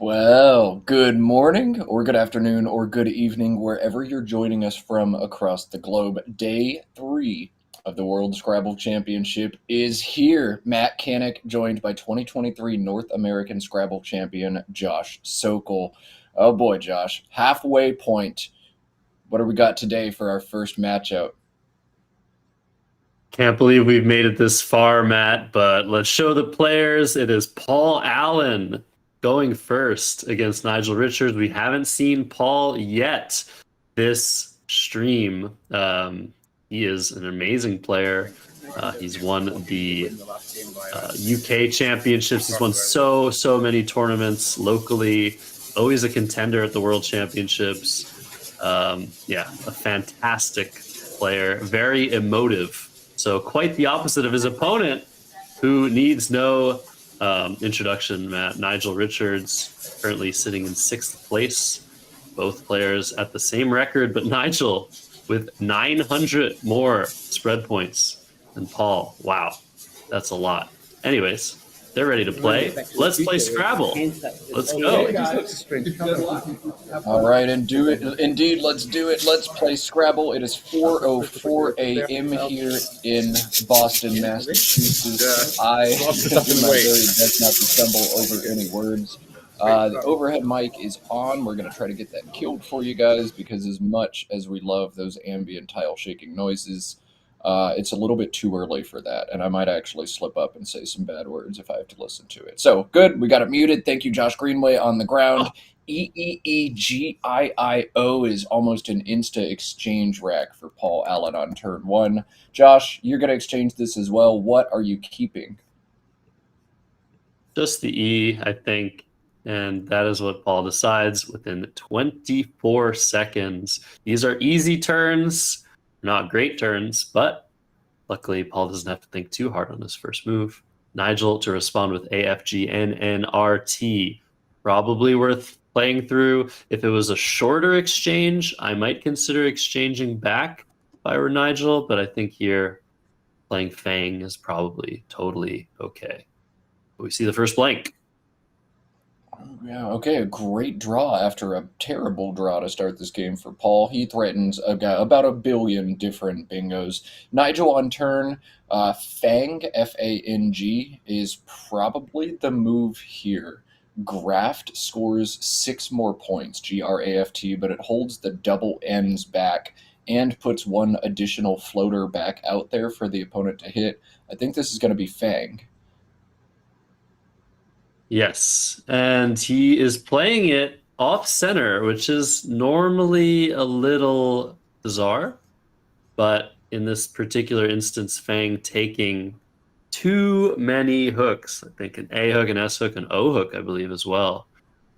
Well, good morning, or good afternoon, or good evening, wherever you're joining us from across the globe. Day 3 of the World Scrabble Championship is here. Matt Canik, joined by 2023 North American Scrabble champion Josh Sokol. Oh boy, Josh, halfway point. What do we got today for our first matchup? Can't believe we've made it this far, Matt, but let's show the players. It is Paul Allen going first against Nigel Richards. We haven't seen Paul yet this stream. He is an amazing player. He's won the UK championships. He's won so many tournaments locally. Always a contender at the World Championships. Yeah, a fantastic player. Very emotive. So quite the opposite of his opponent, who needs no introduction, Matt. Nigel Richards, currently sitting in 6th place. Both players at the same record, but Nigel with 900 more spread points than Paul. Wow, that's a lot. Anyways, they're ready to play. Let's play Scrabble. Let's go. All right, and do it. Indeed, let's do it. Let's play Scrabble. It is 4:04 a.m. here in Boston, Massachusetts. I do my very best not to stumble over any words. The overhead mic is on. We're going to try to get that killed for you guys because as much as we love those ambient tile shaking noises, it's a little bit too early for that, and I might actually slip up and say some bad words if I have to listen to it. So, good. We got it muted. Thank you, Josh Greenway, on the ground. EEEGIIO is almost an insta exchange rack for Paul Allen on turn 1. Josh, you're going to exchange this as well. What are you keeping? Just the E, I think. And that is what Paul decides within 24 seconds. These are easy turns, not great turns, but luckily Paul doesn't have to think too hard on his first move. Nigel to respond with AFGNNRT. Probably worth playing through. If it was a shorter exchange, I might consider exchanging back if I were Nigel, but I think here playing Fang is probably totally okay. We see the first blank. Yeah, okay, a great draw after a terrible draw to start this game for Paul. He threatens about a billion different bingos. Nigel on turn, Fang, F-A-N-G, is probably the move here. Graft scores 6 more points, G-R-A-F-T, but it holds the double N's back and puts one additional floater back out there for the opponent to hit. I think this is going to be Fang. Yes, and he is playing it off center, which is normally a little bizarre, but in this particular instance, Fang taking too many hooks. I think an A hook, an S hook, an O hook, I believe, as well,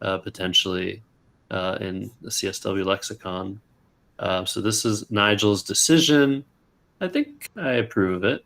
potentially in the CSW lexicon. So this is Nigel's decision. I think I approve of it.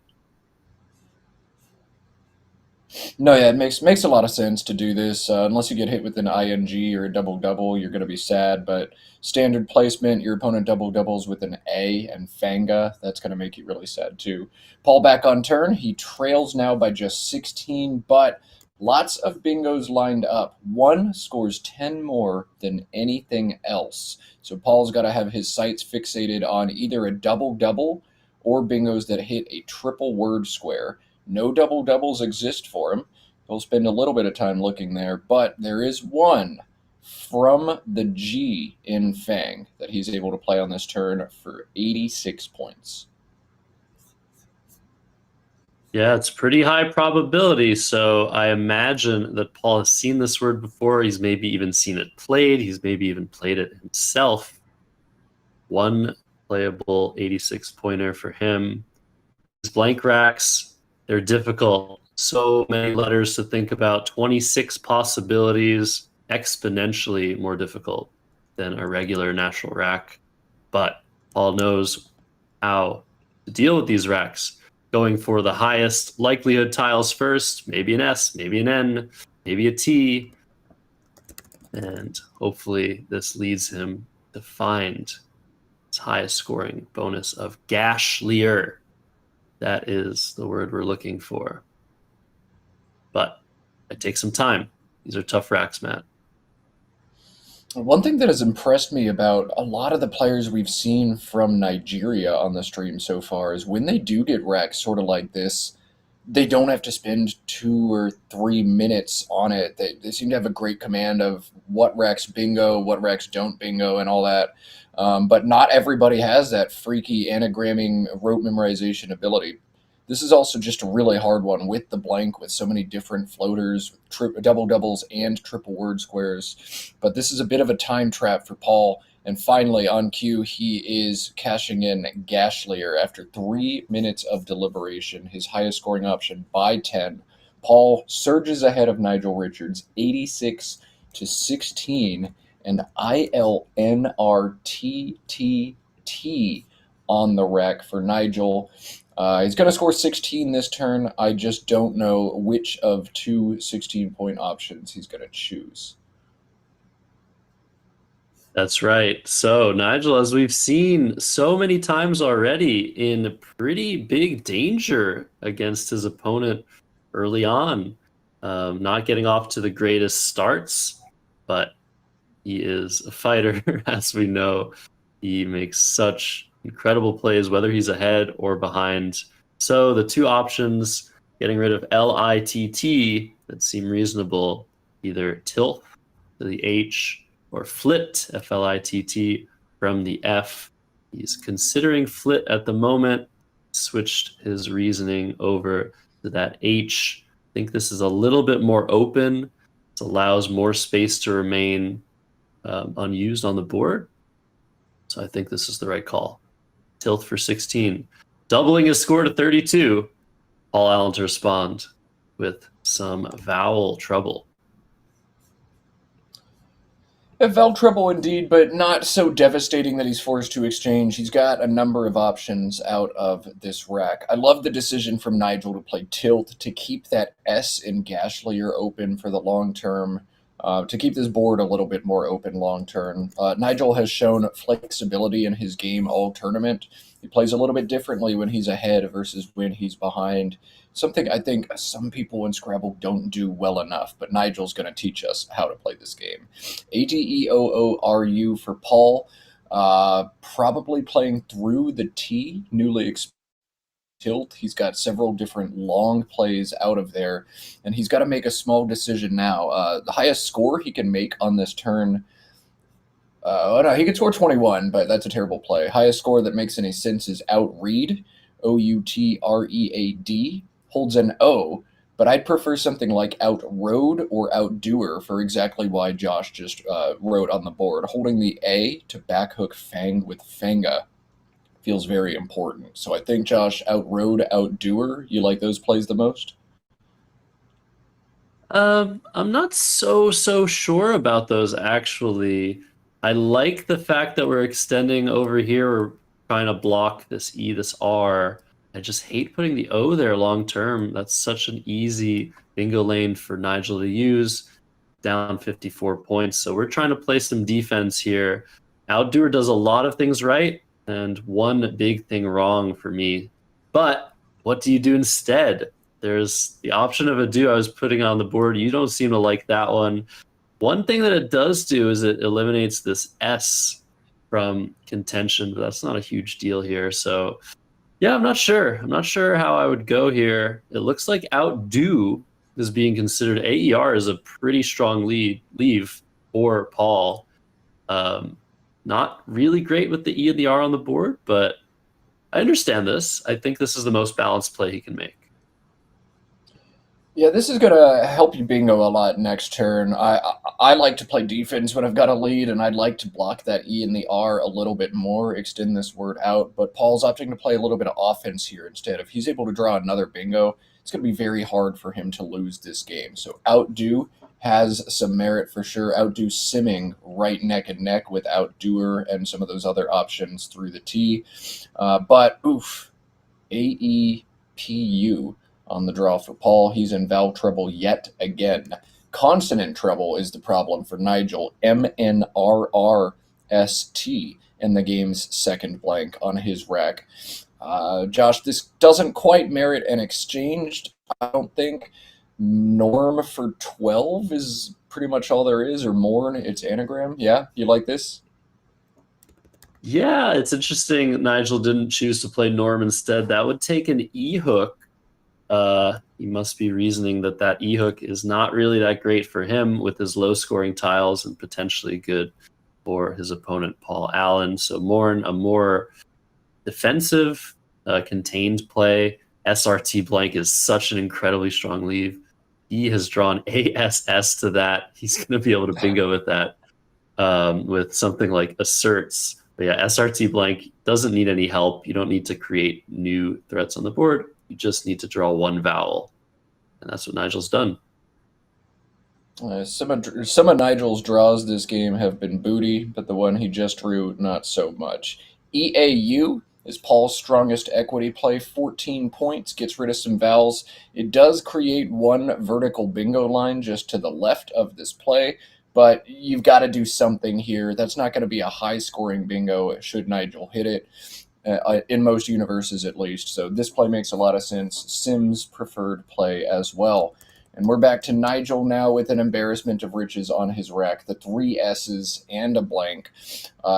No, yeah, it makes a lot of sense to do this. Unless you get hit with an ing or a double double, you're going to be sad. But standard placement, your opponent double doubles with an A and Fanga. That's going to make you really sad too. Paul back on turn. He trails now by just 16, but lots of bingos lined up. One scores 10 more than anything else. So Paul's got to have his sights fixated on either a double double or bingos that hit a triple word square. No double doubles exist for him. He'll spend a little bit of time looking there, but there is one from the G in Fang that he's able to play on this turn for 86 points. Yeah, it's pretty high probability. So I imagine that Paul has seen this word before. He's maybe even seen it played. He's maybe even played it himself. One playable 86 pointer for him. His blank racks, they're difficult. So many letters to think about. 26 possibilities, exponentially more difficult than a regular natural rack. But Paul knows how to deal with these racks. Going for the highest likelihood tiles first, maybe an S, maybe an N, maybe a T. And hopefully this leads him to find his highest scoring bonus of Gashlier. That is the word we're looking for. But it takes some time. These are tough racks, Matt. One thing that has impressed me about a lot of the players we've seen from Nigeria on the stream so far is when they do get wrecked, sort of like this, they don't have to spend 2 or 3 minutes on it. They seem to have a great command of what wrecks bingo, what wrecks don't bingo, and all that. But not everybody has that freaky anagramming rote memorization ability. This is also just a really hard one with the blank, with so many different floaters, double doubles, and triple word squares. But this is a bit of a time trap for Paul. And finally, on cue, he is cashing in Gashlier after 3 minutes of deliberation, his highest scoring option by 10. Paul surges ahead of Nigel Richards, 86-16, and ILNRTTT on the rack for Nigel. He's going to score 16 this turn. I just don't know which of two 16-point options he's going to choose. That's right. So, Nigel, as we've seen so many times already, in pretty big danger against his opponent early on. Not getting off to the greatest starts, but he is a fighter, as we know. He makes such incredible plays, whether he's ahead or behind. So, the two options getting rid of LITT that seem reasonable, either tilt to the H or flit, FLITT, from the F. He's considering flit at the moment, switched his reasoning over to that H. I think this is a little bit more open. This allows more space to remain unused on the board. So I think this is the right call. Tilt for 16. Doubling his score to 32. Paul Allen to respond with some vowel trouble. A vowel trouble indeed, but not so devastating that he's forced to exchange. He's got a number of options out of this rack. I love the decision from Nigel to play tilt, to keep that S in Gashlier open for the long term, to keep this board a little bit more open long term. Nigel has shown flexibility in his game all tournament. He plays a little bit differently when he's ahead versus when he's behind. Something I think some people in Scrabble don't do well enough, but Nigel's going to teach us how to play this game. ATEOORU for Paul, probably playing through the T, newly tilt. He's got several different long plays out of there, and he's got to make a small decision now. The highest score he can make on this turn, no, he could score 21, but that's a terrible play. Highest score that makes any sense is outread, OUTREAD, holds an O, but I'd prefer something like outroad or outdoer for exactly why Josh just wrote on the board. Holding the A to backhook fang with fanga feels very important. So I think, Josh, outroad, outdoer, you like those plays the most? I'm not so sure about those actually. I like the fact that we're extending over here. We're trying to block this E, this R. I just hate putting the O there long term. That's such an easy bingo lane for Nigel to use. Down 54 points. So we're trying to play some defense here. Outdoor does a lot of things right and one big thing wrong for me. But what do you do instead? There's the option of a do I was putting on the board. You don't seem to like that one. One thing that it does do is it eliminates this S from contention, but that's not a huge deal here. So yeah, I'm not sure. I'm not sure how I would go here. It looks like outdo is being considered. AER is a pretty strong leave for Paul. Not really great with the E and the R on the board, but I understand this. I think this is the most balanced play he can make. Yeah, this is going to help you bingo a lot next turn. I like to play defense when I've got a lead, and I'd like to block that E and the R a little bit more, extend this word out. But Paul's opting to play a little bit of offense here instead. If he's able to draw another bingo, it's going to be very hard for him to lose this game. So outdo has some merit for sure. Outdo simming right neck and neck with outdoer and some of those other options through the T. But oof, AEPU on the draw for Paul. He's in vowel trouble yet again. Consonant trouble is the problem for Nigel. MNRRST in the game's second blank on his rack. Josh, this doesn't quite merit an exchange, I don't think. Norm for 12 is pretty much all there is, or Morn, it's anagram. Yeah, you like this? Yeah, it's interesting Nigel didn't choose to play Norm instead. That would take an E-hook. He must be reasoning that that E-hook is not really that great for him with his low-scoring tiles and potentially good for his opponent, Paul Allen. So Morn, a more defensive, contained play. SRT blank is such an incredibly strong leave. He has drawn ASS to that. He's going to be able to bingo with that with something like asserts. But yeah, SRT blank doesn't need any help. You don't need to create new threats on the board. You just need to draw one vowel. And that's what Nigel's done. Some of Nigel's draws this game have been booty, but the one he just drew, not so much. EAU is Paul's strongest equity play, 14 points, gets rid of some vowels. It does create one vertical bingo line just to the left of this play, but you've got to do something here. That's not going to be a high-scoring bingo should Nigel hit it, in most universes at least. So this play makes a lot of sense. Sim's preferred play as well. And we're back to Nigel now with an embarrassment of riches on his rack, the 3 S's and a blank.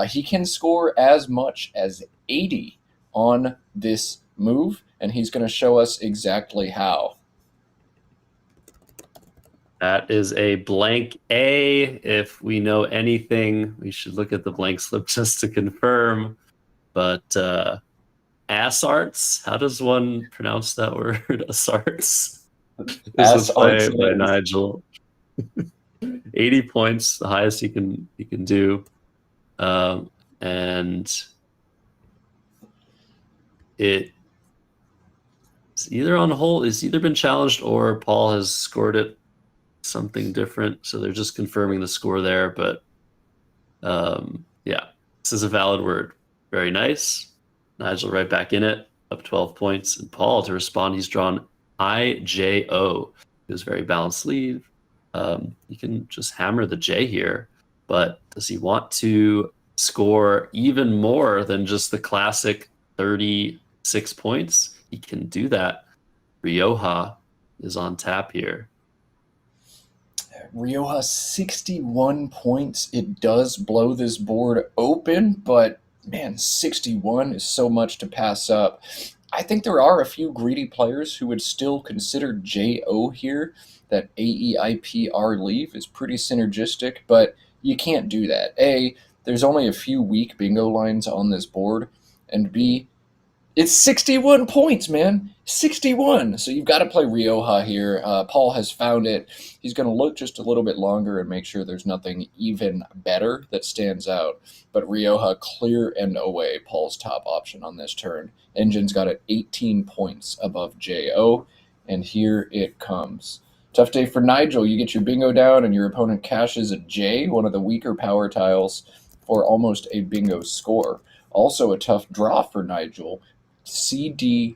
He can score as much as 80 on this move, and he's going to show us exactly how. That is a blank A. If we know anything, we should look at the blank slip just to confirm. But Assarts, how does one pronounce that word? Assarts? This is a play by Nigel. 80 points, the highest he can do, and it's either on hold. It's either been challenged or Paul has scored it something different. So they're just confirming the score there. But yeah, this is a valid word. Very nice. Nigel right back in it, up 12 points, and Paul to respond. He's drawn IJO. It was very balanced leave. You can just hammer the J here, but does he want to score even more than just the classic 36 points? He can do that. Rioja is on tap here. Rioja, 61 points. It does blow this board open, but man, 61 is so much to pass up. I think there are a few greedy players who would still consider JO here. That AEIPR leave is pretty synergistic, but you can't do that. A, there's only a few weak bingo lines on this board, and B, it's 61 points, man. 61. So you've got to play Rioja here. Paul has found it. He's going to look just a little bit longer and make sure there's nothing even better that stands out. But Rioja clear and away, Paul's top option on this turn. Engine's got it 18 points above JO, and here it comes. Tough day for Nigel. You get your bingo down and your opponent cashes a J, one of the weaker power tiles, for almost a bingo score. Also a tough draw for Nigel. CDIPRWY.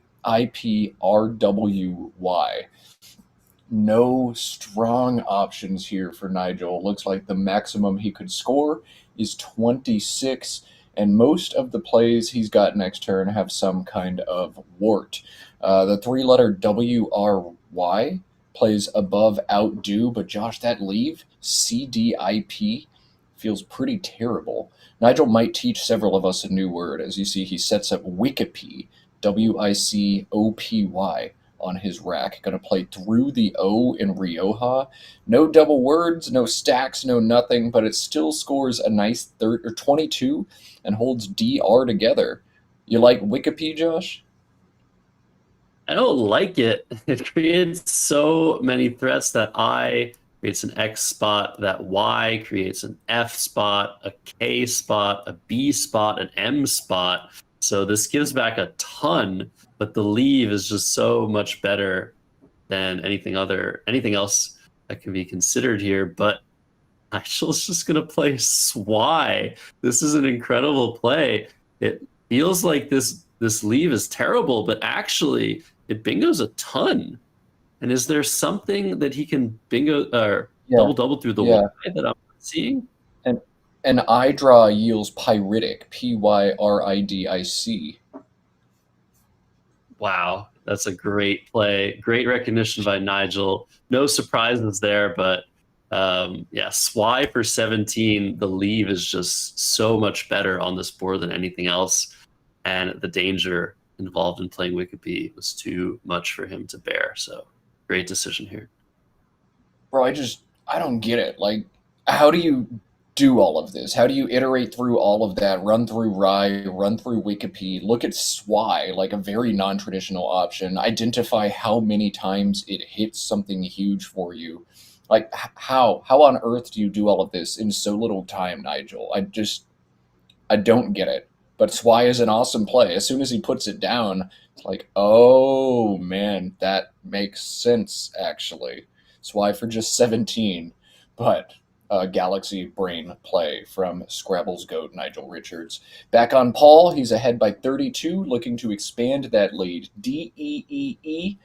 No strong options here for Nigel. Looks like the maximum he could score is 26, and most of the plays he's got next turn have some kind of wart. The 3-letter WRY plays above outdo, but Josh, that leave, CDIP, feels pretty terrible. Nigel might teach several of us a new word. As you see, he sets up Wikipy, WICOPY, on his rack. Going to play through the O in Rioja. No double words, no stacks, no nothing, but it still scores a nice 22 and holds DR together. You like Wikipy, Josh? I don't like it. It creates so many threats. That I creates an X spot, that Y creates an F spot, a K spot, a B spot, an M spot. So this gives back a ton, but the leave is just so much better than anything else that can be considered here. But Nigel's just gonna play SWY. This is an incredible play. It feels like this leave is terrible, but actually it bingos a ton. And is there something that he can bingo or double through the Y that I'm not seeing? And I draw yields pyridic, PYRIDIC. Wow, that's a great play. Great recognition by Nigel. No surprises there, but Yeah, Swy for 17. The leave is just so much better on this board than anything else, and the danger involved in playing Wikipedia was too much for him to bear. So, great decision here. Bro, I don't get it. Like, how do you do all of this? How do you iterate through all of that? Run through Rye, run through Wikipedia, look at Swy, like a very non-traditional option. Identify how many times it hits something huge for you. Like, how on earth do you do all of this in so little time, Nigel? I don't get it. But Swy is an awesome play. As soon as he puts it down, it's like, oh man, that makes sense actually. Swy for just 17, but a Galaxy Brain play from Scrabble's GOAT, Nigel Richards. Back on Paul, he's ahead by 32, looking to expand that lead. DEEEOPV.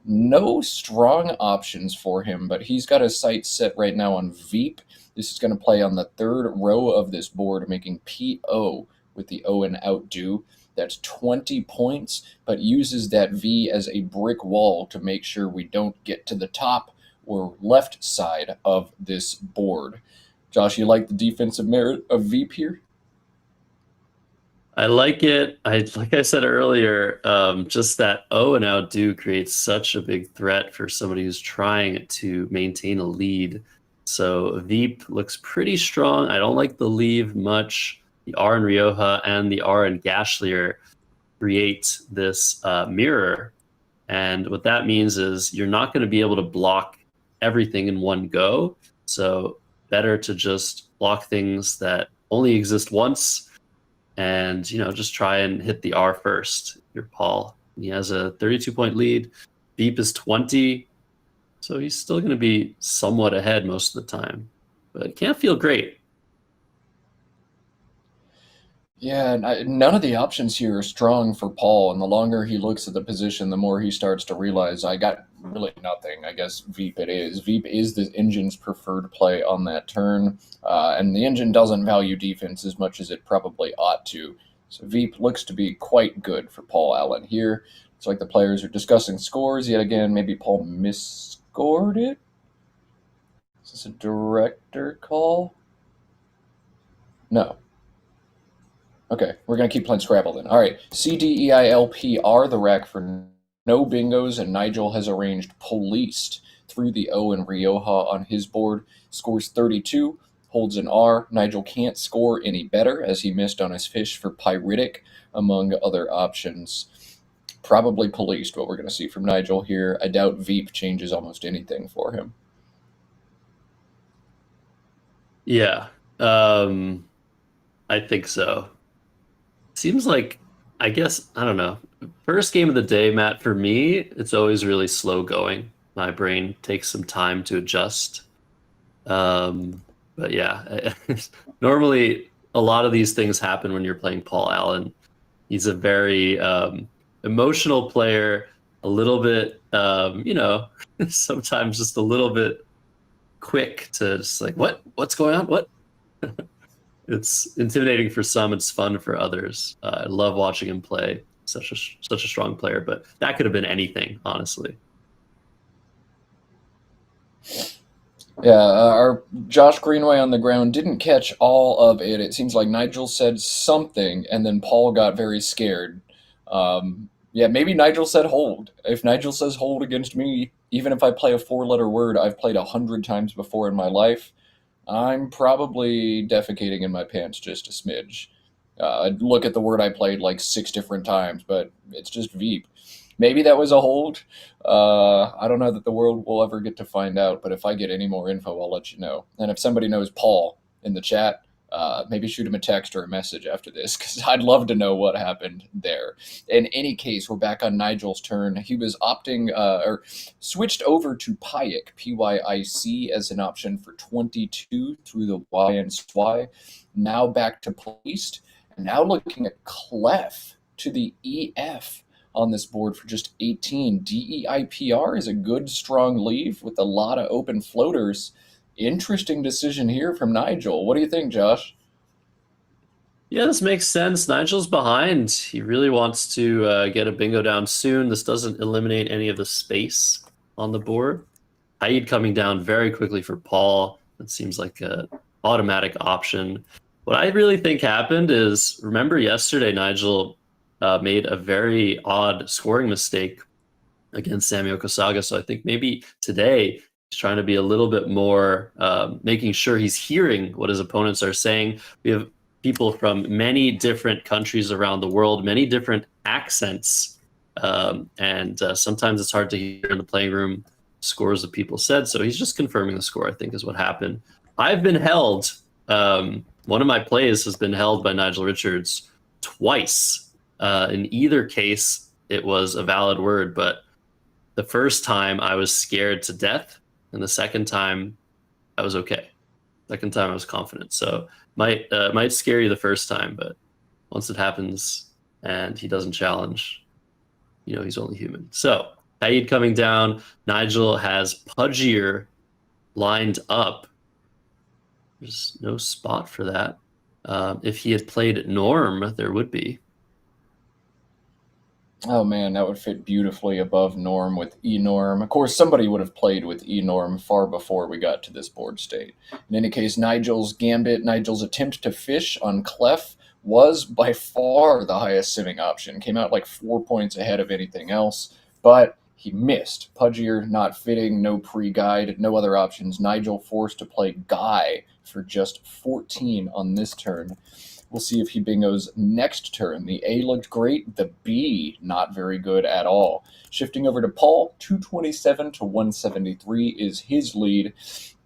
No strong options for him, but he's got his sights set right now on Veep. This is going to play on the third row of this board, making PO with the Owen outdo. That's 20 points, but uses that V as a brick wall to make sure we don't get to the top or left side of this board. Josh, you like the defensive merit of Veep here? I like it. Like I said earlier, just that O and outdo creates such a big threat for somebody who's trying to maintain a lead. So Veep looks pretty strong. I don't like the leave much. The R in Rioja and the R in Gashlier create this mirror. And what that means is you're not going to be able to block everything in one go. So better to just block things that only exist once and, just try and hit the R first. Your Paul. He has a 32-point lead. Veep is 20. So he's still going to be somewhat ahead most of the time, but it can't feel great. Yeah, none of the options here are strong for Paul, and the longer he looks at the position, the more he starts to realize I got really nothing. I guess Veep it is. Veep is the engine's preferred play on that turn, and the engine doesn't value defense as much as it probably ought to. So Veep looks to be quite good for Paul Allen here. It's like the players are discussing scores yet again. Maybe Paul misscored it. Is this a director call? No. Okay, we're going to keep playing Scrabble then. All right, CDEILPR, the rack for no bingos, and Nigel has arranged policed through the O in Rioja on his board. Scores 32, holds an R. Nigel can't score any better as he missed on his fish for pyritic, among other options. Probably policed, what we're going to see from Nigel here. I doubt Veep changes almost anything for him. Yeah, I think so. Seems like, I guess, I don't know. First game of the day, Matt, for me, it's always really slow going. My brain takes some time to adjust. But yeah, normally a lot of these things happen when you're playing Paul Allen. He's a very emotional player, a little bit, sometimes just a little bit quick to just like, what's going on? What? It's intimidating for some. It's fun for others. I love watching him play. Such a strong player, but that could have been anything, honestly. Yeah, our Josh Greenway on the ground didn't catch all of it. It seems like Nigel said something, and then Paul got very scared. Yeah, maybe Nigel said hold. If Nigel says hold against me, even if I play a four-letter word I've played 100 times before in my life, I'm probably defecating in my pants just a smidge. I'd look at the word I played like 6 different times, but it's just Veep. Maybe that was a hold. I don't know that the world will ever get to find out, but if I get any more info, I'll let you know. And if somebody knows Paul in the chat, maybe shoot him a text or a message after this, because I'd love to know what happened there. In any case, we're back on Nigel's turn. He was opting, or switched over to Pyic, P-Y-I-C, as an option for 22 through the Y and SY. Now back to Policed, and now looking at Clef to the EF on this board for just 18. DEIPR is a good, strong leave with a lot of open floaters. Interesting decision here from Nigel. What do you think, Josh? Yeah, this makes sense. Nigel's behind. He really wants to get a bingo down soon. This doesn't eliminate any of the space on the board. Haid coming down very quickly for Paul. That seems like an automatic option. What I really think happened is, remember yesterday, Nigel made a very odd scoring mistake against Sammy Okasaga. So I think maybe today he's trying to be a little bit more, making sure he's hearing what his opponents are saying. We have people from many different countries around the world, many different accents. And sometimes it's hard to hear in the playing room scores that people said. So he's just confirming the score, I think, is what happened. I've been held. One of my plays has been held by Nigel Richards twice. In either case, it was a valid word, but the first time I was scared to death, and the second time I was okay. Second time I was confident. So might scare you the first time, but once it happens and he doesn't challenge, you know he's only human. So Haid coming down. Nigel has Pudgier lined up. There's no spot for that. If he had played Norm, there would be. Oh man, that would fit beautifully above Norm with E-Norm. Of course, somebody would have played with E-Norm far before we got to this board state. In any case, Nigel's gambit, Nigel's attempt to fish on Clef was by far the highest simming option. Came out like 4 points ahead of anything else, but he missed. Pudgier not fitting, no pre-guide, no other options. Nigel forced to play Guy for just 14 on this turn. We'll see if he bingos next turn. The A looked great. The B, not very good at all. Shifting over to Paul, 227 to 173 is his lead.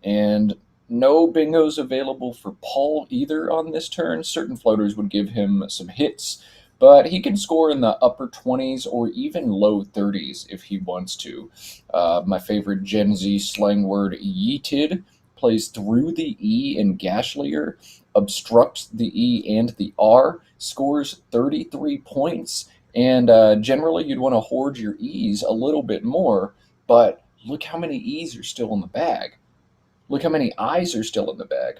And no bingos available for Paul either on this turn. Certain floaters would give him some hits, but he can score in the upper 20s or even low 30s if he wants to. My favorite Gen Z slang word, yeeted, plays through the E in Gashlier, obstructs the E and the R, scores 33 points, and generally you'd want to hoard your E's a little bit more, but look how many E's are still in the bag. Look how many I's are still in the bag.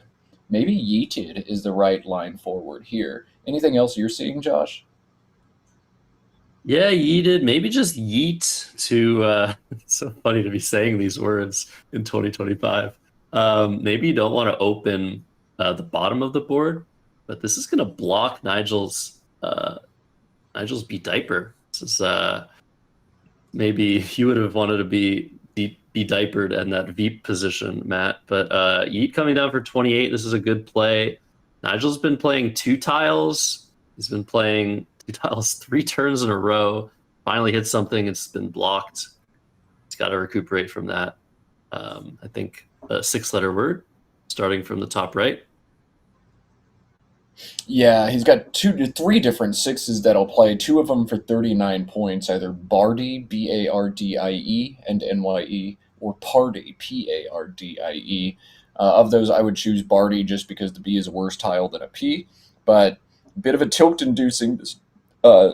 Maybe yeeted is the right line forward here. Anything else you're seeing, Josh? Yeah, yeeted. Maybe just yeet to. It's so funny to be saying these words in 2025. Maybe you don't want to open the bottom of the board, but this is going to block Nigel's B diaper. This is maybe you would have wanted to be diapered in that Veep position, Matt. But Yeet coming down for 28. This is a good play. Nigel's been playing 2 tiles. He's been playing 2 tiles 3 turns in a row. Finally hit something. It's been blocked. He's got to recuperate from that. I think a 6-letter word starting from the top right. Yeah, he's got 2 to 3 different 6s that'll play, 2 of them for 39 points, either Bardie, B-A-R-D-I-E, and N-Y-E, or Party, P-A-R-D-I-E. Of those, I would choose Bardie just because the B is a worse tile than a P, but a bit of a tilt-inducing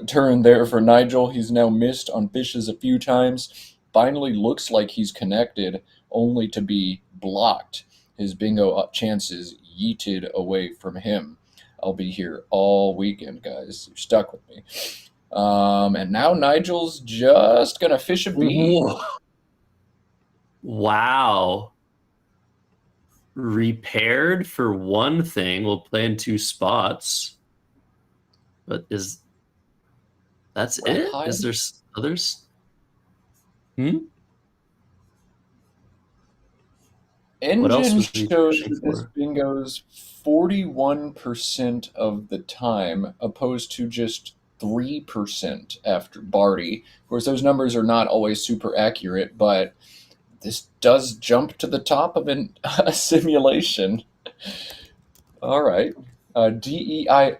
turn there for Nigel. He's now missed on fishes a few times. Finally looks like he's connected, only to be blocked. His bingo chances yeeted away from him. I'll be here all weekend, guys. You're stuck with me. And now Nigel's just going to fish a B. Wow. Repaired for one thing. We'll play in 2 spots. But that's Red it? Hide? Is there others? Engine shows that this bingo's 41% of the time, opposed to just 3% after Bardie. Of course, those numbers are not always super accurate, but this does jump to the top of a simulation. All right. D-E-I-O-O-R-S,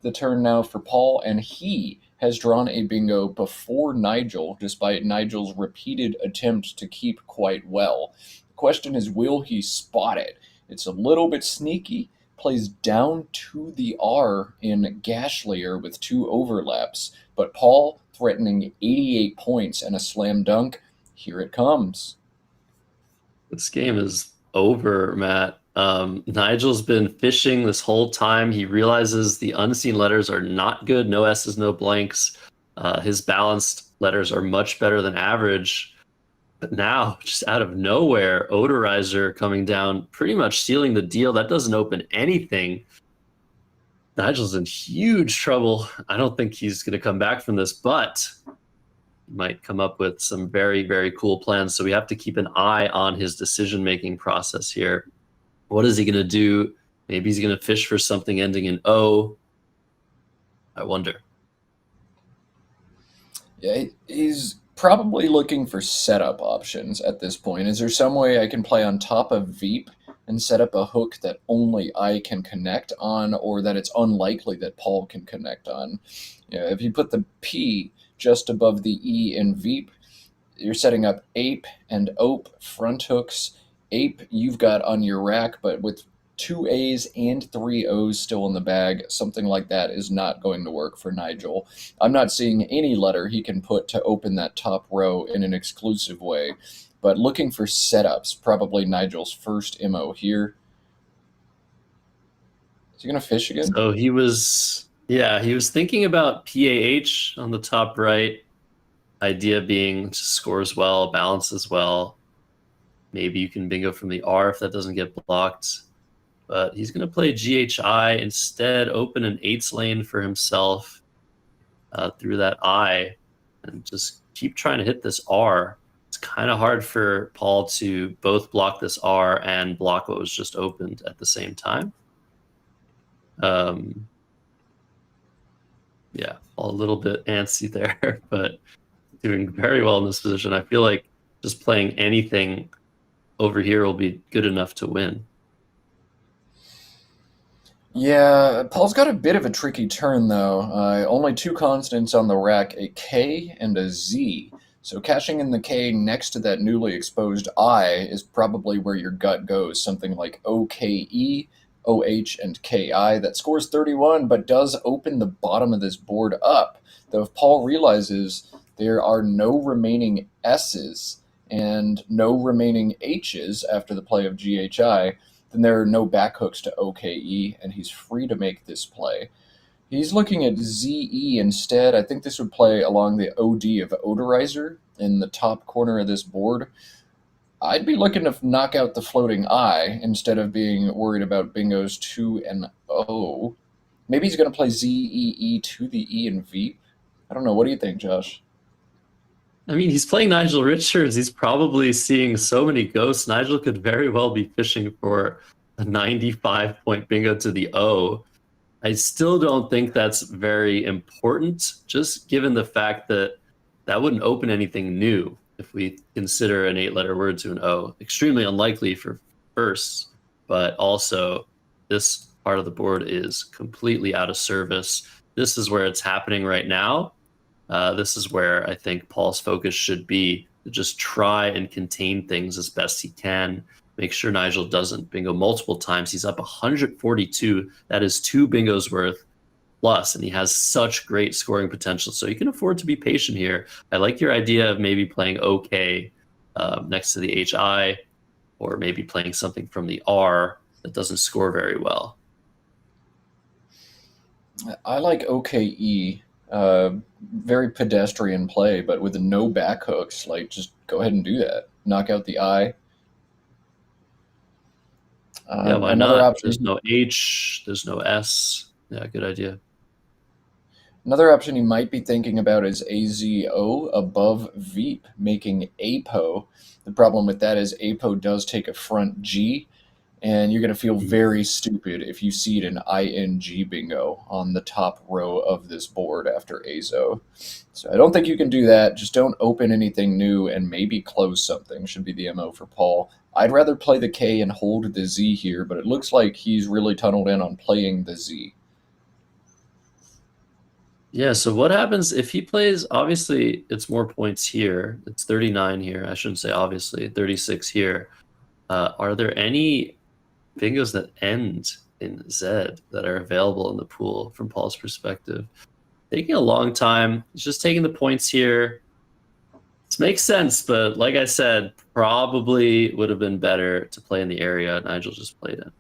the turn now for Paul, and he has drawn a bingo before Nigel, despite Nigel's repeated attempts to keep quite well. The question is, will he spot it? It's a little bit sneaky, plays down to the R in Gashlier with 2 overlaps, but Paul threatening 88 points and a slam dunk. Here it comes. This game is over, Matt. Nigel's been fishing this whole time. He realizes the unseen letters are not good. No S's, no blanks. His balanced letters are much better than average. But now, just out of nowhere, Odorizer coming down, pretty much sealing the deal. That doesn't open anything. Nigel's in huge trouble. I don't think he's going to come back from this, but he might come up with some very, very cool plans. So we have to keep an eye on his decision-making process here. What is he going to do? Maybe he's going to fish for something ending in O. I wonder. Yeah, he's probably looking for setup options at this point. Is there some way I can play on top of Veep and set up a hook that only I can connect on, or that it's unlikely that Paul can connect on? Yeah, if you put the P just above the E in Veep, you're setting up Ape and Ope front hooks. Ape you've got on your rack, but with two A's and three O's still in the bag, something like that is not going to work for Nigel. I'm not seeing any letter he can put to open that top row in an exclusive way, but looking for setups, probably Nigel's first MO here. Is he going to fish again? So he was thinking about PAH on the top right. Idea being scores well, balances well. Maybe you can bingo from the R if that doesn't get blocked. But he's going to play GHI instead, open an 8s lane for himself through that I, and just keep trying to hit this R. It's kind of hard for Paul to both block this R and block what was just opened at the same time. Yeah, a little bit antsy there, but doing very well in this position. I feel like just playing anything over here will be good enough to win. Yeah, Paul's got a bit of a tricky turn, though. Only two constants on the rack, a K and a Z. So cashing in the K next to that newly exposed I is probably where your gut goes. Something like OKE, OH, and KI. That scores 31, but does open the bottom of this board up. Though if Paul realizes there are no remaining S's and no remaining H's after the play of GHI, then there are no back hooks to OKE, and he's free to make this play. He's looking at ZE instead. I think this would play along the OD of Odorizer in the top corner of this board. I'd be looking to knock out the floating I instead of being worried about bingos 2 and O. Maybe he's going to play ZEE to the E and V. I don't know. What do you think, Josh? I mean, he's playing Nigel Richards. He's probably seeing so many ghosts. Nigel could very well be fishing for a 95-point bingo to the O. I still don't think that's very important, just given the fact that that wouldn't open anything new if we consider an 8-letter word to an O. Extremely unlikely for firsts, but also this part of the board is completely out of service. This is where it's happening right now. This is where I think Paul's focus should be, to just try and contain things as best he can. Make sure Nigel doesn't bingo multiple times. He's up 142. That is 2 bingos worth plus, and he has such great scoring potential. So you can afford to be patient here. I like your idea of maybe playing OK next to the HI, or maybe playing something from the R that doesn't score very well. I like OKE. Very pedestrian play, but with no back hooks. Like, just go ahead and do that. Knock out the I. Yeah, why Another not? option. There's no H, there's no S. Yeah, good idea. Another option you might be thinking about is AZO above Veep, making APO. The problem with that is APO does take a front G, and you're going to feel very stupid if you seed an ING bingo on the top row of this board after AZO. So I don't think you can do that. Just don't open anything new, and maybe close something should be the MO for Paul. I'd rather play the K and hold the Z here, but it looks like he's really tunneled in on playing the Z. Yeah, so what happens if he plays, obviously it's more points here. It's 39 here. I shouldn't say obviously, 36 here. Are there any bingos that end in Z that are available in the pool from Paul's perspective? Taking a long time. He's just taking the points here. This makes sense, but like I said, probably would have been better to play in the area Nigel just played in.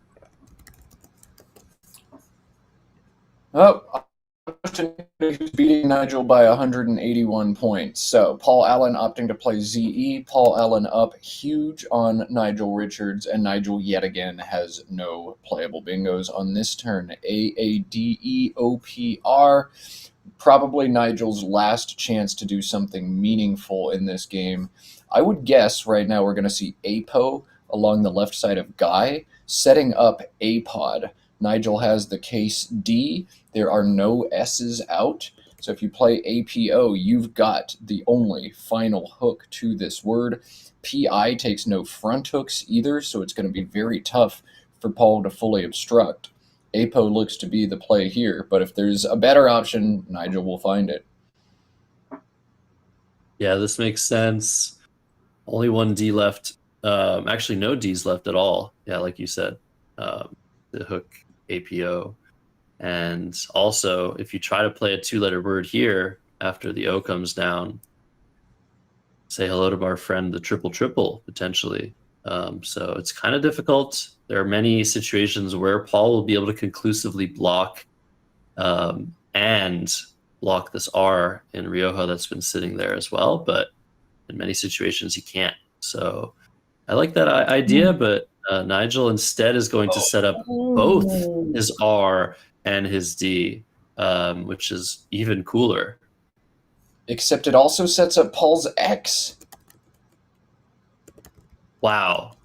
Oh, who's beating Nigel by 181 points. So Paul Allen opting to play ZE. Paul Allen up huge on Nigel Richards, and Nigel yet again has no playable bingos on this turn. AADEOPR. Probably Nigel's last chance to do something meaningful in this game. I would guess right now we're going to see Apo along the left side of Guy, setting up A-Pod. Nigel has the case D. There are no S's out. So if you play APO, you've got the only final hook to this word. PI takes no front hooks either, so it's going to be very tough for Paul to fully obstruct. Apo looks to be the play here, but if there's a better option, Nigel will find it. Yeah, this makes sense. Only one D left. Actually, no Ds left at all. Yeah, like you said, the hook APO. And also, if you try to play a two-letter word here after the O comes down, say hello to our friend the triple triple potentially. So it's kind of difficult. There are many situations where Paul will be able to conclusively block and block this R in Rioja that's been sitting there as well, but in many situations he can't. So I like that idea, but Nigel instead is going to set up both his R and his D, which is even cooler. Except it also sets up Paul's X. Wow.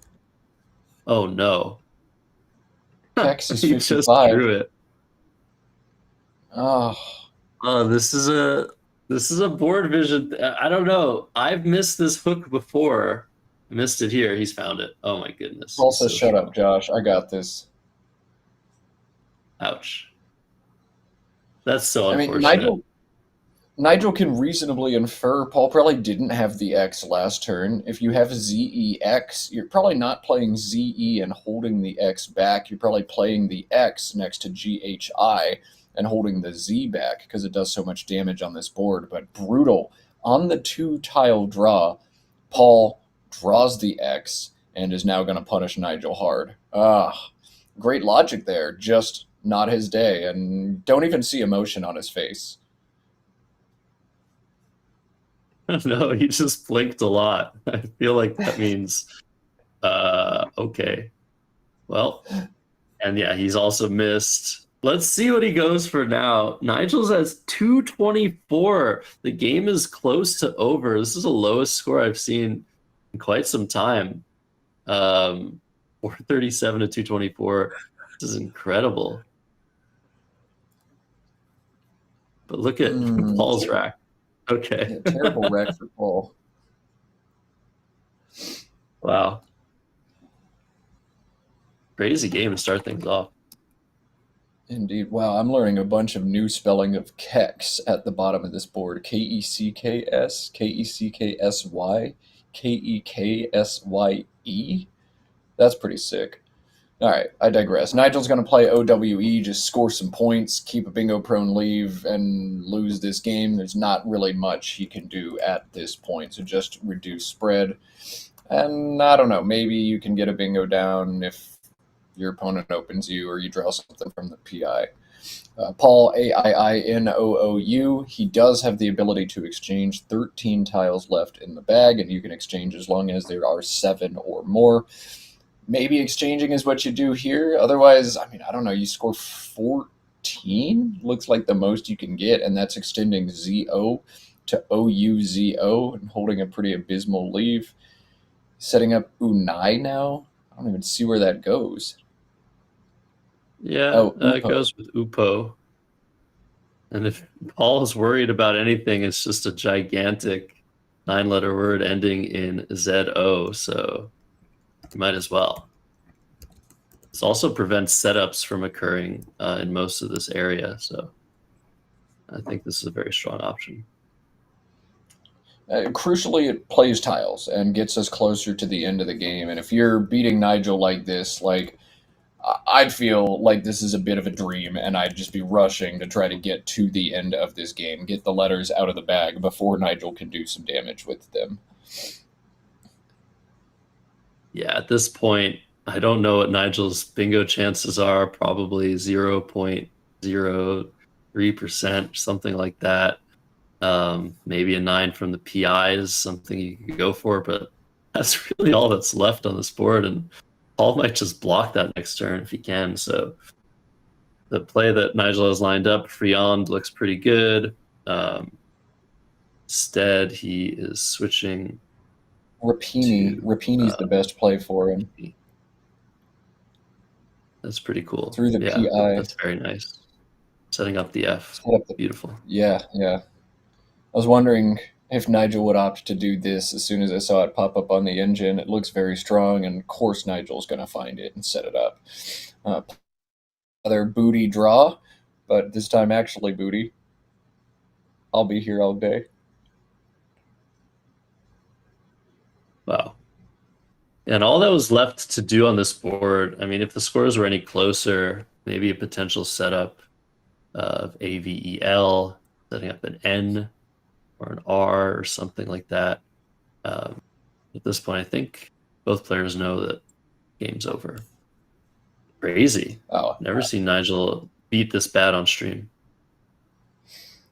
Oh no. X is He just 55. drew it. Oh. Oh, this is a board vision. I don't know. I've missed this hook before. I missed it here. He's found it. Oh my goodness. Paul says, shut up, Josh. I got this. Ouch. That's so unfortunate. I mean, Nigel can reasonably infer Paul probably didn't have the X last turn. If you have ZEX, you're probably not playing ZE and holding the X back. You're probably playing the X next to GHI and holding the Z back because it does so much damage on this board. But brutal. On the 2-tile draw, Paul draws the X and is now going to punish Nigel hard. Great logic there. Just not his day. And don't even see emotion on his face. No, he just blinked a lot. I feel like that means, okay. Well, and yeah, he's also missed. Let's see what he goes for now. Nigel's has 224. The game is close to over. This is the lowest score I've seen in quite some time. 437 to 224. This is incredible. But look at Paul's rack. Okay. Yeah, terrible wreck for Paul. Wow. Crazy game to start things off. Indeed. Wow, I'm learning a bunch of new spelling of kex at the bottom of this board. Kecks, Kecksy, Keksye. That's pretty sick. All right, I digress. Nigel's going to play OWE, just score some points, keep a bingo prone leave, and lose this game. There's not really much he can do at this point, so just reduce spread. And I don't know, maybe you can get a bingo down if your opponent opens you or you draw something from the PI. Paul, AIINOOU, he does have the ability to exchange 13 tiles left in the bag, and you can exchange as long as there are 7 or more. Maybe exchanging is what you do here. Otherwise, I mean, I don't know, you score 14? Looks like the most you can get, and that's extending ZO to OUZO and holding a pretty abysmal leave. Setting up Unai now? I don't even see where that goes. Yeah, it goes with Upo. And if Paul is worried about anything, it's just a gigantic 9-letter word ending in ZO, so you might as well. This also prevents setups from occurring in most of this area, so I think this is a very strong option. Crucially, it plays tiles and gets us closer to the end of the game. And if you're beating Nigel like this, like, I'd feel like this is a bit of a dream, and I'd just be rushing to try to get to the end of this game, get the letters out of the bag before Nigel can do some damage with them. Yeah, at this point, I don't know what Nigel's bingo chances are. Probably 0.0 3%, something like that. Maybe a 9 from the PI is something you could go for, but that's really all that's left on this board, and Paul might just block that next turn if he can. So the play that Nigel has lined up, Fri Nov, looks pretty good. Instead, he is switching. Rapini's the best play for him. That's pretty cool. Through the PI. That's very nice. Setting up the F. Beautiful. Yeah. I was wondering if Nigel would opt to do this as soon as I saw it pop up on the engine. It looks very strong, and of course Nigel's going to find it and set it up. Another booty draw, but this time actually booty. I'll be here all day. Wow. And all that was left to do on this board, I mean, if the scores were any closer, maybe a potential setup of AVEL, setting up an N or an R or something like that. At this point, I think both players know that game's over. Crazy. Oh, never seen Nigel beat this bad on stream.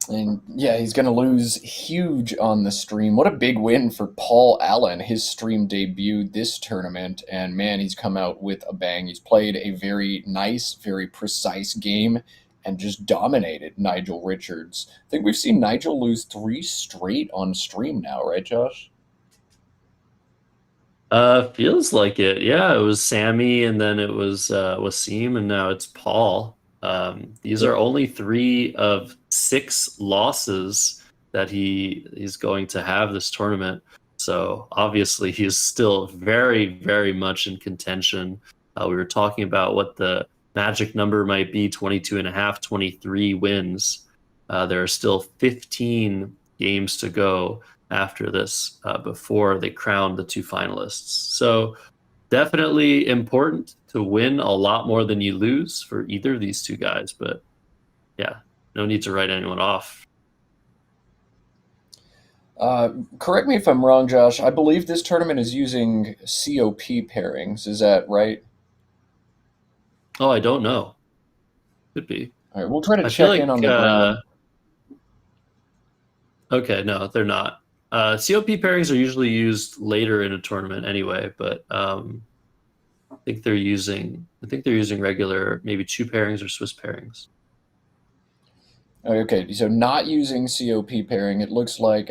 And yeah, he's going to lose huge on the stream. What a big win for Paul Allen. His stream debuted this tournament, and man, he's come out with a bang. He's played a very nice, very precise game and just dominated Nigel Richards. I think we've seen Nigel lose 3 straight on stream now, right, Josh? Feels like it. Yeah, it was Sammy, and then it was Wasim, and now it's Paul. These are only 3 of 6 losses that he's going to have this tournament. So obviously he is still very, very much in contention. We were talking about what the magic number might be, 22.5, 23 wins. There are still 15 games to go after this before they crown the 2 finalists. So definitely important to win a lot more than you lose for either of these 2 guys. But yeah, no need to write anyone off. Correct me if I'm wrong, Josh. I believe this tournament is using COP pairings. Is that right? Oh, I don't know. Could be. All right, we'll try to check in on the ground. Okay, no, they're not. COP pairings are usually used later in a tournament anyway, but I think they're using regular, maybe Chu pairings or Swiss pairings. Okay, so not using COP pairing. It looks like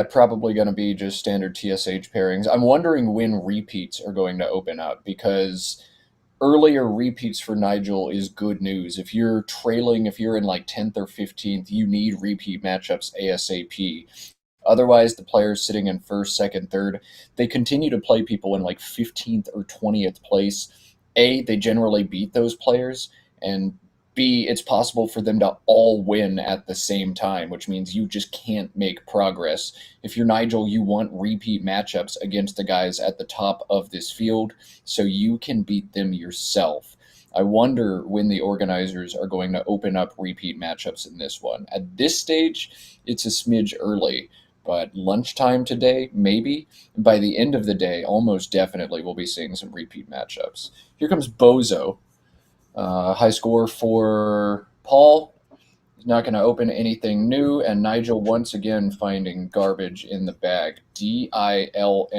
probably going to be just standard TSH pairings. I'm wondering when repeats are going to open up, because earlier repeats for Nigel is good news. If you're trailing, if you're in like 10th or 15th, you need repeat matchups ASAP. Otherwise, the players sitting in 1st, 2nd, 3rd, they continue to play people in like 15th or 20th place. A, they generally beat those players, and B, it's possible for them to all win at the same time, which means you just can't make progress. If you're Nigel, you want repeat matchups against the guys at the top of this field so you can beat them yourself. I wonder when the organizers are going to open up repeat matchups in this one. At this stage, it's a smidge early, but lunchtime today, maybe. By the end of the day, almost definitely we'll be seeing some repeat matchups. Here comes Bozo. High score for Paul. He's not going to open anything new, and Nigel once again finding garbage in the bag. DILMNNF.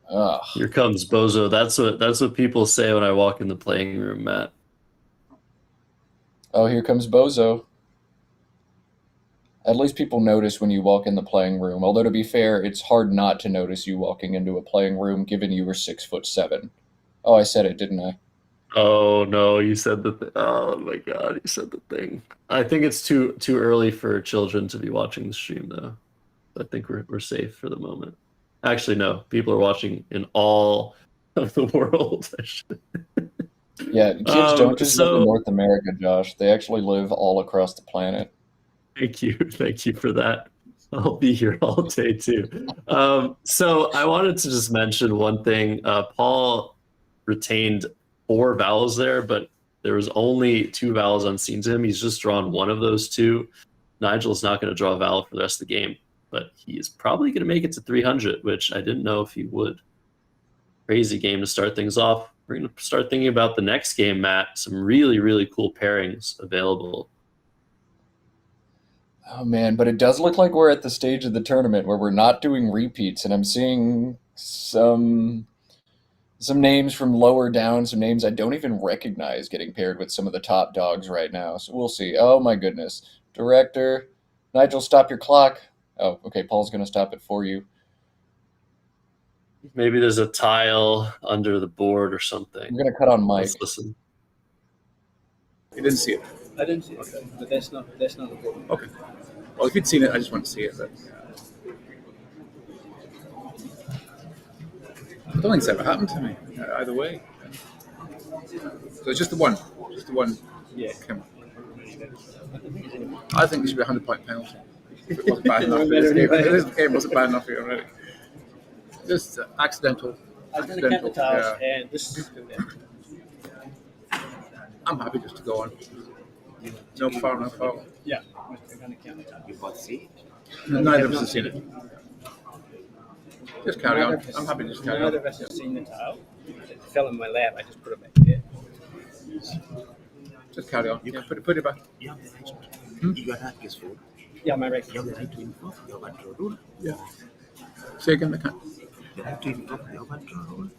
Ugh. Here comes Bozo. That's what people say when I walk in the playing room, Matt. Oh, here comes Bozo. At least people notice when you walk in the playing room. Although, to be fair, it's hard not to notice you walking into a playing room, given you were 6'7". Oh, I said it, didn't I? Oh no, you said the thing. Oh my god, you said the thing. I think it's too early for children to be watching the stream, though. I think we're safe for the moment. Actually, no. People are watching in all of the world. Yeah, kids don't just live in North America, Josh. They actually live all across the planet. Thank you for that. I'll be here all day too. So I wanted to just mention one thing. Paul retained 4 vowels there, but there was only 2 vowels unseen to him. He's just drawn one of those 2. Nigel's not going to draw a vowel for the rest of the game, but he is probably going to make it to 300, which I didn't know if he would. Crazy game to start things off. we're going to start thinking about the next game, Matt. Some really, really cool pairings available. Oh man, but it does look like we're at the stage of the tournament where we're not doing repeats, and I'm seeing some names from lower down, some names I don't even recognize getting paired with some of the top dogs right now. So we'll see. Oh my goodness. Director, Nigel, stop your clock. Oh, okay, Paul's going to stop it for you. Maybe there's a tile under the board or something. I'm going to cut on Mike. Let's listen. You didn't see it? I didn't see it, okay. But that's not the problem. Okay. Well, if you'd seen it, I just want to see it. But I don't think it's ever happened to me, either way. So it's just the one. Just the one. Yeah. Camera. I think it should be a 100-point penalty. If it wasn't bad enough. This game wasn't bad enough here already. Just accidental. I was going to count the tiles, and this is good. I'm happy just to go on. No foul, no foul. Yeah. I'm going to count the tiles. You both see it? Neither of us have seen it. Just carry on. I'm happy to just carry on. Neither of us have seen the tile. It fell in my lap. I just put it back there. Just carry on. Yeah, put it back. You have the right to. You are not guess food. Yeah, my right. You have the right to inform your control rule. Yeah. Say again, I can't. The right to inform your control rule.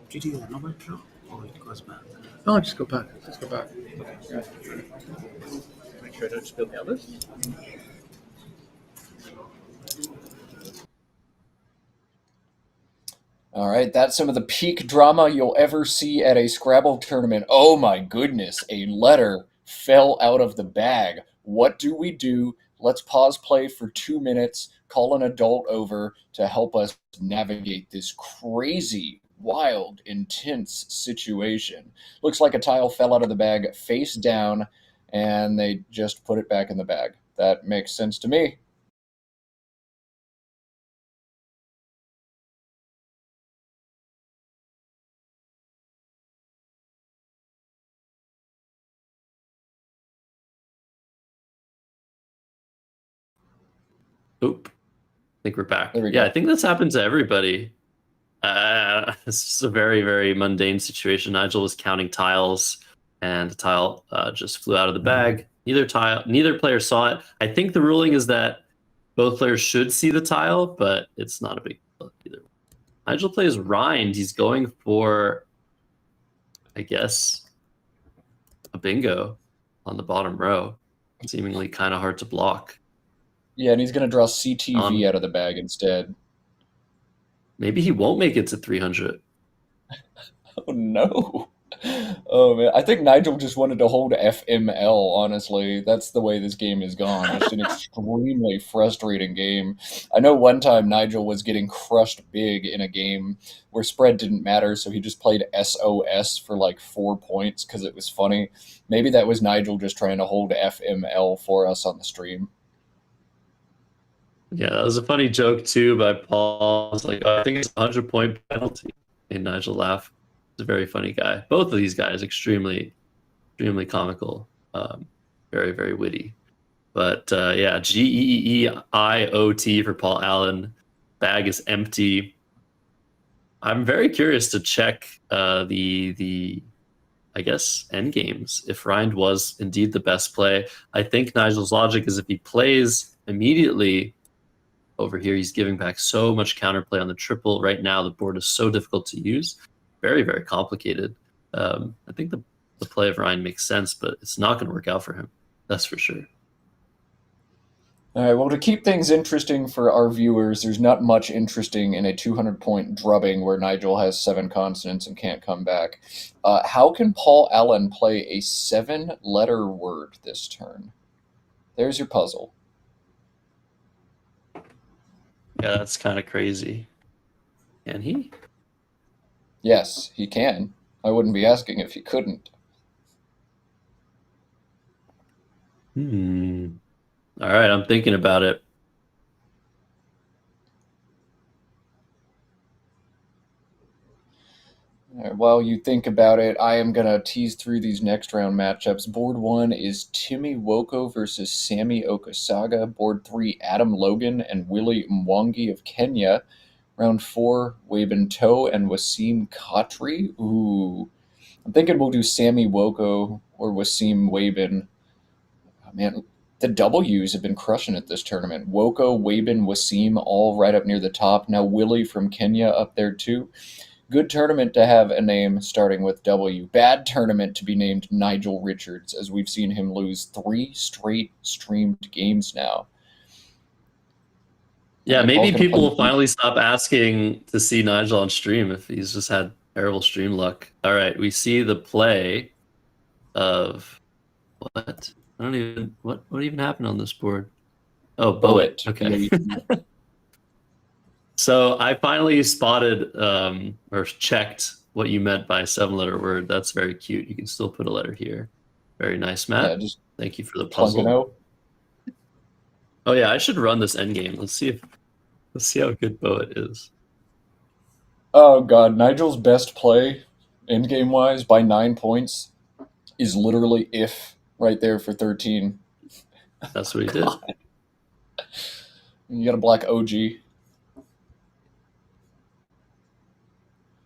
Did you have no control or it goes back? No, just go back. Just go back. Yeah. Make sure I don't spill the others. All right, that's some of the peak drama you'll ever see at a Scrabble tournament. Oh my goodness, a letter fell out of the bag. What do we do? Let's pause play for 2 minutes, call an adult over to help us navigate this crazy, wild, intense situation. Looks like a tile fell out of the bag face down, and they just put it back in the bag. That makes sense to me. Oop. I think we're back. There we Yeah, go. I think this happened to everybody. This is a very, very mundane situation. Nigel was counting tiles, and the tile just flew out of the bag. Neither player saw it. I think the ruling is that both players should see the tile, but it's not a big deal either. Nigel plays Rind. He's going for, I guess, a bingo on the bottom row. Seemingly kind of hard to block. Yeah, and he's going to draw CTV out of the bag instead. Maybe he won't make it to 300. Oh, no. Oh, man. I think Nigel just wanted to hold FML, honestly. That's the way this game has gone. It's an extremely frustrating game. I know one time Nigel was getting crushed big in a game where spread didn't matter, so he just played SOS for like 4 points because it was funny. Maybe that was Nigel just trying to hold FML for us on the stream. Yeah, that was a funny joke too by Paul. I was like, oh, I think it's a 100-point penalty. And Nigel laughed. He's a very funny guy. Both of these guys, extremely, extremely comical. Very, very witty. But yeah, GEEIOT for Paul Allen. Bag is empty. I'm very curious to check the I guess, endgames. If Rind was indeed the best play, I think Nigel's logic is if he plays immediately over here, he's giving back so much counterplay on the triple. Right now, the board is so difficult to use. Very, very complicated. I think the play of Rind makes sense, but it's not going to work out for him. That's for sure. All right, well, to keep things interesting for our viewers, there's not much interesting in a 200-point drubbing where Nigel has 7 consonants and can't come back. How can Paul Allen play a 7-letter word this turn? There's your puzzle. Yeah, that's kind of crazy. Can he? Yes, he can. I wouldn't be asking if he couldn't. All right, I'm thinking about it. All right, while you think about it, I am going to tease through these next round matchups. Board 1 is Timmy Woko versus Sammy Okasaga. Board 3, Adam Logan and Willie Mwangi of Kenya Round 4, Waben Toe and Wasim Khatri. Ooh. I'm thinking we'll do Sammy Woko or Wasim Waben. Oh, man, the W's have been crushing it this tournament. Woko, Waben, Wasim, all right up near the top. Now Willie from Kenya up there too. Good tournament to have a name starting with W. Bad tournament to be named Nigel Richards, as we've seen him lose 3 straight streamed games now. Yeah, Paul's maybe gonna people play will finally stop asking to see Nigel on stream if he's just had terrible stream luck. All right, we see the play of what? I don't even what even happened on this board? Oh, Boet. Okay. So I finally spotted or checked what you meant by a 7-letter word. That's very cute. You can still put a letter here. Very nice, Matt. Yeah, just thank you for the plug it puzzle. out. Oh yeah, I should run this endgame. Let's see how good Boet is. Oh god, Nigel's best play, endgame wise, by 9 points, is literally if right there for 13. That's what he did. You got a black OG.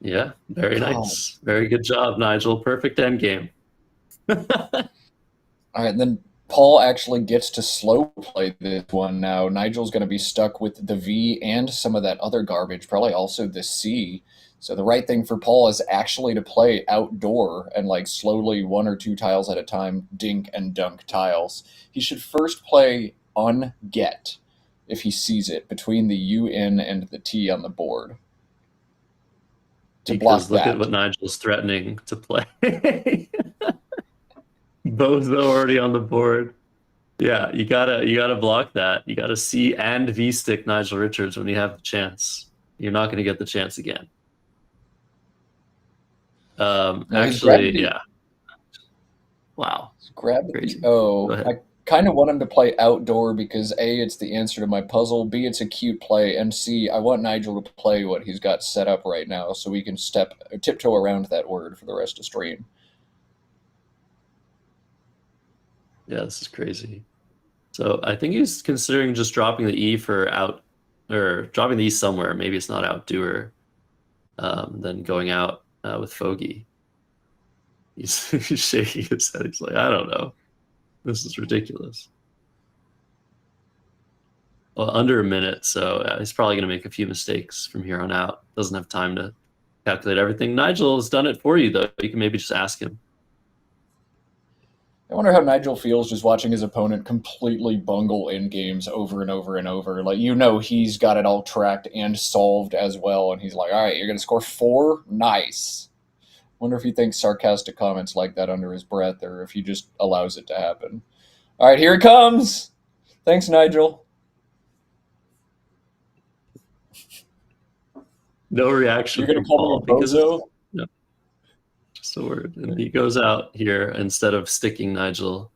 Yeah, very God. nice. Very good job, Nigel. Perfect endgame. All right, then Paul actually gets to slow play this one now. Nigel's going to be stuck with the V and some of that other garbage, probably also the C. So the right thing for Paul is actually to play outdoor and like slowly 1 or 2 tiles at a time, dink and dunk tiles. He should first play unget if he sees it between the UN and the T on the board. To Because block look that. at what Nigel's threatening to play. Both already on the board. Yeah, you gotta block that. You gotta C and V stick Nigel Richards when you have the chance. You're not gonna get the chance again. Actually, yeah. Wow. Gravity. Crazy. Go ahead. I kind of want him to play outdoor because A, it's the answer to my puzzle, B, it's a cute play, and C, I want Nigel to play what he's got set up right now so we can tiptoe around that word for the rest of stream. Yeah, this is crazy. So I think he's considering just dropping the E for out, or dropping the E somewhere. Maybe it's not outdoor. Then going out with Fogey. He's shaking his head. He's like, I don't know. This is ridiculous. Well, under a minute, so he's probably going to make a few mistakes from here on out. Doesn't have time to calculate everything. Nigel has done it for you, though. You can maybe just ask him. I wonder how Nigel feels just watching his opponent completely bungle in games over and over and over. Like, he's got it all tracked and solved as well, and he's like, all right, you're going to score 4? Nice. Wonder if he thinks sarcastic comments like that under his breath or if he just allows it to happen. All right, here it comes. Thanks, Nigel. No reaction. You're going to call me a bozo? No, just a word. And he goes out here instead of sticking Nigel.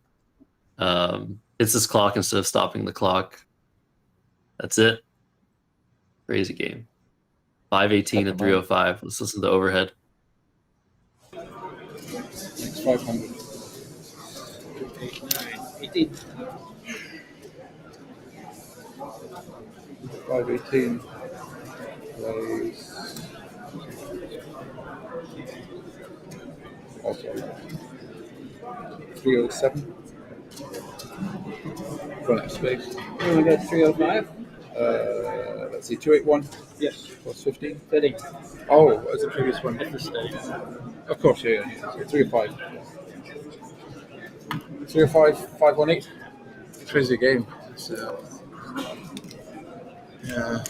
It's his clock instead of stopping the clock. That's it. Crazy game. 518 and 305. Let's listen to overhead. 500. 8, 9, 18. 518 plays. Also 307. Run out of space. You want to go 305? Let's see, 281 Yes. plus 15. 30. Oh, that's the previous one. That's the study. Of course, yeah. 305. 305, 518. Crazy game. It's, yeah.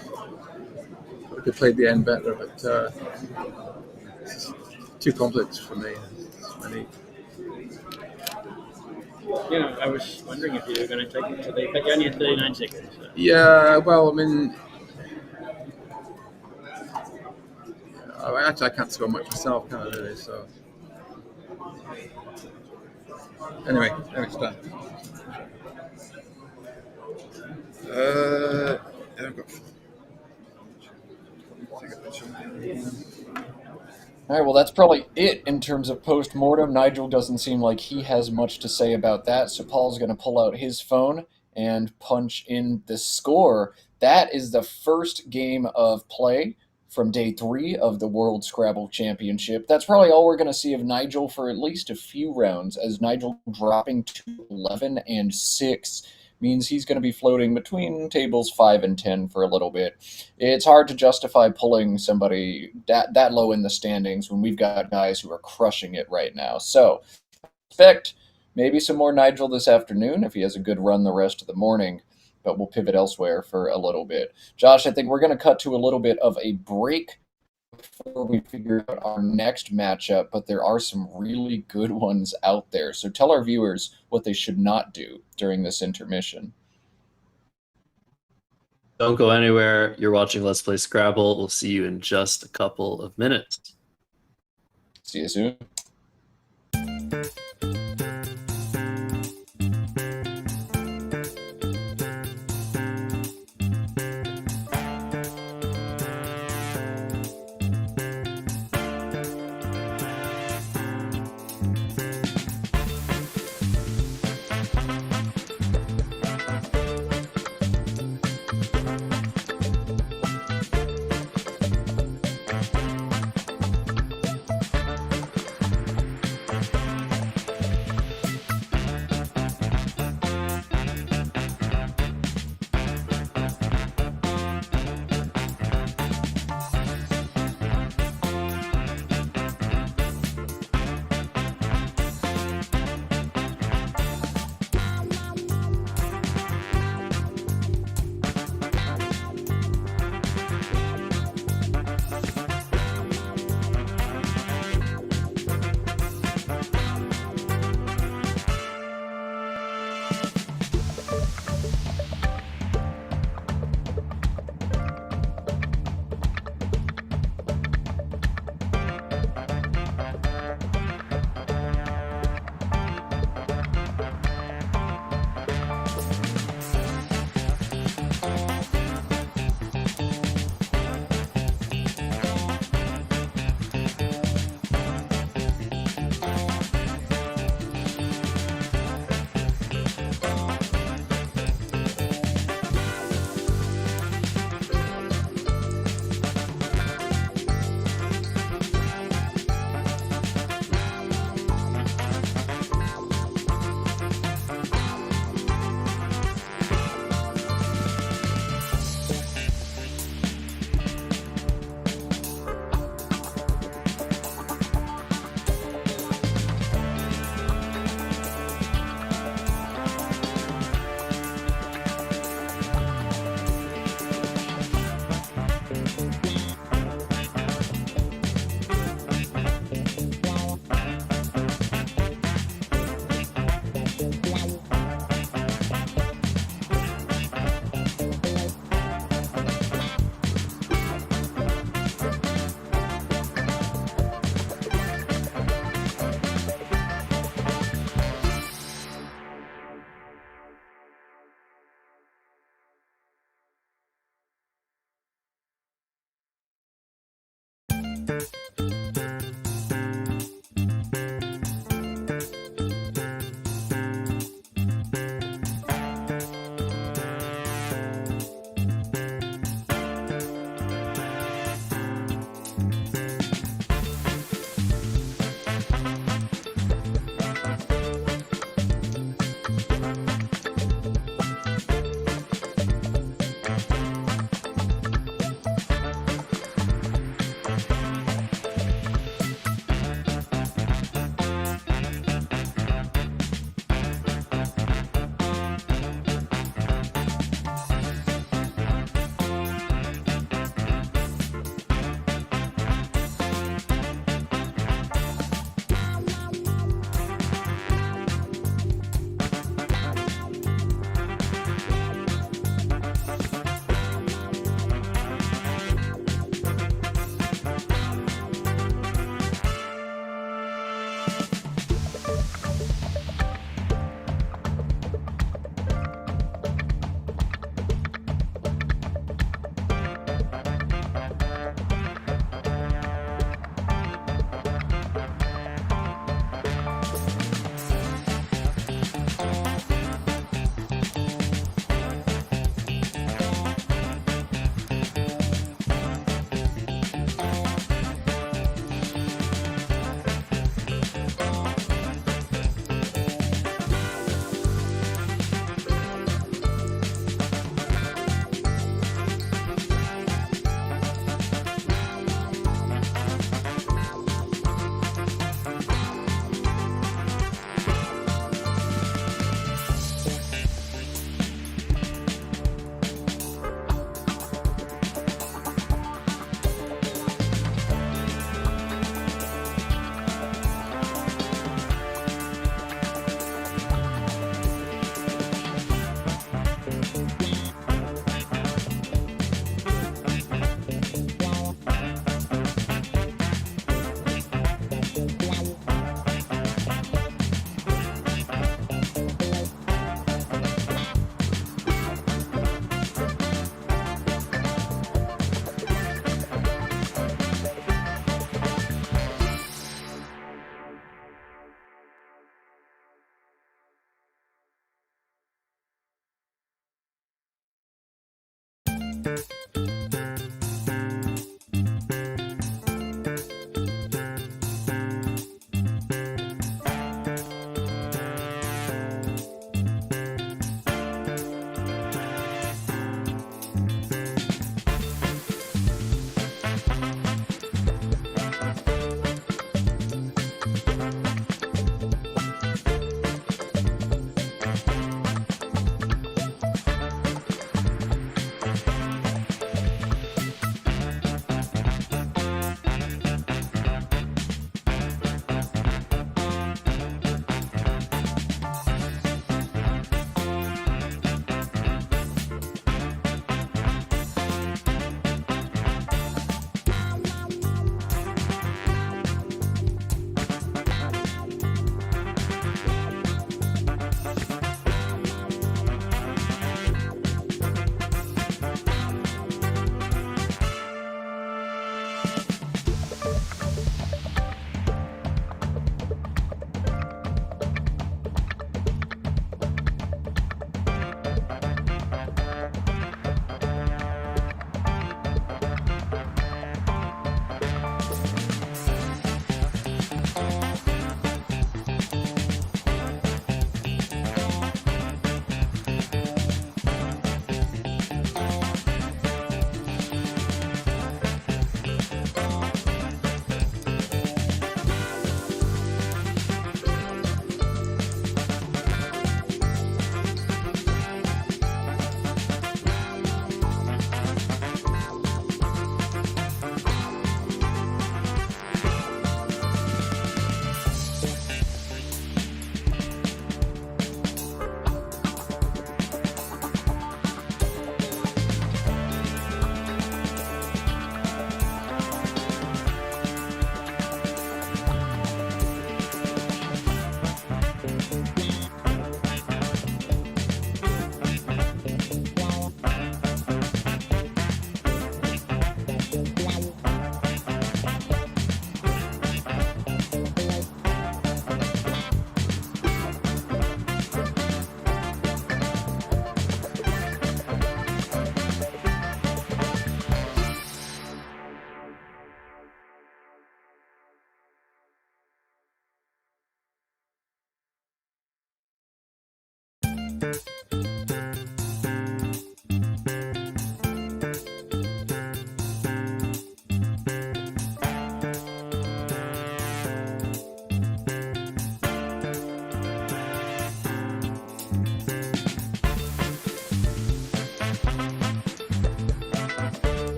I could have played the end better, but it's too complex for me. I was wondering if you were going to take it to the, but you only had 39 seconds. So. Yeah, well, I mean, I can't score much myself, can I, really? So, anyway, it's done. I've got. All right, well, that's probably it in terms of post-mortem. Nigel doesn't seem like he has much to say about that, so Paul's going to pull out his phone and punch in the score. that is the first game of play from day 3 of the World Scrabble Championship. That's probably all we're going to see of Nigel for at least a few rounds, as Nigel dropping to 11 and 6 means he's going to be floating between tables 5 and 10 for a little bit. It's hard to justify pulling somebody that low in the standings when we've got guys who are crushing it right now. So, expect maybe some more Nigel this afternoon if he has a good run the rest of the morning, but we'll pivot elsewhere for a little bit. Josh, I think we're going to cut to a little bit of a break before we figure out our next matchup, but there are some really good ones out there. So tell our viewers what they should not do during this intermission. Don't go anywhere. You're watching Let's Play Scrabble. We'll see you in just a couple of minutes. See you soon.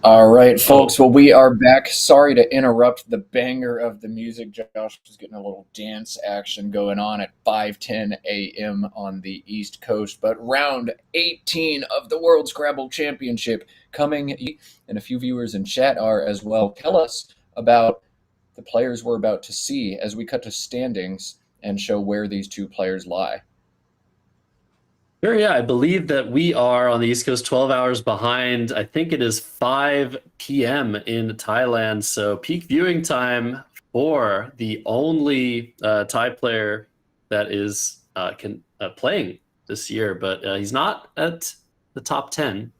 All right, folks. Well, we are back. Sorry to interrupt the banger of the music. Josh was getting a little dance action going on at 5:10 a.m. on the East Coast. But round 18 of the World Scrabble Championship coming, and a few viewers in chat are as well. Tell us about the players we're about to see as we cut to standings and show where these two players lie. Sure, yeah. I believe that we are on the East Coast 12 hours behind. I think it is 5 p.m. in Thailand. So peak viewing time for the only Thai player that is playing this year. But he's not at the top 10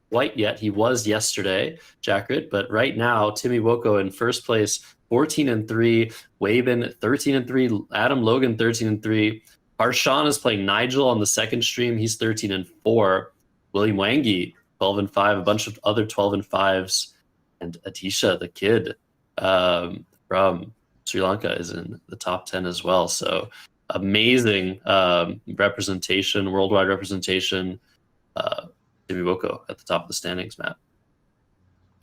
quite yet. He was yesterday, Jakkrit. But right now, Timmy Woko in first place, 14-3. Waben, 13-3. Adam Logan, 13-3. Harshan is playing Nigel on the second stream. He's 13-4. William Wangi, 12-5. A bunch of other 12-5s. And Atisha, the kid from Sri Lanka, is in the top 10 as well. So amazing representation, worldwide representation. Timmy Woko at the top of the standings, Matt.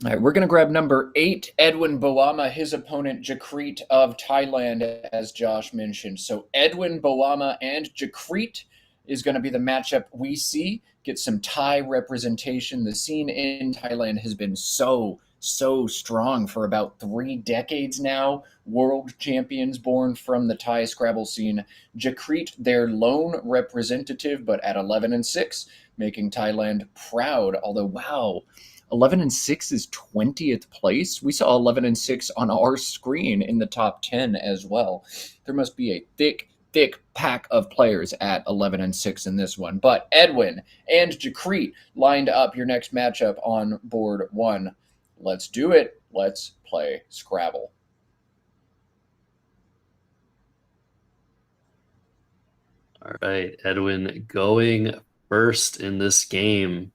All right, we're going to grab number 8, Edwin Boama, his opponent, Jakkrit of Thailand, as Josh mentioned. So Edwin Boama and Jakkrit is going to be the matchup we see. Get some Thai representation. The scene in Thailand has been so strong for about 3 decades now. World champions born from the Thai Scrabble scene. Jakkrit, their lone representative, but at 11-6, making Thailand proud. Although, wow, 11 and 6 is 20th place. We saw 11 and 6 on our screen in the top 10 as well. There must be a thick pack of players at 11 and 6 in this one. But Edwin and Jakkrit lined up your next matchup on board 1. Let's do it. Let's play Scrabble. All right, Edwin going first in this game.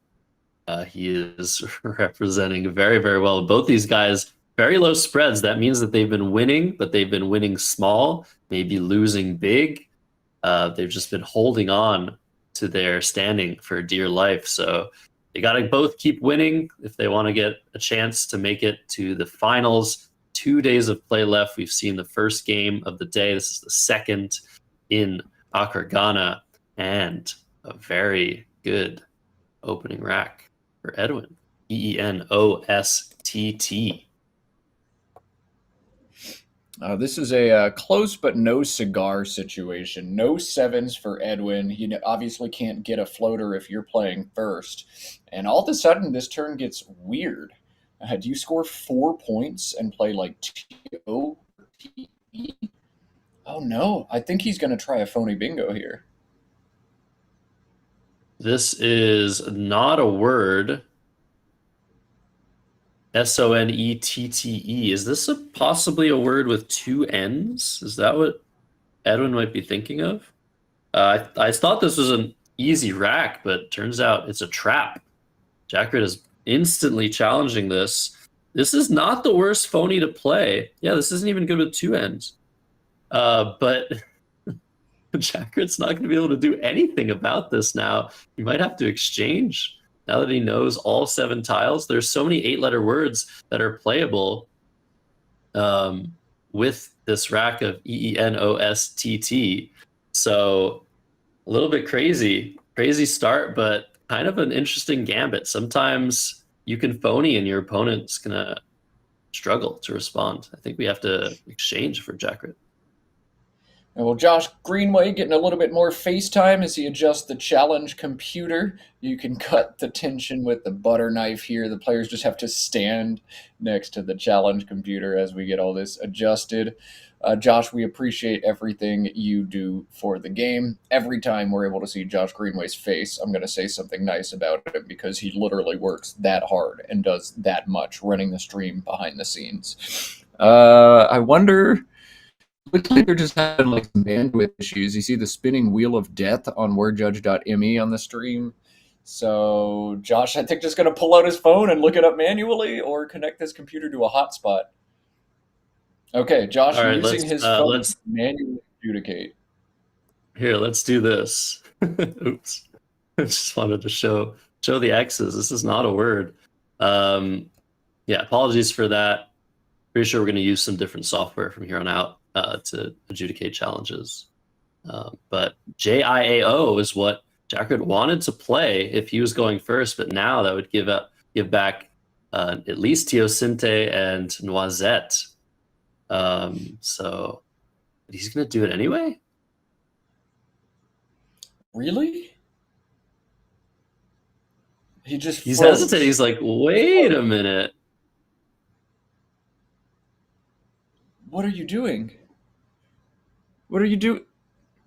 He is representing very, very well. Both these guys, very low spreads. That means that they've been winning, but they've been winning small, maybe losing big. They've just been holding on to their standing for dear life. So they got to both keep winning if they want to get a chance to make it to the finals. 2 days of play left. We've seen the first game of the day. This is the second in Accra, Ghana, and a very good opening rack for Edwin. EENOSTT. This is a close but no cigar situation. No sevens for Edwin. He obviously can't get a floater if you're playing first. And all of a sudden, this turn gets weird. Do you score 4 points and play like T-O-T-E? Oh no, I think he's going to try a phony bingo here. This is not a word. S-O-N-E-T-T-E. Is this possibly a word with 2 N's? Is that what Edwin might be thinking of? I thought this was an easy rack, but turns out it's a trap. Jakkrit is instantly challenging this. This is not the worst phony to play. Yeah, this isn't even good with 2 N's. But Jakkrit's not going to be able to do anything about this now. He might have to exchange now that he knows all 7 tiles. There's so many 8-letter words that are playable with this rack of EENOSTT. So a little bit crazy start, but kind of an interesting gambit. Sometimes you can phony and your opponent's going to struggle to respond. I think we have to exchange for Jakkrit. Well, Josh Greenway getting a little bit more FaceTime as he adjusts the challenge computer. You can cut the tension with the butter knife here. The players just have to stand next to the challenge computer as we get all this adjusted. Josh, we appreciate everything you do for the game. Every time we're able to see Josh Greenway's face, I'm going to say something nice about it because he literally works that hard and does that much running the stream behind the scenes. I wonder... Looks like they're just having like some bandwidth issues. You see the spinning wheel of death on wordjudge.me on the stream. So Josh, I think, just going to pull out his phone and look it up manually or connect this computer to a hotspot. Okay, Josh, All right, using his phone to manually adjudicate. Here, let's do this. Oops. I just wanted to show the X's. This is not a word. Yeah, apologies for that. Pretty sure we're going to use some different software from here on out to adjudicate challenges. But JIAO is what Jakkrit wanted to play if he was going first, but now that would give back at least Teosinte and Noisette. So he's going to do it anyway? Really? He's hesitating. He's like, wait a minute. What are you doing? What are you doing?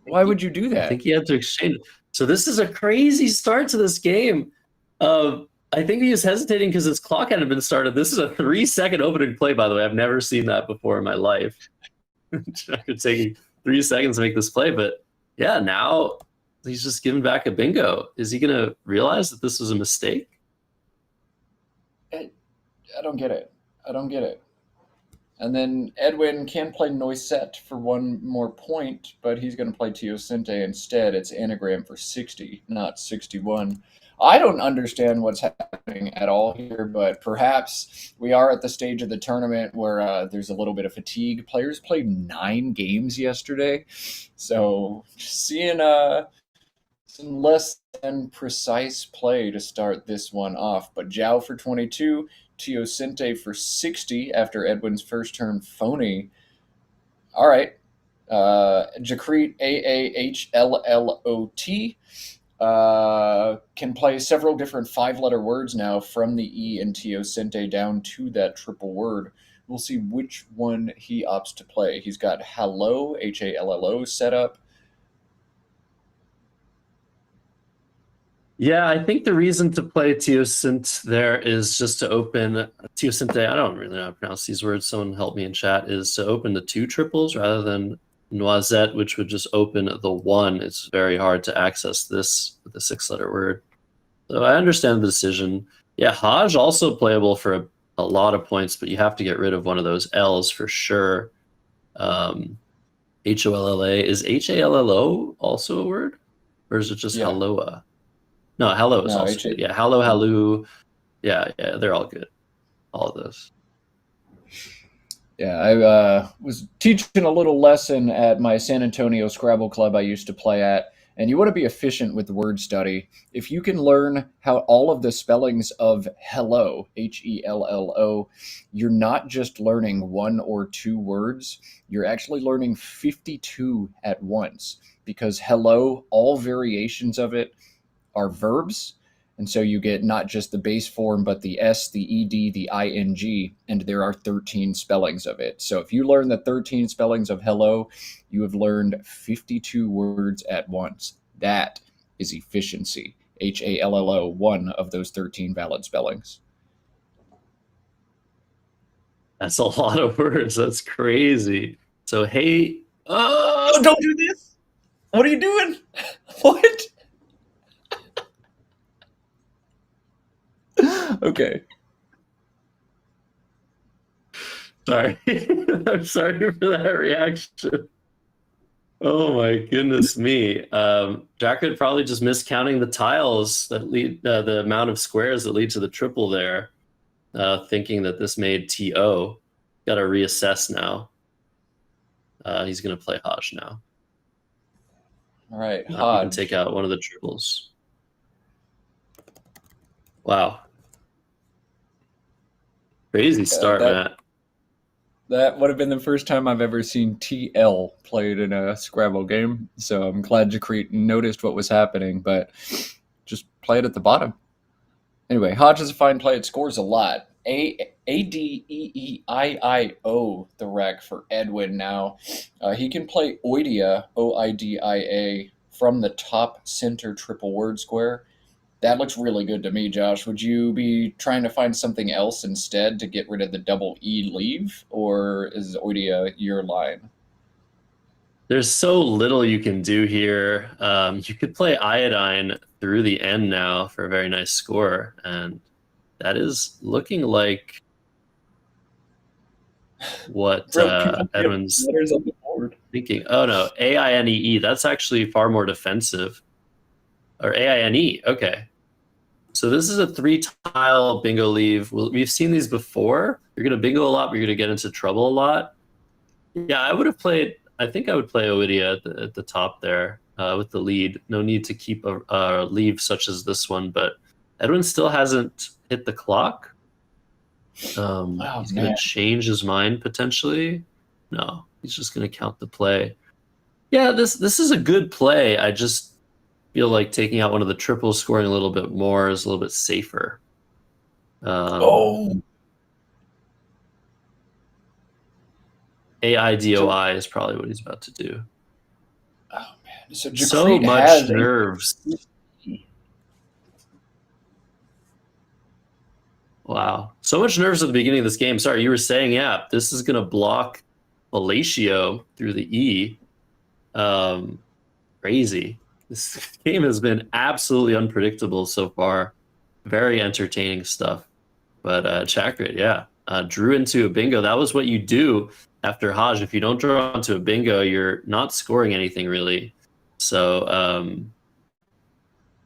Why would you do that? I think he had to exchange. So this is a crazy start to this game. I think he was hesitating because his clock hadn't been started. This is a 3-second opening play, by the way. I've never seen that before in my life. Taking 3 seconds to make this play. But yeah, now he's just giving back a bingo. Is he going to realize that this was a mistake? I don't get it. And then Edwin can play Noisette for 1 more point, but he's going to play Teosinte instead. It's anagram for 60, not 61. I don't understand what's happening at all here, but perhaps we are at the stage of the tournament where there's a little bit of fatigue. Players played 9 games yesterday, so seeing some less than precise play to start this one off. But Zhao for 22, Teosinte for 60 after Edwin's first turn phony. All right. Jakkrit, AAHLLOT. can play several different 5-letter words now from the E and Teosinte down to that triple word. We'll see which one he opts to play. He's got Hallo, Hallo set up. Yeah, I think the reason to play Teosinte there is just to open Teosinte. I don't really know how to pronounce these words. Someone help me in chat. Is to open the 2 triples rather than Noisette, which would just open the 1. It's very hard to access this with a 6-letter word. So I understand the decision. Yeah, Haj also playable for a lot of points, but you have to get rid of one of those L's for sure. Holla. Is Hallo also a word? Or is it just Halloa? No, hello is also good. Yeah, hello, hello. Yeah, they're all good. All of those. Yeah, I was teaching a little lesson at my San Antonio Scrabble club I used to play at, and you want to be efficient with word study. If you can learn how all of the spellings of hello, Hello, you're not just learning 1 or 2 words, you're actually learning 52 at once, because hello, all variations of it are verbs, and so you get not just the base form, but the S, the ED, the ING, and there are 13 spellings of it. So if you learn the 13 spellings of hello, you have learned 52 words at once. That is efficiency. Hallo, one of those 13 valid spellings. That's a lot of words. That's crazy. So, hey, oh, don't do this. What are you doing? What? Okay. Sorry. I'm sorry for that reaction. Oh my goodness me. Jakkrit probably just miscounting the tiles that lead, the amount of squares that lead to the triple there, thinking that this made TO. Got to reassess now. He's going to play Haj now. All right, He Haj. can take out one of the triples. Wow. Crazy start, Matt. That would have been the first time I've ever seen TL played in a Scrabble game, so I'm glad Jakkrit noticed what was happening, but just play it at the bottom. Anyway, Hodge is a fine play. It scores a lot. Adeeio, the rec for Edwin now. He can play Oidia, Oidia, from the top center triple word square. That looks really good to me, Josh. Would you be trying to find something else instead to get rid of the double E leave, or is Oidia your line? There's so little you can do here. You could play Iodine through the end now for a very nice score, and that is looking like what Edwin's thinking. Oh no, AINEE. That's actually far more defensive. Or AINE. Okay. So this is a 3-tile bingo leave. We've seen these before. You're going to bingo a lot, but you're going to get into trouble a lot. Yeah, I would have played. I think I would play Oidia at the top there with the lead. No need to keep a leave such as this one, but Edwin still hasn't hit the clock. He's going to change his mind potentially. No, he's just going to count the play. Yeah, this is a good play. I just feel like taking out one of the triples, scoring a little bit more is a little bit safer. AIDOI is probably what he's about to do. Oh man, so much nerves. Wow, so much nerves at the beginning of this game. Sorry, you were saying, yeah, this is going to block Fellatio through the E. Crazy. This game has been absolutely unpredictable so far. Very entertaining stuff. But Jakkrit, yeah, drew into a bingo. That was what you do after Haj. If you don't draw into a bingo, you're not scoring anything really. So,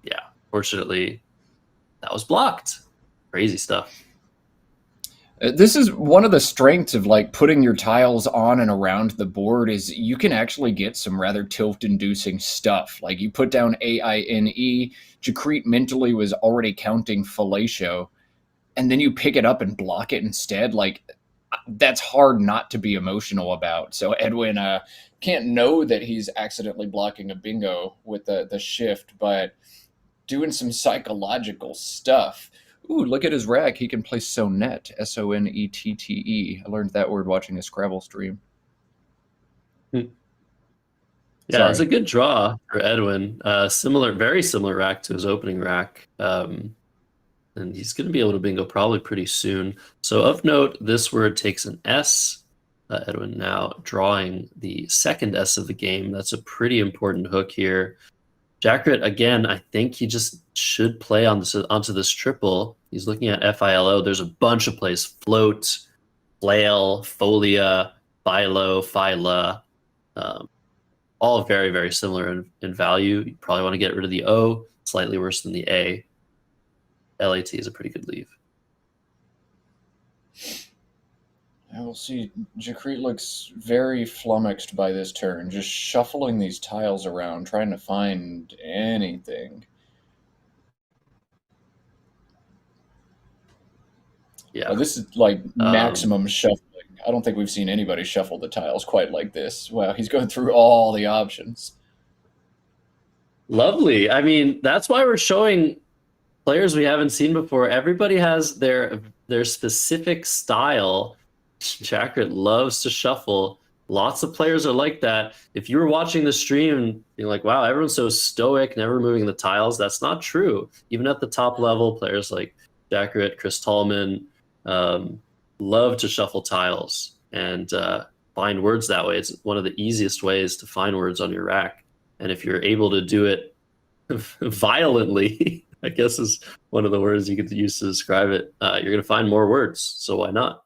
yeah, fortunately, that was blocked. Crazy stuff. This is one of the strengths of like putting your tiles on and around the board is you can actually get some rather tilt-inducing stuff. Like you put down AINE, Jakkrit mentally was already counting Fellatio, and then you pick it up and block it instead. Like that's hard not to be emotional about. So Edwin can't know that he's accidentally blocking a bingo with the shift, but doing some psychological stuff. Ooh, look at his rack. He can play Sonette, Sonette. I learned that word watching a Scrabble stream. Yeah, it's a good draw for Edwin. Very similar rack to his opening rack. And he's going to be able to bingo probably pretty soon. So of note, this word takes an S. Edwin now drawing the second S of the game. That's a pretty important hook here. Jakkrit, again, I think he just should play onto this triple. He's looking at FILO. There's a bunch of plays. Float, flail, folia, philo, phyla. All very, very similar in value. You probably want to get rid of the O, slightly worse than the A. LAT is a pretty good leave. We'll see. Jakkrit looks very flummoxed by this turn, just shuffling these tiles around, trying to find anything. Yeah. Oh, this is like maximum shuffling. I don't think we've seen anybody shuffle the tiles quite like this. Wow, he's going through all the options. Lovely. I mean, that's why we're showing players we haven't seen before. Everybody has their specific style. Jakkrit loves to shuffle. Lots of players are like that. If you were watching the stream, you're like, wow, everyone's so stoic, never moving the tiles. That's not true. Even at the top level, players like Jakkrit, Chris Tallman, love to shuffle tiles and find words that way. It's one of the easiest ways to find words on your rack. And if you're able to do it violently, I guess is one of the words you could use to describe it, you're going to find more words. So why not?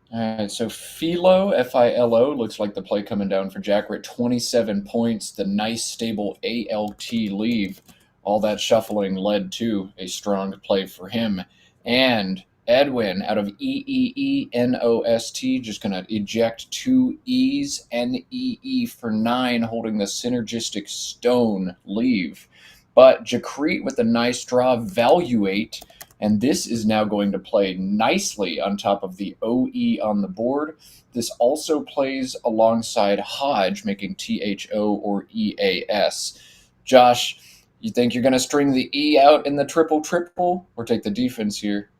All right, so Philo, F-I-L-O, looks like the play coming down for Jakkrit. 27 points, the nice, stable ALT leave. All that shuffling led to a strong play for him. And Edwin, out of E-E-E-N-O-S-T, just going to eject 2 E's, N-E-E for 9, holding the synergistic stone leave. But Jakkrit with a nice draw, value 8. And this is now going to play nicely on top of the OE on the board. This also plays alongside Hodge, making THO or EAS. Josh, you think you're going to string the E out in the triple, or take the defense here?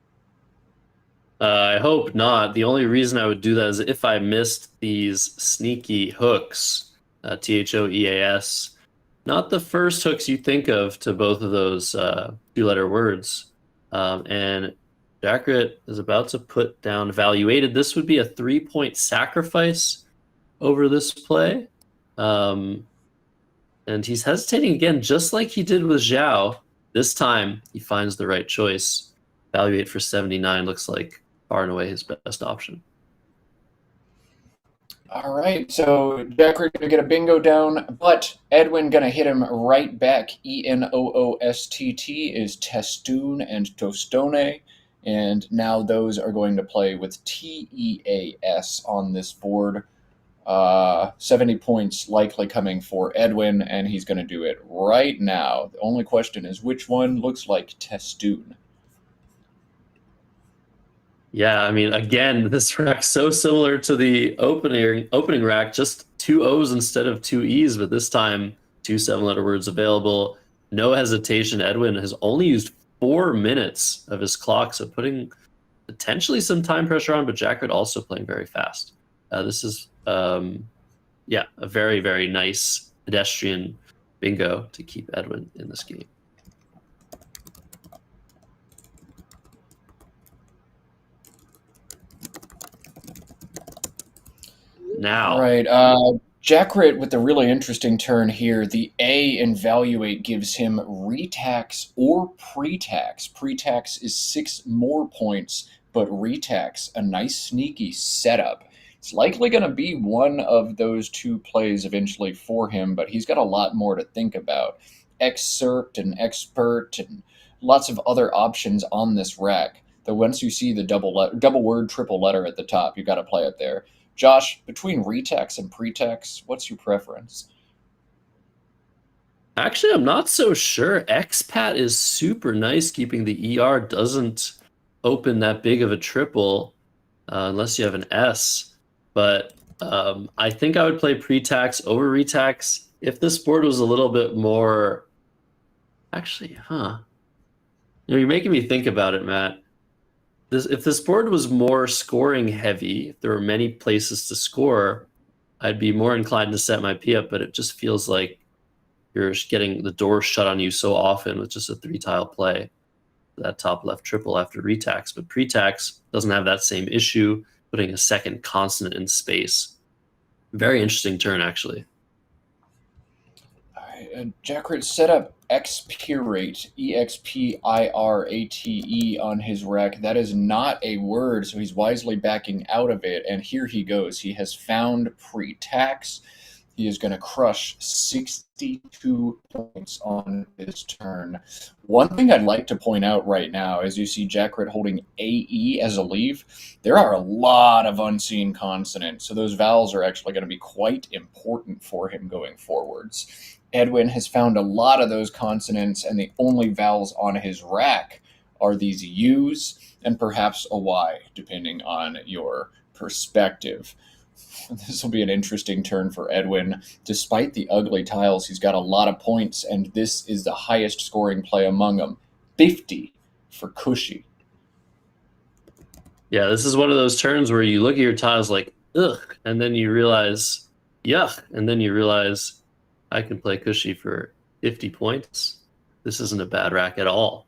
I hope not. The only reason I would do that is if I missed these sneaky hooks, THO, EAS. Not the first hooks you think of to both of those two-letter words. And Jakkrit is about to put down valuated. This would be a 3-point sacrifice over this play. And he's hesitating again, just like he did with Zhao. This time, he finds the right choice. Valuate for 79 looks like far and away his best option. All right, so Jakkrit going to get a bingo down, but Edwin going to hit him right back. E-N-O-O-S-T-T is Testoon and Tostone, and now those are going to play with T-E-A-S on this board. 70 points likely coming for Edwin, and he's going to do it right now. The only question is which one looks like Testoon. Yeah, I mean, again, this rack's so similar to the opening rack, just 2 O's instead of 2 E's, but this time 2 7-letter words available. No hesitation. Edwin has only used 4 minutes of his clock, so putting potentially some time pressure on, but Jakkrit also playing very fast. This is, a very, very nice pedestrian bingo to keep Edwin in this game. Now. All right, Jakkrit with a really interesting turn here. The A in Valuate gives him retax or pretax. Pretax is 6 more points, but retax, a nice sneaky setup. It's likely going to be one of those 2 plays eventually for him, but he's got a lot more to think about. Excerpt and expert and lots of other options on this rack. Though once you see the double word, triple letter at the top, you got to play it there. Josh, between retax and pretax, what's your preference? Actually, I'm not so sure. Expat is super nice, keeping the ER doesn't open that big of a triple unless you have an S. But I think I would play pretax over retax. if this board was a little bit more, actually, you're making me think about it, Matt. If this board was more scoring heavy, if there were many places to score, I'd be more inclined to set my P up, but it just feels like you're getting the door shut on you so often with just a 3-tile play. That top left triple after retax, but pre-tax doesn't have that same issue, putting a second consonant in space. Very interesting turn, actually. Jakkrit set up expirate, Expirate on his rack. That is not a word, so he's wisely backing out of it. And here he goes. He has found pre-tax. He is going to crush 62 points on this turn. One thing I'd like to point out right now, as you see Jakkrit holding AE as a leave, there are a lot of unseen consonants, so those vowels are actually going to be quite important for him going forwards. Edwin has found a lot of those consonants, and the only vowels on his rack are these U's and perhaps a Y, depending on your perspective. This will be an interesting turn for Edwin. Despite the ugly tiles, he's got a lot of points, and this is the highest scoring play among them. 50 for Cushy. Yeah, this is one of those turns where you look at your tiles like, ugh, and then you realize, yuck, and then you realize, I can play Cushy for 50 points. This isn't a bad rack at all.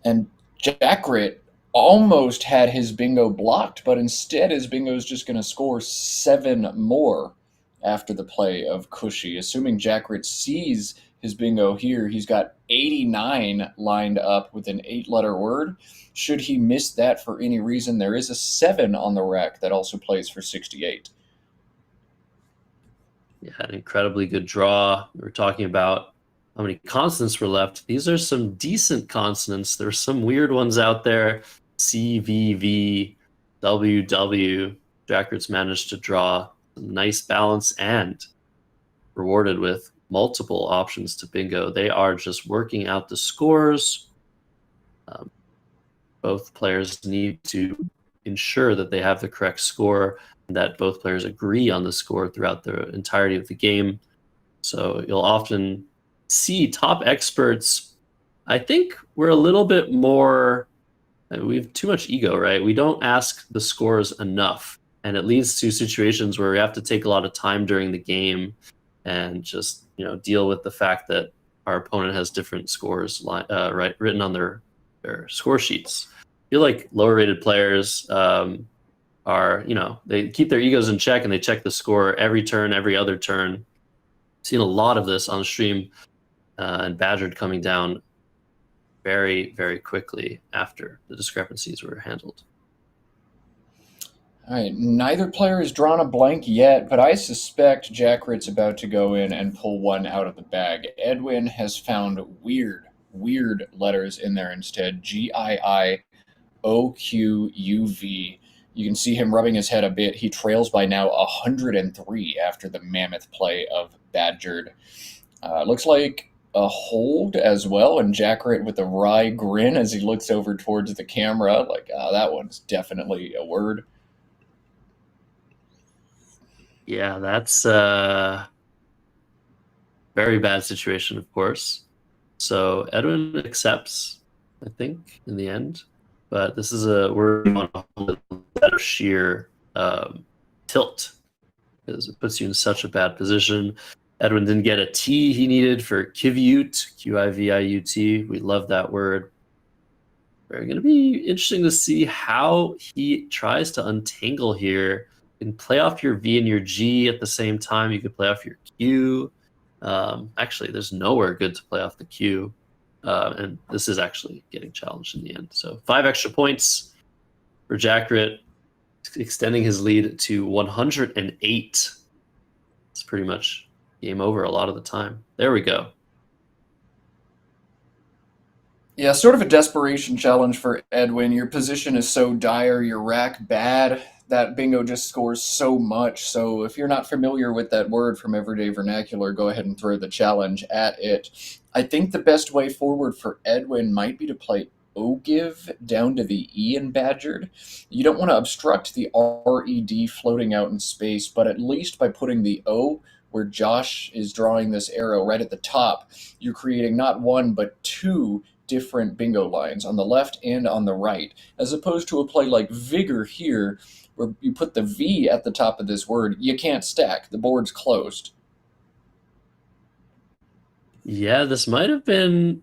And Jakkrit almost had his bingo blocked, but instead his bingo is just going to score 7 more after the play of Cushy. Assuming Jakkrit sees his bingo here, he's got 89 lined up with an 8-letter word. Should he miss that for any reason, there is a 7 on the rack that also plays for 68. Yeah, an incredibly good draw. We were talking about how many consonants were left. These are some decent consonants. There's some weird ones out there. C, V, V, W, W. Jakkrit's managed to draw some nice balance and rewarded with multiple options to bingo. They are just working out the scores. Both players need to ensure that they have the correct score and that both players agree on the score throughout the entirety of the game. So you'll often see top experts. I think we're a little bit more, we have too much ego, right? We don't ask the scores enough. And it leads to situations where we have to take a lot of time during the game and just, deal with the fact that our opponent has different scores written on their score sheets. I feel like lower rated players are, they keep their egos in check and they check the score every turn, every other turn. Seen a lot of this on the stream, and Badgered coming down very, very quickly after the discrepancies were handled. All right, neither player has drawn a blank yet, but I suspect Jakkrit's about to go in and pull one out of the bag. Edwin has found weird letters in there instead. GIIOQUV. You can see him rubbing his head a bit. He trails by now 103 after the mammoth play of Badgered. Looks like a hold as well, and Jakkrit with a wry grin as he looks over towards the camera, like, that one's definitely a word. Yeah, that's a very bad situation, of course. So Edwin accepts, I think, in the end. But this is we're on a whole lot of sheer tilt because it puts you in such a bad position. Edwin didn't get a T he needed for Kiviut, Qiviut. We love that word. Very going to be interesting to see how he tries to untangle here. You can play off your V and your G at the same time. You could play off your Q. Actually, there's nowhere good to play off the Q. And this is actually getting challenged in the end. So 5 extra points for Jakkrit, extending his lead to 108. It's pretty much game over a lot of the time. There we go. Yeah, sort of a desperation challenge for Edwin. Your position is so dire, your rack bad. That bingo just scores so much. So if you're not familiar with that word from everyday vernacular, go ahead and throw the challenge at it. I think the best way forward for Edwin might be to play Ogive down to the E in Badgered. You don't want to obstruct the RED floating out in space, but at least by putting the O where Josh is drawing this arrow right at the top, you're creating not one but two different bingo lines on the left and on the right, as opposed to a play like Vigor here, where you put the V at the top of this word. You can't stack. The board's closed. Yeah, this might have been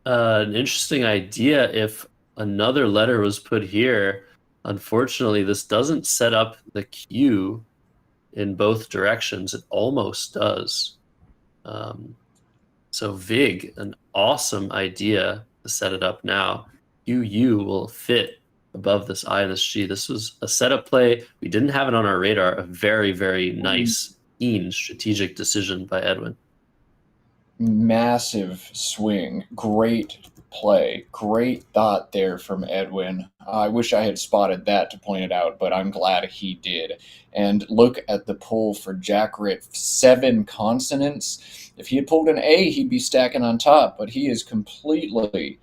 an interesting idea if another letter was put here. Unfortunately, this doesn't set up the Q in both directions. It almost does. So Vig, an awesome idea to set it up now. QU will fit above this I and this G. This was a setup play. We didn't have it on our radar. A very, very nice, keen strategic decision by Edwin. Massive swing. Great play. Great thought there from Edwin. I wish I had spotted that to point it out, but I'm glad he did. And look at the pull for Jakkrit. 7 consonants. If he had pulled an A, he'd be stacking on top, but he is completely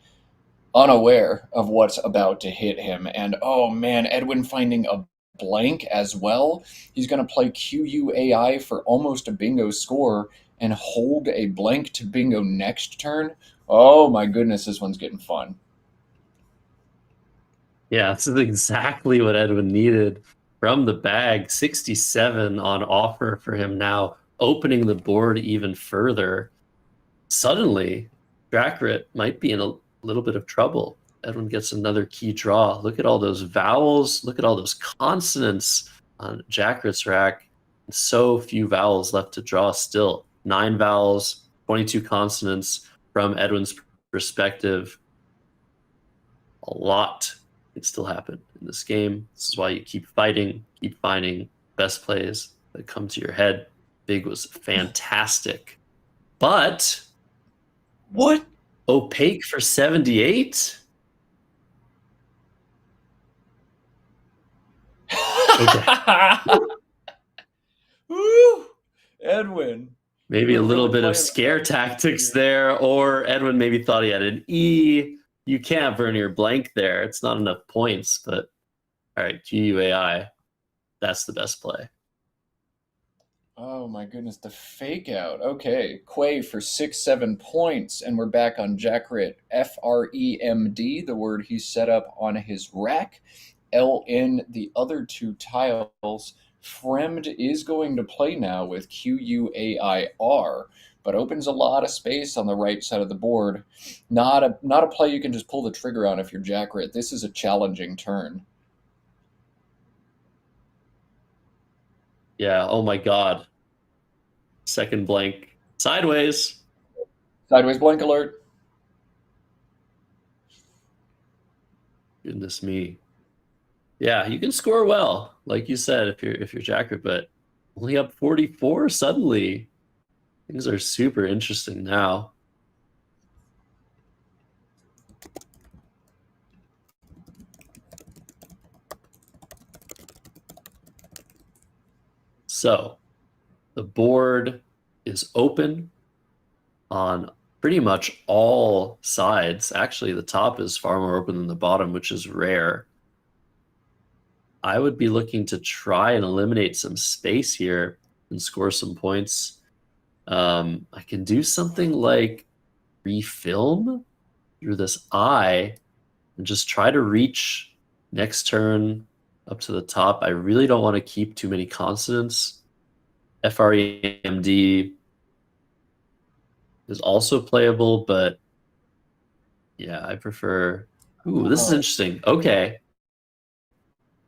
unaware of what's about to hit him. And oh man, Edwin finding a blank as well. He's going to play QUAI for almost a bingo score and hold a blank to bingo next turn. Oh my goodness, this one's getting fun. Yeah, this is exactly what Edwin needed from the bag. 67 on offer for him now, opening the board even further. Suddenly, Jakkrit might be in a little bit of trouble. Edwin gets another key draw. Look at all those vowels. Look at all those consonants on Jakkrit's rack. So few vowels left to draw still. 9 vowels, 22 consonants from Edwin's perspective. A lot can still happen in this game. This is why you keep fighting, keep finding best plays that come to your head. Big was fantastic. But what? Opaque for 78? Okay. Woo! Edwin. Maybe a little really bit of playing scare tactics there, or Edwin maybe thought he had an E. You can't burn your blank there. It's not enough points, but all right, QUAI, that's the best play. Oh my goodness, the fake out. Okay, Quay for 6-7 points, and we're back on Jakkrit. FREMD, the word he set up on his rack. LN, the other 2 tiles. Fremd is going to play now with QUAIR, but opens a lot of space on the right side of the board. Not a play you can just pull the trigger on if you're Jakkrit. This is a challenging turn. Yeah, oh my god. Second blank. Sideways. Sideways blank alert. Goodness me. Yeah, you can score well, like you said, if you're Jakkrit, but only up 44 suddenly. Things are super interesting now. So the board is open on pretty much all sides. Actually, the top is far more open than the bottom, which is rare. I would be looking to try and eliminate some space here and score some points. I can do something like refilm through this I and just try to reach next turn up to the top. I really don't want to keep too many consonants. FREMD is also playable, but yeah, I prefer... Ooh, this is interesting. Okay.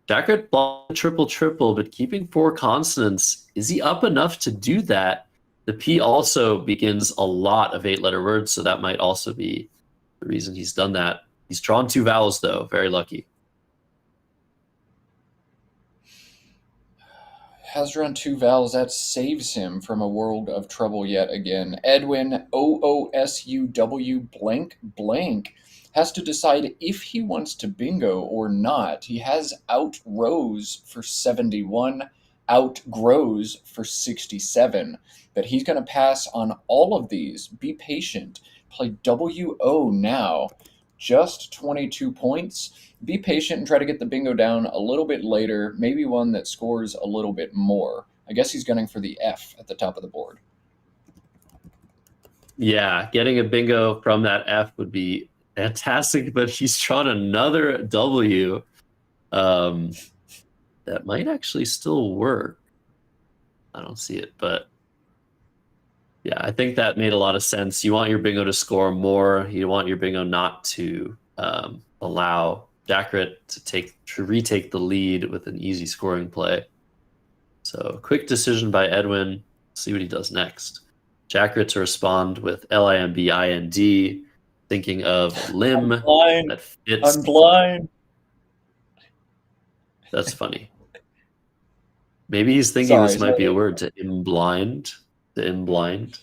Jakkrit blocked triple, but keeping 4 consonants. Is he up enough to do that? The P also begins a lot of 8-letter words, so that might also be the reason he's done that. He's drawn 2 vowels, though. Very lucky. Has drawn 2 vowels. That saves him from a world of trouble yet again. Edwin, OOSUW blank blank, has to decide if he wants to bingo or not. He has outrows for 71, outgrows for 67, but he's going to pass on all of these. Be patient. Play WO now. Just 22 points. Be patient and try to get the bingo down a little bit later, maybe one that scores a little bit more. I guess he's gunning for the F at the top of the board. Yeah, getting a bingo from that F would be fantastic, but he's drawn another W. That might actually still work. I don't see it, but yeah, I think that made a lot of sense. You want your bingo to score more. You want your bingo not to allow Jakkrit to retake the lead with an easy scoring play. So quick decision by Edwin. See what he does next. Jakkrit to respond with LIMBIND, thinking of limb that fits. I'm blind. That's funny. Maybe he's thinking this might be a word, to imblind. To imblind.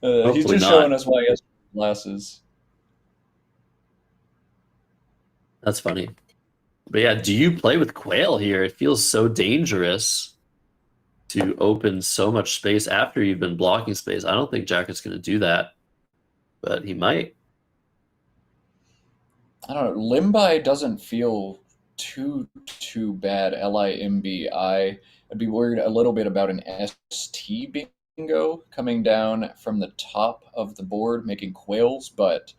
He's just showing us why he has glasses. That's funny. But yeah, do you play with Quail here? It feels so dangerous to open so much space after you've been blocking space. I don't think Jakkrit's going to do that, but he might. I don't know. Limbi doesn't feel too bad. LIMBI. I'd be worried a little bit about an ST bingo coming down from the top of the board, making quails, but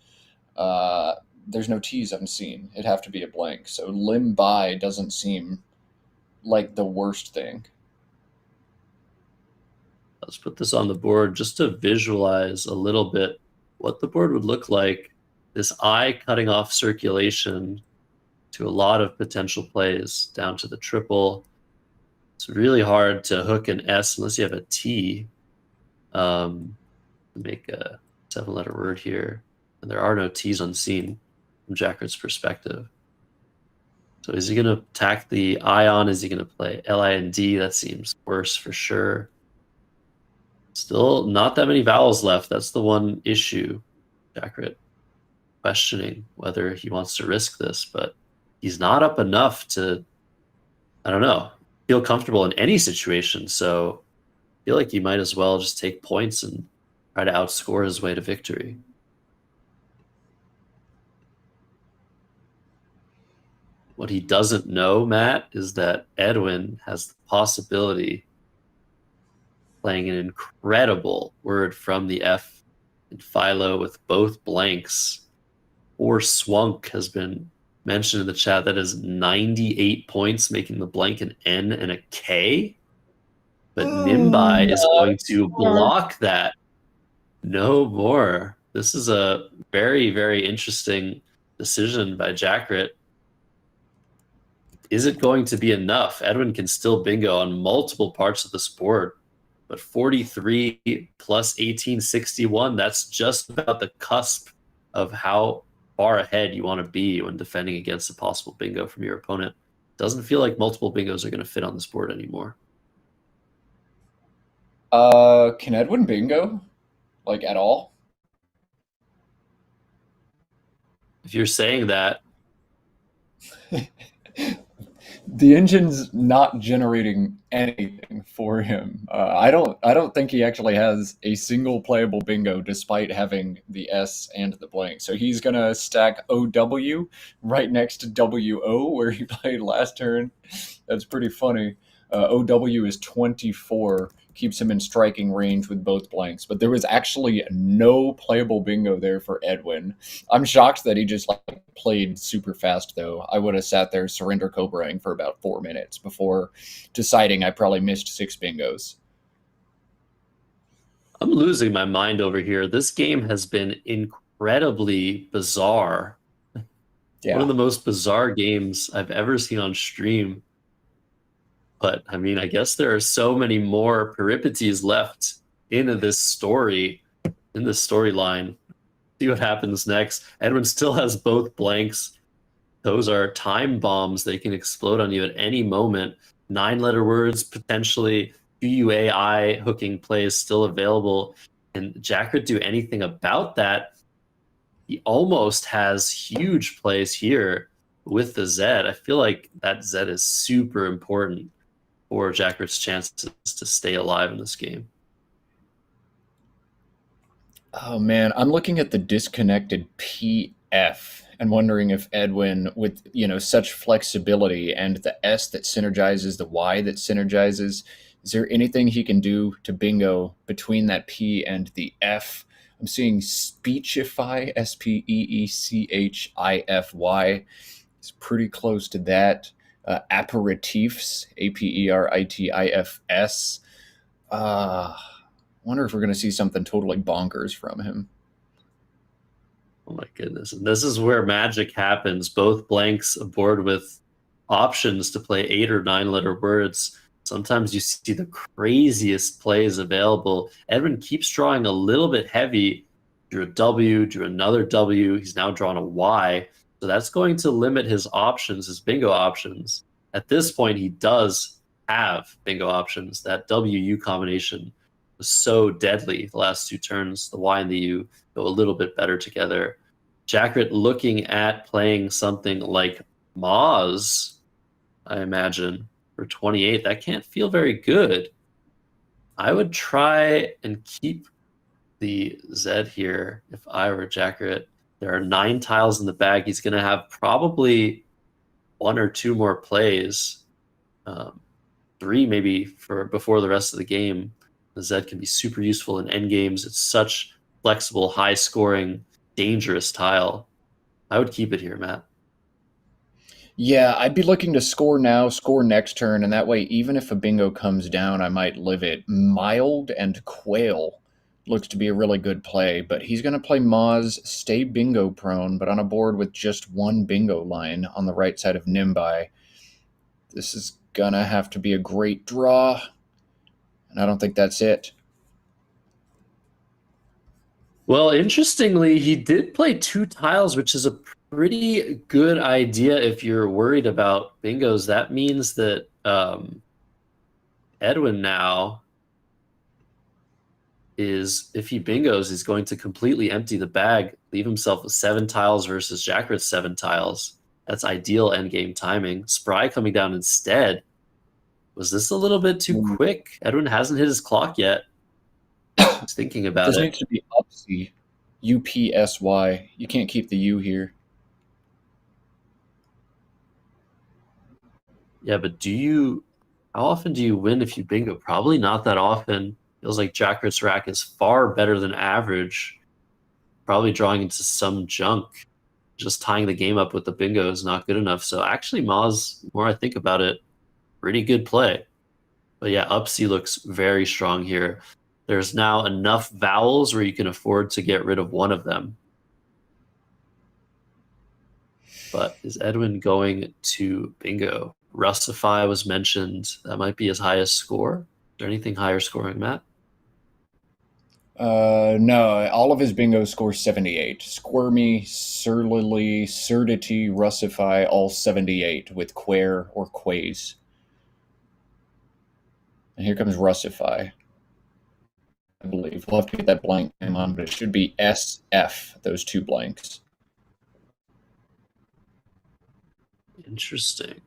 there's no T's I've seen. It'd have to be a blank. So limbi doesn't seem like the worst thing. Let's put this on the board just to visualize a little bit what the board would look like. This I cutting off circulation to a lot of potential plays down to the triple. It's really hard to hook an S unless you have a T. Make a 7-letter word here. And there are no T's unseen from Jakkrit's perspective. So is he going to attack the ion? Is he going to play LIND? That seems worse for sure. Still not that many vowels left. That's the one issue. Jakkrit questioning whether he wants to risk this, but he's not up enough to, I don't know, feel comfortable in any situation. So I feel like he might as well just take points and try to outscore his way to victory. What he doesn't know, Matt, is that Edwin has the possibility playing an incredible word from the F in Philo with both blanks. Or swunk has been mentioned in the chat. That is 98 points, making the blank an N and a K. But Nimbai is going to block that. No more. This is a very, very interesting decision by Jakkrit. Is it going to be enough? Edwin can still bingo on multiple parts of this board, but 43 plus 1861, that's just about the cusp of how far ahead you want to be when defending against a possible bingo from your opponent. Doesn't feel like multiple bingos are going to fit on this board anymore. Can Edwin bingo? Like, at all? If you're saying that, the engine's not generating anything for him. I don't think he actually has a single playable bingo despite having the S and the blank. So he's gonna stack OW right next to WO where he played last turn. That's pretty funny. OW is 24, keeps him in striking range with both blanks. But there was actually no playable bingo there for Edwin. I'm shocked that he just played super fast, though. I would have sat there surrender cobraing for about 4 minutes before deciding I probably missed 6 bingos. I'm losing my mind over here. This game has been incredibly bizarre. Yeah. One of the most bizarre games I've ever seen on stream. But, I mean, I guess there are so many more peripeties left in this story, in this storyline. See what happens next. Edwin still has both blanks. Those are time bombs. They can explode on you at any moment. 9-letter words, potentially. QUAI hooking plays still available. Can Jakkrit do anything about that? He almost has huge plays here with the Z. I feel like that Z is super important for Jakkrit's chances to stay alive in this game. Oh man, I'm looking at the disconnected PF, and wondering if Edwin, with such flexibility and the S that synergizes, the Y that synergizes, is there anything he can do to bingo between that P and the F? I'm seeing speechify, Speechify. It's pretty close to that. Aperitifs, Aperitifs. Wonder if we're going to see something totally bonkers from him. Oh my goodness. And this is where magic happens. Both blanks aboard with options to play 8 or 9 letter words. Sometimes you see the craziest plays available. Edwin keeps drawing a little bit heavy. Drew a W, drew another W. He's now drawn a Y. So that's going to limit his options, his bingo options. At this point, he does have bingo options. That W-U combination was so deadly the last 2 turns. The Y and the U go a little bit better together. Jakkrit looking at playing something like Moz, I imagine, for 28. That can't feel very good. I would try and keep the Z here if I were Jakkrit. There are 9 tiles in the bag. He's going to have probably 1 or 2 more plays. 3 maybe for before the rest of the game. The Z can be super useful in endgames. It's such flexible, high-scoring, dangerous tile. I would keep it here, Matt. Yeah, I'd be looking to score now, score next turn, and that way, even if a bingo comes down, I might live it. Mild and Quail looks to be a really good play, but he's going to play Moz, stay bingo prone, but on a board with just 1 bingo line on the right side of Nimbai. This is going to have to be a great draw, and I don't think that's it. Well, interestingly, he did play 2 tiles, which is a pretty good idea if you're worried about bingos. That means that Edwin now is, if he bingos, is going to completely empty the bag, leave himself with 7 tiles versus Jakkrit's 7 tiles. That's ideal endgame timing. Spry coming down instead. Was this a little bit too quick? Edwin hasn't hit his clock yet. He's thinking about This it. needs to be Upsy. UPSY. You can't keep the U here. Yeah, but how often do you win if you bingo? Probably not that often. Feels like Jakkrit's rack is far better than average. Probably drawing into some junk. Just tying the game up with the bingo is not good enough. So actually, Moz, the more I think about it, pretty good play. But yeah, Upsy looks very strong here. There's now enough vowels where you can afford to get rid of one of them. But is Edwin going to bingo? Russify was mentioned. That might be his highest score. Is there anything higher scoring, Matt? No, all of his bingo scores 78. Squirmy, Surlily, Surdity, Russify, all 78 with Quare or Quays. And here comes Russify. I believe. We'll have to get that blank name on, but it should be SF, those 2 blanks. Interesting.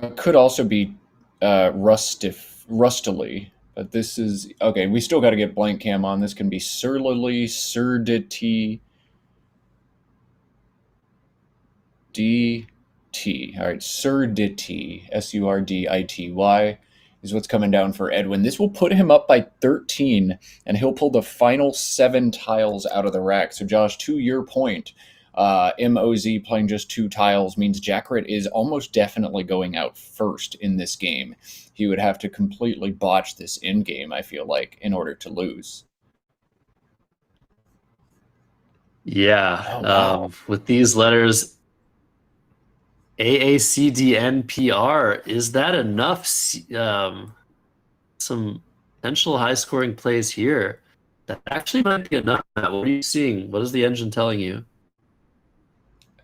It could also be Rustily, but this is... Okay, we still got to get blank cam on. This can be Surlily, Surdity, DT. All right, Surdity, Surdity is what's coming down for Edwin. This will put him up by 13, and he'll pull the final 7 tiles out of the rack. So, Josh, to your point, MOZ playing just 2 tiles means Jakkrit is almost definitely going out first in this game. He would have to completely botch this endgame, I feel like, in order to lose. Yeah. Oh, wow. With these letters, AACDNPR, is that enough? Some potential high-scoring plays here. That actually might be enough. What are you seeing? What is the engine telling you?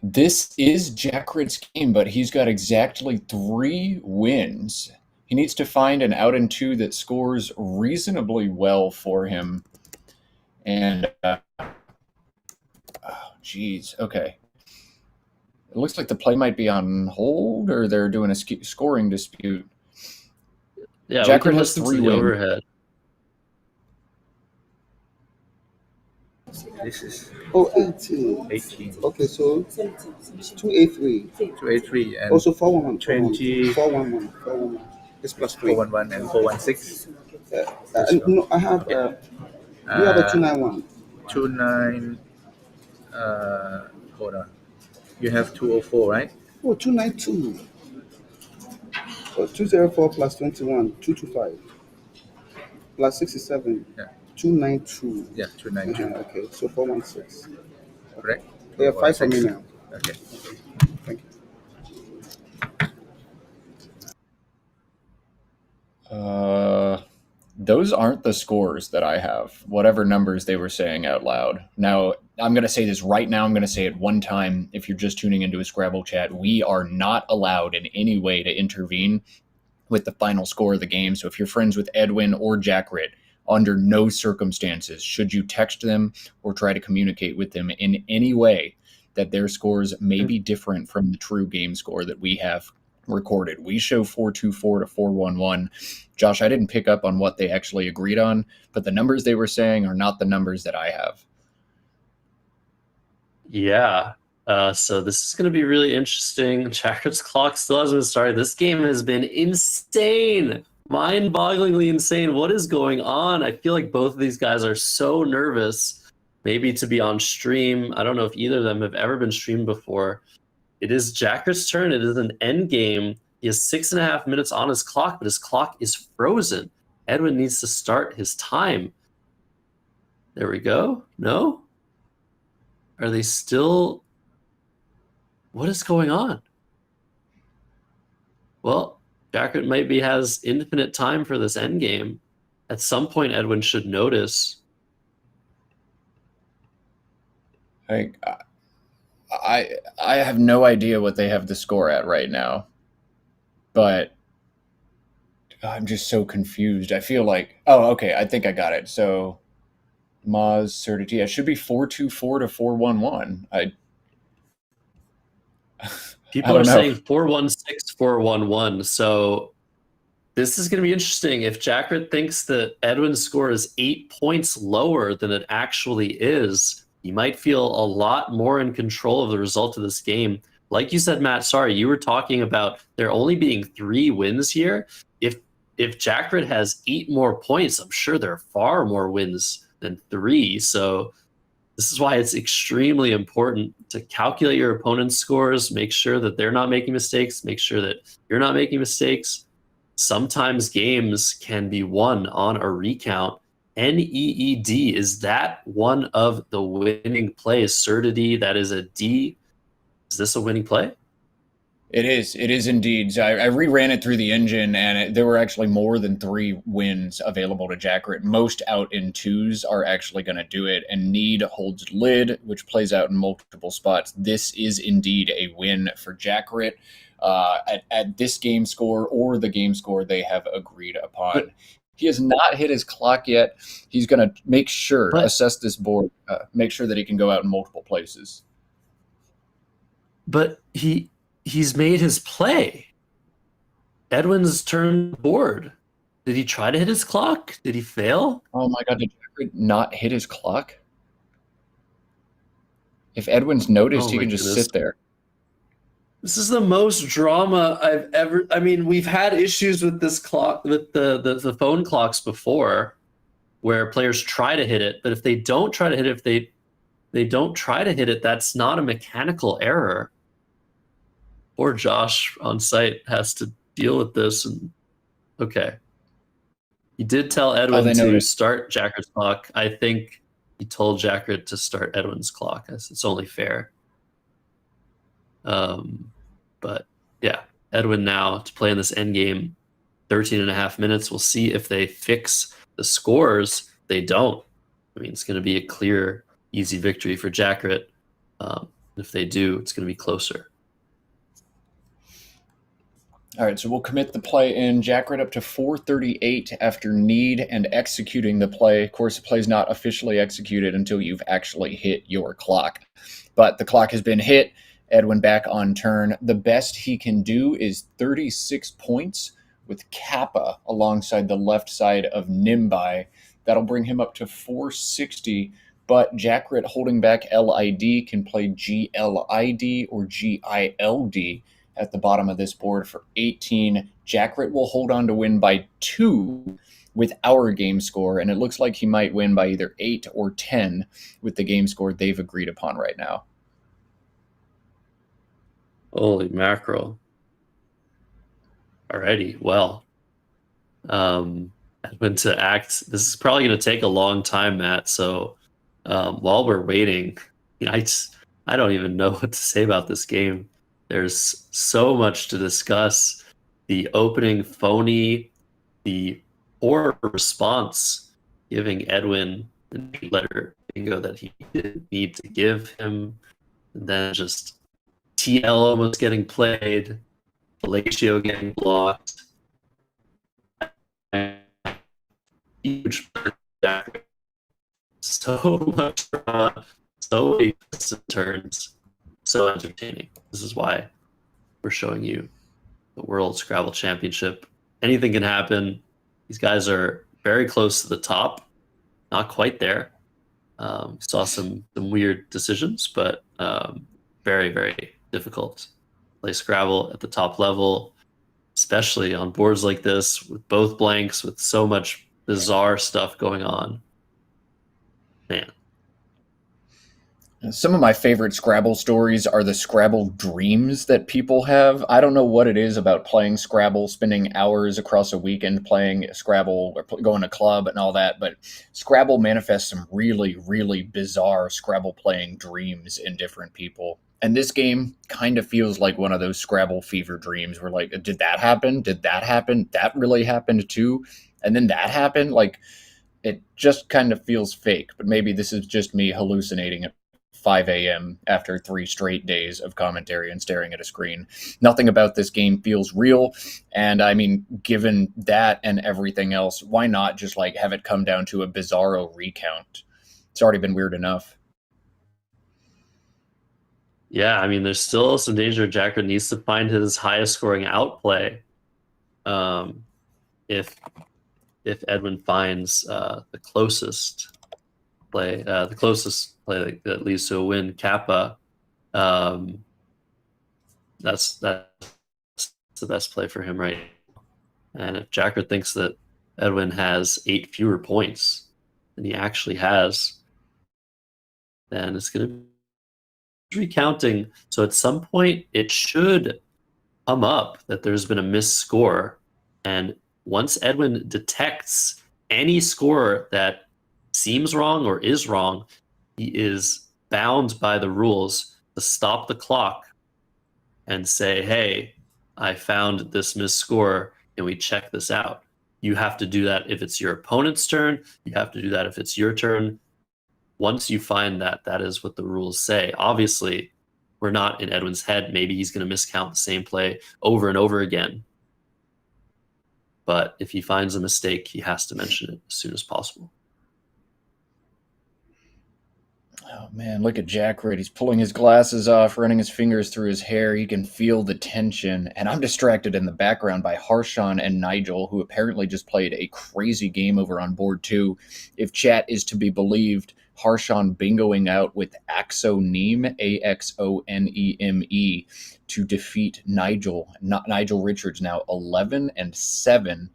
This is Jakkrit's game, but he's got exactly 3 wins. He needs to find an out and 2 that scores reasonably well for him. And, oh, geez, okay. It looks like the play might be on hold, or they're doing a scoring dispute. Yeah, Jakkrit has 3 wins. overhead. This is Oh, 18. 18. Okay, so 283. 283 and Also 411. 20. 411. 411. It's plus 3. 411 and 416. No, I have. You have a 291. 29. Hold on. You have 204, right? Oh, 292. 204 plus 21, 225. Plus 67, Yeah. 292. Yeah, 292. Okay, so 416. Correct? Yeah, 5 for me now. Okay. Thank you. Those aren't the scores that I have, whatever numbers they were saying out loud. Now, I'm going to say this right now. I'm going to say it one time. If you're just tuning into a Scrabble chat, we are not allowed in any way to intervene with the final score of the game. So if you're friends with Edwin or Jakkrit, under no circumstances should you text them or try to communicate with them in any way that their scores may be different from the true game score that we have recorded. We show 424 to 411. Josh, I didn't pick up on what they actually agreed on, but the numbers they were saying are not the numbers that I have. Yeah. So this is going to be really interesting. Jakkrit's clock still hasn't been started. This game has been insane, mind-bogglingly insane. What is going on? I feel like both of these guys are so nervous, maybe to be on stream. I don't know if either of them have ever been streamed before. It is Jakkrit's turn. It is an end game. He has 6.5 minutes on his clock, but his clock is frozen. Edwin needs to start his time. There we go. No? Are they still... What is going on? Well, Jakkrit maybe has infinite time for this end game. At some point, Edwin should notice. I have no idea what they have the score at right now, but I'm just so confused. I feel like, okay, I think I got it. So Ma's certitude, it should be 424 to 411. People are saying 416, 411. So this is going to be interesting. If Jakkrit thinks that Edwin's score is 8 points lower than it actually is, he might feel a lot more in control of the result of this game. Like you said, Matt, sorry, you were talking about there only being 3 wins here. If Jakkrit has 8 more points, I'm sure there are far more wins than 3. So this is why it's extremely important to calculate your opponent's scores, make sure that they're not making mistakes, make sure that you're not making mistakes. Sometimes games can be won on a recount. NEED, is that one of the winning plays? Certity, that is a D. Is this a winning play? It is indeed. So I reran it through the engine, and there were actually more than 3 wins available to Jakkrit. Most out in 2s are actually going to do it, and Need holds lid, which plays out in multiple spots. This is indeed a win for Jakkrit at this game score or the game score they have agreed upon. He has not hit his clock yet. He's going to make sure, assess this board, make sure that he can go out in multiple places. But he's made his play. Edwin's turned the board. Did he try to hit his clock? Did he fail? Oh my God, did Jakkrit not hit his clock? If Edwin's noticed, he can just sit there. This is the most drama I've ever... I mean, we've had issues with this clock, with the phone clocks before, where players try to hit it, but if they don't try to hit it, if they don't try to hit it, that's not a mechanical error. Poor Josh on site has to deal with this. And okay. He did tell Edwin to start Jakkrit's clock. I think he told Jakkrit to start Edwin's clock. It's only fair. But yeah, Edwin now to play in this end game, 13.5 minutes. We'll see if they fix the scores. They don't. I mean, it's going to be a clear, easy victory for Jakkrit. If they do, it's going to be closer. All right, so we'll commit the play in. Jakkrit up to 438 after Need and executing the play. Of course, the play is not officially executed until you've actually hit your clock. But the clock has been hit. Edwin back on turn. The best he can do is 36 points with Kappa alongside the left side of Nimbai. That'll bring him up to 460 but Jakkrit holding back LID can play GLID or GILD at the bottom of this board for 18. Jakkrit will hold on to win by 2 with our game score, and it looks like he might win by either 8 or 10 with the game score they've agreed upon right now. Holy mackerel. Alrighty, well. Edwin to act. This is probably going to take a long time, Matt, so while we're waiting, I don't even know what to say about this game. There's so much to discuss. The opening phony, the poor response, giving Edwin the letter bingo that he didn't need to give him, and then just TL almost getting played, Fellatio getting blocked. Huge so much drama, so many twists and turns, so entertaining. This is why we're showing you the World Scrabble Championship. Anything can happen. These guys are very close to the top, not quite there. Saw some weird decisions, but very, very difficult to play Scrabble at the top level, especially on boards like this with both blanks, with so much bizarre stuff going on. Man. Some of my favorite Scrabble stories are the Scrabble dreams that people have. I don't know what it is about playing Scrabble, spending hours across a weekend playing Scrabble or going to club and all that, but Scrabble manifests some really, really bizarre Scrabble playing dreams in different people. And this game kind of feels like one of those Scrabble fever dreams where, like, did that happen? Did that happen? That really happened too? And then that happened? Like, it just kind of feels fake, but maybe this is just me hallucinating at 5 a.m. after 3 straight days of commentary and staring at a screen. Nothing about this game feels real, and I mean, given that and everything else, why not just like have it come down to a bizarro recount? It's already been weird enough. Yeah, I mean, there's still some danger. Jakkrit needs to find his highest scoring outplay. If Edwin finds the closest play that leads to a win, Kappa, that's the best play for him right now. And if Jakkrit thinks that Edwin has 8 fewer points than he actually has, then it's going to be recounting. So at some point, it should come up that there's been a missed score. And once Edwin detects any score that seems wrong or is wrong, he is bound by the rules to stop the clock and say, hey, I found this missed score. Can we check this out? You have to do that if it's your opponent's turn. You have to do that if it's your turn. Once you find that, that is what the rules say. Obviously, we're not in Edwin's head. Maybe he's going to miscount the same play over and over again. But if he finds a mistake, he has to mention it as soon as possible. Oh man, look at Jakkrit. He's pulling his glasses off, running his fingers through his hair. He can feel the tension. And I'm distracted in the background by Harshawn and Nigel, who apparently just played a crazy game over on board 2. If chat is to be believed, Harshawn bingoing out with Axoneme, AXONEME, to defeat Nigel. Nigel Richards now 11-7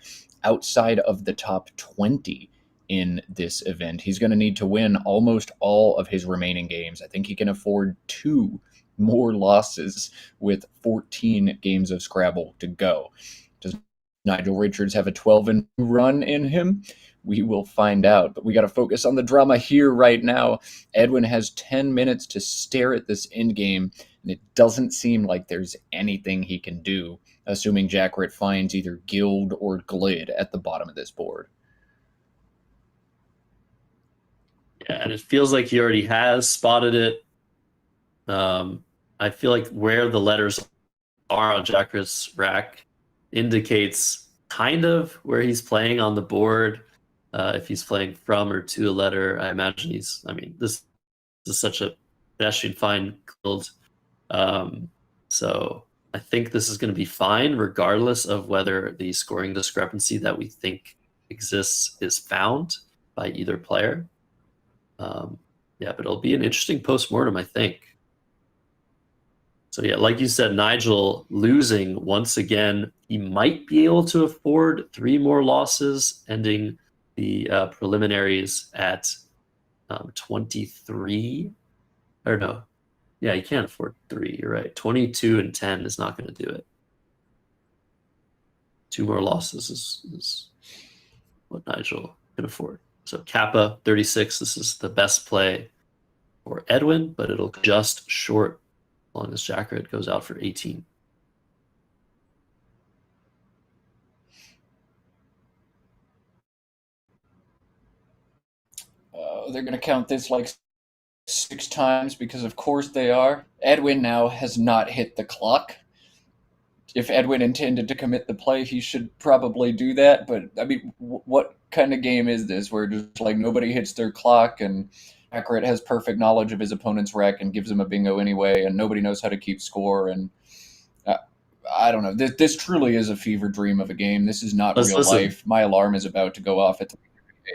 outside of the top 20 in this event. He's going to need to win almost all of his remaining games. I think he can afford 2 more losses with 14 games of Scrabble to go. Does Nigel Richards have a 12-2 run in him? We will find out, but we got to focus on the drama here right now. Edwin has 10 minutes to stare at this endgame, and it doesn't seem like there's anything he can do, assuming Jakkrit finds either Guild or Glid at the bottom of this board. Yeah, and it feels like he already has spotted it. I feel like where the letters are on Jakkrit's rack indicates kind of where he's playing on the board. If he's playing from or to a letter, I imagine this is such a pedestrian fine guild. So I think this is going to be fine, regardless of whether the scoring discrepancy that we think exists is found by either player. Yeah, but it'll be an interesting post-mortem, I think. So yeah, like you said, Nigel losing once again. He might be able to afford 3 more losses, ending the preliminaries at 23. Or no, yeah, he can't afford 3. You're right. 22 and 10 is not going to do it. 2 more losses is what Nigel can afford. So Kappa 36. This is the best play for Edwin, but it'll just short as long as Jakkrit goes out for 18. They're going to count this like 6 times because of course they are. Edwin now has not hit the clock. If Edwin intended to commit the play, he should probably do that. But I mean, what kind of game is this where just like nobody hits their clock and Jakkrit has perfect knowledge of his opponent's rack and gives him a bingo anyway, and nobody knows how to keep score? And I don't know. This truly is a fever dream of a game. This is not real life. My alarm is about to go off at 3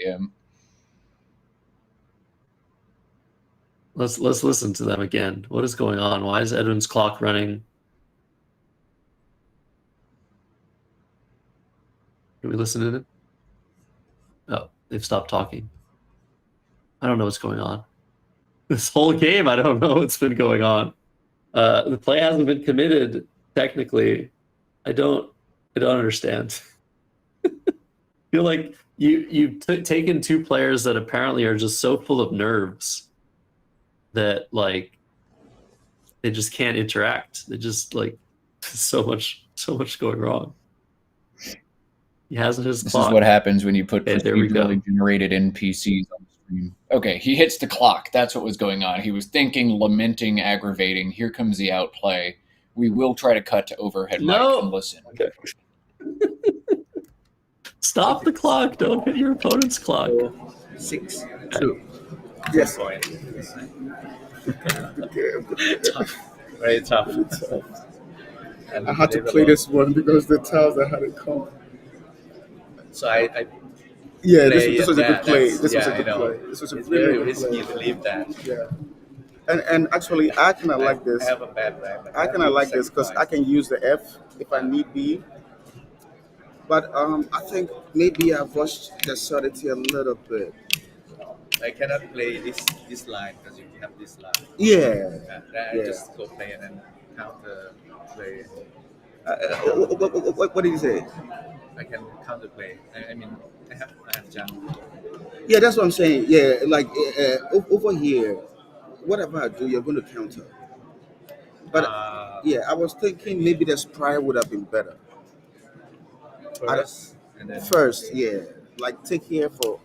a.m. Let's listen to them again. What is going on? Why is Edwin's clock running? Can we listen to it? Oh, they've stopped talking. I don't know what's going on. This whole game, I don't know what's been going on. The play hasn't been committed technically. I don't understand. I feel like you've taken 2 players that apparently are just so full of nerves that like they just can't interact. They just like so much going wrong. He hasn't his clock. This is what happens when you put procedurally generated NPCs on the stream. Okay, he hits the clock. That's what was going on. He was thinking, lamenting, aggravating. Here comes the outplay. We will try to cut to overhead mic and listen. Okay. Stop the clock. Don't hit your opponent's clock. 6, 2. Yes. Tough. Very tough. I had to play this one because the tiles I had it come. So I Yeah, this was a good play. This was a good know. play. This was a It's really very good risky play. to leave that. Yeah. And actually, I kind of like this. I have a bad rhyme. I kind of like this because I can use the F if I need be. But I think maybe I've rushed the subtlety a little bit. I cannot play this line because you have this line. Yeah. I just go play and then counter play. What did you say? I can counter play. I mean, I have jump. Yeah, that's what I'm saying. Yeah, like over here, whatever I do, you're going to counter. But yeah, I was thinking maybe the spry would have been better. First, yeah, like take here for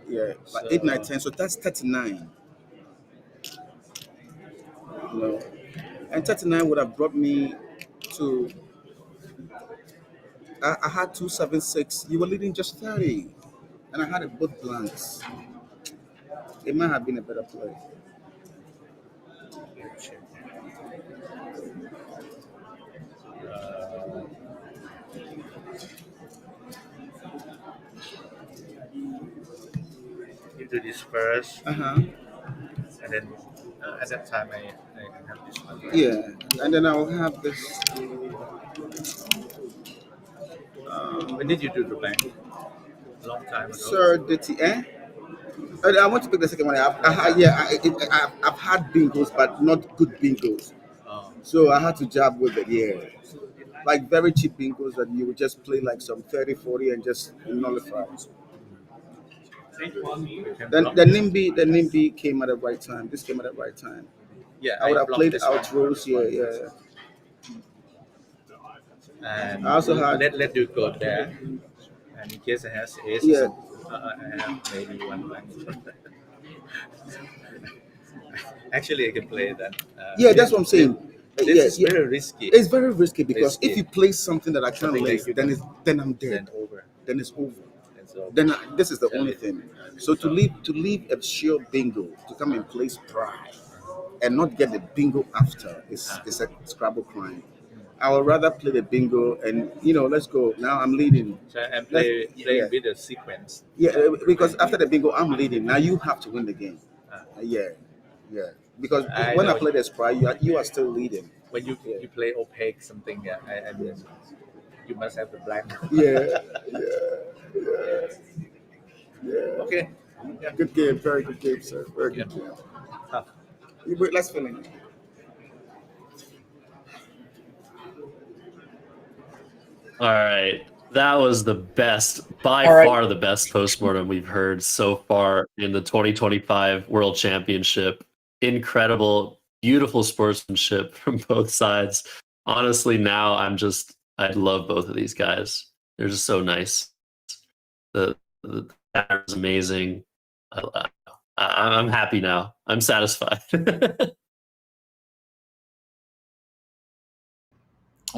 like 8, 9, 10. So that's 39. You know, and 39 would have brought me to. I had 2, 7, 6. You were leading just 30, and I had it both blanks. It might have been a better play. You do this first, And then at that time I have this one. Yeah, and then I'll have this. When did you do the bank? A long time ago. Sir, I want to pick the second one. I've had bingos, but not good bingos. So I had to jab with it, yeah. Like very cheap bingos that you would just play like some 30, 40 and just nullify. Then the NIMBY came at the right time. This came at the right time. Yeah, I would have played out rows, yeah. And I also had let you go there. And in case it has ace, yeah. I have maybe one blank. Actually, I can play that. Yeah, that's what I'm saying. This is very risky. It's very risky because if you play something that I can't lay, then I'm dead. Then it's over. Then this is the only thing. So to leave a sheer bingo to come and play spry and not get the bingo after is a Scrabble crime. I would rather play the bingo and let's go. Now I'm leading. And play with the sequence. Yeah, because after the bingo I'm leading. Now you have to win the game. Yeah, yeah. Because I when I know. play the spry, you are still leading. When you Yeah. you play opaque something, yeah, and you must have the black. Yeah, yeah, yeah. Okay. Good game, very good game, sir. Very good game. Tough. Let's finish. All right. That was the best, by All right. far the best postmortem we've heard so far in the 2025 World Championship. Incredible, beautiful sportsmanship from both sides. Honestly, now I love both of these guys. They're just so nice. The pattern is amazing. I'm happy now. I'm satisfied.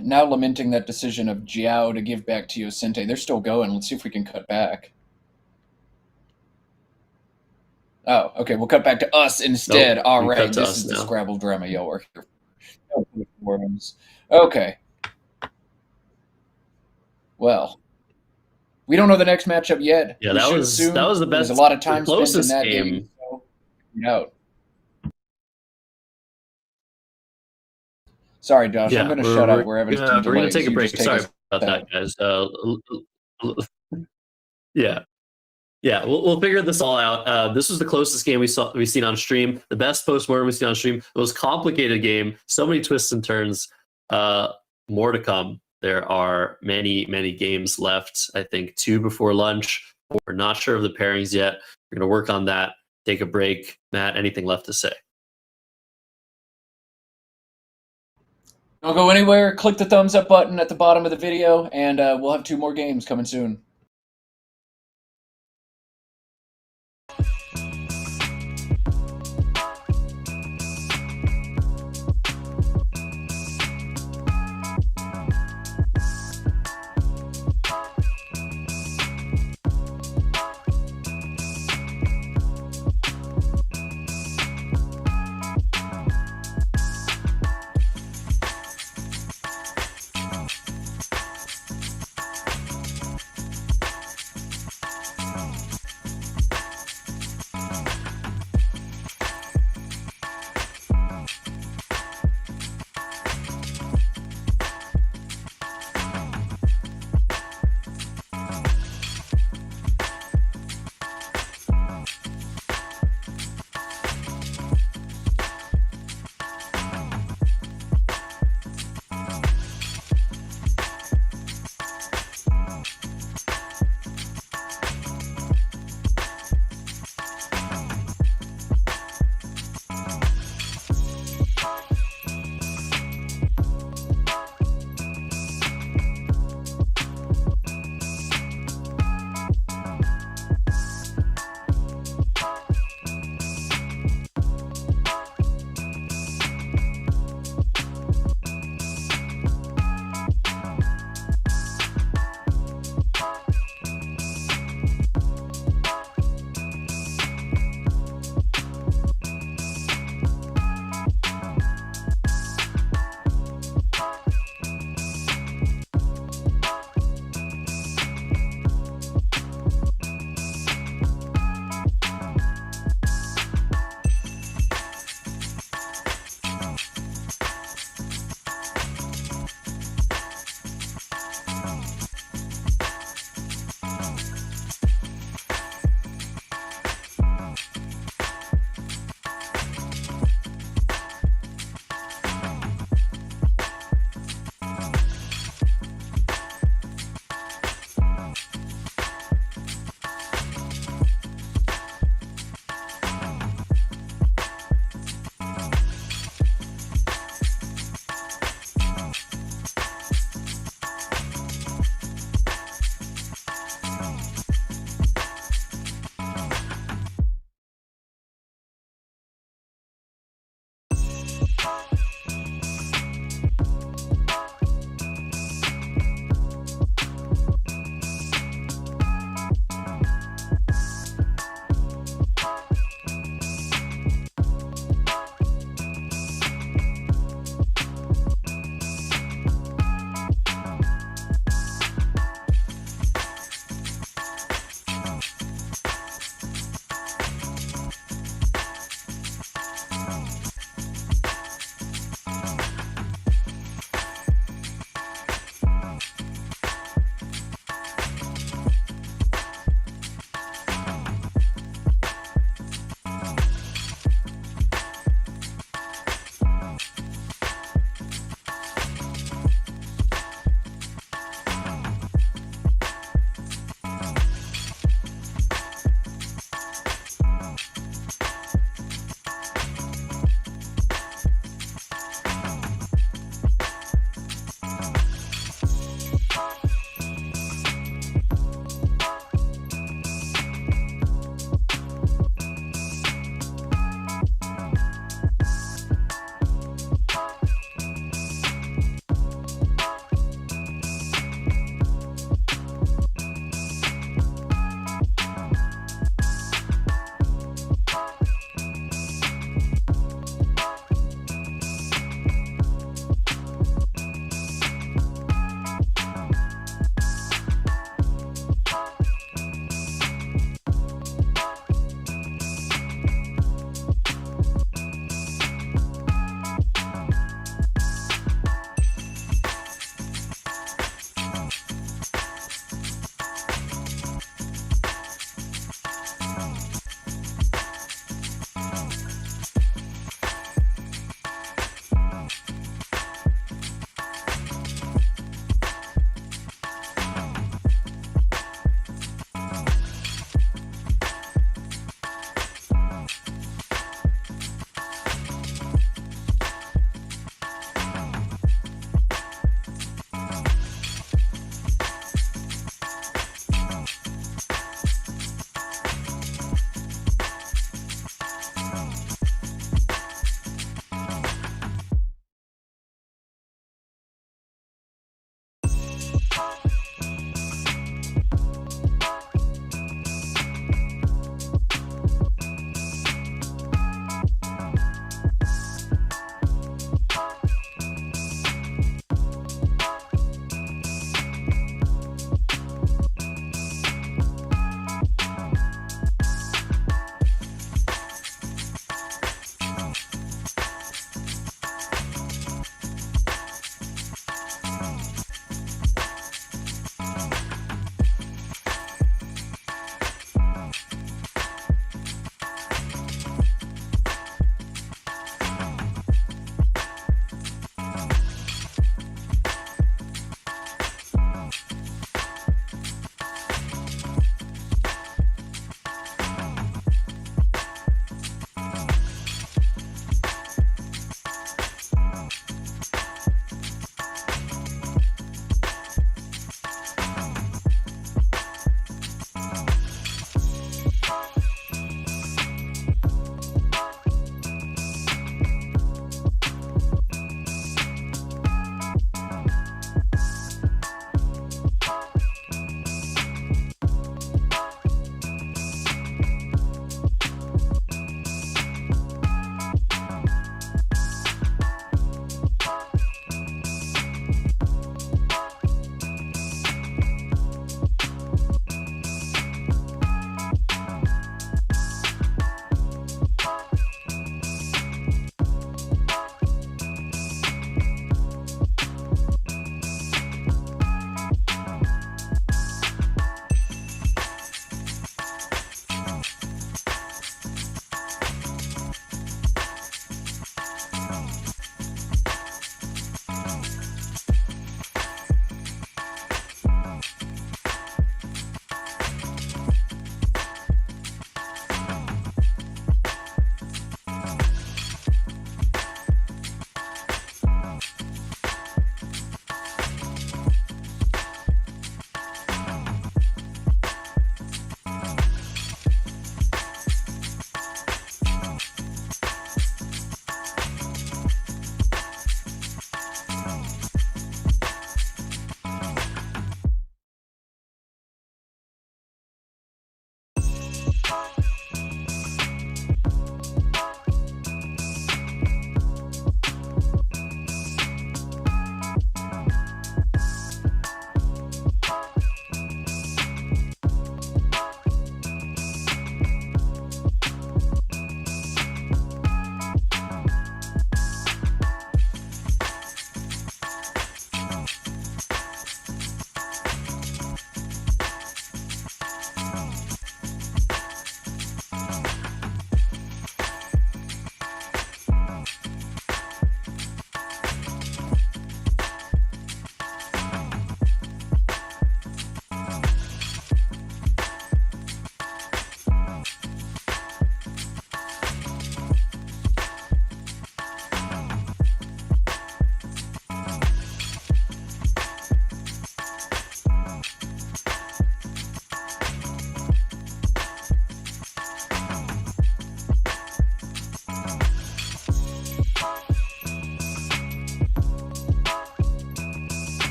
Now lamenting that decision of Jiao to give back to Yosente. They're still going. Let's see if we can cut back. Oh, okay. We'll cut back to us instead. Nope, All we right. cut to This us is the now. Scrabble drama. Y'all are here. No performance. Okay. Well, we don't know the next matchup yet. Yeah, We that should was assume the best. There's a lot of time spent in closest that game. game. So, out. Sorry, Josh. I'm going to shut up. We're having some we're gonna delays. take a You break. just take Sorry us about out. that, guys. Yeah, we'll figure this all out. This was the closest game we've seen on stream. The best postmortem we've seen on stream. The most complicated game. So many twists and turns. More to come. There are many games left. I think 2 before lunch. We're not sure of the pairings yet. We're gonna work on that. Take a break. Matt, anything left to say? Don't go anywhere. Click the thumbs up button at the bottom of the video, and we'll have 2 more games coming soon.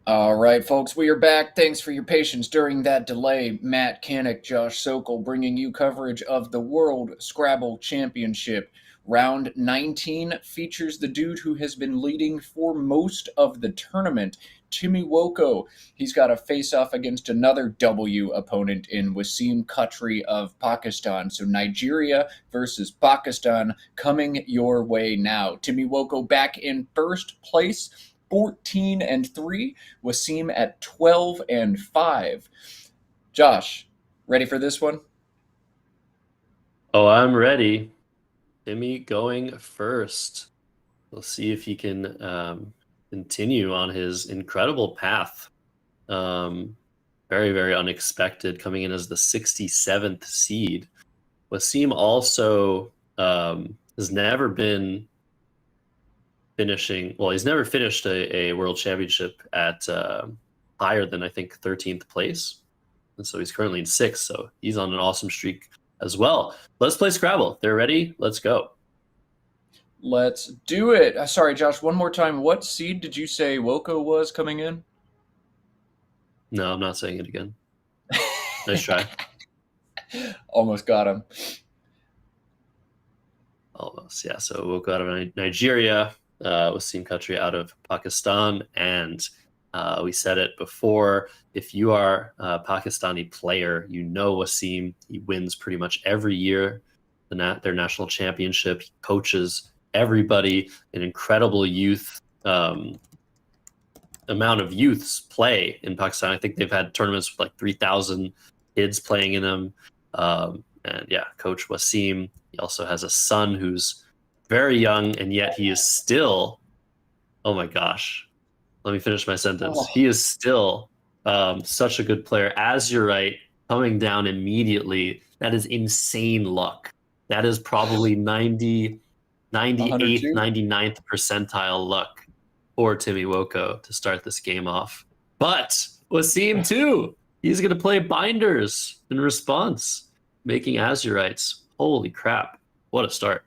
All right, folks, we are back. Thanks for your patience during that delay. Matt, Canik, Josh, Sokol bringing you coverage of the World Scrabble Championship. Round 19 features the dude who has been leading for most of the tournament, Timmy Woko. He's got a face-off against another W opponent in Wasim Khatri of Pakistan. So Nigeria versus Pakistan coming your way now. Timmy Woko back in first place, 14-3. Wasim at 12-5. Josh, ready for this one? Oh, I'm ready. Timmy going first. We'll see if he can continue on his incredible path. Very, very unexpected, coming in as the 67th seed. Wasim also has never been finishing. Well, he's never finished a world championship at higher than, I think, 13th place. And so he's currently in 6th. So he's on an awesome streak as well. Let's play Scrabble. They're ready. Let's go. Let's do it. Sorry, Josh, one more time. What seed did you say Woko was coming in? No, I'm not saying it again. Nice try. Almost got him. Almost, yeah. So we'll go out of Nigeria, Wasim Khatri out of Pakistan, and we said it before. If you are a Pakistani player, you know Wasim. He wins pretty much every year their national championship. He coaches everybody. An incredible youth amount of youths play in Pakistan. I think they've had tournaments with like 3,000 kids playing in them. And yeah, Coach Wasim. He also has a son who's very young, and yet he is still, oh my gosh, let me finish my sentence. He is still such a good player. As you're right, coming down immediately, that is insane luck. That is probably 98th, 99th percentile luck for Timmy Woko to start this game off. But Wasim too, he's going to play binders in response, making Azurites. Holy crap, what a start.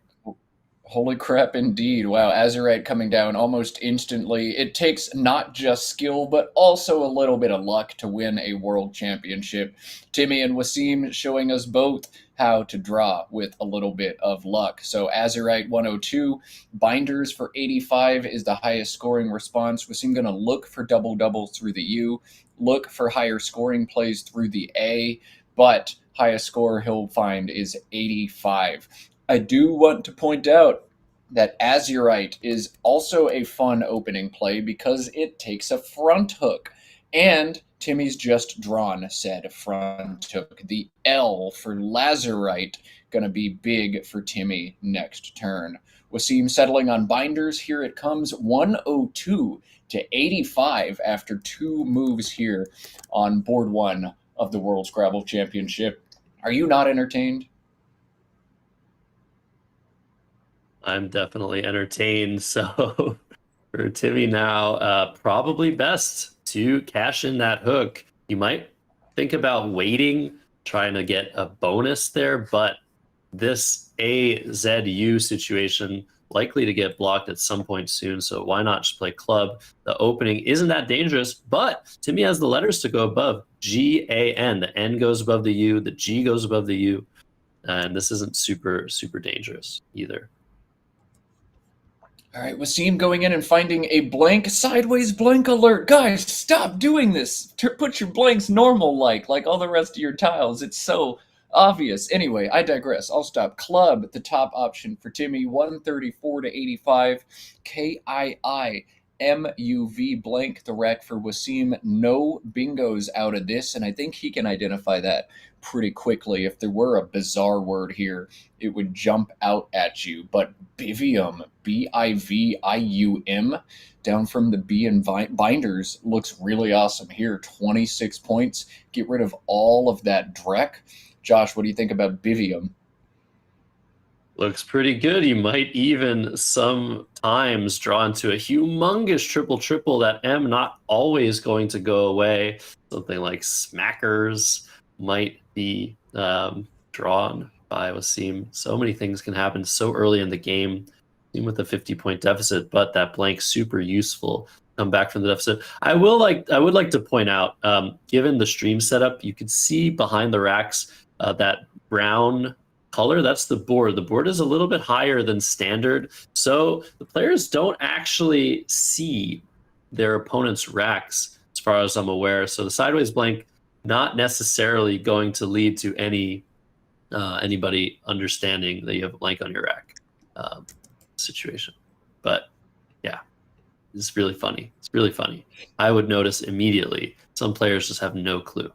Holy crap, indeed. Wow, Azurite coming down almost instantly. It takes not just skill, but also a little bit of luck to win a world championship. Timmy and Wasim showing us both how to draw with a little bit of luck. So Azurite 102, Binders for 85 is the highest scoring response. Wasim going to look for double-doubles through the U, look for higher scoring plays through the A, but highest score he'll find is 85. I do want to point out that Azurite is also a fun opening play because it takes a front hook. And Timmy's just drawn said front hook. The L for Lazurite going to be big for Timmy next turn. Wasim settling on binders. Here it comes, 102 to 85 after 2 moves here on board 1 of the World Scrabble Championship. Are you not entertained? I'm definitely entertained. So for Timmy now, probably best to cash in that hook. You might think about waiting, trying to get a bonus there, but this AZU situation likely to get blocked at some point soon. So why not just play club? The opening isn't that dangerous, but Timmy has the letters to go above. GAN. The N goes above the U, the G goes above the U. And this isn't super, super dangerous either. All right, Wasim going in and finding a blank, sideways blank alert. Guys, stop doing this. Put your blanks normal like all the rest of your tiles. It's so obvious. Anyway, I digress. I'll stop. Club, the top option for Timmy, 134 to 85. KIIMUV blank, the rack for Wasim. No bingos out of this, and I think he can identify that pretty quickly. If there were a bizarre word here, it would jump out at you. But Bivium, BIVIUM, down from the B in binders, looks really awesome here. 26 points. Get rid of all of that dreck. Josh, what do you think about Bivium? Looks pretty good. You might even sometimes draw into a humongous triple that M not always going to go away. Something like Smackers might be drawn by Wasim. So many things can happen so early in the game, even with a 50-point deficit, but that blank super useful come back from the deficit. I would like to point out, given the stream setup, you could see behind the racks that brown color. That's the board. The board is a little bit higher than standard, so the players don't actually see their opponent's racks, as far as I'm aware. So the sideways blank not necessarily going to lead to anybody understanding that you have a blank on your rack situation. But yeah, it's really funny. It's really funny. I would notice immediately. Some players just have no clue.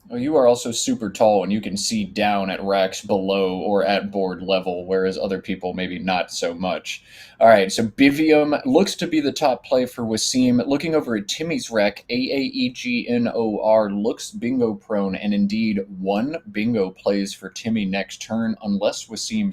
Well, you are also super tall, and you can see down at racks below or at board level, whereas other people maybe not so much. All right, so Bivium looks to be the top play for Wasim. Looking over at Timmy's rack, AAEGNOR looks bingo prone, and indeed one bingo plays for Timmy next turn, unless Wasim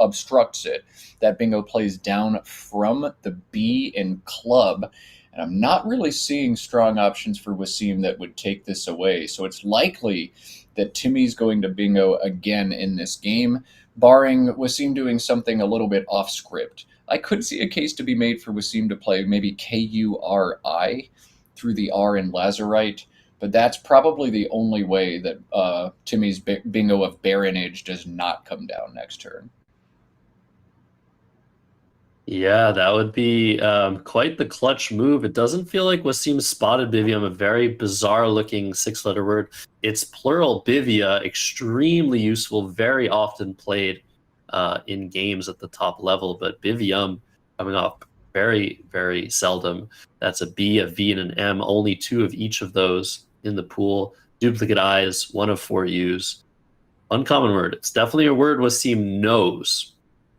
obstructs it. That bingo plays down from the B in club. And I'm not really seeing strong options for Wasim that would take this away. So it's likely that Timmy's going to bingo again in this game, barring Wasim doing something a little bit off script. I could see a case to be made for Wasim to play maybe KURI through the R in Lazarite, but that's probably the only way that Timmy's bingo of Baronage does not come down next turn. Yeah, that would be quite the clutch move. It doesn't feel like Wasim spotted Bivium, a very bizarre-looking six-letter word. It's plural bivia, extremely useful, very often played in games at the top level, but Bivium coming up very, very seldom. That's a B, a V, and an M, only 2 of each of those in the pool. Duplicate I's, 1 of 4 U's. Uncommon word. It's definitely a word Wasim knows,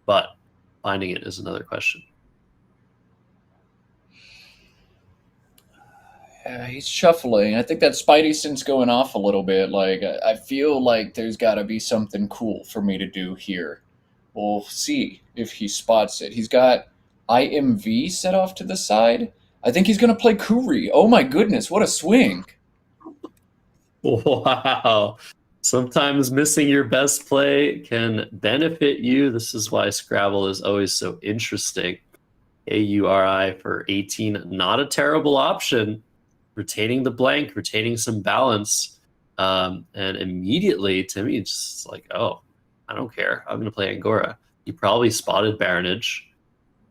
but finding it is another question. He's shuffling. I think that Spidey sense going off a little bit. Like, I feel like there's got to be something cool for me to do here. We'll see if he spots it. He's got IMV set off to the side. I think he's going to play Kuri. Oh my goodness, what a swing. Wow. Sometimes missing your best play can benefit you. This is why Scrabble is always so interesting. AURI for 18, not a terrible option. Retaining the blank, retaining some balance. And immediately, Timmy is just like, oh, I don't care. I'm going to play Angora. He probably spotted Baronage.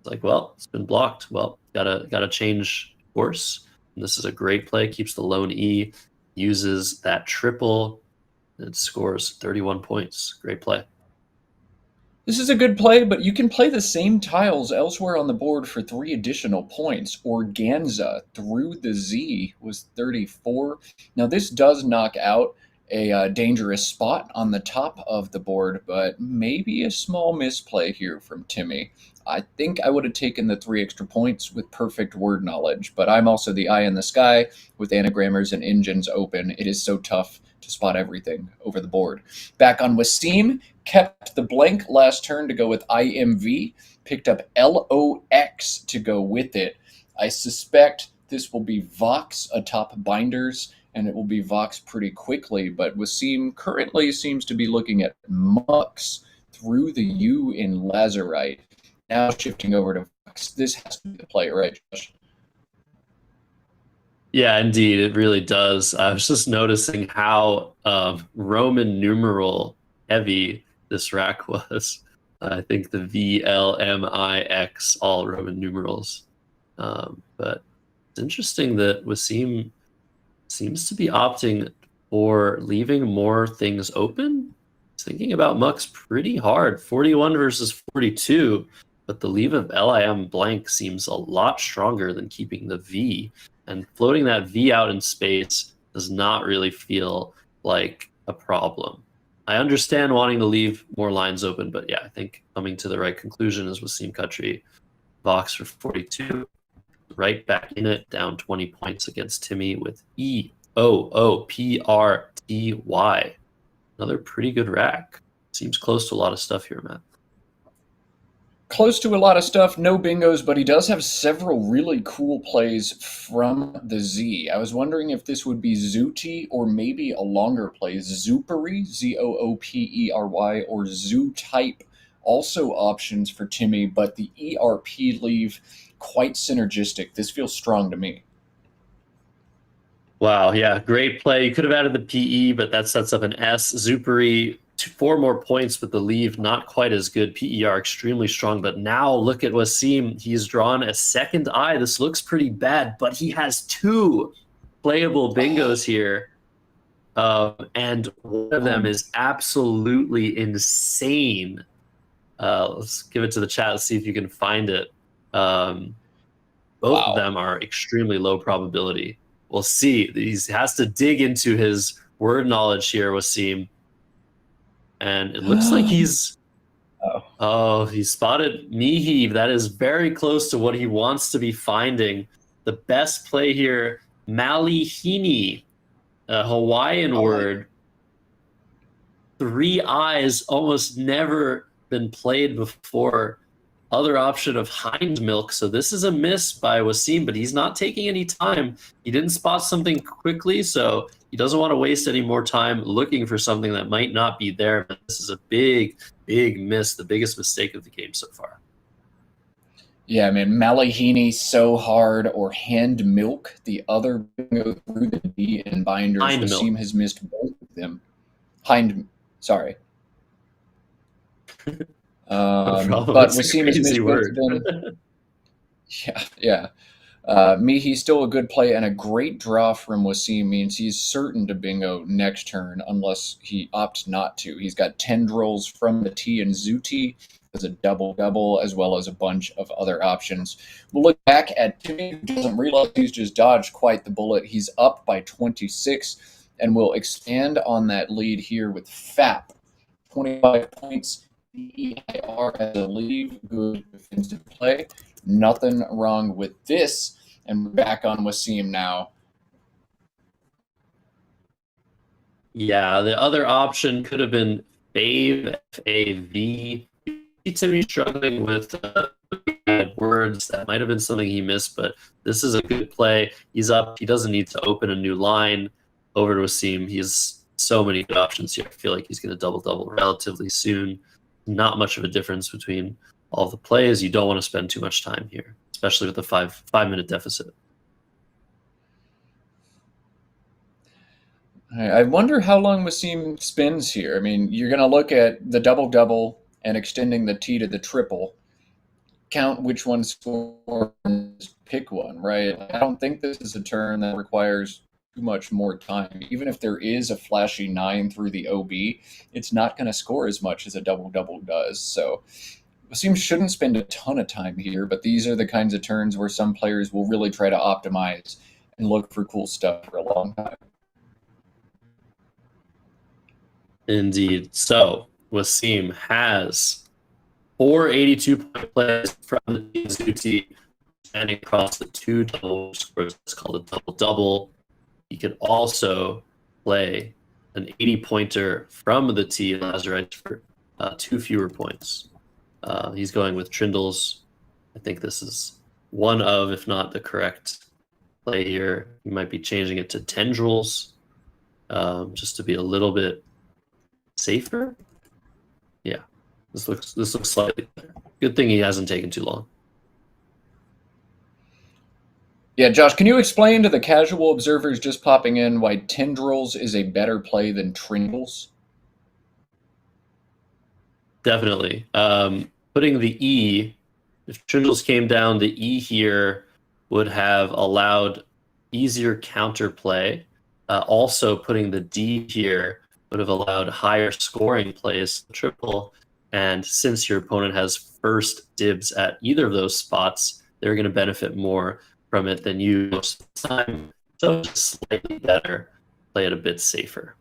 It's like, well, it's been blocked. Well, gotta change course. And this is a great play. Keeps the lone E, uses that triple. It scores 31 points. Great play. This is a good play, but you can play the same tiles elsewhere on the board for 3 additional points. Organza through the Z was 34. Now, this does knock out a dangerous spot on the top of the board, but maybe a small misplay here from Timmy. I think I would have taken the 3 extra points with perfect word knowledge, but I'm also the eye in the sky with anagrammars and engines open. It is so tough to spot everything over the board. Back on Wasim, kept the blank last turn to go with IMV, picked up LOX to go with it. I suspect this will be Vox atop binders, and it will be Vox pretty quickly, but Wasim currently seems to be looking at Mux through the U in Lazarite. Now shifting over to Vox. This has to be the play, right, Josh? Yeah, indeed, it really does. I was just noticing how Roman numeral heavy this rack was. I think the VLMIX, all Roman numerals. But it's interesting that Wasim seems to be opting for leaving more things open. He's thinking about Mux pretty hard. 41 versus 42, but the leave of LIM blank seems a lot stronger than keeping the V. And floating that V out in space does not really feel like a problem. I understand wanting to leave more lines open, but yeah, I think coming to the right conclusion is Wasim Khatri. Vox for 42. Right back in it, down 20 points against Timmy with EOOPRTY. Another pretty good rack. Seems close to a lot of stuff here, Matt. Close to a lot of stuff, no bingos, but he does have several really cool plays from the Z. I was wondering if this would be Zooty or maybe a longer play, Zoopery, Zoopery, or Zoo Type Also options for Timmy, but the ERP leave quite synergistic. This feels strong to me. Wow, yeah, great play. You could have added the PE, but that sets up an S. Zupari, 4 more points with the leave, not quite as good. PER extremely strong, but now look at Wasim. He's drawn a second eye. This looks pretty bad, but he has 2 playable bingos here. And one of them is absolutely insane. Let's give it to the chat. Let's see if you can find it. Both of them are extremely low probability. We'll see. He has to dig into his word knowledge here, Wasim. And it looks like he's... he spotted Mihi. That is very close to what he wants to be finding. The best play here, Malihini, a Hawaiian word. 3 eyes, almost never been played before. Other option of hind milk. So this is a miss by Wasim, but he's not taking any time. He didn't spot something quickly, so he doesn't want to waste any more time looking for something that might not be there. But this is a big, big miss, the biggest mistake of the game so far. Yeah, man, Malihini so hard, or hand milk, the other bingo through the D in binders. Wasim has missed both of them. Sorry. But Wasim has missed both of them. Yeah. Mihi's still a good play, and a great draw from Wasim means he's certain to bingo next turn unless he opts not to. He's got tendrils from the T and Zuti as a double-double, as well as a bunch of other options. We'll look back at Timmy, who doesn't realize he's just dodged quite the bullet. He's up by 26, and we'll expand on that lead here with FAP. 25 points. EIR as a leave, good defensive play. Nothing wrong with this. And we're back on Wasim now. Yeah, the other option could have been Fave, F-A-V. Timmy struggling with words. That might have been something he missed, but this is a good play. He's up. He doesn't need to open a new line. Over to Wasim. He has so many good options here. I feel like he's going to double-double relatively soon. Not much of a difference between all the plays. You don't want to spend too much time here, especially with the 5-minute deficit. I wonder how long Wasim spins here. I mean, you're going to look at the double-double and extending the T to the triple. Count which one scores, pick one, right? I don't think this is a turn that requires too much more time. Even if there is a flashy 9 through the OB, it's not going to score as much as a double-double does. So Wasim shouldn't spend a ton of time here, but these are the kinds of turns where some players will really try to optimize and look for cool stuff for a long time. Indeed. So Wasim has 4 82-point plays from the Zuti, spanning across the 2 double scores. It's called a double-double. He could also play an 80-pointer from the T Lazarite for 2 fewer points. He's going with Trindles. I think this is one of, if not the correct play here. He might be changing it to Tendrils just to be a little bit safer. Yeah, this looks slightly better. Good thing he hasn't taken too long. Yeah, Josh, can you explain to the casual observers just popping in why Tendrils is a better play than Trindles? Definitely. Putting the E, if Trindles came down, the E here would have allowed easier counterplay. Also, putting the D here would have allowed higher scoring plays, triple. And since your opponent has first dibs at either of those spots, they're going to benefit more from it than you most of the time. So just slightly better, play it a bit safer.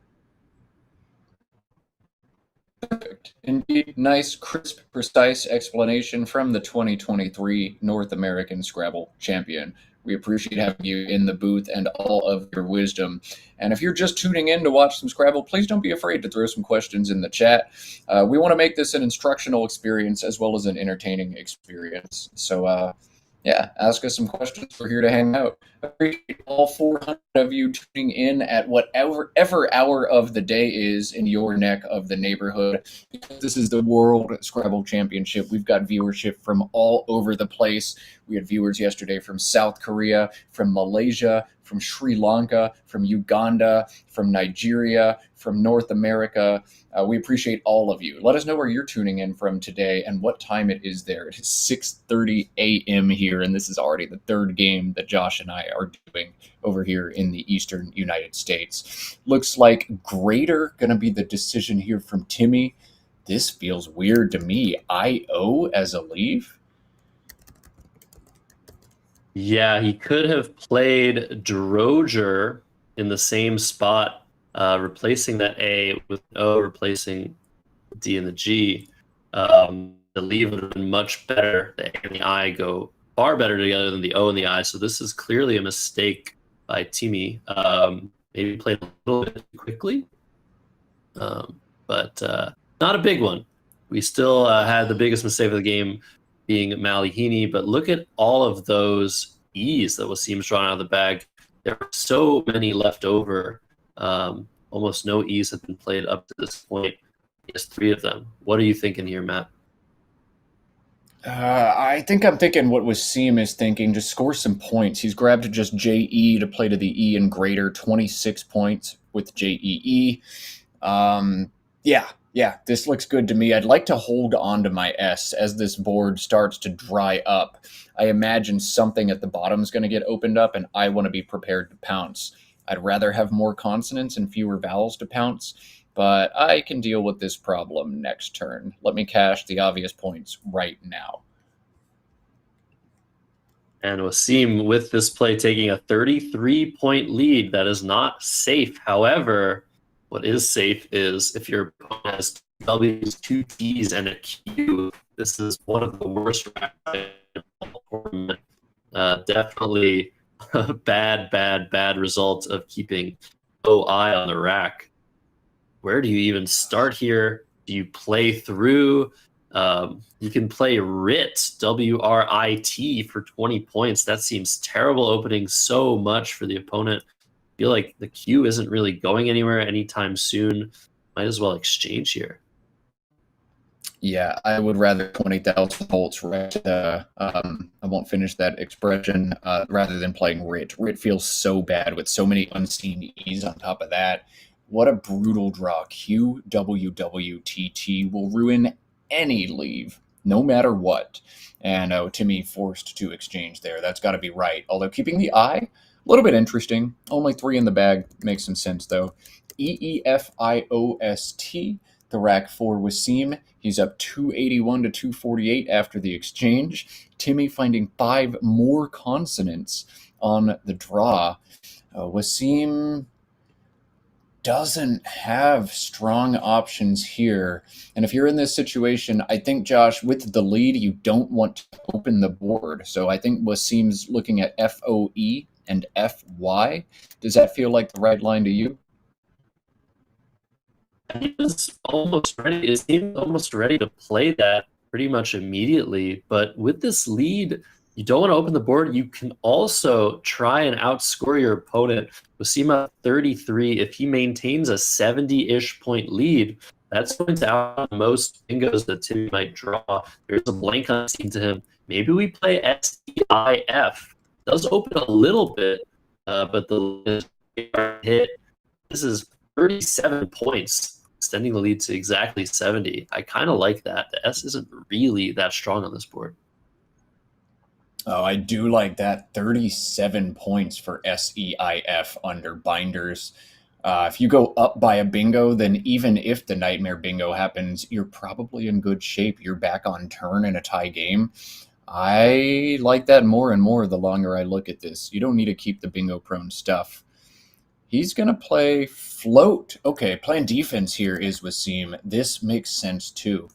Perfect. Indeed, nice, crisp, precise explanation from the 2023 North American Scrabble champion. We appreciate having you in the booth and all of your wisdom. And if you're just tuning in to watch some Scrabble, please don't be afraid to throw some questions in the chat. We want to make this an instructional experience as well as an entertaining experience. So, yeah, ask us some questions. We're here to hang out. appreciate all 400 of you tuning in at whatever hour of the day is in your neck of the neighborhood. Because this is the World Scrabble Championship. We've got viewership from all over the place. We had viewers yesterday from South Korea, from Malaysia, from Sri Lanka, from Uganda, from Nigeria, from North America. We appreciate all of you. Let us know where you're tuning in from today and what time it is there. It is 6:30 a.m. here, and this is already the third game that Josh and I are doing over here in the eastern United States. Looks like greater going to be the decision here from Timmy. This feels weird to me. I-O as a leave? Yeah, he could have played Droger in the same spot, replacing that A with O, replacing D and the G. The leave would have been much better. The A and the I go far better together than the O and the I, so this is clearly a mistake by Timmy. Maybe played a little bit quickly, but not a big one. We still had the biggest mistake of the game being Malihini, but look at all of those E's that Wasim's drawn out of the bag. There are so many left over. Almost no E's have been played up to this point. He has 3 of them. What are you thinking here, Matt? I think I'm thinking what Wasim is thinking. Just score some points. He's grabbed just JE to play to the E and greater. 26 points with JEE. Yeah, this looks good to me. I'd like to hold on to my S as this board starts to dry up. I imagine something at the bottom is going to get opened up, and I want to be prepared to pounce. I'd rather have more consonants and fewer vowels to pounce, but I can deal with this problem next turn. Let me cash the obvious points right now. And Wasim, with this play, taking a 33-point lead. That is not safe. However, what is safe is if your opponent has W's, 2 T's, and a Q, this is one of the worst racks in the tournament. Definitely a bad result of keeping OI on the rack. Where do you even start here? Do you play through? You can play Writ, W-R-I-T, for 20 points. That seems terrible, opening so much for the opponent. I feel like the Q isn't really going anywhere anytime soon. Might as well exchange here. Yeah, I would rather 20,000 volts, right? I won't finish that expression, rather than playing Writ. Writ feels so bad with so many unseen E's on top of that. What a brutal draw. Q, W, W, T, T will ruin any leave, no matter what. And Timmy forced to exchange there. That's got to be right. Although keeping the I, a little bit interesting. Only 3 in the bag. Makes some sense, though. EEFIOST, the rack for Wasim. He's up 281 to 248 after the exchange. Timmy finding 5 more consonants on the draw. Wasim doesn't have strong options here. And if you're in this situation, I think, Josh, with the lead, you don't want to open the board. So I think Wasim's looking at FOE and FY. Does that feel like the right line to you? He was almost ready. It seemed almost ready to play that pretty much immediately. But with this lead, you don't want to open the board. You can also try and outscore your opponent. Wasim 33. If he maintains a 70-ish point lead, that's going to out most bingos that Timmy might draw. There's a blank on scene to him. Maybe we play SEIF. Does open a little bit, but the hit. This is 37 points, extending the lead to exactly 70. I kind of like that. The S isn't really that strong on this board. Oh, I do like that. 37 points for SEIF under binders. If you go up by a bingo, then even if the nightmare bingo happens, you're probably in good shape. You're back on turn in a tie game. I like that more and more the longer I look at this. You don't need to keep the bingo prone stuff. He's going to play float. Okay, playing defense here is Wasim. This makes sense too.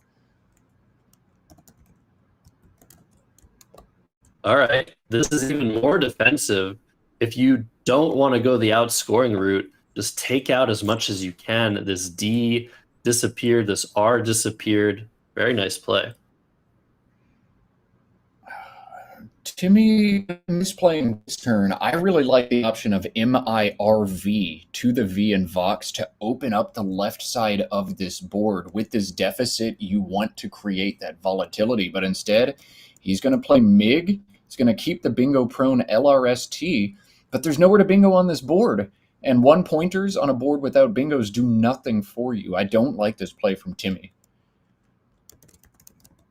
All right, this is even more defensive. If you don't want to go the outscoring route, just take out as much as you can. This D disappeared, this R disappeared. Very nice play. Timmy is playing this turn. I really like the option of MIRV to the V and Vox to open up the left side of this board. With this deficit, you want to create that volatility, but instead, he's going to play MIG. He's going to keep the bingo prone LRST, but there's nowhere to bingo on this board. And one pointers on a board without bingos do nothing for you. I don't like this play from Timmy.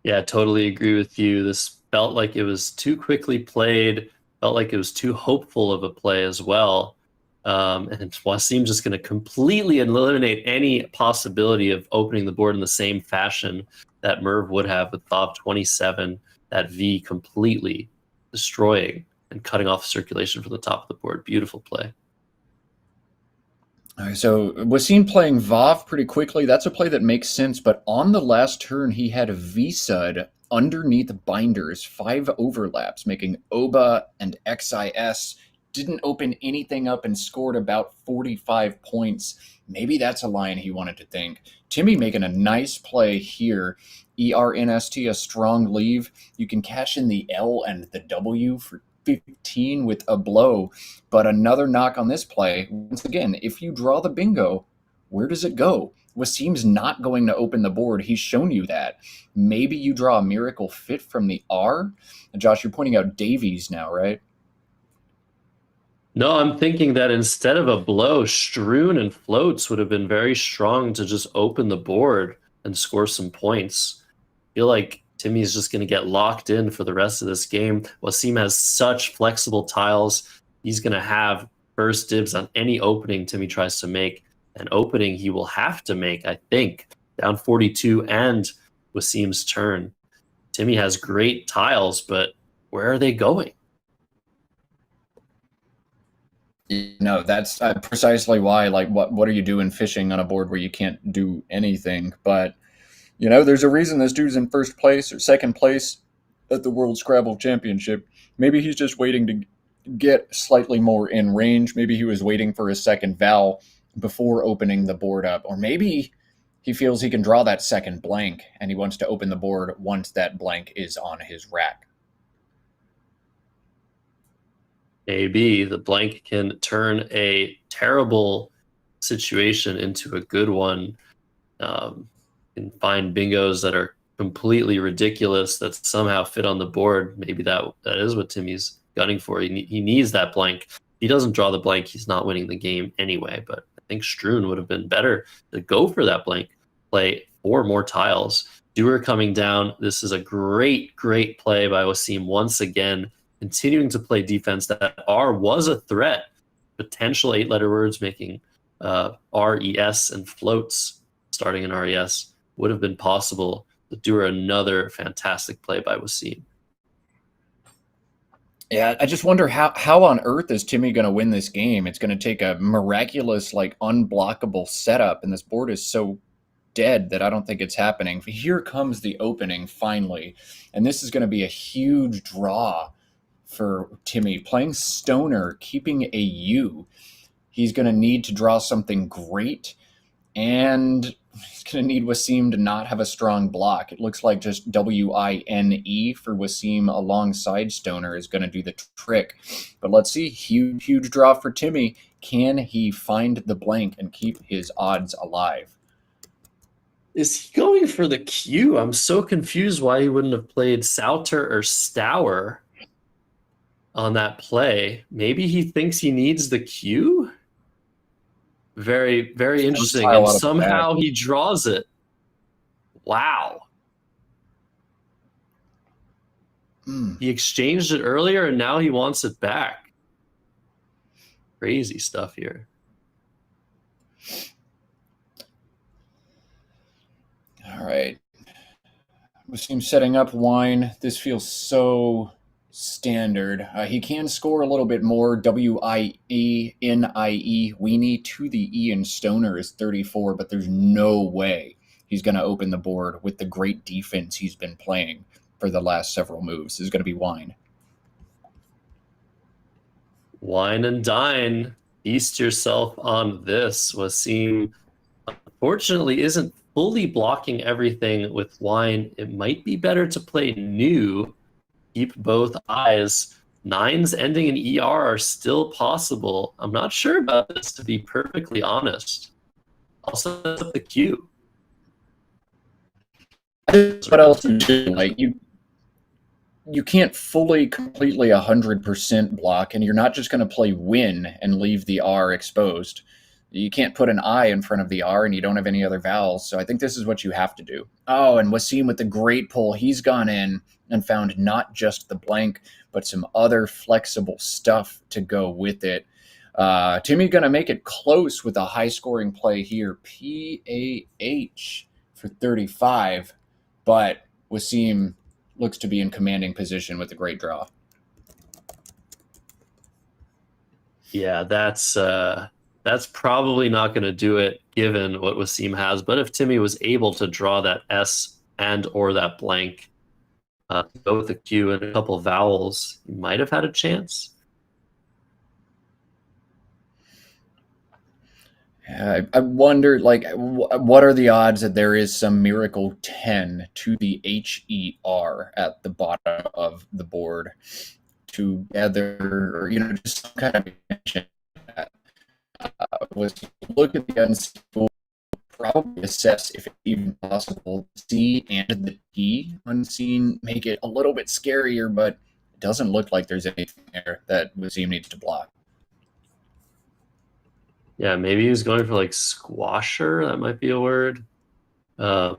Yeah, totally agree with you. This felt like it was too quickly played, felt like it was too hopeful of a play as well. And Wasim just going to completely eliminate any possibility of opening the board in the same fashion that Merv would have with Bob 27, that V completely destroying and cutting off circulation from the top of the board. Beautiful play. All right, so Wasim playing Vav pretty quickly. That's a play that makes sense, but on the last turn, he had a V-Sud underneath binders, 5 overlaps, making OBA and XIS. Didn't open anything up and scored about 45 points. Maybe that's a line he wanted to think. Timmy making a nice play here. ERNST, a strong leave. You can cash in the L and the W for 15 with a blow, but another knock on this play. Once again, if you draw the bingo, where does it go? Wasim's not going to open the board. He's shown you that. Maybe you draw a miracle fit from the R. And Josh, you're pointing out Davies now, right? No, I'm thinking that instead of a blow, Strewn and Floats would have been very strong to just open the board and score some points. I feel like Timmy's just going to get locked in for the rest of this game. Wasim has such flexible tiles. He's going to have first dibs on any opening Timmy tries to make. An opening he will have to make, I think, down 42 and Wasim's turn. Timmy has great tiles, but where are they going? No, that's precisely why. Like, what are you doing fishing on a board where you can't do anything? But you know, there's a reason this dude's in first place or second place at the World Scrabble Championship. Maybe he's just waiting to get slightly more in range. Maybe he was waiting for his second vowel before opening the board up. Or maybe he feels he can draw that second blank and he wants to open the board once that blank is on his rack. Maybe the blank can turn a terrible situation into a good one. Can find bingos that are completely ridiculous that somehow fit on the board. Maybe that is what Timmy's gunning for. He needs that blank. If he doesn't draw the blank, he's not winning the game anyway. But I think Strewn would have been better to go for that blank, play 4 more tiles. Dewar coming down. This is a great, great play by Wasim once again, continuing to play defense. That R was a threat. Potential 8-letter words making RES and floats starting in RES would have been possible. But Dewar, another fantastic play by Wasim. Yeah, I just wonder how on earth is Timmy going to win this game? It's going to take a miraculous, like, unblockable setup, and this board is so dead that I don't think it's happening. Here comes the opening, finally, and this is going to be a huge draw for Timmy. Playing Stoner, keeping a U. He's going to need to draw something great, and he's going to need Wasim to not have a strong block. It looks like just WINE for Wasim alongside Stoner is going to do the trick. But let's see. Huge, huge draw for Timmy. Can he find the blank and keep his odds alive? Is he going for the Q? I'm so confused why he wouldn't have played Souter or Stour on that play. Maybe he thinks he needs the Q? Very, very interesting. And somehow he draws it. Wow. He exchanged it earlier and now he wants it back. Crazy stuff here. All right. Wasim setting up wine. This feels so standard. He can score a little bit more. WIENIE, weenie to the E in Stoner is 34, but there's no way he's going to open the board with the great defense he's been playing for the last several moves. This is going to be wine. Wine and dine. Feast yourself on this. Wasim, unfortunately, isn't fully blocking everything with wine. It might be better to play new keep both eyes. 9s ending in ER are still possible. I'm not sure about this, to be perfectly honest. Also, set up the queue. What else to do? Like you can't fully, completely 100% block, and you're not just going to play win and leave the R exposed. You can't put an I in front of the R, and you don't have any other vowels. So I think this is what you have to do. Oh, and Wasim with the great pull. He's gone in and found not just the blank, but some other flexible stuff to go with it. Timmy going to make it close with a high-scoring play here. PAH for 35, but Wasim looks to be in commanding position with a great draw. Yeah, that's probably not going to do it given what Wasim has. But if Timmy was able to draw that S and or that blank, go with a Q and a couple vowels, he might have had a chance. I wonder, like, what are the odds that there is some miracle 10 to the HER at the bottom of the board together, or, just some kind of mention that was look at the unseen pool, probably assess if it's even possible. C and the D unseen make it a little bit scarier, but it doesn't look like there's anything there that Wasim needs to block. Yeah, maybe he was going for like squasher. That might be a word. There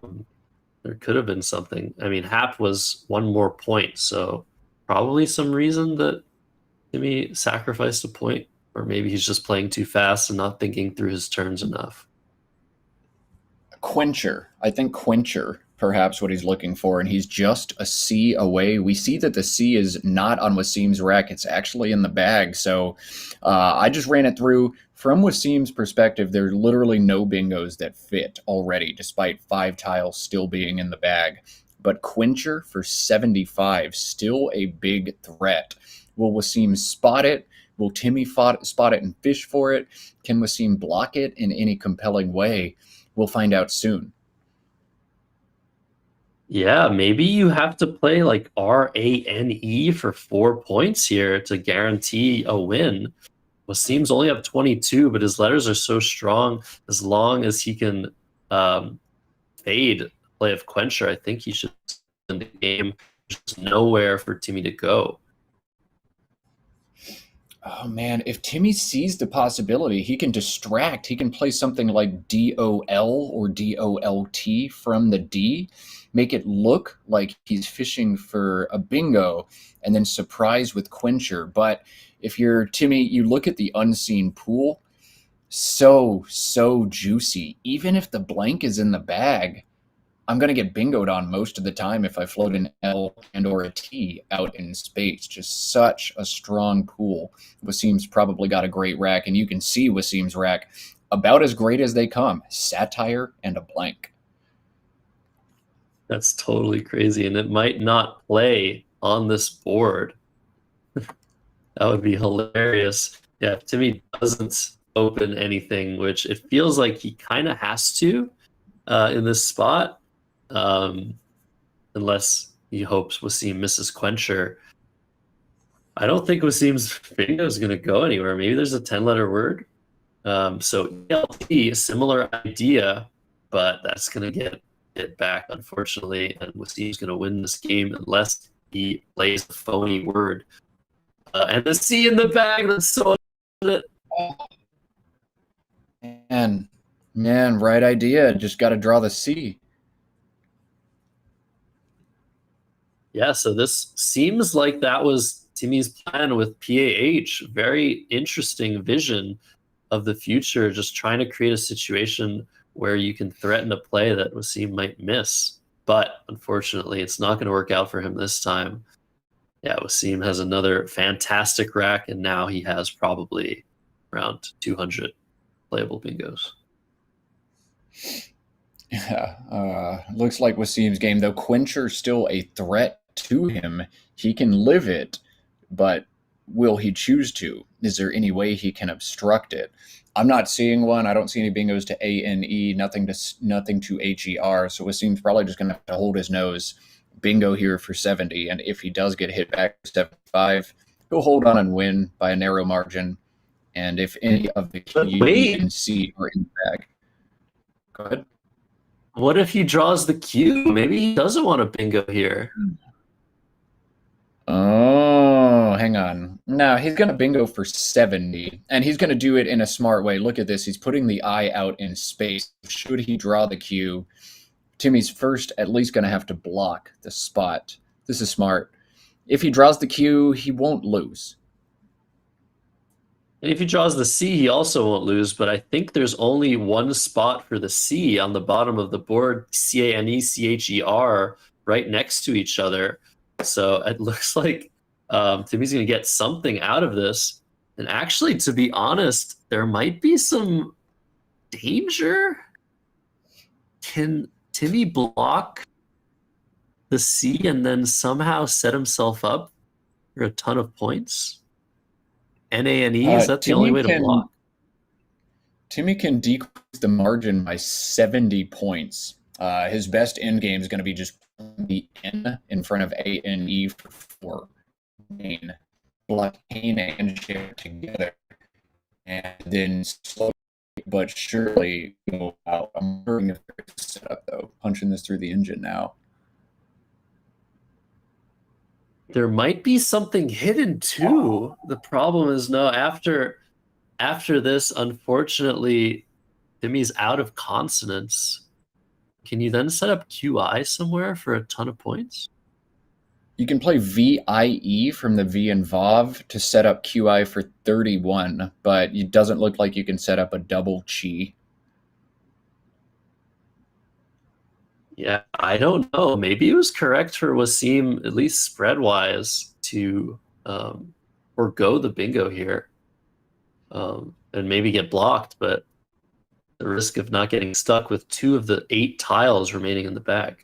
could have been something. I mean, Hap was 1 more point, so probably some reason that Timmy sacrificed a point, or maybe he's just playing too fast and not thinking through his turns enough. Quencher. I think Quencher, perhaps what he's looking for, and he's just a C away. We see that the C is not on Wasim's rack. It's actually in the bag. So I just ran it through. From Wasim's perspective, there are literally no bingos that fit already, despite 5 tiles still being in the bag. But Quencher for 75, still a big threat. Will Wasim spot it? Will Timmy spot it and fish for it? Can Wasim block it in any compelling way? We'll find out soon. Yeah, maybe you have to play like RANE for 4 points here to guarantee a win. Wasim's only up 22, but his letters are so strong. As long as he can fade play of Quencher, I think he should win the game. There's nowhere for Timmy to go. Oh, man, if Timmy sees the possibility, he can distract. He can play something like DOL or DOLT from the D, make it look like he's fishing for a bingo, and then surprise with Quencher. But if you're Timmy, you look at the unseen pool, so juicy. Even if the blank is in the bag, I'm going to get bingoed on most of the time if I float an L and or a T out in space. Just such a strong pool. Wasim's probably got a great rack, and you can see Wasim's rack about as great as they come. Satire and a blank. That's totally crazy, and it might not play on this board. That would be hilarious. Yeah, if Timmy doesn't open anything, which it feels like he kind of has to in this spot, unless he hopes Wasim misses Quencher. I don't think Wasim's bingo is going to go anywhere. Maybe there's a 10-letter word. So ELT, similar idea, but that's going to get it back, unfortunately, and Wasim's going to win this game unless he plays a phony word. And the C in the bag, that's so Man, right idea. Just got to draw the C. Yeah, so this seems like that was Timmy's plan with PAH. Very interesting vision of the future, just trying to create a situation where you can threaten a play that Wasim might miss. But unfortunately, it's not going to work out for him this time. Yeah, Wasim has another fantastic rack, and now he has probably around 200 playable bingos. Yeah, looks like Wasim's game, though. Quencher's still a threat to him. He can live it, but will he choose to? Is there any way he can obstruct it? I'm not seeing one. I don't see any bingos to ANE, nothing to HER, so Wasim's probably just going to have to hold his nose bingo here for 70, and if he does get hit back for 75, he'll hold on and win by a narrow margin. And if any of the Q, E, and C are in the bag, go ahead. What if he draws the Q? Maybe he doesn't want a bingo here. Oh, hang on. No, he's going to bingo for 70, and he's going to do it in a smart way. Look at this. He's putting the I out in space. Should he draw the Q, Timmy's first at least going to have to block the spot. This is smart. If he draws the Q, he won't lose. And if he draws the C, he also won't lose, but I think there's only one spot for the C on the bottom of the board, Cane,Cher, right next to each other. So it looks like Timmy's going to get something out of this. And actually, to be honest, there might be some danger. Can Timmy block the C and then somehow set himself up for a ton of points? NANE, is that the only way to block? Timmy can decrease the margin by 70 points. His best end game is going to be just the N in front of A and E for 4. Block Cane and Share together. And then slowly but surely go out. I'm wondering if there's a setup, though. Punching this through the engine now. There might be something hidden too. The problem is, no, after this, unfortunately, Timmy's out of consonants. Can you then set up QI somewhere for a ton of points? You can play VIE from the V and VOV to set up QI for 31, but it doesn't look like you can set up a double chi. Yeah, I don't know. Maybe it was correct for Wasim, at least spread-wise, to forgo the bingo here and maybe get blocked, but the risk of not getting stuck with 2 of the 8 tiles remaining in the bag.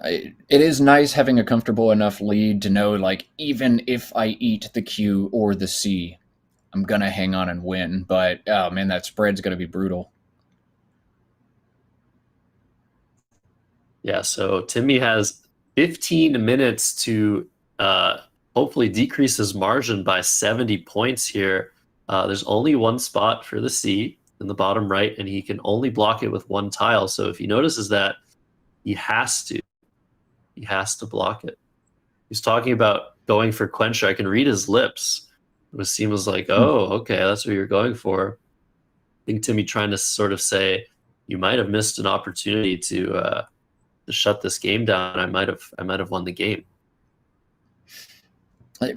It is nice having a comfortable enough lead to know, like, even if I eat the Q or the C, I'm going to hang on and win. But, oh, man, that spread's going to be brutal. Yeah, so Timmy has 15 minutes to hopefully decrease his margin by 70 points here. There's only one spot for the C in the bottom right, and he can only block it with 1 tile. So if he notices that, he has to block it. He's talking about going for Quencher. I can read his lips. Wasim was like, oh, okay, that's what you're going for. I think Timmy trying to sort of say, you might have missed an opportunity to shut this game down. I might have won the game.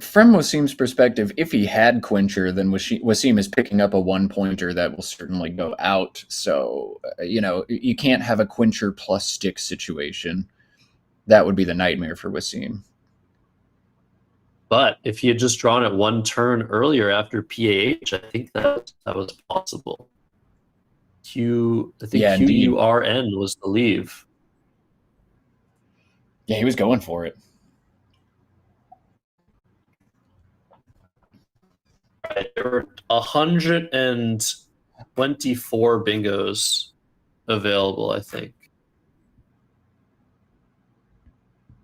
From Wasim's perspective, if he had Quencher, then Wasim is picking up a 1-pointer that will certainly go out. So, you can't have a Quencher plus stick situation. That would be the nightmare for Wasim. But if he had just drawn it 1 turn earlier after PAH, I think that was possible. QURN was the leave. Yeah, he was going for it. Right, there were 124 bingos available, I think.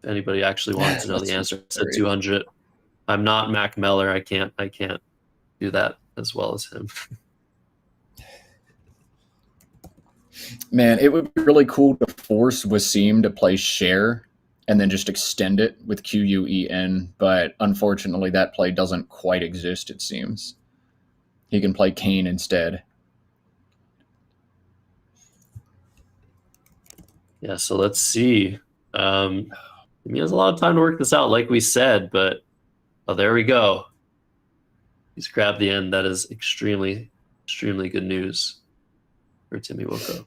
If anybody actually wanted to know the answer, I said 200. I'm not Mac Meller. I can't do that as well as him. Man, it would be really cool to force Wasim to play Share and then just extend it with QUEN, but unfortunately that play doesn't quite exist, it seems. He can play Cane instead. Yeah, so let's see. He has a lot of time to work this out, like we said, but there we go. He's grabbed the end. That is extremely, extremely good news for Timmy Woko.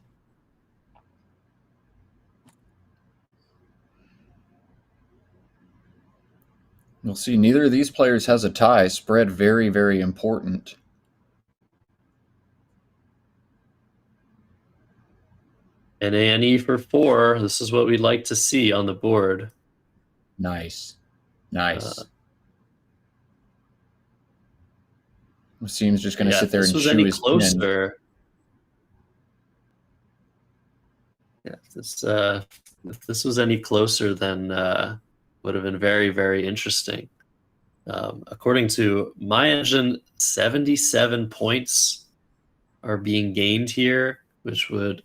We'll see. Neither of these players has a tie. Spread very, very important. NANE for 4. This is what we'd like to see on the board. Nice. Wasim's just going to sit there and chew his closer. Yeah, If this was any closer, then would have been very, very interesting. According to my engine, 77 points are being gained here, which would,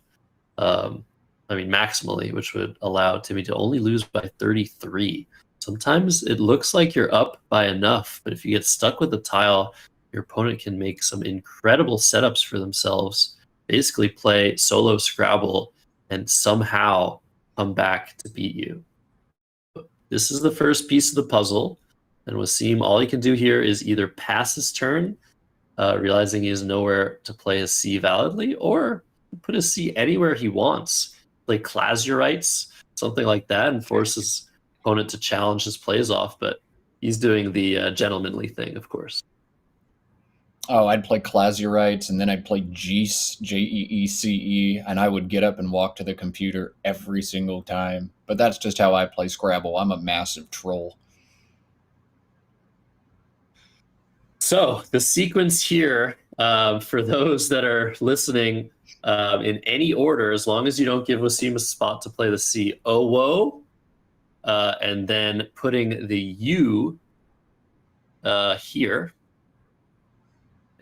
maximally, which would allow Timmy to only lose by 33. Sometimes it looks like you're up by enough, but if you get stuck with a tile, your opponent can make some incredible setups for themselves, basically play solo Scrabble, and somehow come back to beat you. This is the first piece of the puzzle, and Wasim, all he can do here is either pass his turn, realizing he has nowhere to play his C validly, or put his C anywhere he wants, play Clasierites, something like that, and force his opponent to challenge his plays off, but he's doing the gentlemanly thing, of course. Oh, I'd play Clasierites, and then I'd play Geese, Jeece, and I would get up and walk to the computer every single time. But that's just how I play Scrabble. I'm a massive troll. So the sequence here, for those that are listening, in any order, as long as you don't give Wasim a spot to play the C, Owo, and then putting the U here,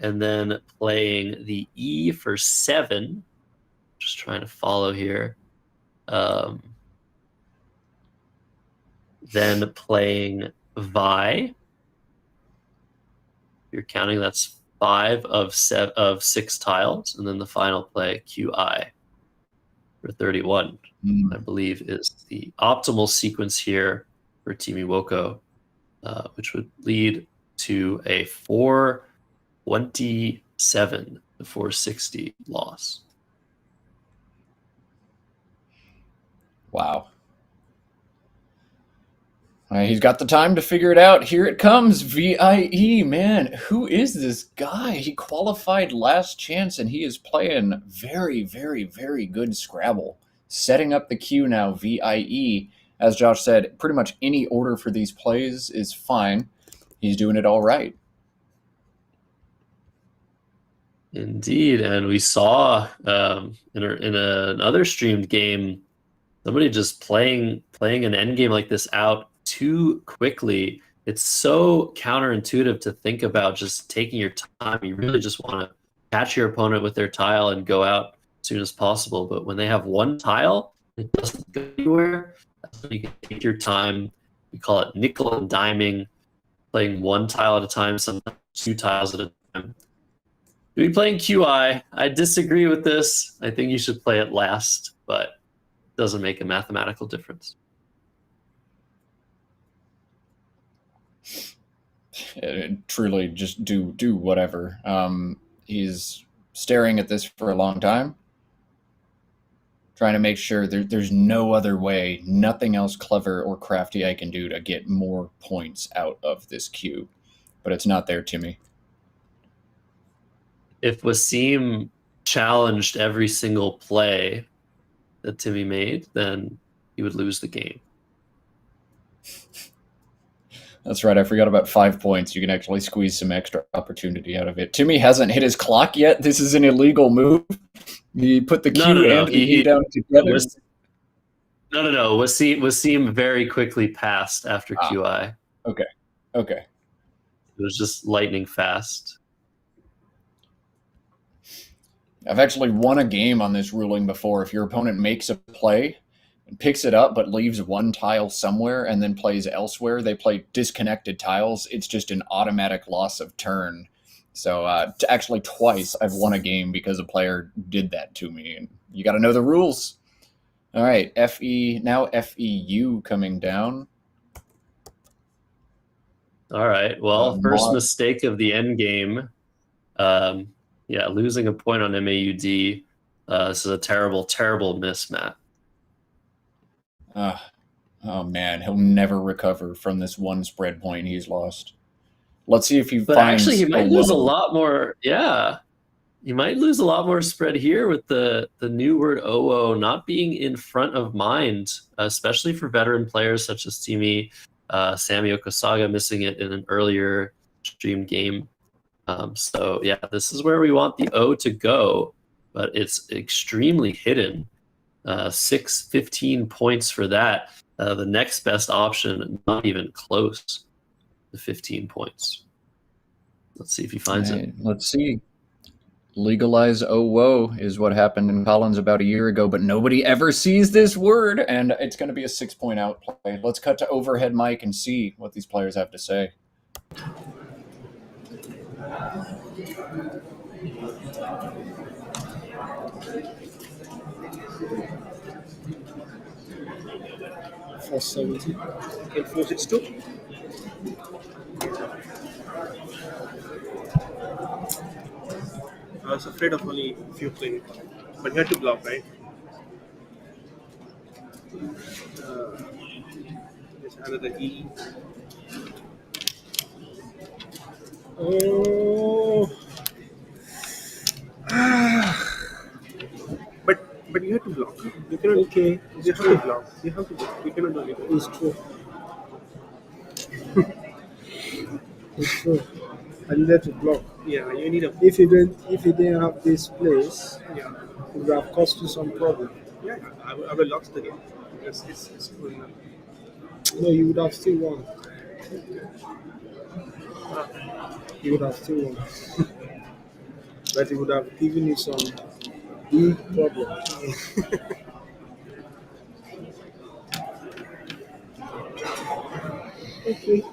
and then playing the E for 7. Just trying to follow here. Then playing Vi. You're counting, that's 5 of 6 tiles, and then the final play QI for 31. I believe is the optimal sequence here for Timmy Woko, which would lead to a 427 to 460 loss. Wow. He's got the time to figure it out. Here it comes, VIE, man. Who is this guy? He qualified last chance, and he is playing very, very, very good Scrabble. Setting up the queue now, VIE. As Josh said, pretty much any order for these plays is fine. He's doing it all right. Indeed, and we saw in another streamed game, somebody just playing an endgame like this out too quickly. It's so counterintuitive to think about just taking your time. You really just want to catch your opponent with their tile and go out as soon as possible. But when they have one tile, it doesn't go anywhere. That's when you can take your time. We call it nickel and diming, playing one tile at a time, sometimes 2 tiles at a time. Be playing QI. I disagree with this. I think you should play it last, but it doesn't make a mathematical difference. Truly, just do whatever. He's staring at this for a long time, trying to make sure there's no other way, nothing else clever or crafty I can do to get more points out of this queue. But it's not there, Timmy. If Wasim challenged every single play that Timmy made, then he would lose the game. That's right. I forgot about 5 points. You can actually squeeze some extra opportunity out of it. Timmy hasn't hit his clock yet. This is an illegal move. He put the Q and the E down together. No. Wasim very quickly passed after QI. Okay. It was just lightning fast. I've actually won a game on this ruling before. If your opponent makes a play and picks it up but leaves one tile somewhere and then plays elsewhere, they play disconnected tiles. It's just an automatic loss of turn. So actually twice I've won a game because a player did that to me. And you got to know the rules. All right, now FEU coming down. All right, well, first mistake of the end game. Yeah, losing a point on MAUD. This is a terrible, terrible miss, Matt. Oh, man. He'll never recover from this one spread point he's lost. Let's see if he But finds actually, he might lose a lot more. Yeah, he might lose a lot more spread here with the new word OO not being in front of mind, especially for veteran players such as Timmy, Sammy Okasaga missing it in an earlier stream game. So yeah, this is where we want the O to go, but it's extremely hidden. 15 points for that. The next best option, not even close to 15 points. Let's see if he finds it. Let's see. Legalize oh whoa is what happened in Collins about a year ago, but nobody ever sees this word, and it's going to be a 6-point outplay. Let's cut to overhead mic and see what these players have to say. For 70. Can force it still. I was afraid of only a few playing, but you had to block, right? There's another E. Oh. But you have to block. You cannot. Okay. You have to block. You have to block. You cannot do it. It's true. It's true. I needed to block. Yeah, you need a. If you didn't have this place, yeah, it would have caused you some problem. Yeah, I would have lost the game because it's cool enough. No, you would have still won. You would have still won. But it would have given you some big problem. Okay.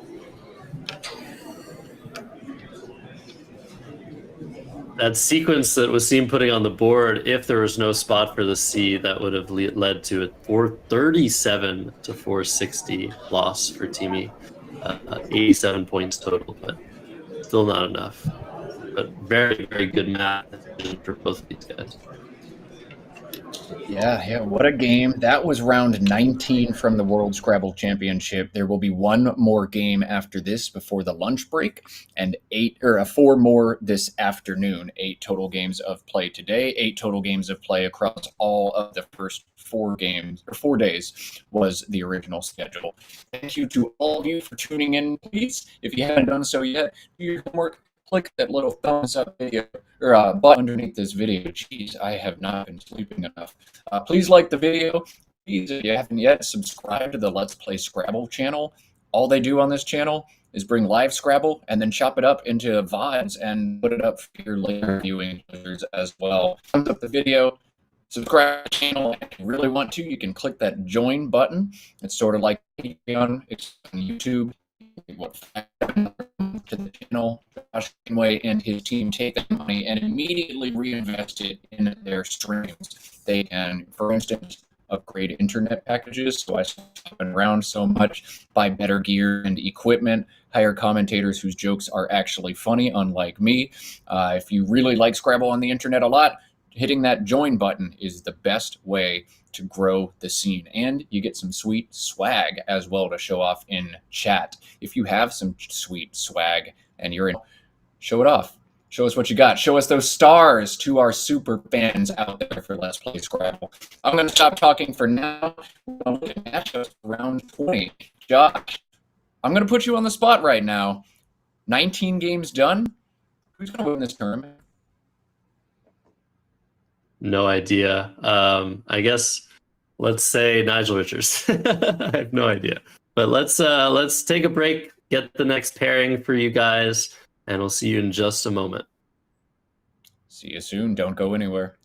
That sequence that Wasim putting on the board, if there was no spot for the C, that would have led to a 437 to 460 loss for Timmy. 87 points total, but still not enough. But very, very good math for both of these guys. Yeah, what a game. That was round 19 from the World Scrabble Championship. There will be one more game after this before the lunch break, and 4 more this afternoon. 8 total games of play today, 8 total games of play across all of the first 4 games, or 4 days was the original schedule. Thank you to all of you for tuning in. Please, if you haven't done so yet, do your homework. Click that little thumbs up video or button underneath this video. Jeez, I have not been sleeping enough. Please like the video. Please, if you haven't yet, subscribe to the Let's Play Scrabble channel. All they do on this channel is bring live Scrabble and then chop it up into VODs and put it up for your later viewing pleasures as well. Thumbs up the video. Subscribe to the channel. If you really want to, you can click that join button. It's sort of like Patreon. It's on YouTube. To the channel, Josh Greenway and his team take that money and immediately reinvest it in their streams. They can, for instance, upgrade internet packages, so I stop around so much, buy better gear and equipment, hire commentators whose jokes are actually funny, unlike me. If you really like Scrabble on the internet a lot, hitting that join button is the best way to grow the scene, and you get some sweet swag as well to show off in chat. If you have some sweet swag and you're in, show it off. Show us what you got. Show us those stars to our super fans out there for Let's Play Scrabble. I'm going to stop talking for now. We're going to look at matchups for round 20. Josh, I'm going to put you on the spot right now. 19 games done. Who's going to win this tournament? No idea. I guess let's say Nigel Richards. I have no idea. But let's take a break, get the next pairing for you guys, and we'll see you in just a moment. See you soon. Don't go anywhere.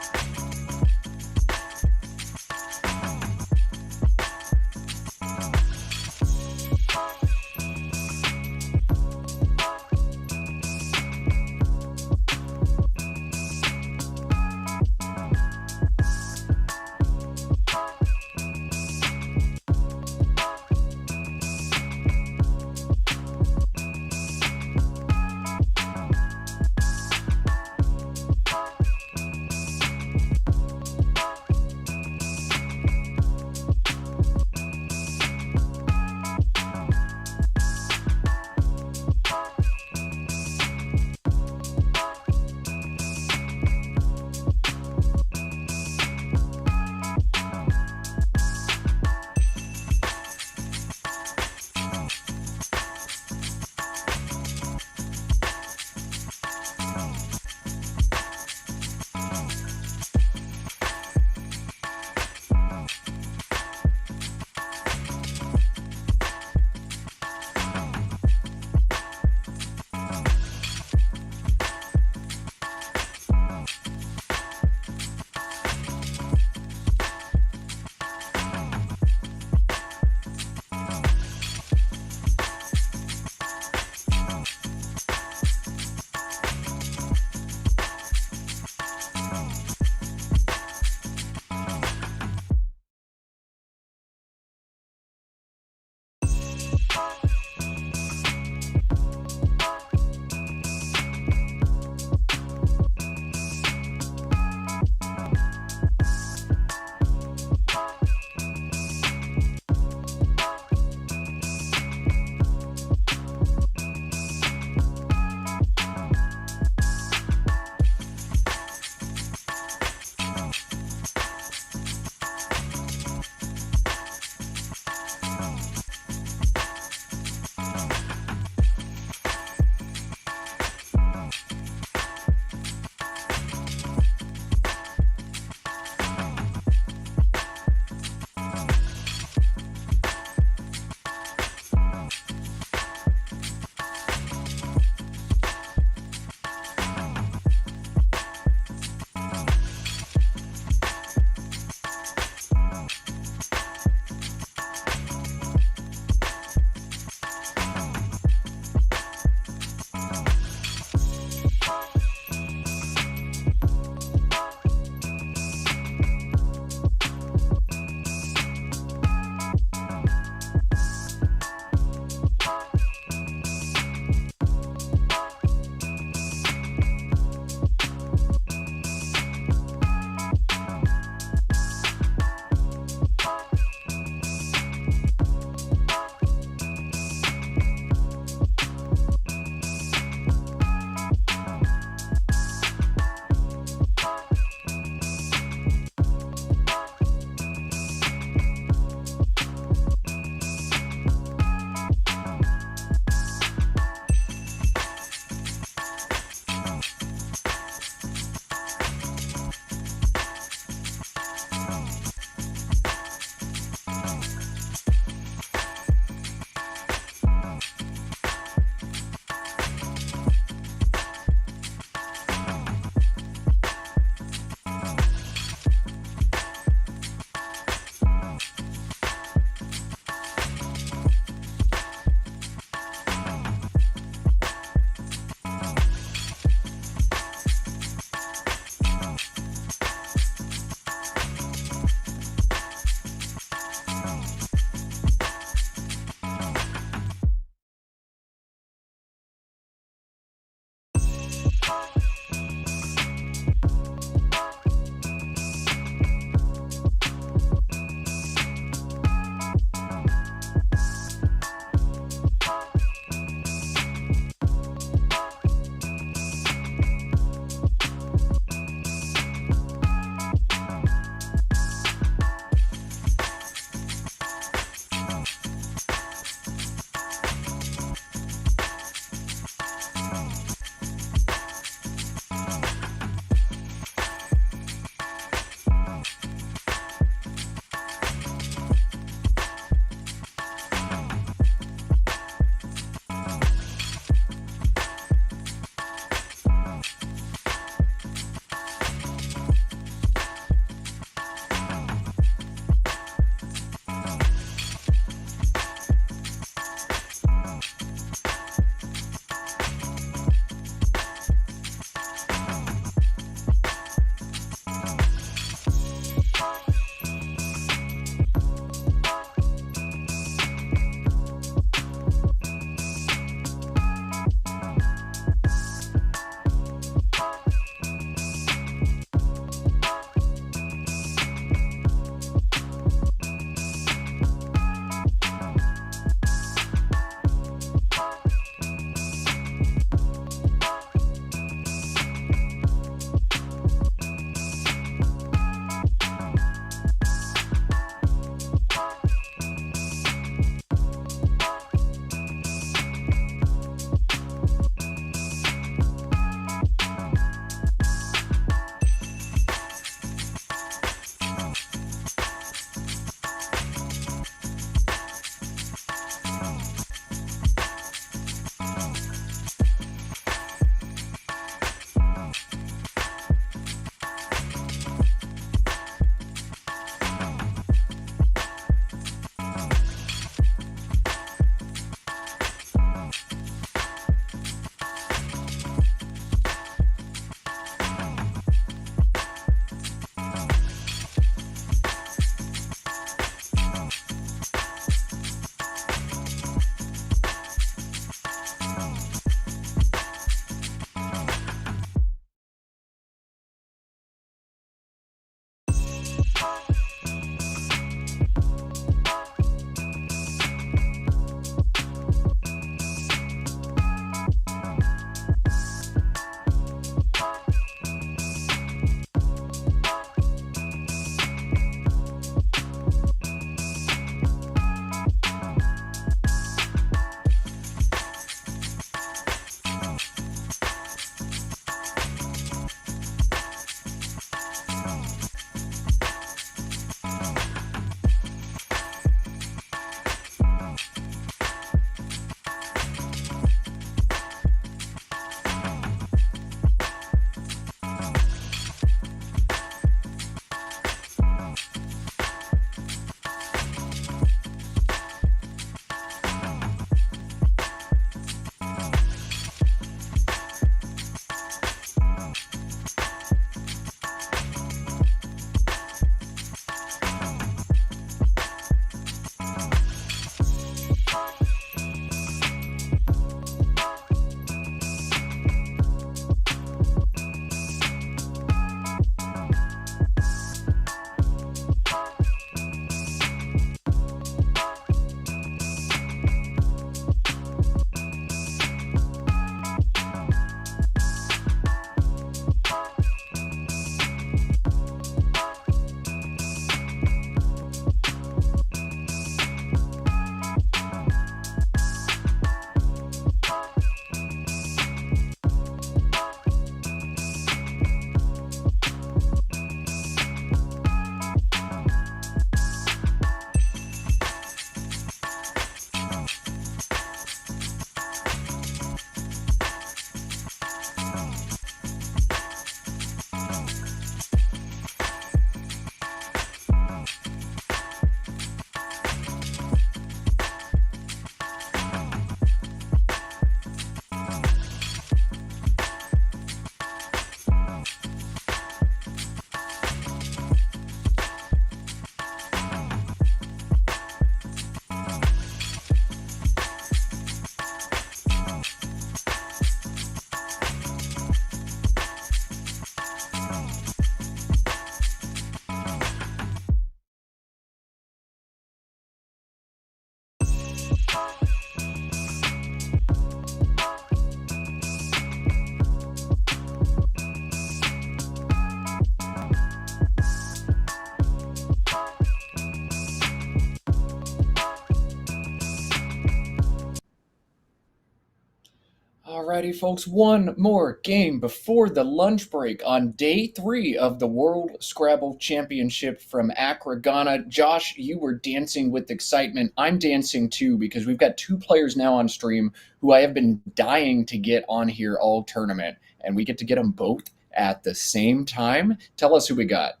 Alrighty, folks, one more game before the lunch break on day 3 of the World Scrabble Championship from Accra, Ghana. Josh, you were dancing with excitement. I'm dancing too because we've got 2 players now on stream who I have been dying to get on here all tournament, and we get to get them both at the same time. Tell us who we got.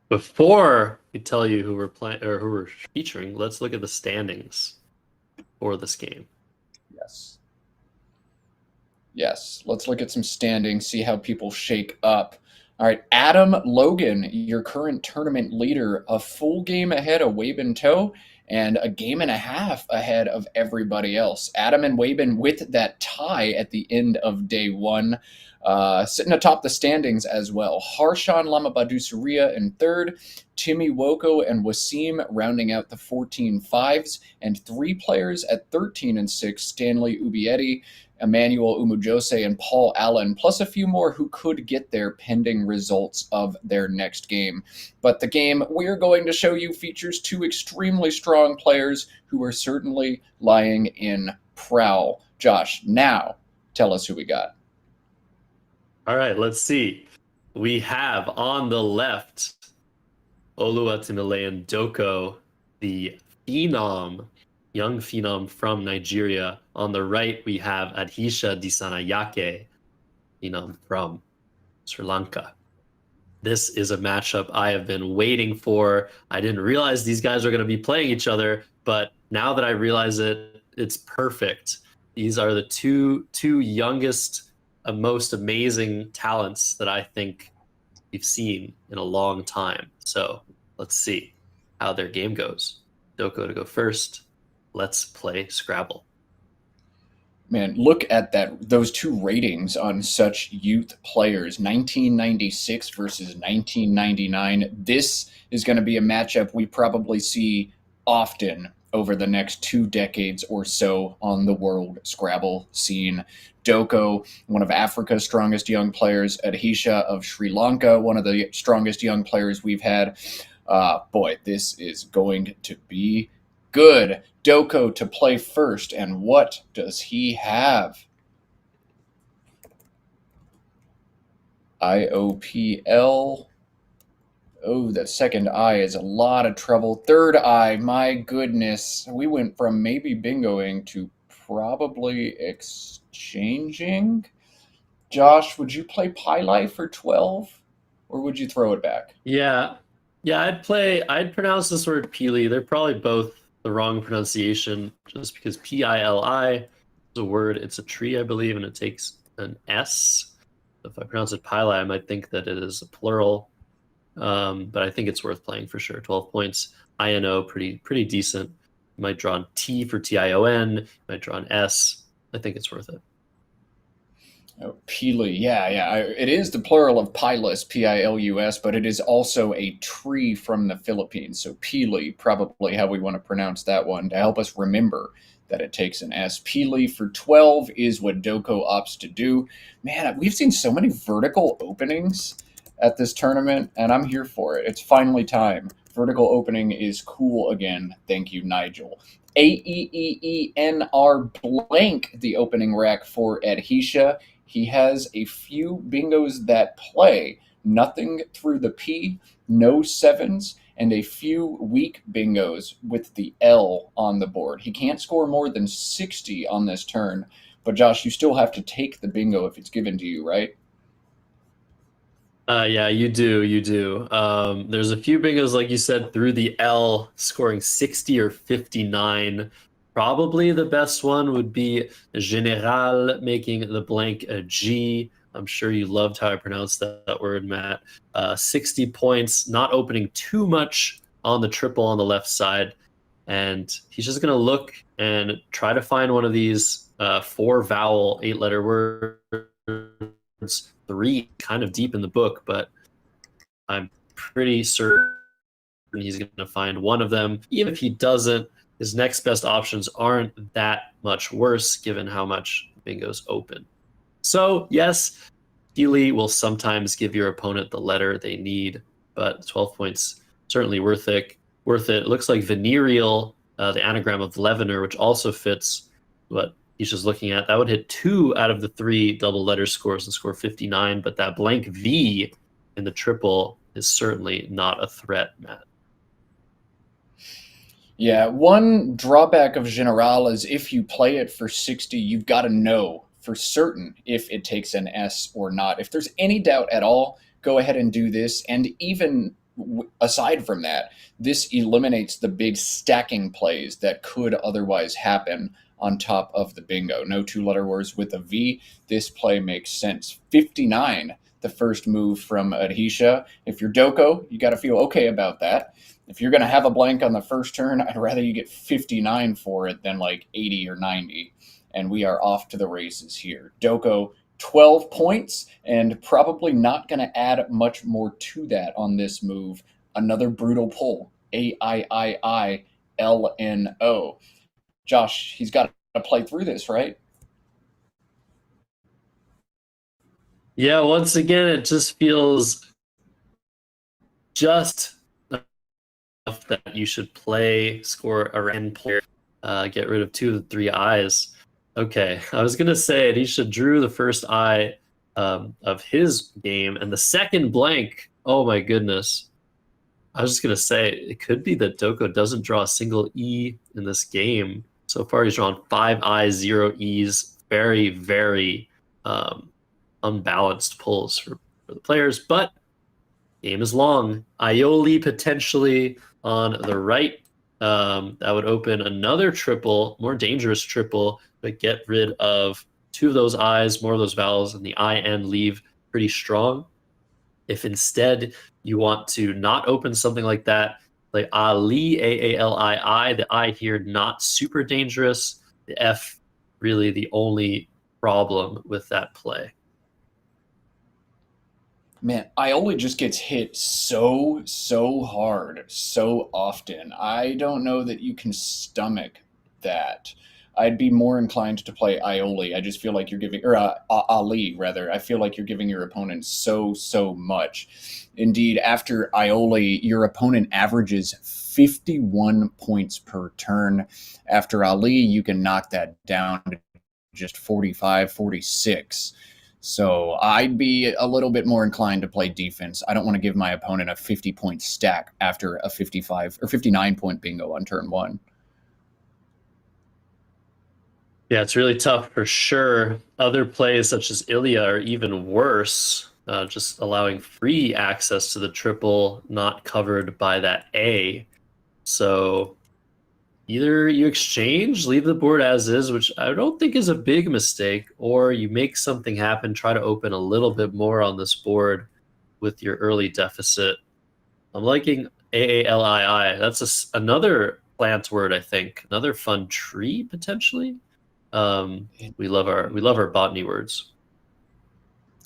Before we tell you who we're playing or who we're featuring, let's look at the standings for this game. Yes, let's look at some standings, see how people shake up. All right, Adam Logan, your current tournament leader, a full game ahead of Waben Toe and a game and a half ahead of everybody else. Adam and Waben with that tie at the end of day 1, sitting atop the standings as well. Harshan Lamabadu Surya in 3rd, Timmy Woko and Wasim rounding out the 14 fives, and 3 players at 13 and 6, Stanley Ubieti, Emmanuel Umujose, and Paul Allen, plus a few more who could get there pending results of their next game. But the game we're going to show you features 2 extremely strong players who are certainly lying in prowl. Josh, now tell us who we got. All right, let's see. We have on the left Oluwatimileyan Doko, the phenom, young phenom from Nigeria. On the right, we have Adhisha Disanayake, phenom from Sri Lanka. This is a matchup I have been waiting for. I didn't realize these guys are going to be playing each other, but now that I realize it, it's perfect. These are the two youngest, most amazing talents that I think we've seen in a long time. So let's see how their game goes. Doko to go first. Let's play Scrabble. Man, look at those 2 ratings on such youth players, 1996 versus 1999. This is going to be a matchup we probably see often over the next 2 decades or so on the world Scrabble scene. Doko, one of Africa's strongest young players, Adhisha of Sri Lanka, one of the strongest young players we've had. Boy, this is going to be good. Doko to play first, and what does he have? IOPL. Oh, that second I is a lot of trouble. Third I, my goodness. We went from maybe bingoing to probably exchanging. Josh, would you play Pili for 12, or would you throw it back? Yeah, I'd pronounce this word Pili. They're probably both the wrong pronunciation, just because Pili is a word. It's a tree, I believe, and it takes an S. If I pronounce it Pili, I might think that it is a plural, but I think it's worth playing for sure. 12 points. INO, pretty decent. You might draw an T for TION. You might draw an S. I think it's worth it. Oh, Pili, yeah. It is the plural of pilus, Pilus, but it is also a tree from the Philippines. So Pili, probably how we want to pronounce that one to help us remember that it takes an S. Pili for 12 is what Doko opts to do. Man, we've seen so many vertical openings at this tournament, and I'm here for it. It's finally time. Vertical opening is cool again. Thank you, Nigel. AEEENR blank, the opening rack for Adhisha. He has a few bingos that play, nothing through the P, no 7s, and a few weak bingos with the L on the board. He can't score more than 60 on this turn, but Josh, you still have to take the bingo if it's given to you, right? Yeah, you do. There's a few bingos, like you said, through the L, scoring 60 or 59. Probably the best one would be General, making the blank a G. I'm sure you loved how I pronounced that word, Matt. 60 points, not opening too much on the triple on the left side. And he's just going to look and try to find one of these 4-vowel, 8-letter words, 3 kind of deep in the book, but I'm pretty certain he's going to find one of them. Even if he doesn't, his next best options aren't that much worse given how much bingos open. So yes, Pili will sometimes give your opponent the letter they need, but 12 points certainly worth it. It looks like venereal, the anagram of Levener, which also fits what Hisha's looking at, that would hit 2 out of the 3 double letter scores and score 59, but that blank V in the triple is certainly not a threat, Matt. Yeah, one drawback of General is if you play it for 60, you've got to know for certain if it takes an S or not. If there's any doubt at all, go ahead and do this. And even aside from that, this eliminates the big stacking plays that could otherwise happen on top of the bingo. No 2-letter words with a V. This play makes sense. 59, the first move from Hisha. If you're Doko, you got to feel okay about that. If you're going to have a blank on the first turn, I'd rather you get 59 for it than like 80 or 90. And we are off to the races here. Doko, 12 points, and probably not going to add much more to that on this move. Another brutal pull. AIIILNO. Josh, he's got to play through this, right? Yeah, once again, it just feels just enough that you should play, score a random player, get rid of 2 of the 3 eyes. Okay, I was going to say he should drew the first eye of his game, and the second blank, oh my goodness. I was just going to say, it could be that Doko doesn't draw a single E in this game. So far, he's drawn 5 I's, 0 E's. Very, very unbalanced pulls for the players, but game is long. Aioli potentially on the right. That would open another triple, more dangerous triple, but get rid of 2 of those I's, more of those vowels, and the I and leave pretty strong. If instead you want to not open something like that, like Ali, A-A-L-I-I, the I here not super dangerous. The F really the only problem with that play. Man, Aioli just gets hit so hard, so often. I don't know that you can stomach that. I'd be more inclined to play Aioli. I just feel like you're giving, or Ali rather. I feel like you're giving your opponent so much. Indeed, after Aioli, your opponent averages 51 points per turn. After Ali, you can knock that down to just 45, 46. So I'd be a little bit more inclined to play defense. I don't want to give my opponent a 50-point stack after a 55 or 59-point bingo on turn 1. Yeah, it's really tough for sure. Other plays such as Ilya are even worse, just allowing free access to the triple, not covered by that A. So either you exchange, leave the board as is, which I don't think is a big mistake, or you make something happen, try to open a little bit more on this board with your early deficit. I'm liking AALII. That's another plant word, I think. Another fun tree, potentially. We love our botany words.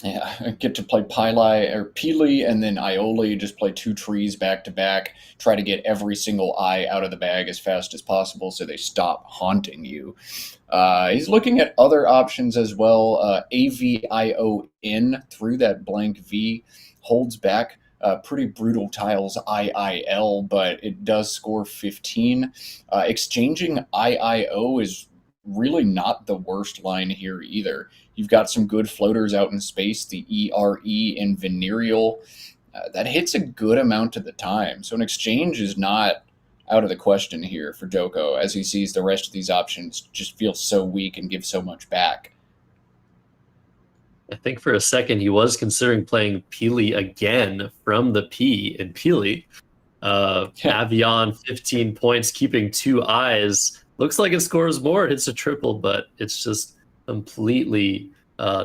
Yeah, I get to play Pili and then Aioli, just play 2 trees back to back, try to get every single eye out of the bag as fast as possible so they stop haunting you. He's looking at other options as well. AVION through that blank V holds back pretty brutal tiles IIL, but it does score 15. Exchanging IIO is really not the worst line here either. You've got some good floaters out in space, the ERE and venereal. That hits a good amount of the time. So an exchange is not out of the question here for Doko, as he sees the rest of these options just feel so weak and give so much back. I think for a second he was considering playing Pili again from the P in Pili. Avion, 15 points, keeping 2 eyes. Looks like it scores more. It hits a triple, but it's just completely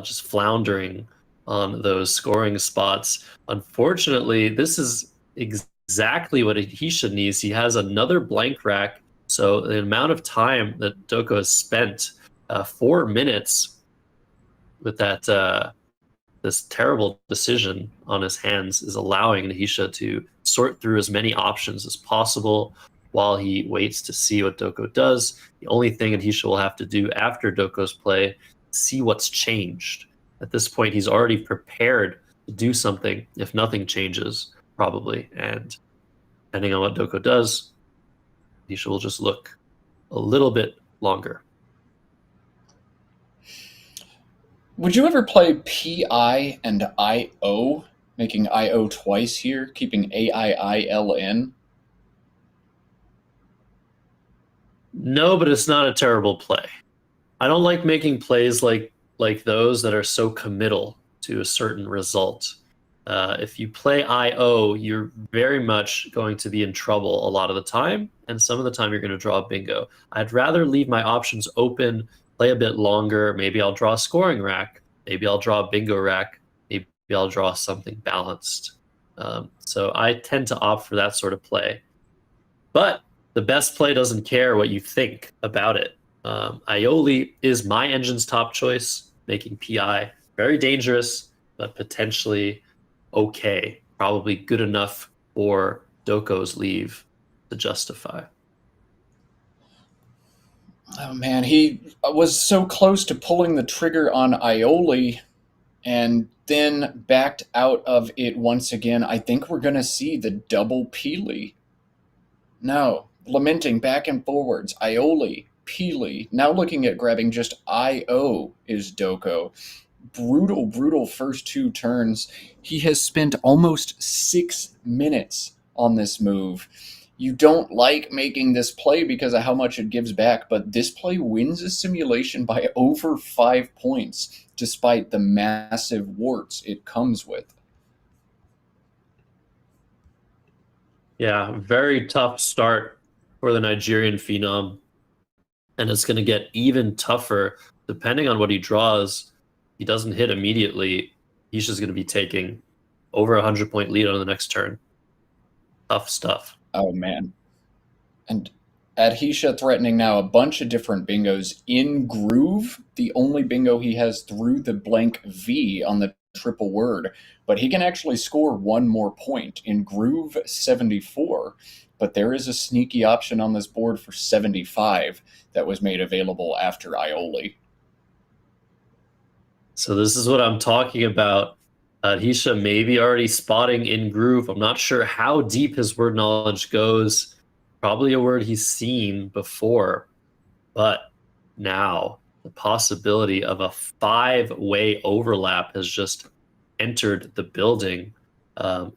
just floundering on those scoring spots. Unfortunately, this is exactly what he should need. He has another blank rack, so the amount of time that Doko has spent, 4 minutes with that this terrible decision on his hands, is allowing Nahisha to sort through as many options as possible while he waits to see what Doko does. The only thing Nahisha will have to do after Doko's play is see what's changed. At this point, he's already prepared to do something if nothing changes, probably. And depending on what Doko does, Nahisha will just look a little bit longer. Would you ever play PI and IO, making IO twice here, keeping AIILN? No, but it's not a terrible play. I don't like making plays like those that are so committal to a certain result. If you play IO, you're very much going to be in trouble a lot of the time, and some of the time you're going to draw a bingo. I'd rather leave my options open, play a bit longer. Maybe I'll draw a scoring rack. Maybe I'll draw a bingo rack. Maybe I'll draw something balanced. So I tend to opt for that sort of play. But the best play doesn't care what you think about it. Aioli is my engine's top choice, making PI very dangerous, but potentially okay. Probably good enough for Doko's leave to justify. Oh man, he was so close to pulling the trigger on Aioli and then backed out of it once again. I think we're going to see the double Peely. No, lamenting back and forwards. Aioli, Peely. Now looking at grabbing just IO is Doko. Brutal, brutal first two turns. He has spent almost 6 minutes on this move. You don't like making this play because of how much it gives back, but this play wins a simulation by over 5 points, despite the massive warts it comes with. Yeah, very tough start for the Nigerian phenom. And it's going to get even tougher depending on what he draws. He doesn't hit immediately. He's just going to be taking over 100-point lead on the next turn. Tough stuff. Oh, man. And Adhisha threatening now a bunch of different bingos. In Groove, the only bingo he has through the blank V on the triple word. But he can actually score one more point. In Groove, 74. But there is a sneaky option on this board for 75 that was made available after Aioli. So this is what I'm talking about. Hisha maybe already spotting In Groove. I'm not sure how deep his word knowledge goes. Probably a word he's seen before. But now the possibility of a 5-way overlap has just entered the building.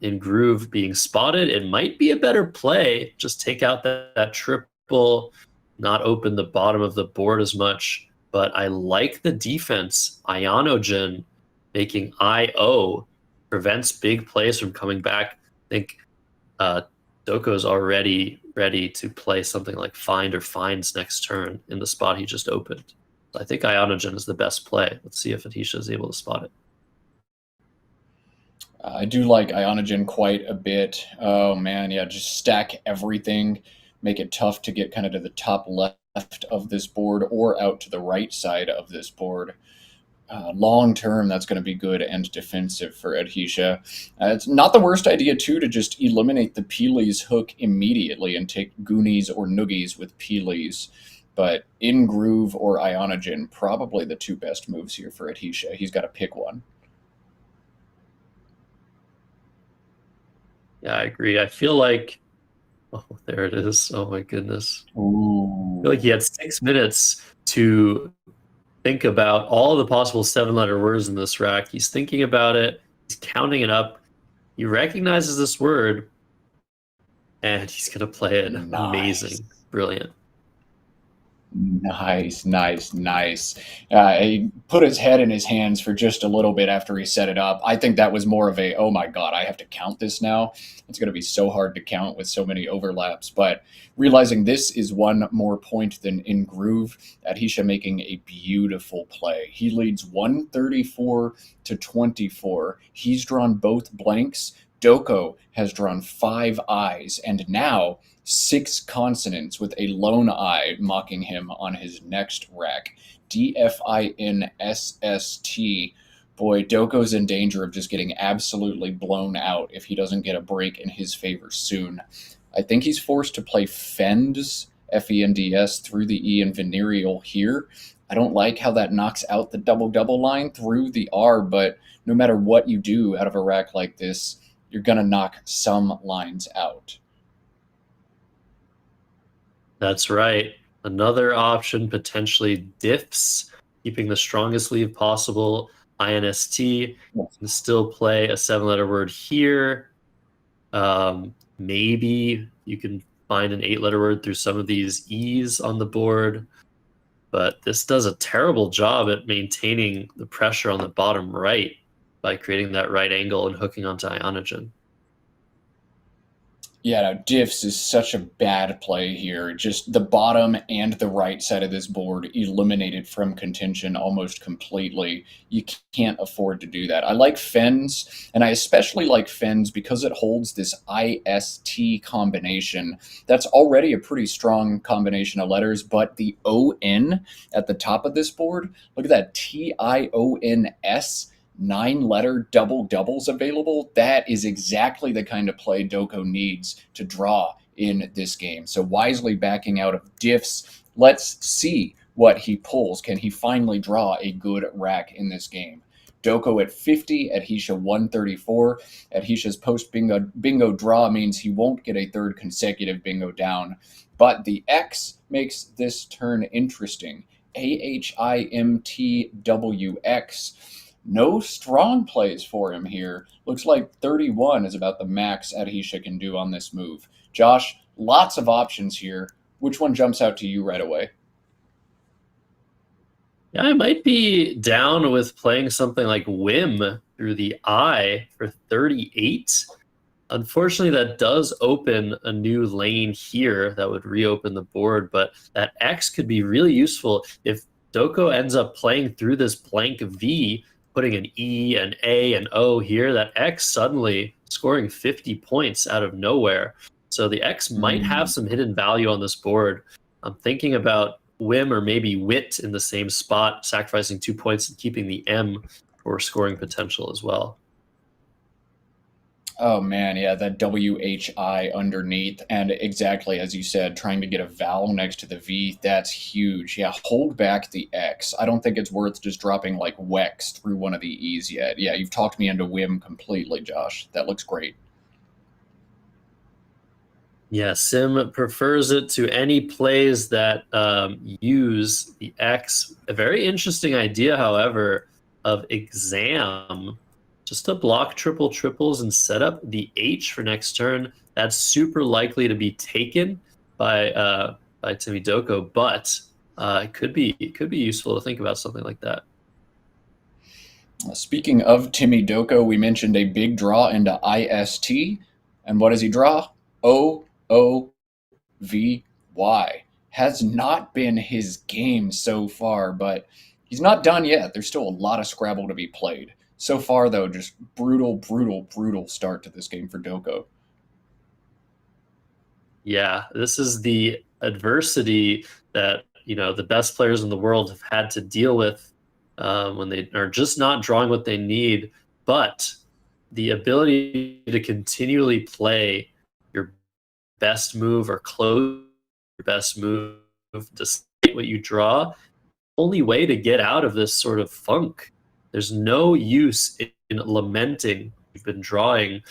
In Groove being spotted, it might be a better play. Just take out that triple, not open the bottom of the board as much. But I like the defense. Ionogen making IO prevents big plays from coming back. I think Doko's already ready to play something like Find or Finds next turn in the spot he just opened. So I think Ionogen is the best play. Let's see if Adhisha is able to spot it. I do like Ionogen quite a bit. Oh man, yeah, just stack everything, make it tough to get kind of to the top left of this board or out to the right side of this board. Long term, that's going to be good and defensive for Adhisha. It's not the worst idea, too, to just eliminate the Peely's hook immediately and take Goonies or Noogies with Peely's. But In Groove or Ionogen, probably the two best moves here for Adhisha. He's got to pick one. Yeah, I agree. I feel like, oh, there it is. Oh my goodness. Ooh. I feel like he had 6 minutes to think about all the possible 7-letter words in this rack. He's thinking about it. He's counting it up. He recognizes this word, and he's going to play it. Nice. Amazing. Brilliant. Nice. He put his head in his hands for just a little bit after he set it up. I think that was more of a, oh my god, I have to count this now. It's going to be so hard to count with so many overlaps. But realizing this is one more point than In Groove, Adhisha making a beautiful play. He leads 134-24. He's drawn both blanks. Doko has drawn 5 eyes, and now 6 consonants with a lone eye mocking him on his next rack. DFINSST. Boy, Doko's in danger of just getting absolutely blown out if he doesn't get a break in his favor soon. I think he's forced to play Fends, F-E-N-D-S, through the E in venereal here. I don't like how that knocks out the double-double line through the R, but no matter what you do out of a rack like this, you're going to knock some lines out. That's right. Another option, potentially diffs. keeping the strongest leave possible, INST, and still play a 7-letter word here. Maybe you can find an 8-letter word through some of these E's on the board, but this does a terrible job at maintaining the pressure on the bottom right by creating that right angle and hooking onto Ionogen. Yeah, no, diffs is such a bad play here. Just the bottom and the right side of this board eliminated from contention almost completely. You can't afford to do that. I like Fens, and I especially like Fens because it holds this IST combination. That's already a pretty strong combination of letters, but the ON at the top of this board, look at that, TIONS. 9-letter double doubles available. That is exactly the kind of play Doko needs to draw in this game. So wisely backing out of diffs. Let's see what he pulls. Can he finally draw a good rack in this game? Doko at 50, Adhisha 134. Adhisha's post bingo draw means he won't get a third consecutive bingo down. But the X makes this turn interesting. AHIMTWX. No strong plays for him here. Looks like 31 is about the max Adhisha can do on this move. Josh, lots of options here. Which one jumps out to you right away? Yeah, I might be down with playing something like Whim through the I for 38. Unfortunately, that does open a new lane here that would reopen the board, but that X could be really useful if Doko ends up playing through this blank V, putting an E, an A, and O here, that X suddenly scoring 50 points out of nowhere. So the X might have some hidden value on this board. I'm thinking about Whim or maybe Wit in the same spot, sacrificing 2 points and keeping the M for scoring potential as well. Oh man, yeah, that WHI underneath, and exactly as you said, trying to get a vowel next to the V, that's huge. Yeah, hold back the X. I don't think it's worth just dropping like Wex through one of the E's yet. Yeah, you've talked me into Whim completely, Josh. That looks great. Yeah, Sim prefers it to any plays that use the X. A very interesting idea, however, of exam. Just to block triple triples and set up the H for next turn. That's super likely to be taken by Timmy Doko, but it could be useful to think about something like that. Speaking of Timmy Doko, we mentioned a big draw into IST, and what does he draw? OOVY. Has not been his game so far, but he's not done yet. There's still a lot of Scrabble to be played. So far, though, just brutal start to this game for Doko. Yeah, this is the adversity that, the best players in the world have had to deal with when they are just not drawing what they need. But the ability to continually play your best move or close your best move despite what you draw, only way to get out of this sort of funk. There's no use in lamenting you've been drawing.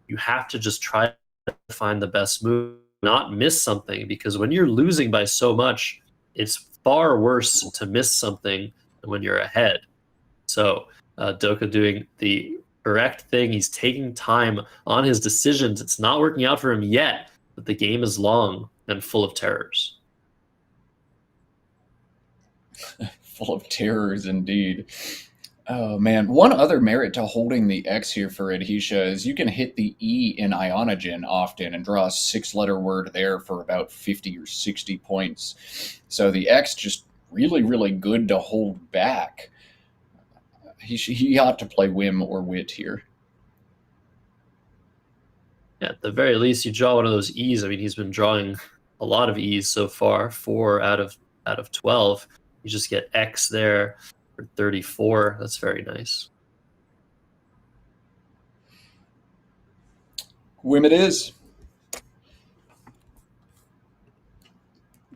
You have to just try to find the best move, not miss something, because when you're losing by so much, it's far worse to miss something than when you're ahead. So Doko doing the correct thing. He's taking time on his decisions. It's not working out for him yet, but the game is long and full of terrors. Full of terrors indeed. Oh man, one other merit to holding the X here for Adhisha is you can hit the E in Ionogen often and draw a 6-letter word there for about 50 or 60 points. So the X just really good to hold back. He ought to play Whim or Wit here. Yeah, at the very least, you draw one of those E's. I mean, he's been drawing a lot of E's so far, 4 out of 12. You just get X there for 34. That's very nice. Whim it is.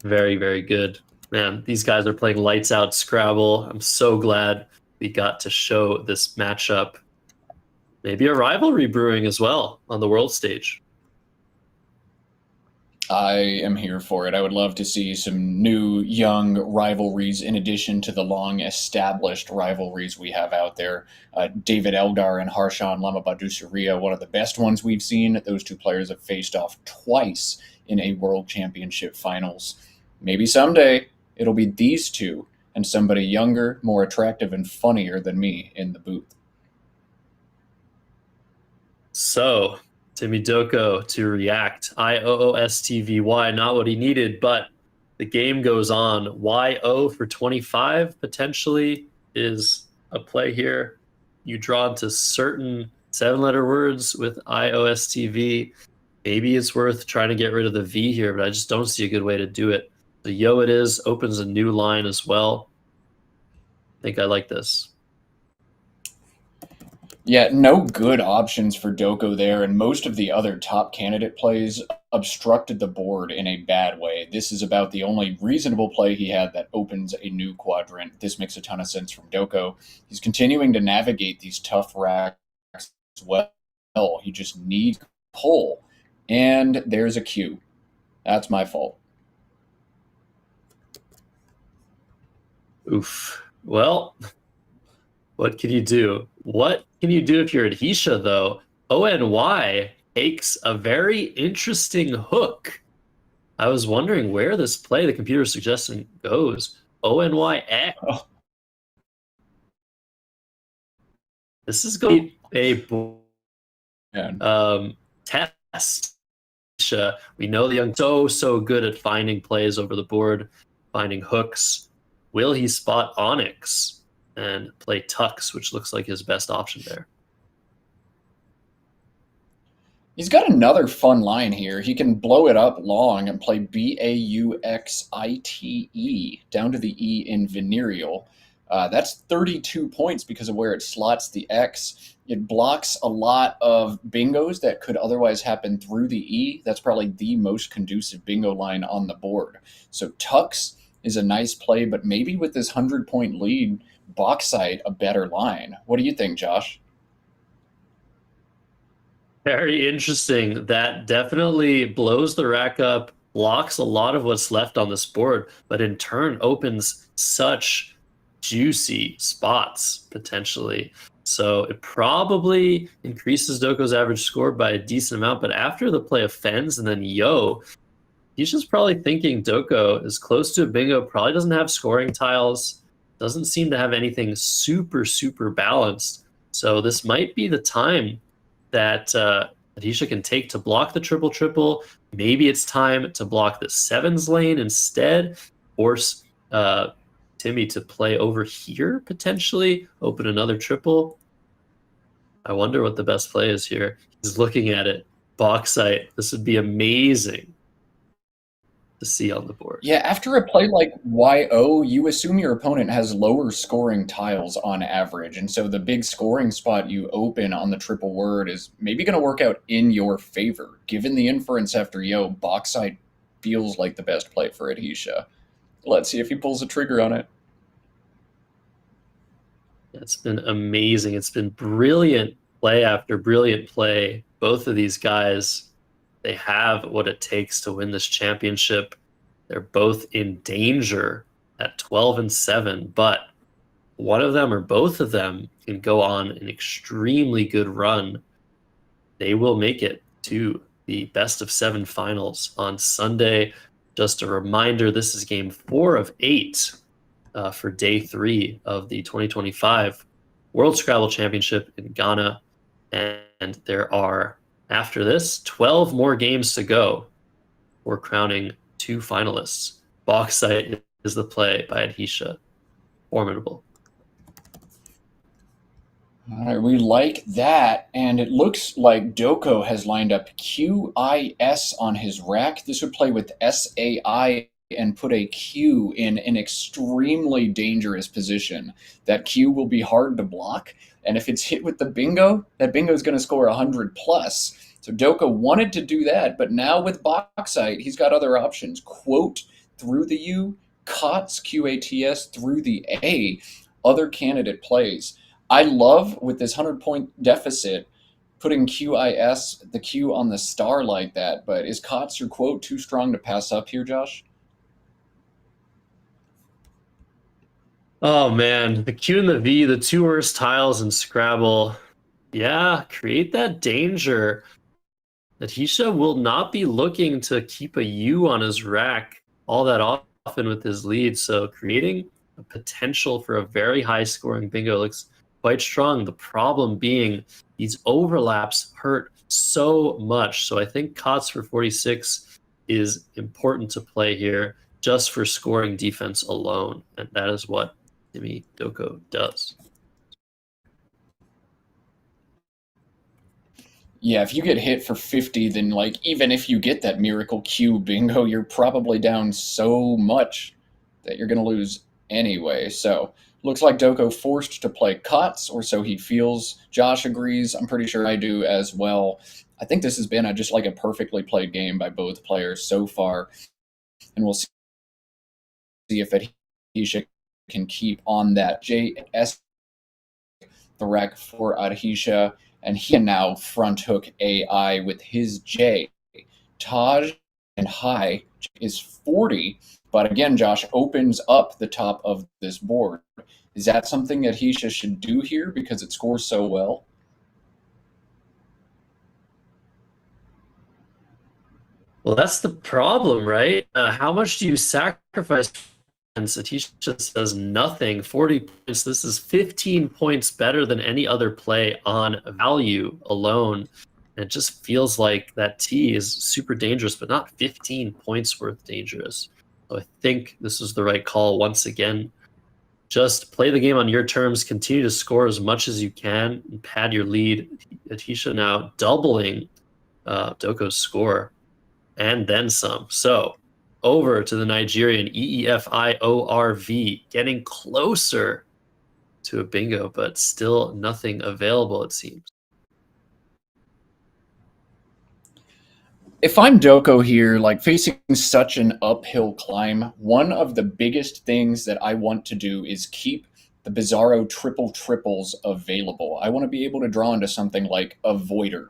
Very good. Man, these guys are playing lights out Scrabble. I'm so glad we got to show this matchup. Maybe a rivalry brewing as well on the world stage. I am here for it. I would love to see some new, young rivalries in addition to the long-established rivalries we have out there. David Eldar and Harshan Lamabadu one of the best ones we've seen. Those two players have faced off twice in a World Championship finals. Maybe someday it'll be these two and somebody younger, more attractive, and funnier than me in the booth. So, Timmy Doko to react. IOOSTVY, not what he needed, but the game goes on. YO for 25 potentially is a play here. You draw into certain 7-letter words with IOSTV. Maybe it's worth trying to get rid of the V here, but I just don't see a good way to do it. The yo it is opens a new line as well. I think I like this. Yeah, no good options for Doko there, and most of the other top candidate plays obstructed the board in a bad way. This is about the only reasonable play he had that opens a new quadrant. This makes a ton of sense from Doko. He's continuing to navigate these tough racks as well. He just needs pull, and there's a Q. That's my fault. Oof. Well, what can you do? What can you do if you're Adhisha, though? ONY takes a very interesting hook. I was wondering where this play, the computer suggestion, goes. ONYX. Oh. This is going to be a test. We know the young so good at finding plays over the board, finding hooks. Will he spot Onyx and play Tux, which looks like his best option there? He's got another fun line here. He can blow it up long and play BAUXITE down to the E in venereal. That's 32 points because of where it slots the X. It blocks a lot of bingos that could otherwise happen through the E. That's probably the most conducive bingo line on the board. So Tux is a nice play, but maybe with this 100-point lead, Bauxite a better line. What do you think, Josh? Very interesting. That definitely blows the rack up, blocks a lot of what's left on this board, but in turn opens such juicy spots potentially. So it probably increases Doko's average score by a decent amount, but after the play of Fens and then Yo, he's just probably thinking Doko is close to a bingo, probably doesn't have scoring tiles, doesn't seem to have anything super balanced. So this might be the time that Adhisha can take to block the triple. Maybe it's time to block the sevens lane instead, force Timmy to play over here, potentially, open another triple. I wonder what the best play is here. He's looking at it. Bauxite. This would be amazing to see on the board. Yeah, after a play like YO, you assume your opponent has lower scoring tiles on average, and so the big scoring spot you open on the triple word is maybe going to work out in your favor. Given the inference after Yo, Bauxite feels like the best play for Adhisha. Let's see if he pulls the trigger on it. It's been amazing. It's been brilliant play after brilliant play. Both of these guys, they have what it takes to win this championship. They're both in danger at 12-7, but one of them or both of them can go on an extremely good run. They will make it to the best of 7 finals on Sunday. Just a reminder, this is game 4 of 8 for day 3 of the 2025 World Scrabble Championship in Ghana. And there are, after this, 12 more games to go. We're crowning 2 finalists. Bauxite is the play by Adhisha. Formidable. All right, we like that, and it looks like Doko has lined up QIS on his rack. This would play with SAI and put a Q in an extremely dangerous position. That Q will be hard to block, and if it's hit with the bingo, that bingo is going to score 100 plus. So Doko wanted to do that, but now with Bauxite, he's got other options. Quote through the U, COTS, QATS through the A, other candidate plays. I love, with this 100-point deficit, putting QIS, the Q on the star like that, but is COTS or quote too strong to pass up here, Josh? Oh man, the Q and the V, the two worst tiles in Scrabble. Yeah, create that danger. Adhisha will not be looking to keep a U on his rack all that often with his lead, so creating a potential for a very high scoring bingo looks quite strong. The problem being these overlaps hurt so much. So I think COTS for 46 is important to play here just for scoring defense alone, and that is what Timmy Doko does. Yeah, if you get hit for 50, then like even if you get that miracle Q bingo, you're probably down so much that you're going to lose anyway. So looks like Doko forced to play COTS, or so he feels. Josh agrees. I'm pretty sure I do as well. I think this has been just like a perfectly played game by both players so far, and we'll see if Adhisha can keep on that. JS the rack for Adhisha, and he can now front hook AI with his J. Taj and high is 40, but again, Josh opens up the top of this board. Is that something that Adhisha should do here because it scores so well? Well, that's the problem, right? How much do you sacrifice? And Satisha says nothing. 40 points. This is 15 points better than any other play on value alone. And it just feels like that T is super dangerous, but not 15 points worth dangerous. So I think this is the right call once again. Just play the game on your terms, continue to score as much as you can, and pad your lead. Atisha now doubling Doko's score, and then some. So over to the Nigerian EEFIORV, getting closer to a bingo, but still nothing available, it seems. If I'm Doko here, like facing such an uphill climb, one of the biggest things that I want to do is keep the Bizarro triples available. I want to be able to draw into something like Avoiders.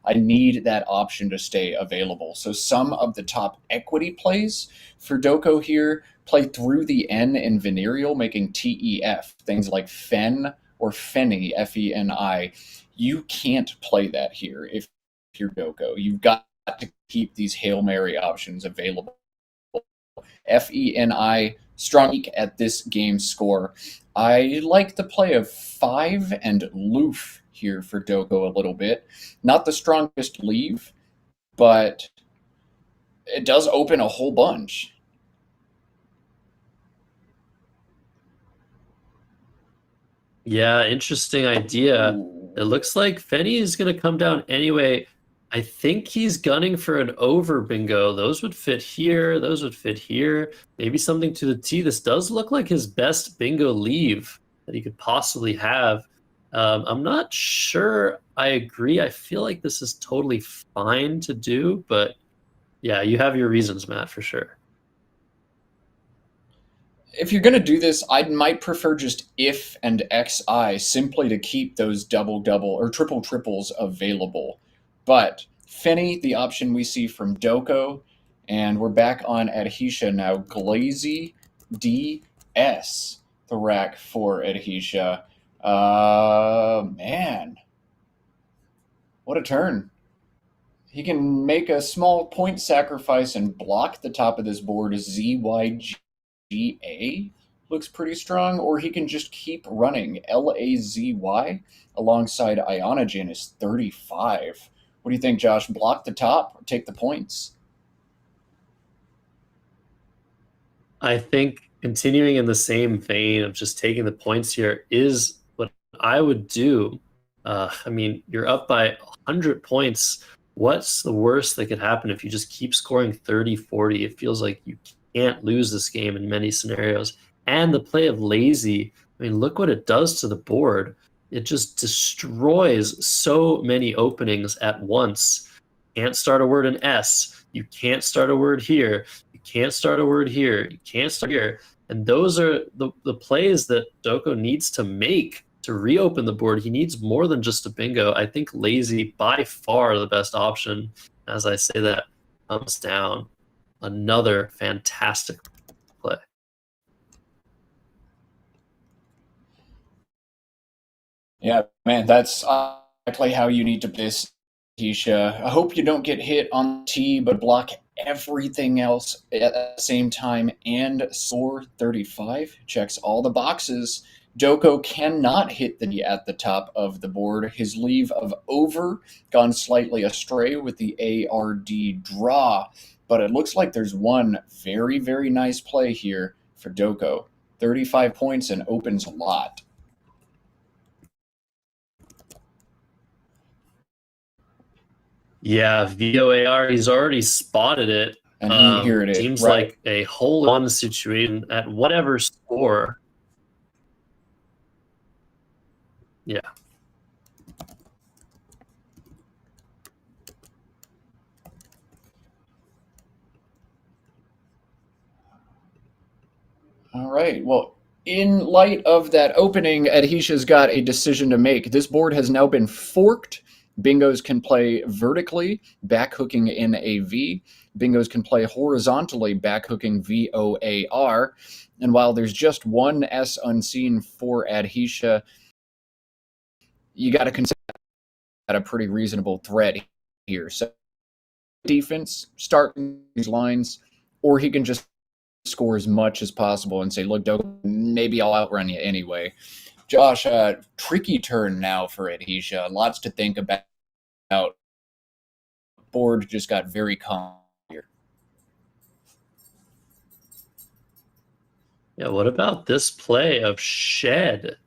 I need that option to stay available. So some of the top equity plays for Doko here play through the N in Venereal, making TEF, things like Fen or Feni, Feni. You can't play that here if you're Doko. You've got to keep these Hail Mary options available. Feni, strong at this game score. I like the play of 5 and Loof here for Doko a little bit. Not the strongest leave, but it does open a whole bunch. Yeah, interesting idea. Ooh. It looks like Feni is going to come down anyway. I think he's gunning for an over bingo. Those would fit here. Those would fit here. Maybe something to the T. This does look like his best bingo leave that he could possibly have. I'm not sure I agree. I feel like this is totally fine to do, but yeah, you have your reasons, Matt, for sure. If you're going to do this, I might prefer just if and XI simply to keep those double or triples available. But Feni, the option we see from Doko, and we're back on Adhisha now. Glazy DS, the rack for Adhisha. Man, what a turn. He can make a small point sacrifice and block the top of this board as ZYGA. Looks pretty strong, or he can just keep running. LAZY alongside Ionogen is 35. What do you think, Josh? Block the top or take the points? I think continuing in the same vein of just taking the points here is what I would do. I mean, you're up by 100 points. What's the worst that could happen if you just keep scoring 30, 40? It feels like you can't lose this game in many scenarios. And the play of lazy, I mean, look what it does to the board. It just destroys so many openings at once. Can't start a word in S. You can't start a word here. You can't start a word here. You can't start here. And those are the plays that Doko needs to make to reopen the board, he needs more than just a bingo. I think lazy, by far the best option. As I say that, comes down. Another fantastic play. Yeah, man, that's exactly how you need to play this, Tisha. I hope you don't get hit on T, but block everything else at the same time and score 35. Checks all the boxes. Doko cannot hit the D at the top of the board. His leave of over gone slightly astray with the ARD draw, but it looks like there's one very, very nice play here for Doko. 35 points and opens a lot. Yeah, VOAR, he's already spotted it. And he heard it. Seems right. like a hole-on situation at whatever score. Yeah. All right. Well, in light of that opening, Adhisha's got a decision to make. This board has now been forked. Bingos can play vertically, back hooking in a V. Bingos can play horizontally, back hooking VOAR. And while there's just one S unseen for Adhisha, you got to consider that a pretty reasonable threat here. So defense, start these lines, or he can just score as much as possible and say, look, Dogo, maybe I'll outrun you anyway. Josh, tricky turn now for Adhisha. Lots to think about. Board just got very calm here. Yeah, what about this play of Shed?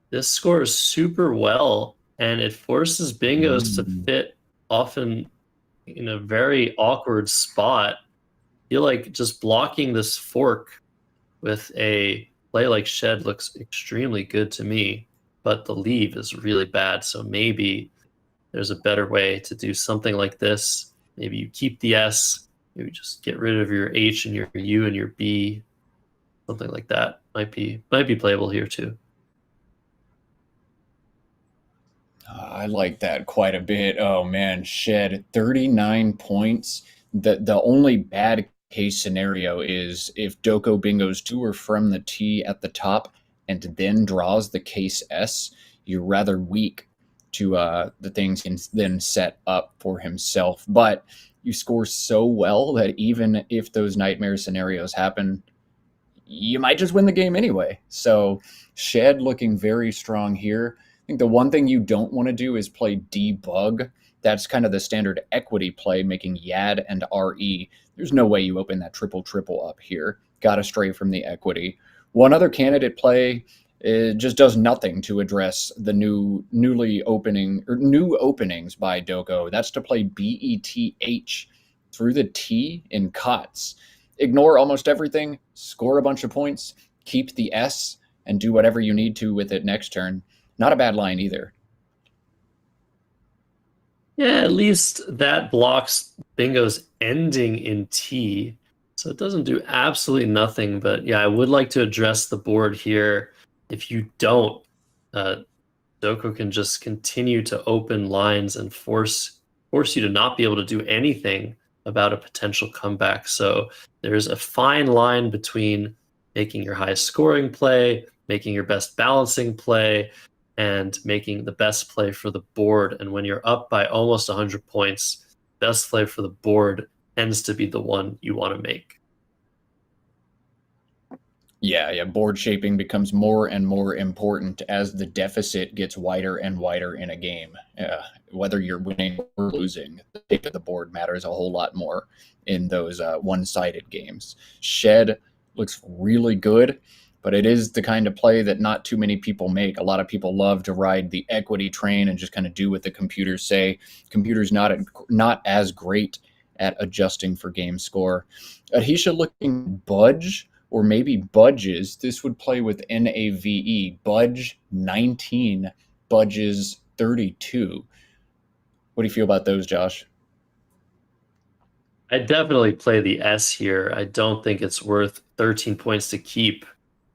This scores super well, and it forces bingos to fit often in a very awkward spot. I feel like just blocking this fork with a play like Shed looks extremely good to me, but the leave is really bad. So maybe there's a better way to do something like this. Maybe you keep the S, maybe just get rid of your H and your U and your B. Something like that might be playable here too. I like that quite a bit. Oh man, Shed 39 points. The only bad case scenario is if Doko bingos to or from the T at the top and then draws the case S, you're rather weak to the things can then set up for himself. But you score so well that even if those nightmare scenarios happen, you might just win the game anyway. So Shed looking very strong here. I think the one thing you don't want to do is play debug. That's kind of the standard equity play, making Yad and RE. There's no way you open that triple up here. Got to stray from the equity. One other candidate play, it just does nothing to address the new openings by Doko. That's to play BETH through the T in COTS. Ignore almost everything, score a bunch of points, keep the S, and do whatever you need to with it next turn. Not a bad line either. Yeah, at least that blocks bingos ending in T. So it doesn't do absolutely nothing. But yeah, I would like to address the board here. If you don't, Doko can just continue to open lines and force you to not be able to do anything about a potential comeback. So there's a fine line between making your highest scoring play, making your best balancing play, and making the best play for the board. And when you're up by almost 100 points, best play for the board tends to be the one you want to make. Yeah, board shaping becomes more and more important as the deficit gets wider and wider in a game. Whether you're winning or losing, the shape of the board matters a whole lot more in those one-sided games. Shed looks really good, but it is the kind of play that not too many people make. A lot of people love to ride the equity train and just kind of do what the computers say. Computers not as great at adjusting for game score. Adhisha looking budge, or maybe budges. This would play with NAVE. Budge 19, budges 32. What do you feel about those, Josh? I definitely play the S here. I don't think it's worth 13 points to keep.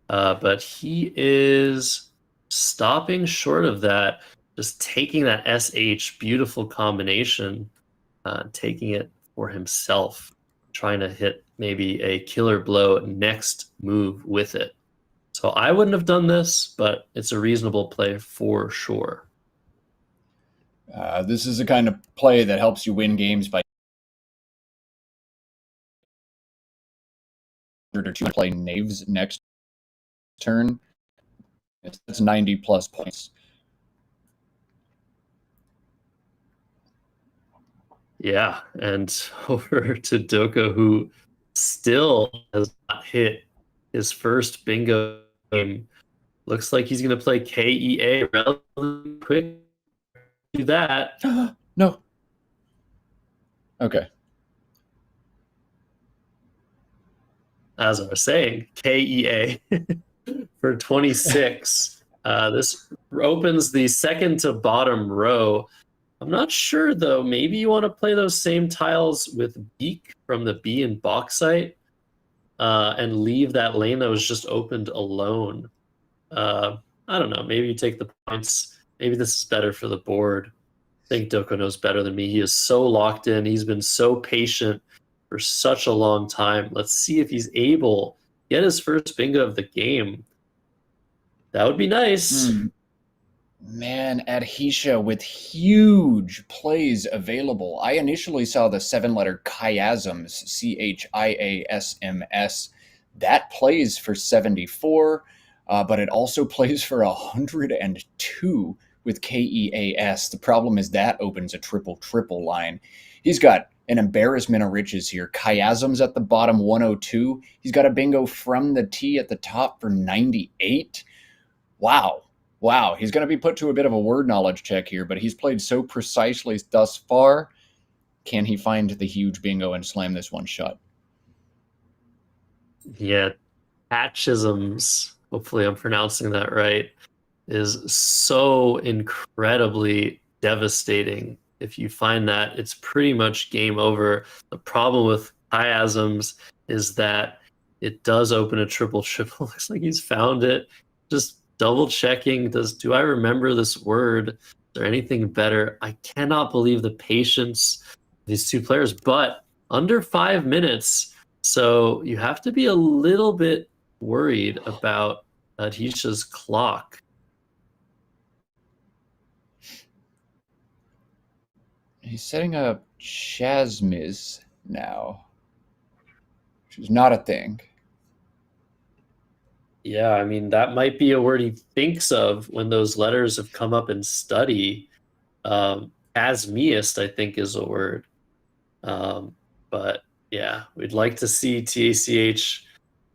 But he is stopping short of that, just taking that SH beautiful combination, taking it for himself, trying to hit maybe a killer blow next move with it. So I wouldn't have done this, but it's a reasonable play for sure. This is the kind of play that helps you win games by play knaves next turn. It's 90 plus points. Yeah, and over to Doko, who still has not hit his first bingo game. Looks like he's going to play KEA relatively quick. Do that. No. Okay. As I was saying, KEA for 26. This opens the second to bottom row. I'm not sure, though. Maybe you want to play those same tiles with Beak from the B and Bauxite and leave that lane that was just opened alone. I don't know. Maybe you take the points. Maybe this is better for the board. I think Doko knows better than me. He is so locked in. He's been so patient for such a long time. Let's see if he's able to get his first bingo of the game. That would be nice. Man, Adhesia with huge plays available. I initially saw the 7-letter chiasms, CHIASMS. That plays for 74, but it also plays for 102 with KEAS. The problem is that opens a triple line. He's got an embarrassment of riches here. Chiasms at the bottom, 102. He's got a bingo from the T at the top for 98. Wow. He's going to be put to a bit of a word knowledge check here, but he's played so precisely thus far. Can he find the huge bingo and slam this one shut? Yeah, Hatchisms, hopefully I'm pronouncing that right, is so incredibly devastating. If you find that, it's pretty much game over. The problem with chiasms is that it does open a triple. Looks like he's found it. Just double checking. Do I remember this word? Is there anything better? I cannot believe the patience of these two players, but under 5 minutes. So you have to be a little bit worried about Adhesia's clock. He's setting up Chasmiz now, which is not a thing. Yeah, I mean, that might be a word he thinks of when those letters have come up in study. Asmiest, I think, is a word. But yeah, we'd like to see TACH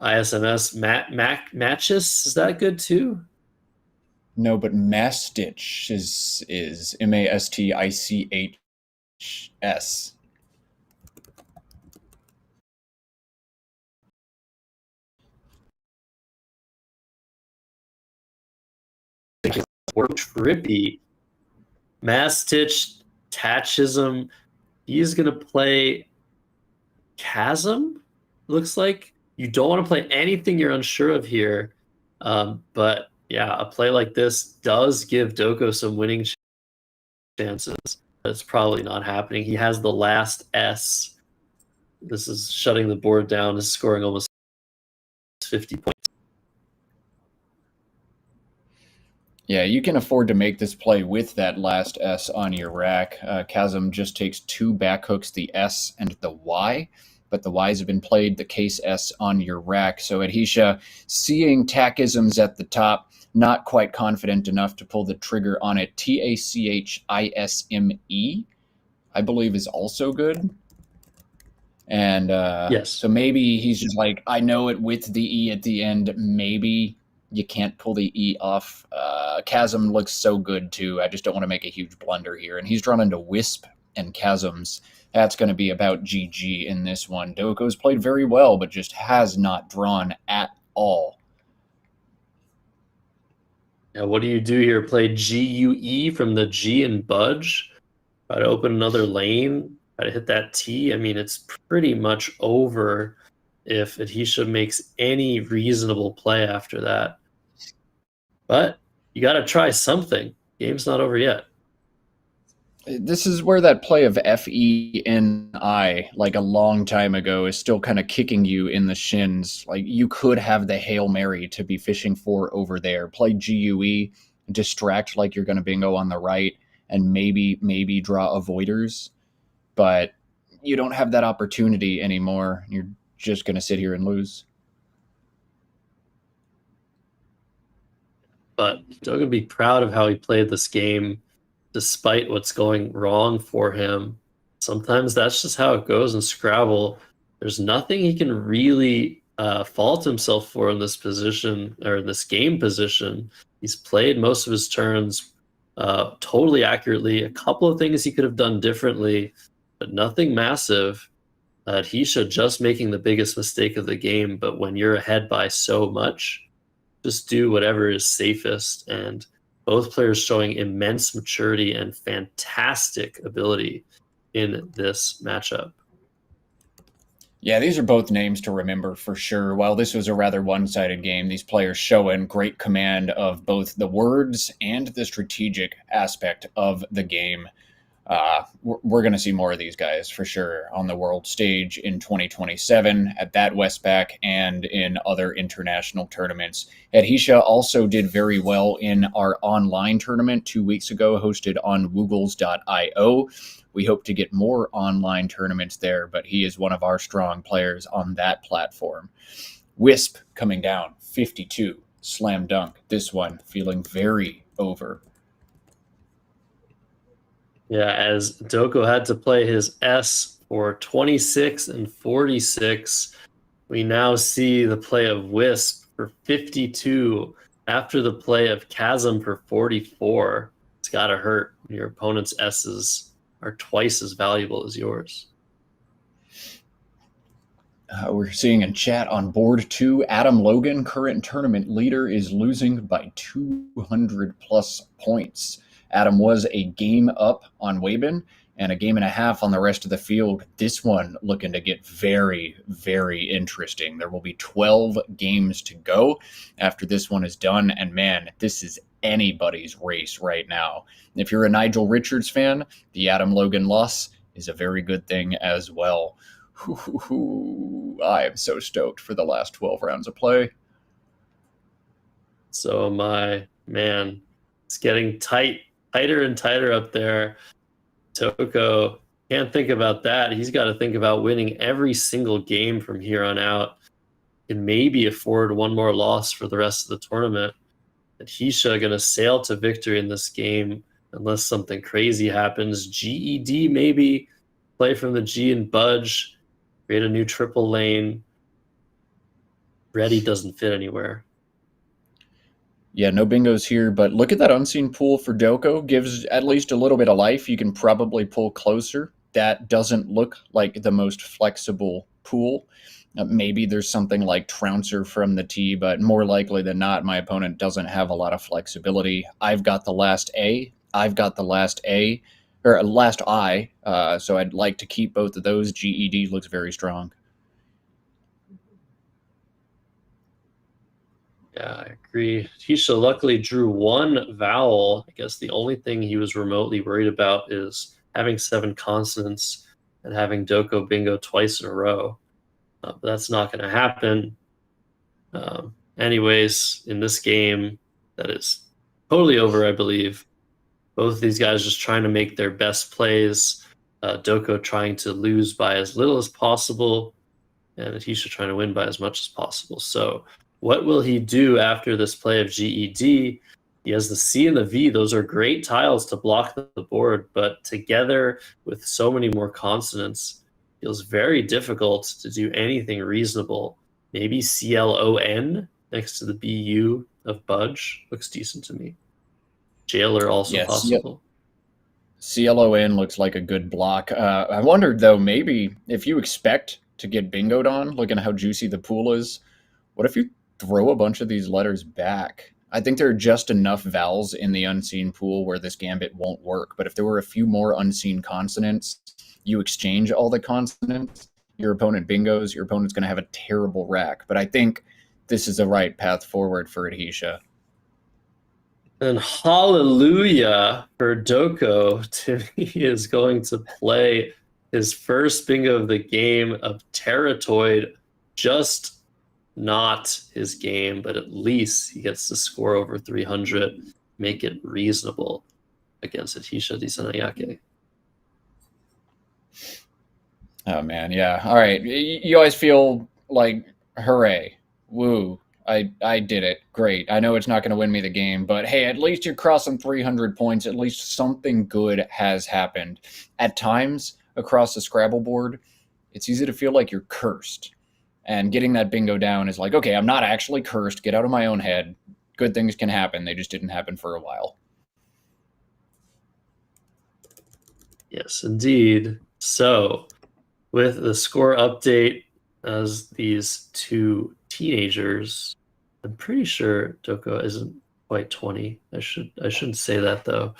ISMS. Matches, is that good too? No, but Mastitch is MASTICHS. Or trippy. Mastitch, Tachism. He's going to play Chasm, looks like. You don't want to play anything you're unsure of here. But yeah, a play like this does give Doko some winning chances. It's probably not happening. He has the last S. This is shutting the board down. This is scoring almost 50 points. Yeah, you can afford to make this play with that last S on your rack. Chasm just takes 2 back hooks, the S and the Y, but the Ys have been played, the case S on your rack. So Adhesia, seeing tachisms at the top, not quite confident enough to pull the trigger on it. TACHISME, I believe, is also good. And yes. So maybe he's just like, I know it with the E at the end, maybe you can't pull the E off. Chasm looks so good too. I just don't want to make a huge blunder here. And he's drawn into Wisp and Chasms. That's going to be about GG in this one. Doko's played very well, but just has not drawn at all. Now, what do you do here? Play GUE from the G and budge? Try to open another lane? Try to hit that T? I mean, it's pretty much over if Adhesia makes any reasonable play after that. But you got to try something. Game's not over yet. This is where that play of FENI, like a long time ago, is still kind of kicking you in the shins. Like, you could have the Hail Mary to be fishing for over there. Play GUE, distract like you're going to bingo on the right, and maybe draw avoiders. But you don't have that opportunity anymore. You're just going to sit here and lose. But Doug would be proud of how he played this game despite what's going wrong for him. Sometimes that's just how it goes in Scrabble. There's nothing he can really fault himself for in this position, or in this game position. He's played most of his turns totally accurately. A couple of things he could have done differently, but nothing massive. Hisha just making the biggest mistake of the game, but when you're ahead by so much, just do whatever is safest. And both players showing immense maturity and fantastic ability in this matchup. Yeah, these are both names to remember for sure. While this was a rather one-sided game, these players showing great command of both the words and the strategic aspect of the game. We're going to see more of these guys for sure on the world stage in 2027 at that WESPAC and in other international tournaments. Hisha also did very well in our online tournament 2 weeks ago, hosted on woogles.io. We hope to get more online tournaments there, but he is one of our strong players on that platform. Wisp coming down, 52, slam dunk. This one feeling very over. Yeah, as Doko had to play his S for 26 and 46, we now see the play of Wisp for 52 after the play of Chasm for 44. It's got to hurt when your opponent's S's are twice as valuable as yours. We're seeing in chat on board 2, Adam Logan, current tournament leader, is losing by 200 plus points. Adam was a game up on Wabin and a game and a half on the rest of the field. This one looking to get very, very interesting. There will be 12 games to go after this one is done. And man, this is anybody's race right now. If you're a Nigel Richards fan, the Adam Logan loss is a very good thing as well. I am so stoked for the last 12 rounds of play. So am I. Man, it's getting tighter and tighter up there. Toko can't think about that. He's got to think about winning every single game from here on out and maybe afford one more loss for the rest of the tournament. And Hisha going to sail to victory in this game unless something crazy happens. GED maybe, play from the G and budge, create a new triple lane. Ready doesn't fit anywhere. Yeah, no bingos here, but look at that unseen pool for Doko. Gives at least a little bit of life. You can probably pull closer. That doesn't look like the most flexible pool. Maybe there's something like Trouncer from the tee, but more likely than not, my opponent doesn't have a lot of flexibility. I've got the last A. I've got the last A, or last I, so I'd like to keep both of those. GED looks very strong. Yeah, I agree. Hisha luckily drew one vowel. I guess the only thing he was remotely worried about is having 7 consonants and having Doko bingo twice in a row. But that's not going to happen. Anyways, in this game that is totally over, I believe, both of these guys just trying to make their best plays. Doko trying to lose by as little as possible, and Hisha trying to win by as much as possible. So what will he do after this play of GED? He has the C and the V. Those are great tiles to block the board, but together with so many more consonants, feels very difficult to do anything reasonable. Maybe CLON next to the BU of Budge looks decent to me. Jailer also possible. CLON looks like a good block. I wondered, though, maybe if you expect to get bingoed on, looking at how juicy the pool is, what if you throw a bunch of these letters back? I think there are just enough vowels in the unseen pool where this gambit won't work. But if there were a few more unseen consonants, you exchange all the consonants, your opponent bingos, your opponent's going to have a terrible rack. But I think this is the right path forward for Hisha. And hallelujah for Doko. Timmy is going to play his first bingo of the game of Terratoid. Just not his game, but at least he gets to score over 300, make it reasonable against Atisha Disanayake. Oh man, yeah. All right, you always feel like hooray, woo. I did it. Great. I know it's not going to win me the game, but hey, at least you're crossing 300 points. At least something good has happened. At times across the Scrabble board, it's easy to feel like you're cursed. And getting that bingo down is like, okay, I'm not actually cursed. Get out of my own head. Good things can happen. They just didn't happen for a while. Yes, indeed. So, with the score update, as these two teenagers, I'm pretty sure Doko isn't quite 20. I shouldn't say that though.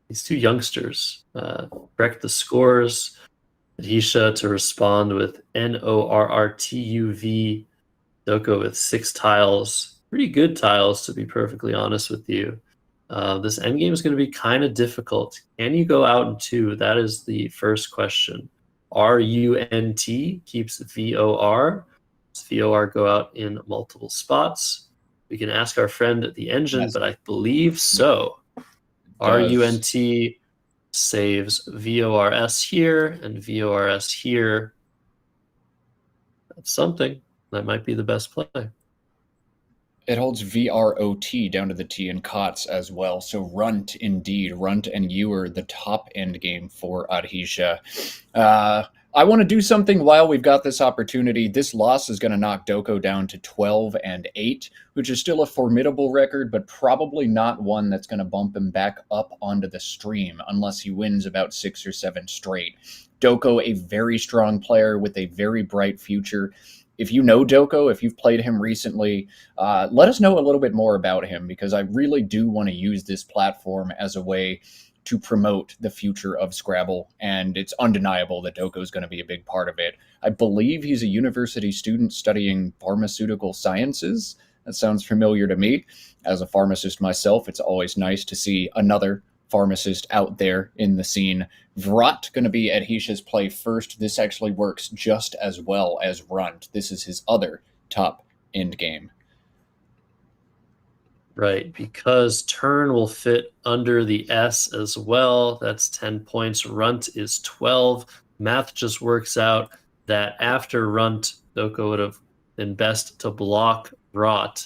These two youngsters correct the scores. Hisha to respond with NORRTUV. Doko with 6 tiles. Pretty good tiles, to be perfectly honest with you. This endgame is going to be kind of difficult. Can you go out in 2? That is the first question. RUNT keeps VOR. Does VOR go out in multiple spots? We can ask our friend at the engine, Yes. but I believe so. RUNT saves VORS here and VORS here. That's something. That might be the best play. It holds VROT down to the T in COTS as well. So Runt, indeed. Runt and Ewer, the top end game for Adhisha. I want to do something while we've got this opportunity. This loss is going to knock Doko down to 12-8, which is still a formidable record, but probably not one that's going to bump him back up onto the stream unless he wins about 6 or 7 straight. Doko, a very strong player with a very bright future. If you know Doko, if you've played him recently, let us know a little bit more about him, because I really do want to use this platform as a way to promote the future of Scrabble, and it's undeniable that Doko is going to be a big part of it. I believe he's a university student studying pharmaceutical sciences. That sounds familiar to me. As a pharmacist myself, it's always nice to see another pharmacist out there in the scene. Vrat going to be at Hisha's play first. This actually works just as well as Runt. This is his other top end game. Right, because turn will fit under the S as well. That's 10 points. Runt is 12. Math just works out that after Runt, Doko would have been best to block Vrat.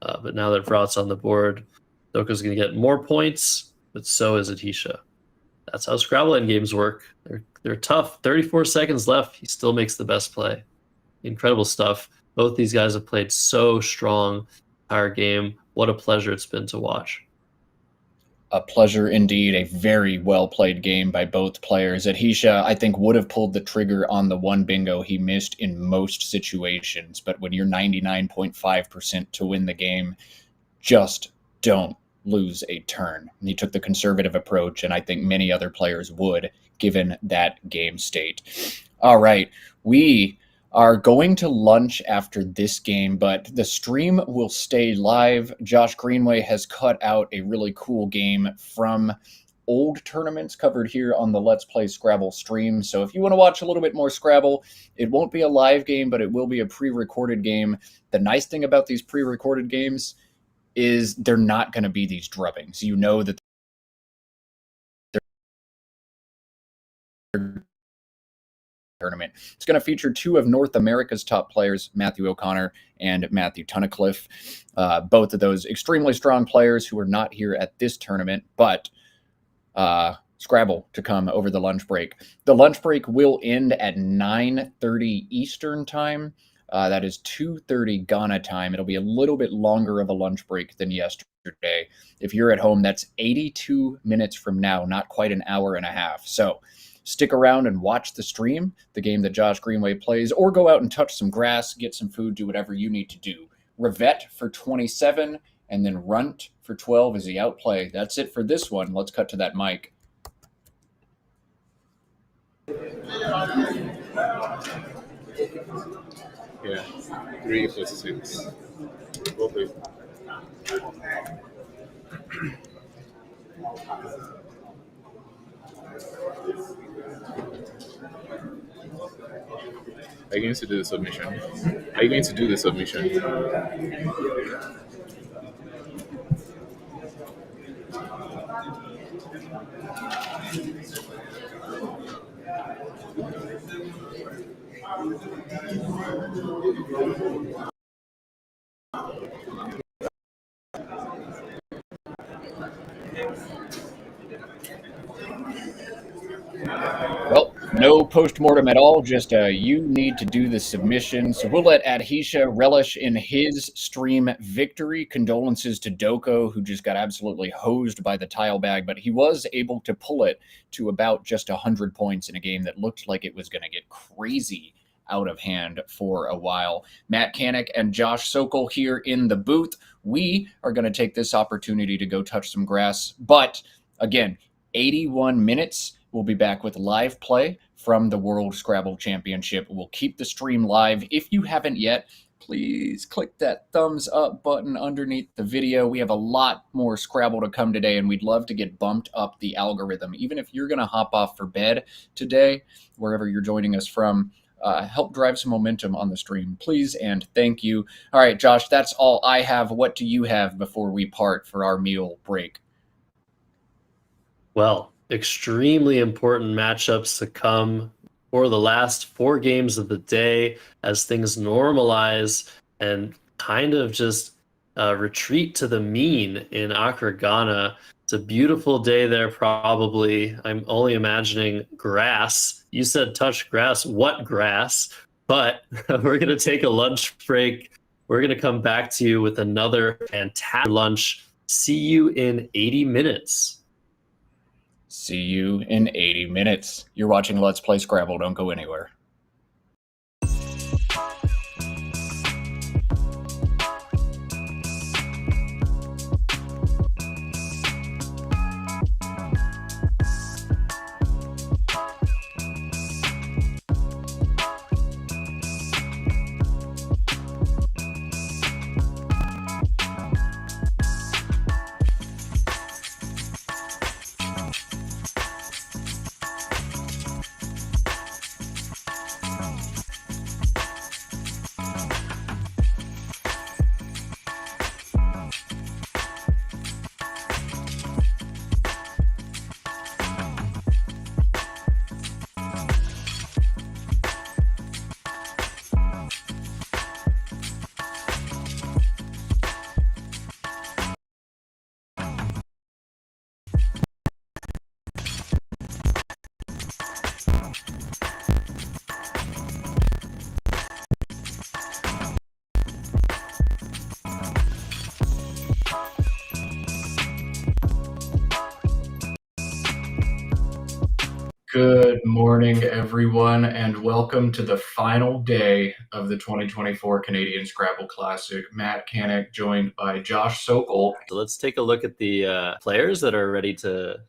But now that Vrat's on the board, Doko's going to get more points, but so is Atisha. That's how Scrabble endgames work. They're tough. 34 seconds left. He still makes the best play. Incredible stuff. Both these guys have played so strong entire game. What a pleasure it's been to watch. A pleasure indeed. A very well played game by both players. Adhisha, I think, would have pulled the trigger on the one bingo he missed in most situations, but when you're 99.5% to win the game, just don't lose a turn. And he took the conservative approach, and I think many other players would, given that game state. All right, we are going to lunch after this game, but the stream will stay live. Josh Greenway has cut out a really cool game from old tournaments covered here on the Let's Play Scrabble stream. So if you want to watch a little bit more Scrabble, it won't be a live game, but it will be a pre-recorded game. The nice thing about these pre-recorded games is they're not going to be these drubbings. You know that tournament. It's going to feature 2 of North America's top players, Matthew O'Connor and Matthew Tunnicliffe. Both of those extremely strong players who are not here at this tournament, but Scrabble to come over the lunch break. The lunch break will end at 9:30 Eastern time. That is 2:30 Ghana time. It'll be a little bit longer of a lunch break than yesterday. If you're at home, that's 82 minutes from now, not quite an hour and a half. So stick around and watch the stream, the game that Josh Greenway plays, or go out and touch some grass, get some food, do whatever you need to do. Revet for 27, and then Runt for 12 is the outplay. That's it for this one. Let's cut to that mic. Yeah, 3 plus 6. Okay. Are you going to do the submission? Are you going to do the submission? Well, no post-mortem at all, just you need to do the submission. So we'll let Adhisha relish in his stream victory. Condolences to Doko, who just got absolutely hosed by the tile bag, but he was able to pull it to about just 100 points in a game that looked like it was going to get crazy out of hand for a while. Matt Canik and Josh Sokol here in the booth. We are going to take this opportunity to go touch some grass, but again, 81 minutes. We'll be back with live play from the World Scrabble Championship. We'll keep the stream live. If you haven't yet, please click that thumbs up button underneath the video. We have a lot more Scrabble to come today, and we'd love to get bumped up the algorithm. Even if you're going to hop off for bed today, wherever you're joining us from, help drive some momentum on the stream, please, and thank you. All right, Josh, that's all I have. What do you have before we part for our meal break? Well, extremely important matchups to come for the last 4 games of the day as things normalize and kind of just retreat to the mean in Accra, Ghana. It's a beautiful day there, probably. I'm only imagining grass. You said touch grass. What grass? But we're going to take a lunch break. We're going to come back to you with another fantastic lunch. See you in 80 minutes. See you in 80 minutes. You're watching Let's Play Scrabble. Don't go anywhere. Good morning, everyone, and welcome to the final day of the 2024 Canadian Scrabble Classic. Matt Canik, joined by Josh Sokol. So let's take a look at the players that are ready to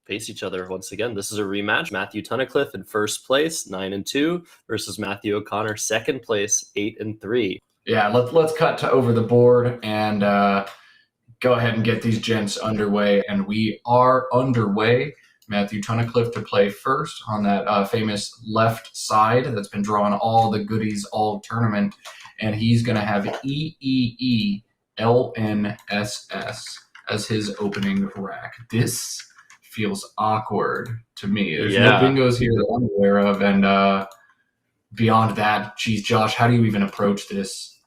face each other once again. This is a rematch. Matthew Tunnicliffe in first place, 9-2, versus Matthew O'Connor, second place, 8-3. Yeah, let's cut to over the board and go ahead and get these gents underway. And we are underway. Matthew Tunnicliffe to play first on that famous left side that's been drawing all the goodies all tournament. And he's going to have EEELNSS as his opening rack. This feels awkward to me. There's no bingos here that I'm aware of. And beyond that, geez, Josh, how do you even approach this?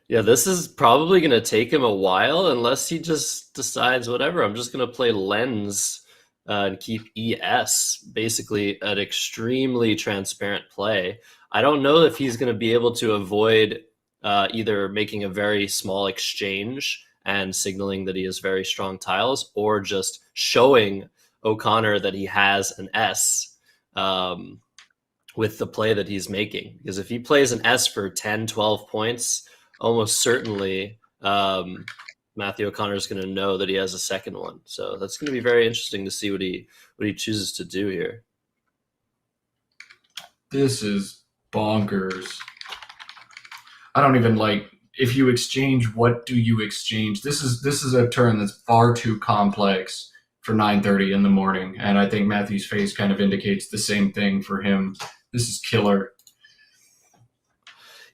Yeah, this is probably going to take him a while unless he just decides, whatever, I'm just going to play lens and keep ES, basically an extremely transparent play. I don't know if he's going to be able to avoid either making a very small exchange and signaling that he has very strong tiles, or just showing O'Connor that he has an S with the play that he's making. Because if he plays an S for 10, 12 points, almost certainly Matthew O'Connor is going to know that he has a second one. So that's going to be very interesting to see what he chooses to do here. This is bonkers. I don't even like if you exchange, what do you exchange? This is a turn that's far too complex for 9:30 in the morning, and I think Matthew's face kind of indicates the same thing for him. This is killer.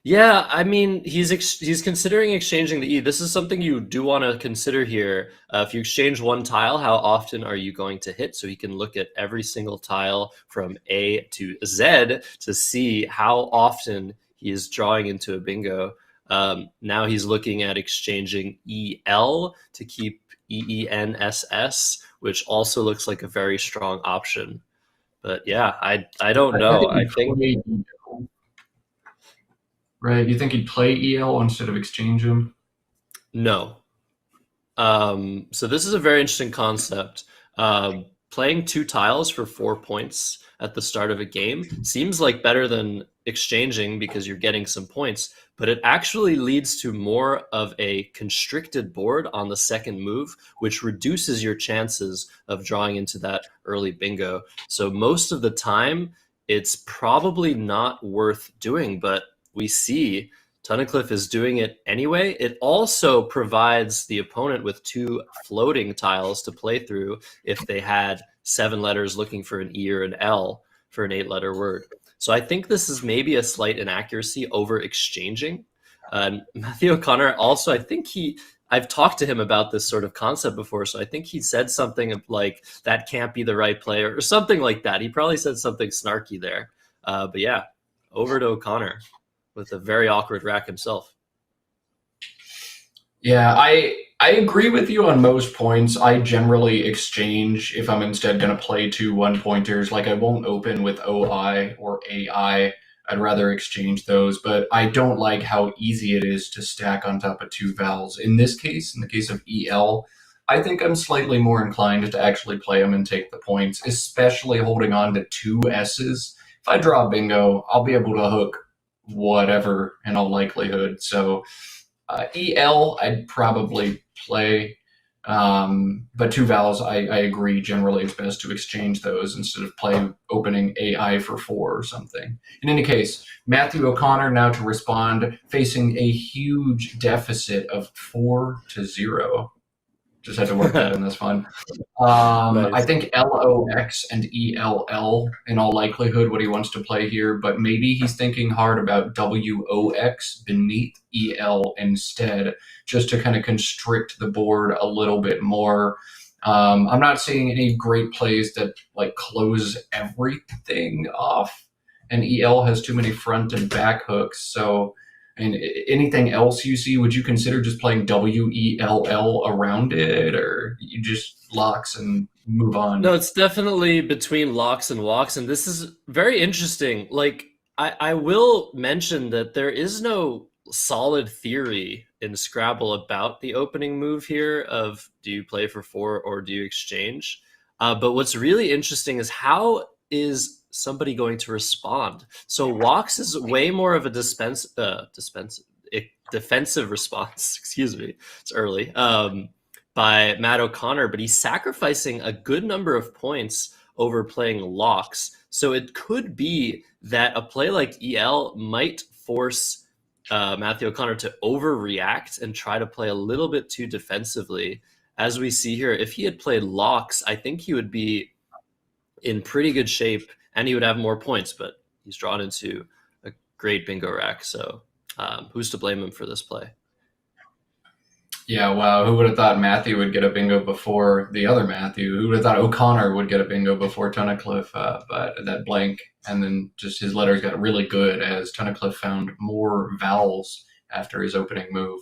Yeah, I mean, he's considering exchanging the E. This is something you do want to consider here. If you exchange one tile, how often are you going to hit? So he can look at every single tile from A to Z to see how often he is drawing into a bingo. Now he's looking at exchanging EL to keep EENSS, which also looks like a very strong option. But yeah, I don't know. I think right. You think he'd play EL instead of exchange him? no. So this is a very interesting concept. Playing 2 tiles for 4 points at the start of a game seems like better than exchanging because you're getting some points, but it actually leads to more of a constricted board on the second move, which reduces your chances of drawing into that early bingo. So most of the time, it's probably not worth doing, but we see Tunnicliffe is doing it anyway. It also provides the opponent with 2 floating tiles to play through if they had 7 letters looking for an E or an L for an 8-letter word. So I think this is maybe a slight inaccuracy over exchanging. Matthew O'Connor also, I've talked to him about this sort of concept before, so I think he said something like, that can't be the right player, or something like that. He probably said something snarky there. But yeah, over to O'Connor with a very awkward rack himself. Yeah, I agree with you on most points. I generally exchange if I'm instead going to play 2 1-pointers. Like, I won't open with OI or AI. I'd rather exchange those, but I don't like how easy it is to stack on top of 2 vowels. In this case, in the case of EL, I think I'm slightly more inclined to actually play them and take the points, especially holding on to 2 S's. If I draw bingo, I'll be able to hook whatever in all likelihood. So EL, I'd probably play, but 2 vowels, I agree. Generally, it's best to exchange those instead of opening AI for 4 or something. In any case, Matthew O'Connor now to respond, facing a huge deficit of 4-0. Just had to work that in this one. Nice. I think LOX and ELL in all likelihood what he wants to play here, but maybe he's thinking hard about WOX beneath EL instead, just to kind of constrict the board a little bit more. I'm not seeing any great plays that like close everything off, and EL has too many front and back hooks, so anything else you see, would you consider just playing WELL around it, or you just locks and move on? No, it's definitely between locks and walks, and this is very interesting. Like, I will mention that there is no solid theory in Scrabble about the opening move here of do you play for 4 or do you exchange? But what's really interesting is how is somebody going to respond? So walks is way more of a defensive response. Excuse me, it's early. By Matt O'Connor, but he's sacrificing a good number of points over playing locks. So it could be that a play like EL might force Matthew O'Connor to overreact and try to play a little bit too defensively. As we see here, if he had played locks, I think he would be in pretty good shape and he would have more points, but he's drawn into a great bingo rack. So who's to blame him for this play? Yeah, wow. Who would have thought Matthew would get a bingo before the other Matthew? Who would have thought O'Connor would get a bingo before Tunnicliffe? But that blank, and then just his letters got really good as Tunnicliffe found more vowels after his opening move.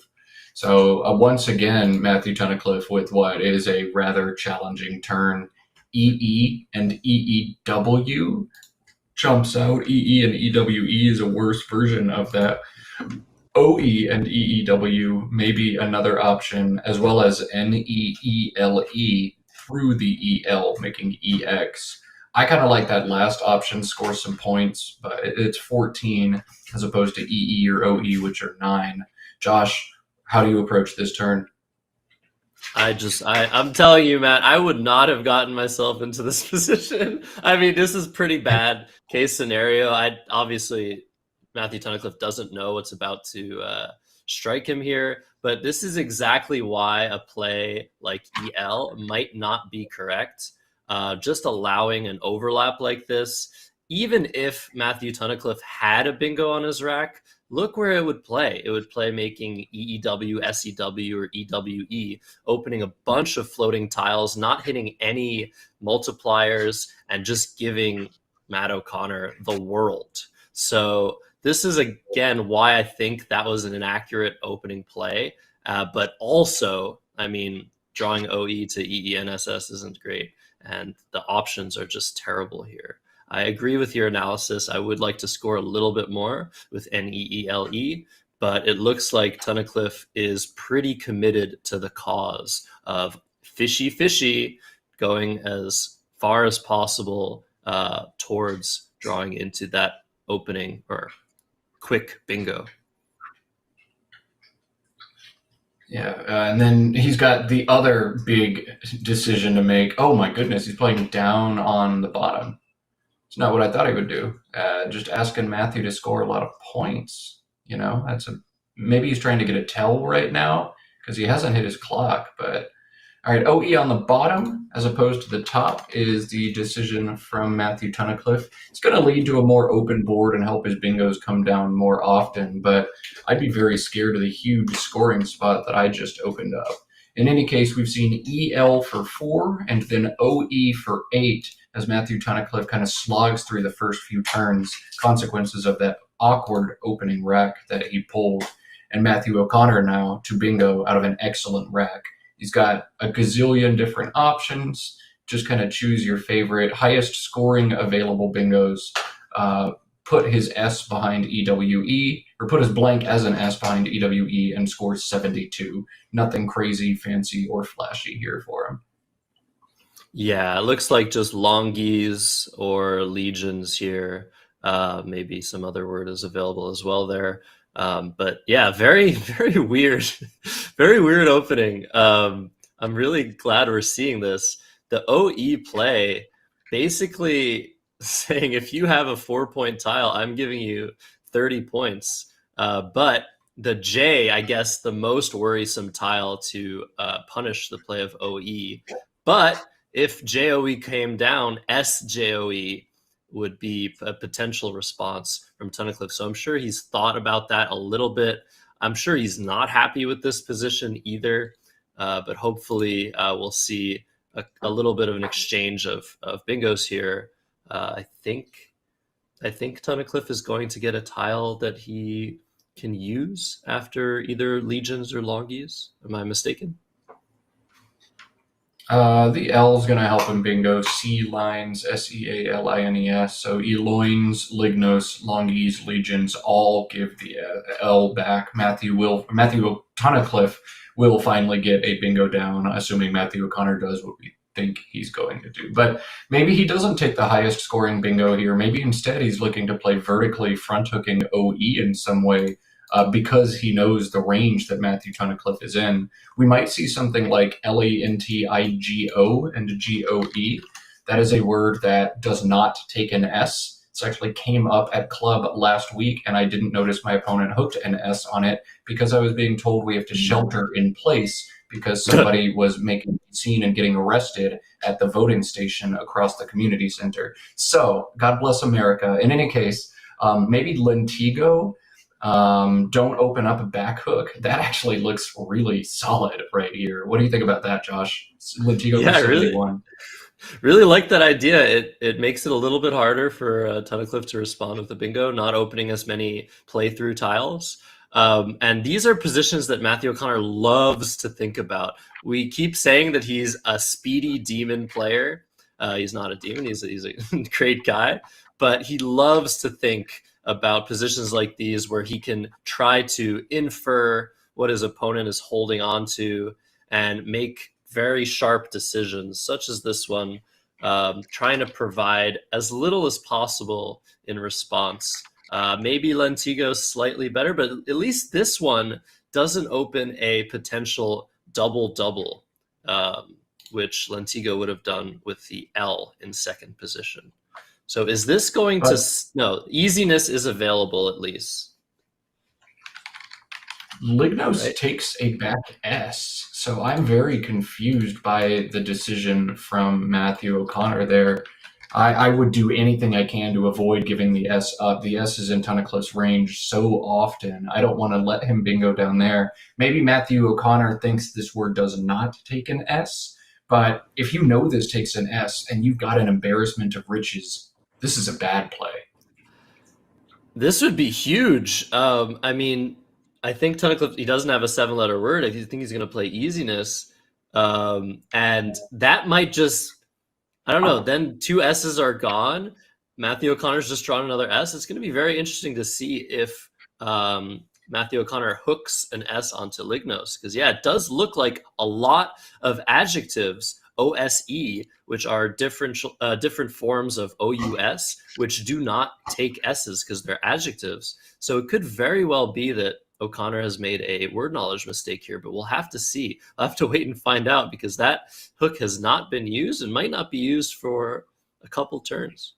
So once again, Matthew Tunnicliffe with what is a rather challenging turn. EE and EEW jumps out. EE and EWE is a worse version of that. OE and EEW may be another option, as well as NEELE through the EL, making EX. I kind of like that last option, score some points, but it's 14 as opposed to EE or OE, which are 9. Josh, how do you approach this turn? I'm telling you, Matt, I would not have gotten myself into this position. I mean, this is pretty bad case scenario. Obviously Matthew Tunnicliffe doesn't know what's about to strike him here. But this is exactly why a play like EL might not be correct. Just allowing an overlap like this, even if Matthew Tunnicliffe had a bingo on his rack, look where it would play. It would play making EEW, SEW, or EWE, opening a bunch of floating tiles, not hitting any multipliers, and just giving Matt O'Connor the world. So this is, again, why I think that was an inaccurate opening play. But also, I mean, drawing OE to EENSS isn't great, and the options are just terrible here. I agree with your analysis. I would like to score a little bit more with NEELE, but it looks like Tunnicliffe is pretty committed to the cause of fishy, going as far as possible towards drawing into that opening or quick bingo. Yeah, and then he's got the other big decision to make. Oh my goodness, he's playing down on the bottom. It's not what I thought he would do. Just asking Matthew to score a lot of points. You know, maybe he's trying to get a tell right now because he hasn't hit his clock. But all right, OE on the bottom as opposed to the top is the decision from Matthew Tunnicliffe. It's going to lead to a more open board and help his bingos come down more often. But I'd be very scared of the huge scoring spot that I just opened up. In any case, we've seen EL for 4 and then OE for 8 as Matthew Tunnicliffe kind of slogs through the first few turns, consequences of that awkward opening rack that he pulled. And Matthew O'Connor now to bingo out of an excellent rack. He's got a gazillion different options. Just kind of choose your favorite, highest scoring available bingos. Put his S behind EWE, or put his blank as an S behind EWE and scores 72. Nothing crazy, fancy, or flashy here for him. Yeah, it looks like just longies or legions here. Maybe some other word is available as well there. But yeah, very, very weird, very weird opening. I'm really glad we're seeing this. The OE play basically saying if you have a 4-point tile, I'm giving you 30 points. But the J, I guess, the most worrisome tile to punish the play of OE. But if JOE came down, SJOE would be a potential response from Tunnicliffe. So I'm sure he's thought about that a little bit. I'm sure he's not happy with this position either, but hopefully we'll see a little bit of an exchange of bingos here. I think Tunnicliffe is going to get a tile that he can use after either legions or longies. Am I mistaken? The L is going to help him bingo. C lines, SEALINES. So Eloins, Lignos, Longies, Legions all give the L back. Matthew Tunnicliffe will finally get a bingo down, assuming Matthew O'Connor does what we think he's going to do. But maybe he doesn't take the highest scoring bingo here. Maybe instead he's looking to play vertically front hooking OE in some way. Because he knows the range that Matthew Tunnicliffe is in. We might see something like LENTIGO and GOE. That is a word that does not take an S. It actually came up at club last week, and I didn't notice my opponent hooked an S on it because I was being told we have to shelter in place because somebody was making a scene and getting arrested at the voting station across the community center. So, God bless America. In any case, maybe Lentigo. Don't open up a back hook. That actually looks really solid right here. What do you think about that, Josh? Lentigo yeah, really like that idea. It makes it a little bit harder for Tunnicliffe to respond with the bingo, not opening as many playthrough tiles. And these are positions that Matthew O'Connor loves to think about. We keep saying that he's a speedy demon player. He's not a demon. He's a great guy, but he loves to think about positions like these where he can try to infer what his opponent is holding on to and make very sharp decisions, such as this one, trying to provide as little as possible in response. Maybe Lentigo's slightly better, but at least this one doesn't open a potential double-double, which Lentigo would have done with the L in second position. So is this going to... No, easiness is available at least. Lignos Right. takes a back S, so I'm very confused by the decision from Matthew O'Connor there. I would do anything I can to avoid giving the S up. The S is in Tunnicliffe's range so often. I don't want to let him bingo down there. Maybe Matthew O'Connor thinks this word does not take an S, but if you know this takes an S and you've got an embarrassment of riches, this is a bad play. This would be huge. I mean, I think Tunnicliffe, he doesn't have a 7-letter word. I think he's going to play easiness. And that might just, I don't know, then 2 S's are gone. Matthew O'Connor's just drawn another S. It's going to be very interesting to see if Matthew O'Connor hooks an S onto Lignos. Because, yeah, it does look like a lot of adjectives, OSE, which are different forms of OUS, which do not take S's because they're adjectives. So it could very well be that O'Connor has made a word knowledge mistake here, but we'll have to see. We'll have to wait and find out because that hook has not been used and might not be used for a couple turns.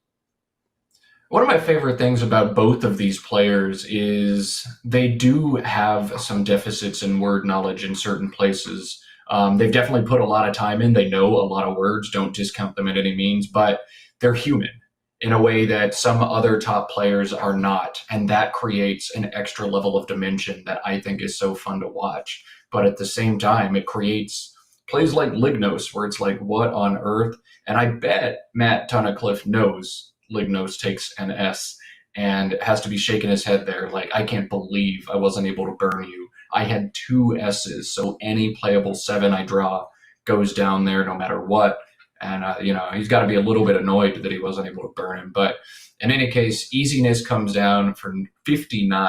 One of my favorite things about both of these players is they do have some deficits in word knowledge in certain places. They've definitely put a lot of time in. They know a lot of words, don't discount them at any means, but they're human in a way that some other top players are not. And that creates an extra level of dimension that I think is so fun to watch. But at the same time, it creates plays like Lignos, where it's like, what on earth? And I bet Matt Tunnicliffe knows Lignos takes an S and has to be shaking his head there. Like, I can't believe I wasn't able to burn you. I had 2 S's, so any playable 7 I draw goes down there no matter what. And, he's got to be a little bit annoyed that he wasn't able to burn him. But in any case, easiness comes down for 59.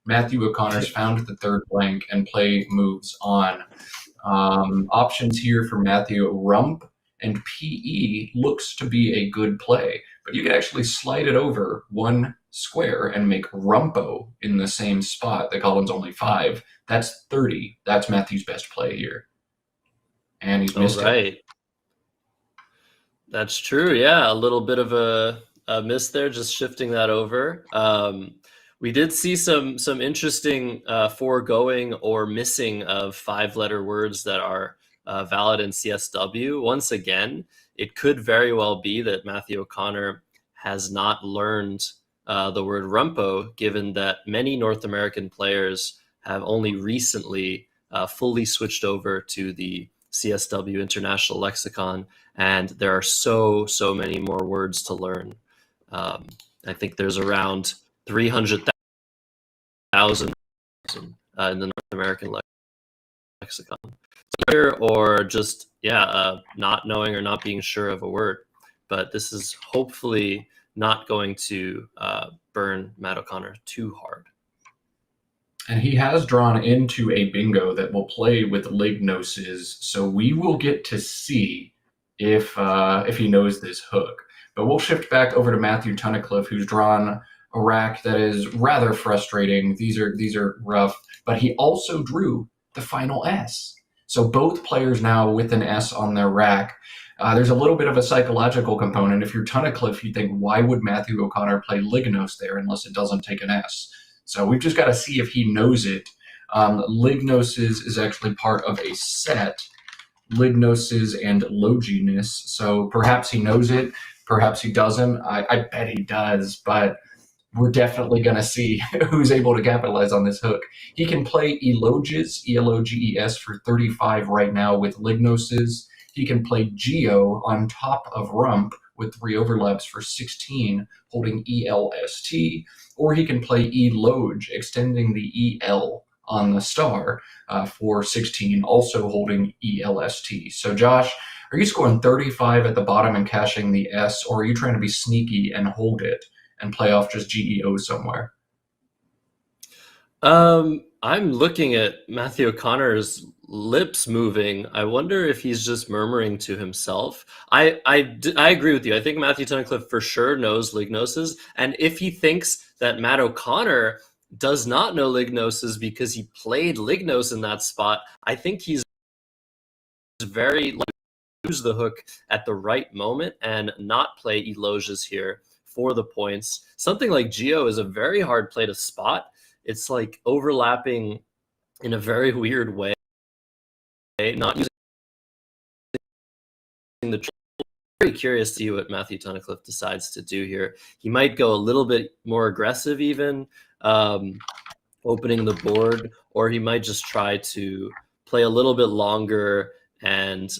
Matthew O'Connor's found the third blank and play moves on. Options here for Matthew: rump and PE looks to be a good play. But you can actually slide it over 1 square and make rumpo in the same spot. The column's only 5. That's 30. That's Matthew's best play here. And he's missed it. That's true. Yeah, a little bit of a miss there, just shifting that over. We did see some interesting foregoing or missing of 5-letter words that are valid in CSW. Once again, it could very well be that Matthew O'Connor has not learned the word rumpo, given that many North American players have only recently fully switched over to the CSW International Lexicon, and there are so many more words to learn. I think there's around 300,000 in the North American lexicon. Or just, not knowing or not being sure of a word. But this is hopefully not going to burn Matt O'Connor too hard. And he has drawn into a bingo that will play with Lignoses, so we will get to see if he knows this hook. But we'll shift back over to Matthew Tunnicliffe, who's drawn a rack that is rather frustrating. These are rough, but he also drew the final S. So both players now with an S on their rack. There's a little bit of a psychological component. If you're Tunnicliffe, you think, why would Matthew O'Connor play Lignos there unless it doesn't take an S? So we've just got to see if he knows it. Lignoses is actually part of a set, Lignoses and Loginus. So perhaps he knows it, perhaps he doesn't. I bet he does, but we're definitely going to see who's able to capitalize on this hook. He can play Eloges, E-L-O-G-E-S, for 35 right now with Lignoses. He can play Geo on top of rump with 3 overlaps for 16, holding E-L-S-T. Or he can play Eloge, extending the E-L on the star for 16, also holding E-L-S-T. So Josh, are you scoring 35 at the bottom and cashing the S, or are you trying to be sneaky and hold it and play off just GEO somewhere? I'm looking at Matthew O'Connor's lips moving. I wonder if he's just murmuring to himself. I agree with you. I think Matthew Tunnicliffe for sure knows Lignoses, and if he thinks that Matt O'Connor does not know Lignoses because he played Lignos in that spot, I think he's very likely to use the hook at the right moment and not play Eloges here for the points. Something like Geo is a very hard play to spot. It's like overlapping in a very weird way, not using the. Very curious to see what Matthew Tunnicliffe decides to do here. He might go a little bit more aggressive, even opening the board, or he might just try to play a little bit longer and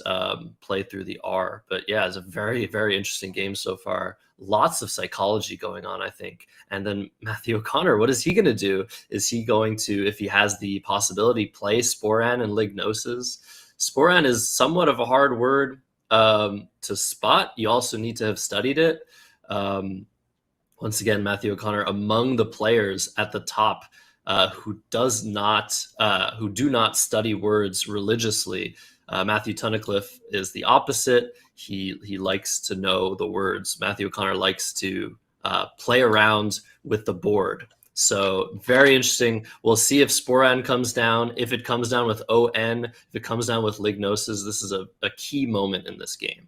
play through the R. But yeah, it's a very, very interesting game so far. Lots of psychology going on, I think. And then Matthew O'Connor, what is he going to do? Is he going to, if he has the possibility, play Sporan and Lignosis? Sporan is somewhat of a hard word to spot. You also need to have studied it. Once again, Matthew O'Connor among the players at the top who do not study words religiously. Matthew Tunnicliffe is the opposite. He likes to know the words. Matthew O'Connor likes to play around with the board. So very interesting. We'll see if Sporan comes down. If it comes down with ON, if it comes down with Lignosis, this is a key moment in this game.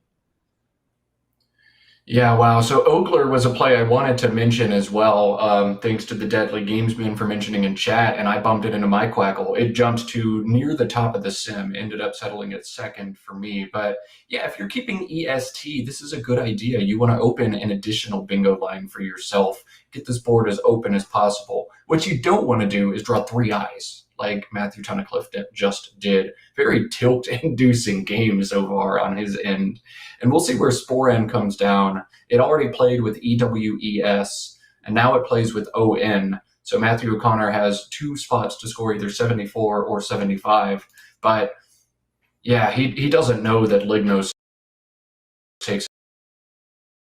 Yeah, wow. So Ogler was a play I wanted to mention as well, thanks to the Deadly Gamesman for mentioning in chat, and I bumped it into my Quackle. It jumped to near the top of the sim, ended up settling at second for me. But yeah, if you're keeping EST, this is a good idea. You want to open an additional bingo line for yourself. Get this board as open as possible. What you don't want to do is draw 3 eyes, like Matthew Tunnicliffe just did. Very tilt-inducing game so far on his end. And we'll see where Sporan comes down. It already played with EWES, and now it plays with ON. So Matthew O'Connor has 2 spots to score either 74 or 75. But yeah, he doesn't know that Lignos takes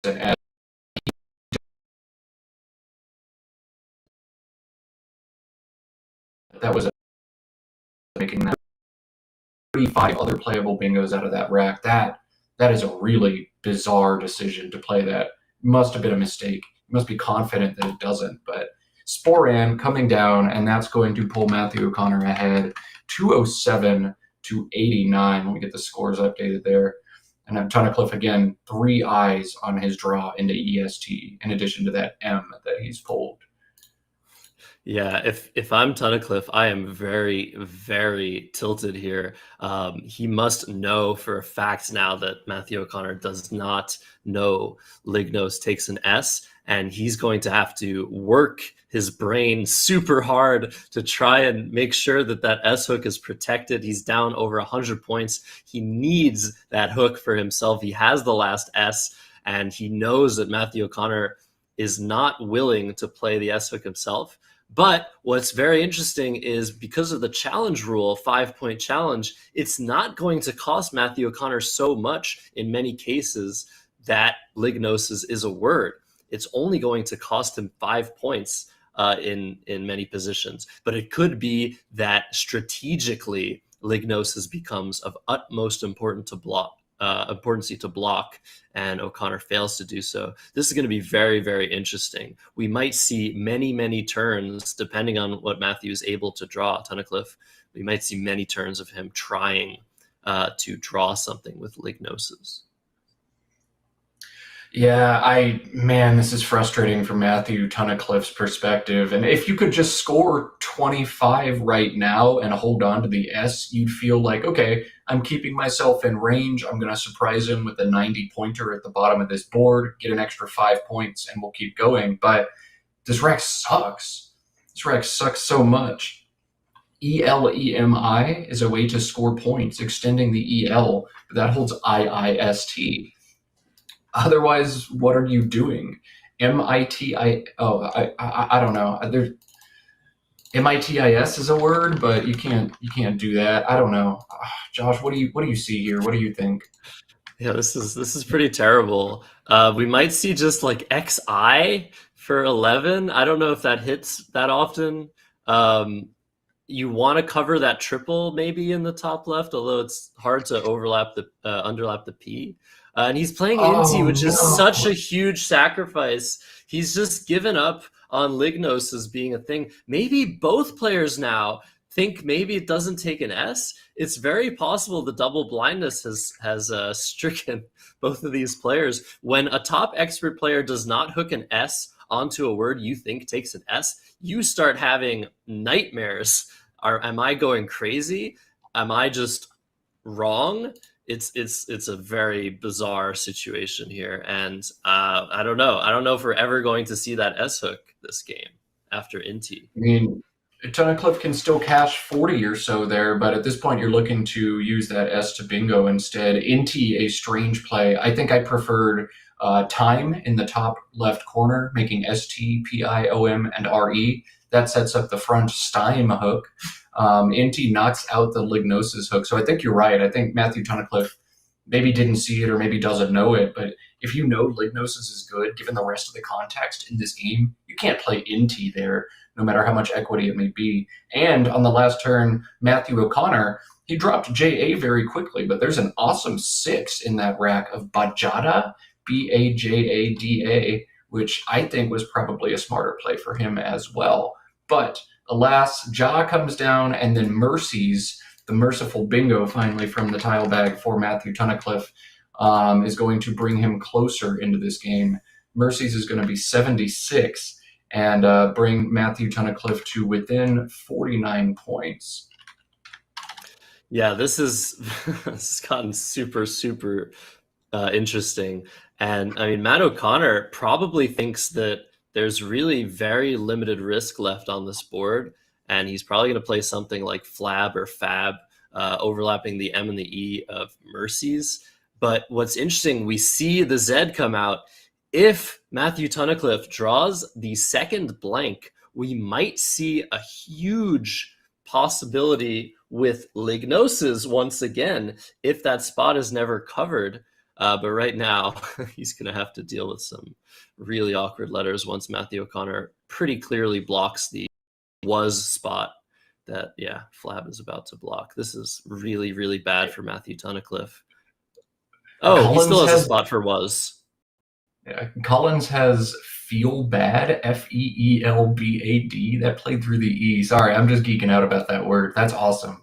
an S. That was making that 35 other playable bingos out of that rack. That is a really bizarre decision to play that. Must have been a mistake. You must be confident that it doesn't. But Sporan coming down, and that's going to pull Matthew O'Connor ahead 207 to 89. Let me get the scores updated there. And then Tunnicliffe again, 3 eyes on his draw into EST, in addition to that M that he's pulled. Yeah, if I'm Tunnicliffe, I am very, very tilted here. He must know for a fact now that Matthew O'Connor does not know Lignos takes an S, and he's going to have to work his brain super hard to try and make sure that that S hook is protected. He's down over 100 points. He needs that hook for himself. He has the last S, and he knows that Matthew O'Connor is not willing to play the S hook himself. But what's very interesting is because of the challenge rule, 5-point challenge, it's not going to cost Matthew O'Connor so much in many cases that Lignosis is a word. It's only going to cost him 5 points in many positions. But it could be that strategically Lignosis becomes of utmost importance to block, and O'Connor fails to do so. This is going to be very, very interesting. We might see many, many turns, depending on what Matthew is able to draw, Tunnicliffe. We might see many turns of him trying to draw something with Lignosis. Yeah, man, this is frustrating from Matthew Tunnicliffe's perspective. And if you could just score 25 right now and hold on to the S, you'd feel like, okay, I'm keeping myself in range. I'm going to surprise him with a 90-pointer at the bottom of this board, get an extra 5 points, and we'll keep going. But this rack sucks. This rack sucks so much. ELEMI is a way to score points, extending the EL, but that holds IIST. Otherwise, what are you doing? MITI? Oh, I don't know. MITIS is a word, but you can't do that. I don't know. Josh, what do you see here? What do you think? Yeah, this is pretty terrible. We might see just like XI for 11. I don't know if that hits that often. You want to cover that triple maybe in the top left, although it's hard to underlap the P. And he's playing Inti, which is such a huge sacrifice. He's just given up on Lignos as being a thing. Maybe both players now think maybe it doesn't take an S. It's very possible the double blindness has stricken both of these players. When a top expert player does not hook an S onto a word you think takes an S, you start having nightmares am I going crazy? Am I just wrong? It's a very bizarre situation here, and I don't know. I don't know if we're ever going to see that S hook this game after Inti. I mean, Tunnicliffe can still cash 40 or so there, but at this point you're looking to use that S to bingo instead. Inti, a strange play. I think I preferred time in the top left corner, making ST, PIOM, and RE. That sets up the front Stime hook. Inti knocks out the Lignosis hook. So I think you're right. I think Matthew Tunnicliffe maybe didn't see it or maybe doesn't know it, but if you know Lignosis is good, given the rest of the context in this game, you can't play Inti there, no matter how much equity it may be. And on the last turn, Matthew O'Connor, he dropped JA very quickly, but there's an awesome 6 in that rack of Bajada, Bajada, which I think was probably a smarter play for him as well. But alas, Ja comes down, and then Mercies, the merciful bingo finally from the tile bag for Matthew Tunnicliffe, is going to bring him closer into this game. Mercies is going to be 76 and bring Matthew Tunnicliffe to within 49 points. Yeah, this has gotten super interesting. And I mean, Matt O'Connor probably thinks that there's really very limited risk left on this board, and he's probably going to play something like Flab or Fab, overlapping the M and the E of Mercies. But what's interesting, we see the Z come out. If Matthew Tunnicliffe draws the second blank, we might see a huge possibility with Lignosis once again, if that spot is never covered. But right now, he's going to have to deal with some really awkward letters once Matthew O'Connor pretty clearly blocks the was spot that, yeah, Flab is about to block. This is really bad for Matthew Tunnicliffe. Oh, Collins, he still has a spot for was. Yeah, Collins has feel bad, FEELBAD. That played through the E. Sorry, I'm just geeking out about that word. That's awesome.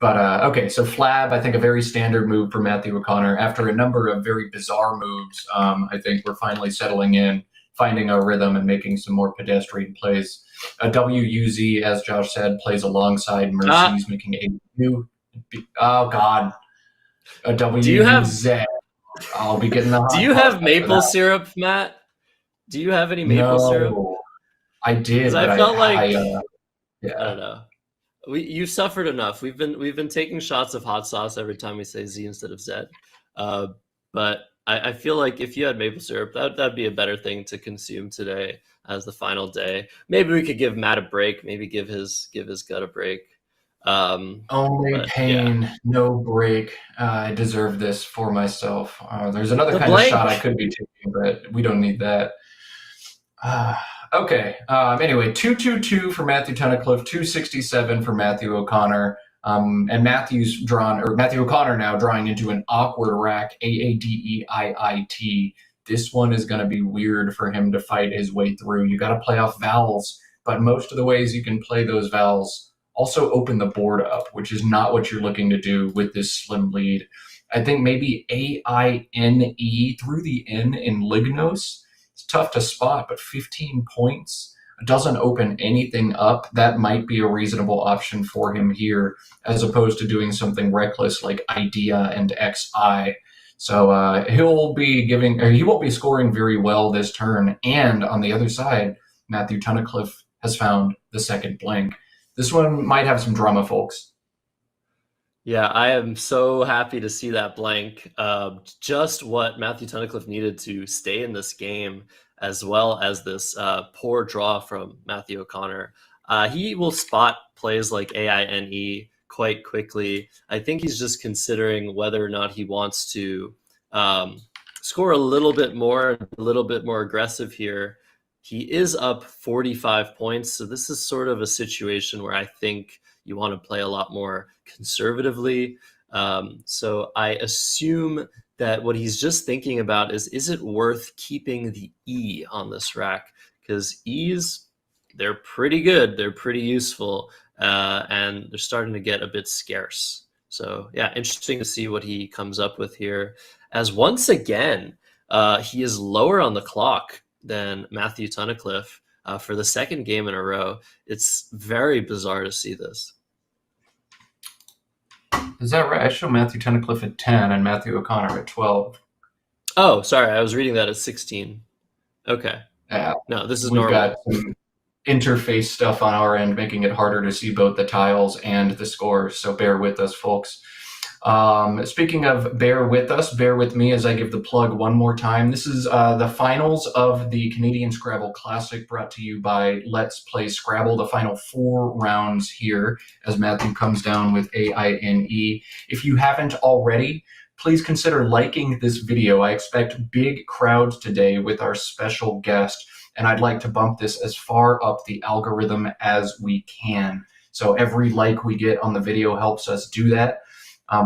But okay, so Flab, I think a very standard move for Matthew O'Connor. After a number of very bizarre moves, I think we're finally settling in, finding our rhythm, and making some more pedestrian plays. A WUZ, as Josh said, plays alongside Mercies, making a new. Oh God, a WUZ. I'll be getting the. Do you have maple syrup, Matt? Do you have any maple syrup? I did. But I felt like yeah. I don't know. You suffered enough. We've been taking shots of hot sauce every time we say Z instead of Z. But I feel like if you had maple syrup, that'd be a better thing to consume today as the final day. Maybe we could give Matt a break. Maybe give his gut a break. Only pain, yeah. No break. I deserve this for myself. There's another kind of shot I could be taking, but we don't need that. Okay. Anyway, 222 for Matthew Tunnicliffe, 267 for Matthew O'Connor. And Matthew O'Connor now drawing into an awkward rack, AADEIIT. This one is going to be weird for him to fight his way through. You got to play off vowels, but most of the ways you can play those vowels also open the board up, which is not what you're looking to do with this slim lead. I think maybe AINE through the N in Lignos. It's tough to spot, but 15 points doesn't open anything up. That might be a reasonable option for him here, as opposed to doing something reckless like Idea and XI. So he won't be scoring very well this turn. And on the other side, Matthew Tunnicliffe has found the second blank. This one might have some drama, folks. Yeah, I am so happy to see that blank. Just what Matthew Tunnicliffe needed to stay in this game, as well as this poor draw from Matthew O'Connor. He will spot plays like AINE quite quickly. I think he's just considering whether or not he wants to score a little bit more aggressive here. He is up 45 points, so this is sort of a situation where I think you want to play a lot more conservatively. So I assume that what he's just thinking about is it worth keeping the E on this rack? Because E's, they're pretty good, they're pretty useful, and they're starting to get a bit scarce. So yeah, interesting to see what he comes up with here. As once again, he is lower on the clock than Matthew Tunnicliffe for the second game in a row. It's very bizarre to see this. Is that right? I show Matthew Tunnicliffe at 10 and Matthew O'Connor at 12. Oh, sorry, I was reading that at 16. Okay. Yeah. No, this is We've normal. got some interface stuff on our end, making it harder to see both the tiles and the scores. So bear with us, folks. Speaking of bear with us, bear with me as I give the plug one more time. This is the finals of the Canadian Scrabble Classic, brought to you by Let's Play Scrabble. The final 4 rounds here as Matthew comes down with AINE. If you haven't already, please consider liking this video. I expect big crowds today with our special guest, and I'd like to bump this as far up the algorithm as we can. So every like we get on the video helps us do that.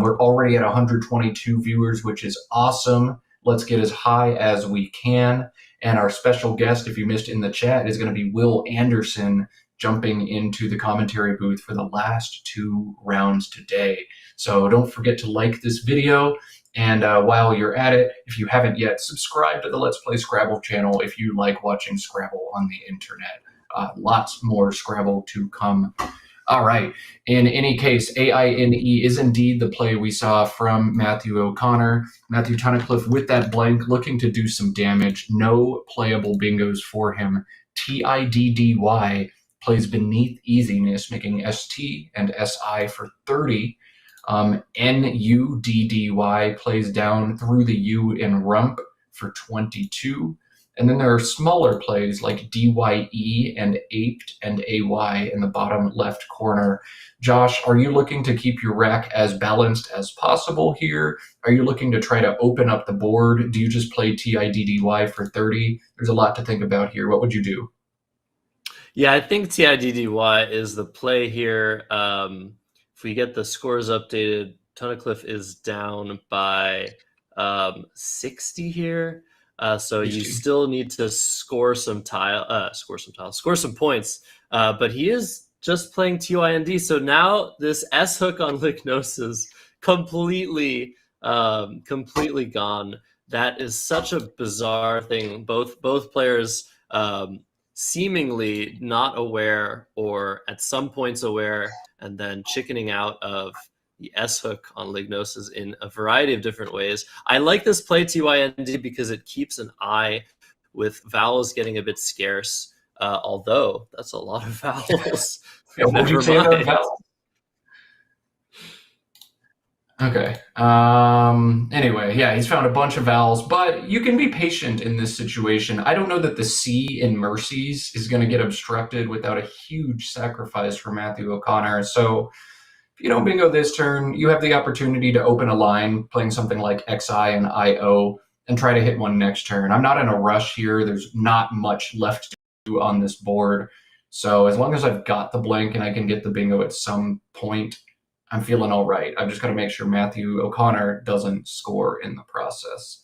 We're already at 122 viewers, which is awesome. Let's get as high as we can. And our special guest, if you missed in the chat, is going to be Will Anderson, jumping into the commentary booth for the last 2 rounds today. So don't forget to like this video. And while you're at it, if you haven't yet, subscribe to the Let's Play Scrabble channel if you like watching Scrabble on the internet. Lots more Scrabble to come. All right. In any case, AINE is indeed the play we saw from Matthew O'Connor. Matthew Tunnicliffe with that blank, looking to do some damage. No playable bingos for him. TIDDY plays beneath easiness, making ST and SI for 30. NUDDY plays down through the U in rump for 22. And then there are smaller plays like DYE and aped and AY in the bottom left corner. Josh, are you looking to keep your rack as balanced as possible here? Are you looking to try to open up the board? Do you just play TIDDY for 30? There's a lot to think about here. What would you do? Yeah, I think TIDDY is the play here. If we get the scores updated, Tunnicliffe is down by 60 here. So you still need to score some points. But he is just playing TYND. So now this S hook on Lignosis completely gone. That is such a bizarre thing. Both players seemingly not aware, or at some points aware, and then chickening out of the S hook on Lignosis in a variety of different ways. I like this play TYND because it keeps an eye with vowels getting a bit scarce, although that's a lot of vowels. Yeah, what did you say about vowels? Okay. Anyway, yeah, he's found a bunch of vowels, but you can be patient in this situation. I don't know that the C in Mercies is going to get obstructed without a huge sacrifice for Matthew O'Connor. So if you don't bingo this turn, you have the opportunity to open a line, playing something like XI and IO, and try to hit one next turn. I'm not in a rush here. There's not much left to do on this board. So as long as I've got the blank and I can get the bingo at some point, I'm feeling all right. I've just got to make sure Matthew O'Connor doesn't score in the process.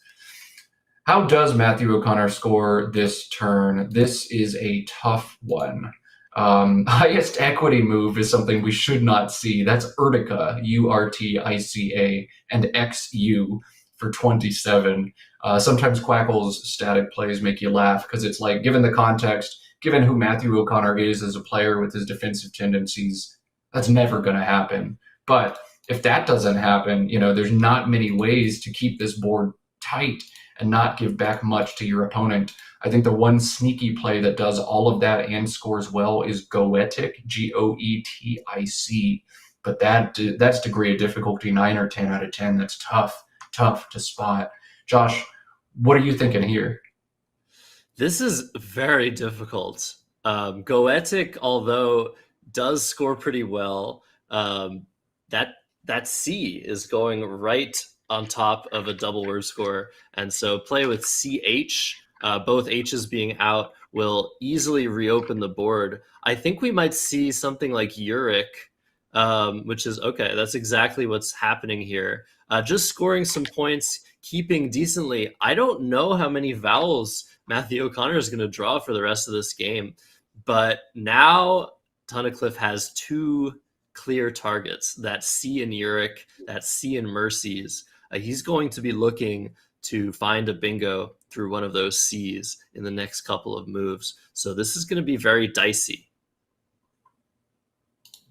How does Matthew O'Connor score this turn? This is a tough one. Highest equity move is something we should not see. That's Urtica, URTICA, and XU for 27. Sometimes Quackle's static plays make you laugh because it's like, given the context, given who Matthew O'Connor is as a player with his defensive tendencies, that's never going to happen. But if that doesn't happen, there's not many ways to keep this board tight and not give back much to your opponent. I think the one sneaky play that does all of that and scores well is Goetic, GOETIC. But that's degree of difficulty 9 or 10 out of 10. That's tough to spot. Josh, what are you thinking here? This is very difficult. Goetic, although does score pretty well, that C is going right on top of a double word score, and so play with CH, both H's being out, will easily reopen the board. I think we might see something like Uric, which is okay. That's exactly what's happening here. Just scoring some points, keeping decently. I don't know how many vowels Matthew O'Connor is going to draw for the rest of this game, but now Tunnicliffe has 2 clear targets, that C in Uric, that C in Mercies. He's going to be looking to find a bingo through one of those C's in the next couple of moves. So this is going to be very dicey.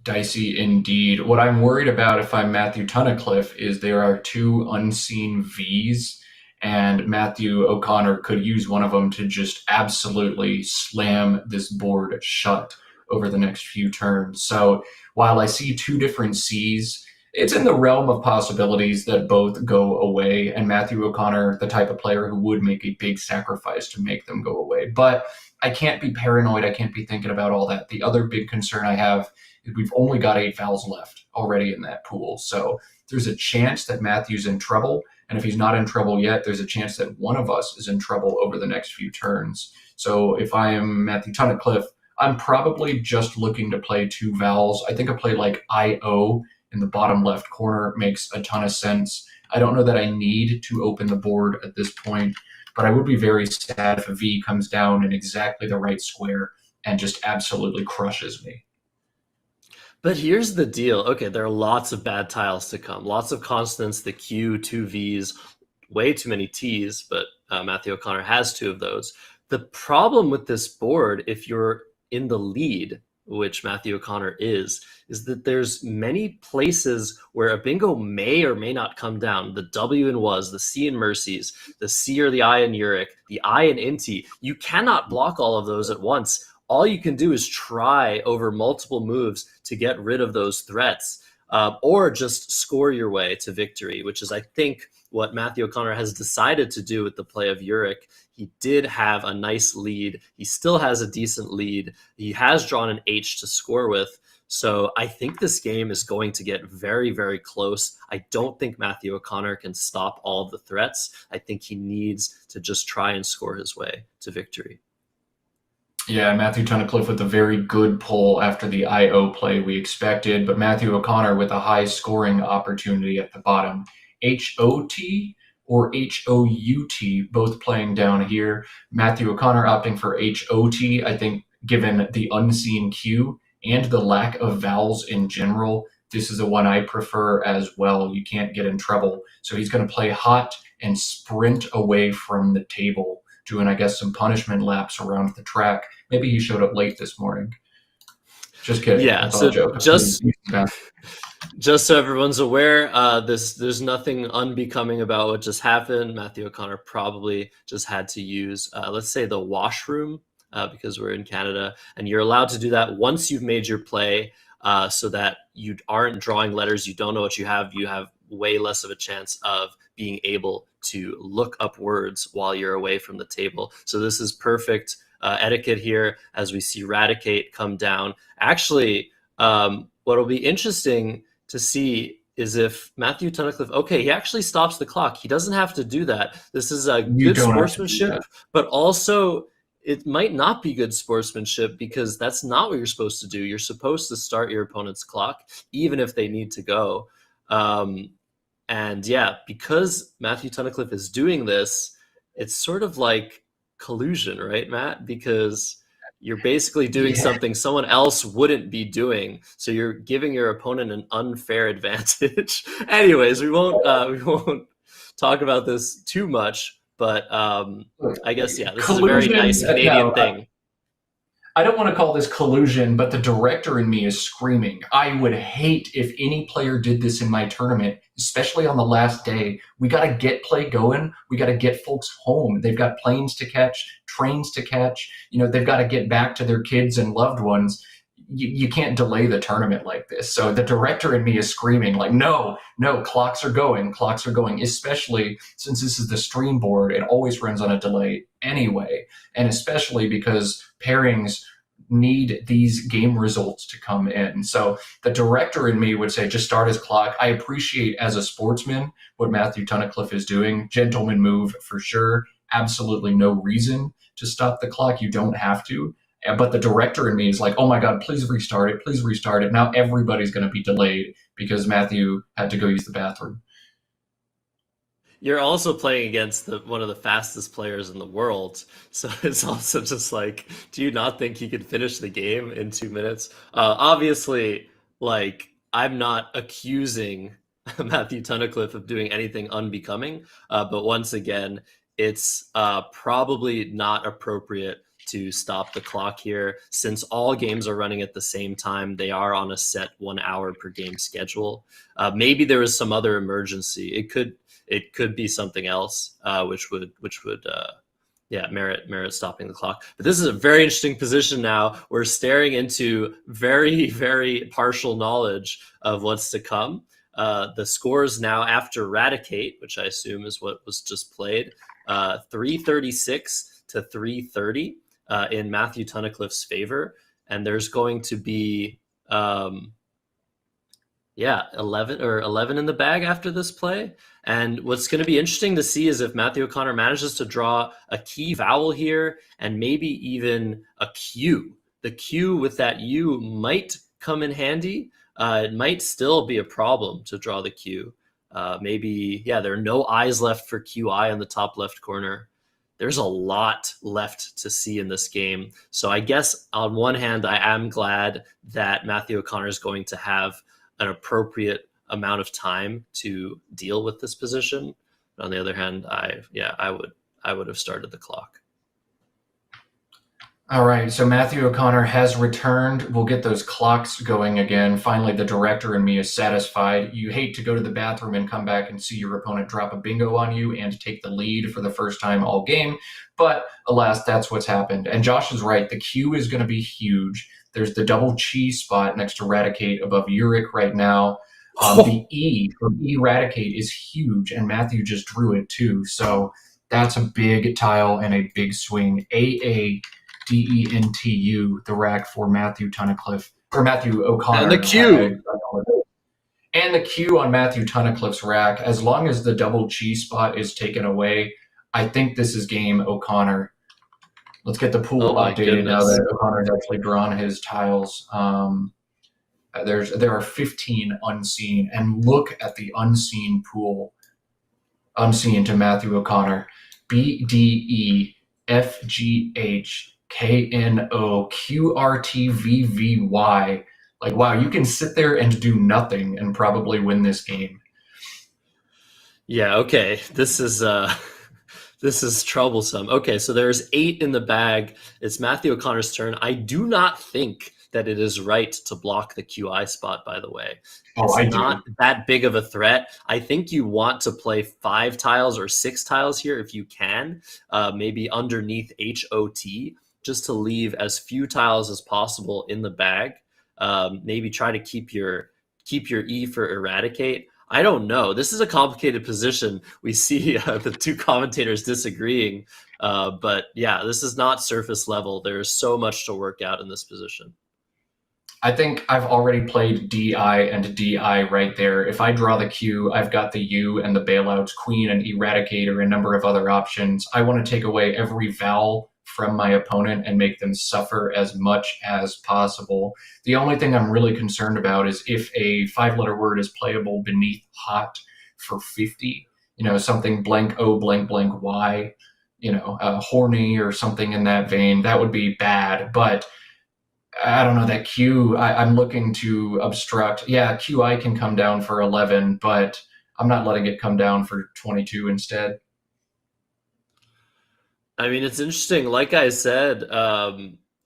Dicey indeed. What I'm worried about if I'm Matthew Tunnicliffe is there are two unseen Vs, and Matthew O'Connor could use one of them to just absolutely slam this board shut over the next few turns. So while I see two different Cs, it's in the realm of possibilities that both go away, and Matthew O'Connor, the type of player who would make a big sacrifice to make them go away. But I can't be paranoid. I can't be thinking about all that. The other big concern I have is we've only got 8 vowels left already in that pool. So there's a chance that Matthew's in trouble. And if he's not in trouble yet, there's a chance that one of us is in trouble over the next few turns. So if I am Matthew Tunnicliffe, I'm probably just looking to play 2 vowels. I think a play like IO in the bottom left corner makes a ton of sense. I don't know that I need to open the board at this point, but I would be very sad if a V comes down in exactly the right square and just absolutely crushes me. But here's the deal. Okay, there are lots of bad tiles to come. Lots of consonants, the Q, 2 Vs, way too many Ts, but Matthew O'Connor has 2 of those. The problem with this board, if you're in the lead, which Matthew O'Connor is that there's many places where a bingo may or may not come down. The W in was, the C in mercies, the C or the I in Uric, the I in Inti. You cannot block all of those at once. All you can do is try over multiple moves to get rid of those threats, or just score your way to victory, which is, I think, what Matthew O'Connor has decided to do with the play of Uric. He did have a nice lead. He still has a decent lead. He has drawn an H to score with. So I think this game is going to get very, very close. I don't think Matthew O'Connor can stop all of the threats. I think he needs to just try and score his way to victory. Yeah, Matthew Tunnicliffe with a very good pull after the IO play we expected, but Matthew O'Connor with a high scoring opportunity at the bottom. HOT or HOUT, both playing down here. Matthew O'Connor opting for HOT, I think given the unseen Q and the lack of vowels in general, this is the one I prefer as well. You can't get in trouble. So he's going to play hot and sprint away from the table, doing, I guess, some punishment laps around the track. Maybe he showed up late this morning. Just kidding. Yeah, so just so everyone's aware, there's nothing unbecoming about what just happened. Matthew O'Connor probably just had to use, let's say, the washroom, because we're in Canada, and you're allowed to do that once you've made your play, so that you aren't drawing letters. You don't know what you have. You have way less of a chance of being able to look up words while you're away from the table. So this is perfect etiquette here as we see Radicate come down. Actually, what'll be interesting to see is if Matthew Tunnicliffe, okay, he actually stops the clock. He doesn't have to do that. This is a good sportsmanship, but also it might not be good sportsmanship because that's not what you're supposed to do. You're supposed to start your opponent's clock, even if they need to go. And yeah, because Matthew Tunnicliffe is doing this, it's sort of like collusion, right, Matt? Because you're basically doing something someone else wouldn't be doing. So you're giving your opponent an unfair advantage. Anyways, we won't talk about this too much, but I guess, yeah, this collusion is a very nice Canadian thing. I don't want to call this collusion, but the director in me is screaming. I would hate if any player did this in my tournament, especially on the last day. We got to get play going. We got to get folks home. They've got planes to catch, trains to catch. You know, they've got to get back to their kids and loved ones. You can't delay the tournament like this. So the director in me is screaming like, no, clocks are going, especially since this is the stream board. It always runs on a delay anyway, and especially because pairings need these game results to come in. So the director in me would say, just start his clock. I appreciate as a sportsman what Matthew Tunnicliffe is doing. Gentleman move for sure. Absolutely no reason to stop the clock. You don't have to. But the director in me is like, oh my God, please restart it. Please restart it. Now everybody's going to be delayed because Matthew had to go use the bathroom. You're also playing against one of the fastest players in the world. So it's also just like, do you not think he could finish the game in 2 minutes? Obviously, like, I'm not accusing Matthew Tunnicliffe of doing anything unbecoming. But once again, it's probably not appropriate to stop the clock here. Since all games are running at the same time, they are on a set 1 hour per game schedule. Maybe there is some other emergency. It could be something else, which would merit stopping the clock. But this is a very interesting position now. We're staring into very, very partial knowledge of what's to come. The scores now after Eradicate, which I assume is what was just played, 336 to 330 in Matthew Tunnicliffe's favor. And there's going to be 11 in the bag after this play. And what's going to be interesting to see is if Matthew O'Connor manages to draw a key vowel here and maybe even a Q. The Q with that U might come in handy. It might still be a problem to draw the Q. There are no I's left for QI in the top left corner. There's a lot left to see in this game. So I guess on one hand, I am glad that Matthew O'Connor is going to have an appropriate amount of time to deal with this position. But on the other hand, I would have started the clock. All right, so Matthew O'Connor has returned. We'll get those clocks going again. Finally, the director and me is satisfied. You hate to go to the bathroom and come back and see your opponent drop a bingo on you and take the lead for the first time all game. But alas, that's what's happened. And Josh is right. The Q is going to be huge. There's the double cheese spot next to Eradicate above Uric right now. The E from Eradicate is huge, and Matthew just drew it too. So that's a big tile and a big swing. AADENTU, the rack for Matthew Tunnicliffe, or Matthew O'Connor. And the Q. And the Q on Matthew Tunnicliffe's rack. As long as the double cheese spot is taken away, I think this is game O'Connor. Let's get the pool updated now that O'Connor's actually drawn his tiles. There are 15 unseen, and look at the unseen pool. Unseen to Matthew O'Connor. BDEFGHKNOQRTVVY. Like, wow, you can sit there and do nothing and probably win this game. Yeah, okay. This is troublesome. Okay, so there's 8 in the bag. It's Matthew O'Connor's turn. I do not think that it is right to block the QI spot, by the way. It's not that big of a threat. I think you want to play 5 tiles or 6 tiles here if you can, maybe underneath HOT, just to leave as few tiles as possible in the bag. Maybe try to keep your E for Eradicate. I don't know. This is a complicated position. We see the two commentators disagreeing, but yeah, this is not surface level. There's so much to work out in this position. I think I've already played DI and DI right there. If I draw the Q, I've got the U and the bailouts, Queen and Eradicate, or a number of other options. I want to take away every vowel from my opponent and make them suffer as much as possible. The only thing I'm really concerned about is if a 5-letter word is playable beneath hot for 50, something blank O blank blank Y, horny or something in that vein, that would be bad. But I don't know, that Q, I'm looking to obstruct. Yeah, QI can come down for 11, but I'm not letting it come down for 22 instead. I mean, it's interesting. Like I said,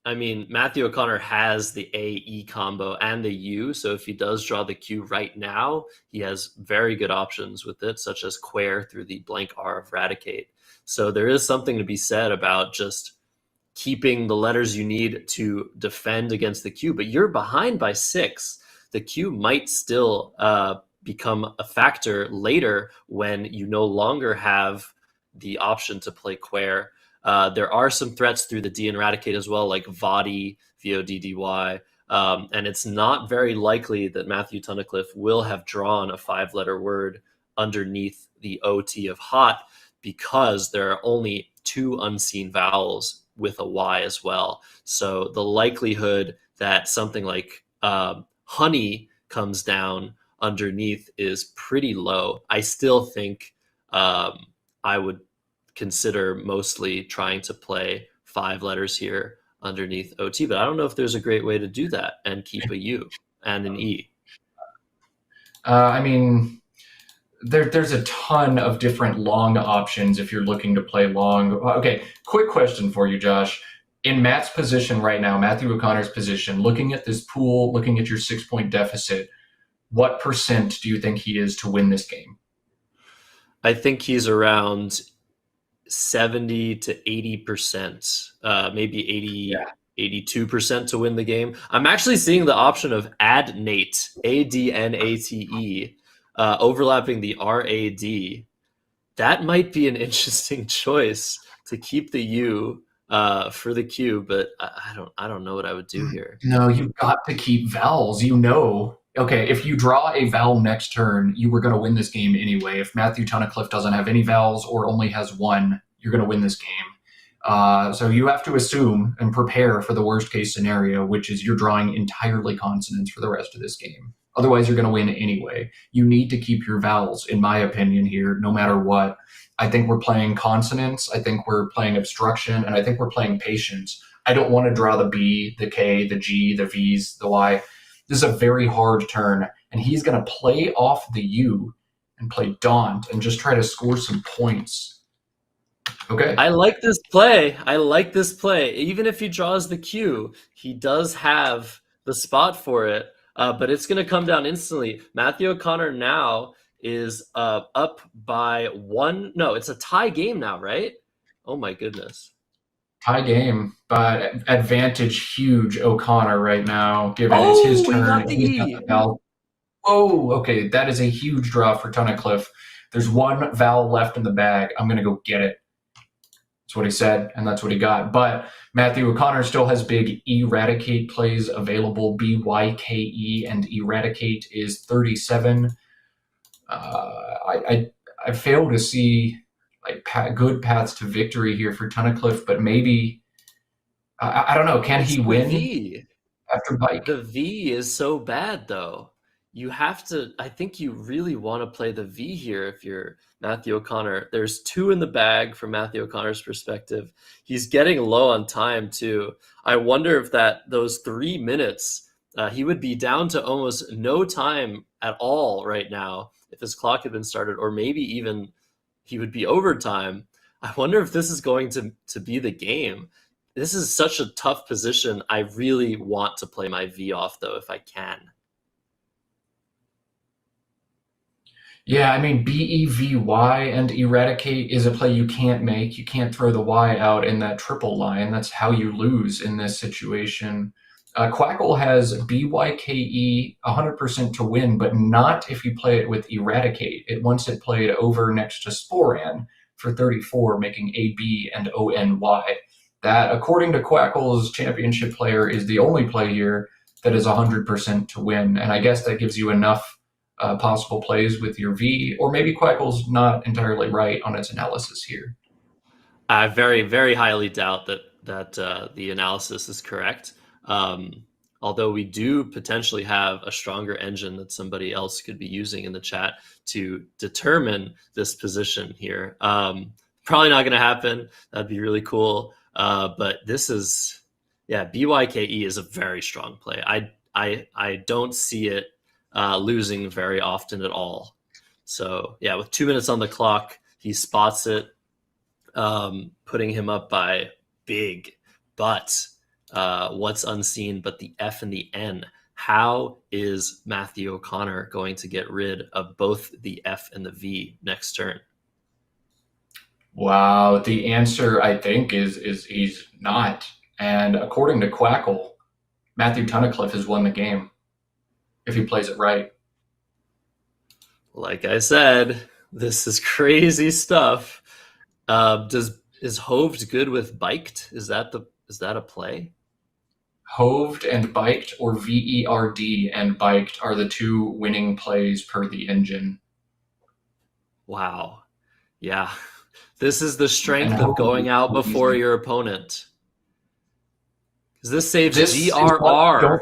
Matthew O'Connor has the A-E combo and the U, so if he does draw the Q right now, he has very good options with it, such as Quare through the blank R of Eradicate. So there is something to be said about just keeping the letters you need to defend against the Q, but you're behind by 6. The Q might still become a factor later when you no longer have the option to play Quare. There are some threats through the D and Eradicate as well, like Voddy, VODDY, and it's not very likely that Matthew Tunnicliffe will have drawn a 5-letter word underneath the OT of hot because there are only 2 unseen vowels with a Y as well. So the likelihood that something like honey comes down underneath is pretty low. I still think I would consider mostly trying to play 5 letters here underneath OT, but I don't know if there's a great way to do that and keep a U and an E. there's a ton of different long options if you're looking to play long. Okay, quick question for you, Josh. In Matt's position right now, Matthew O'Connor's position, looking at this pool, looking at your 6-point deficit, what percent do you think he is to win this game? I think he's around 70 to 80%, maybe 82% to win the game. I'm actually seeing the option of Adnate, Adnate, overlapping the RAD. That might be an interesting choice to keep the U for the Q, but I don't know what I would do here. No, you've got to keep vowels. Okay, if you draw a vowel next turn, you were going to win this game anyway. If Matthew Tunnicliffe doesn't have any vowels or only has one, you're going to win this game. So you have to assume and prepare for the worst case scenario, which is you're drawing entirely consonants for the rest of this game. Otherwise, you're going to win anyway. You need to keep your vowels, in my opinion, here, no matter what. I think we're playing consonants. I think we're playing obstruction, and I think we're playing patience. I don't want to draw the B, the K, the G, the V's, the Y. This is a very hard turn, and he's going to play off the U and play Daunt and just try to score some points. Okay. I like this play. Even if he draws the Q, he does have the spot for it, but it's going to come down instantly. Matthew O'Connor now is up by 1. No, it's a tie game now, right? Oh, my goodness. Tie game, but advantage huge O'Connor right now, given it's his turn. Got the E. Oh, okay. That is a huge draw for Tunnicliffe. There's one vowel left in the bag. I'm going to go get it. That's what he said, and that's what he got. But Matthew O'Connor still has big eradicate plays available. BYKE and eradicate is 37. I fail to see good paths to victory here for Tunnicliffe, but maybe I don't know. Can he win after bike? The V is so bad, though. You have to. I think you really want to play the V here if you're Matthew O'Connor. There's 2 in the bag from Matthew O'Connor's perspective. He's getting low on time too. I wonder if those 3 minutes, he would be down to almost no time at all right now if his clock had been started, or maybe even he would be overtime. I wonder if this is going to be the game. This is such a tough position. I really want to play my V off, though, if I can. Yeah, I mean, BEVY and eradicate is a play you can't make. You can't throw the Y out in that triple line. That's how you lose in this situation. Quackle has BYKE 100% to win, but not if you play it with eradicate. It wants it played over next to Sporan for 34, making AB and ONY. That, according to Quackle's championship player, is the only play here that is 100% to win. And I guess that gives you enough possible plays with your V, or maybe Quackle's not entirely right on its analysis here. I very, very highly doubt that the analysis is correct. Although we do potentially have a stronger engine that somebody else could be using in the chat to determine this position here. Probably not going to happen. That'd be really cool. But this is, BYKE is a very strong play. I don't see it losing very often at all. So with 2 minutes on the clock, he spots it, putting him up by big. But what's unseen but the F and the N? How is Matthew O'Connor going to get rid of both the F and the V next turn? Wow, the answer, I think, is he's not. And according to Quackle, Matthew Tunnicliffe has won the game if he plays it right. Like I said, this is crazy stuff. Is Hoved good with biked? Is that a play? Hoved and biked, or VERD and biked, are the 2 winning plays per the engine. Wow. Yeah. This is the strength of going out before your opponent. Because this saves GRR.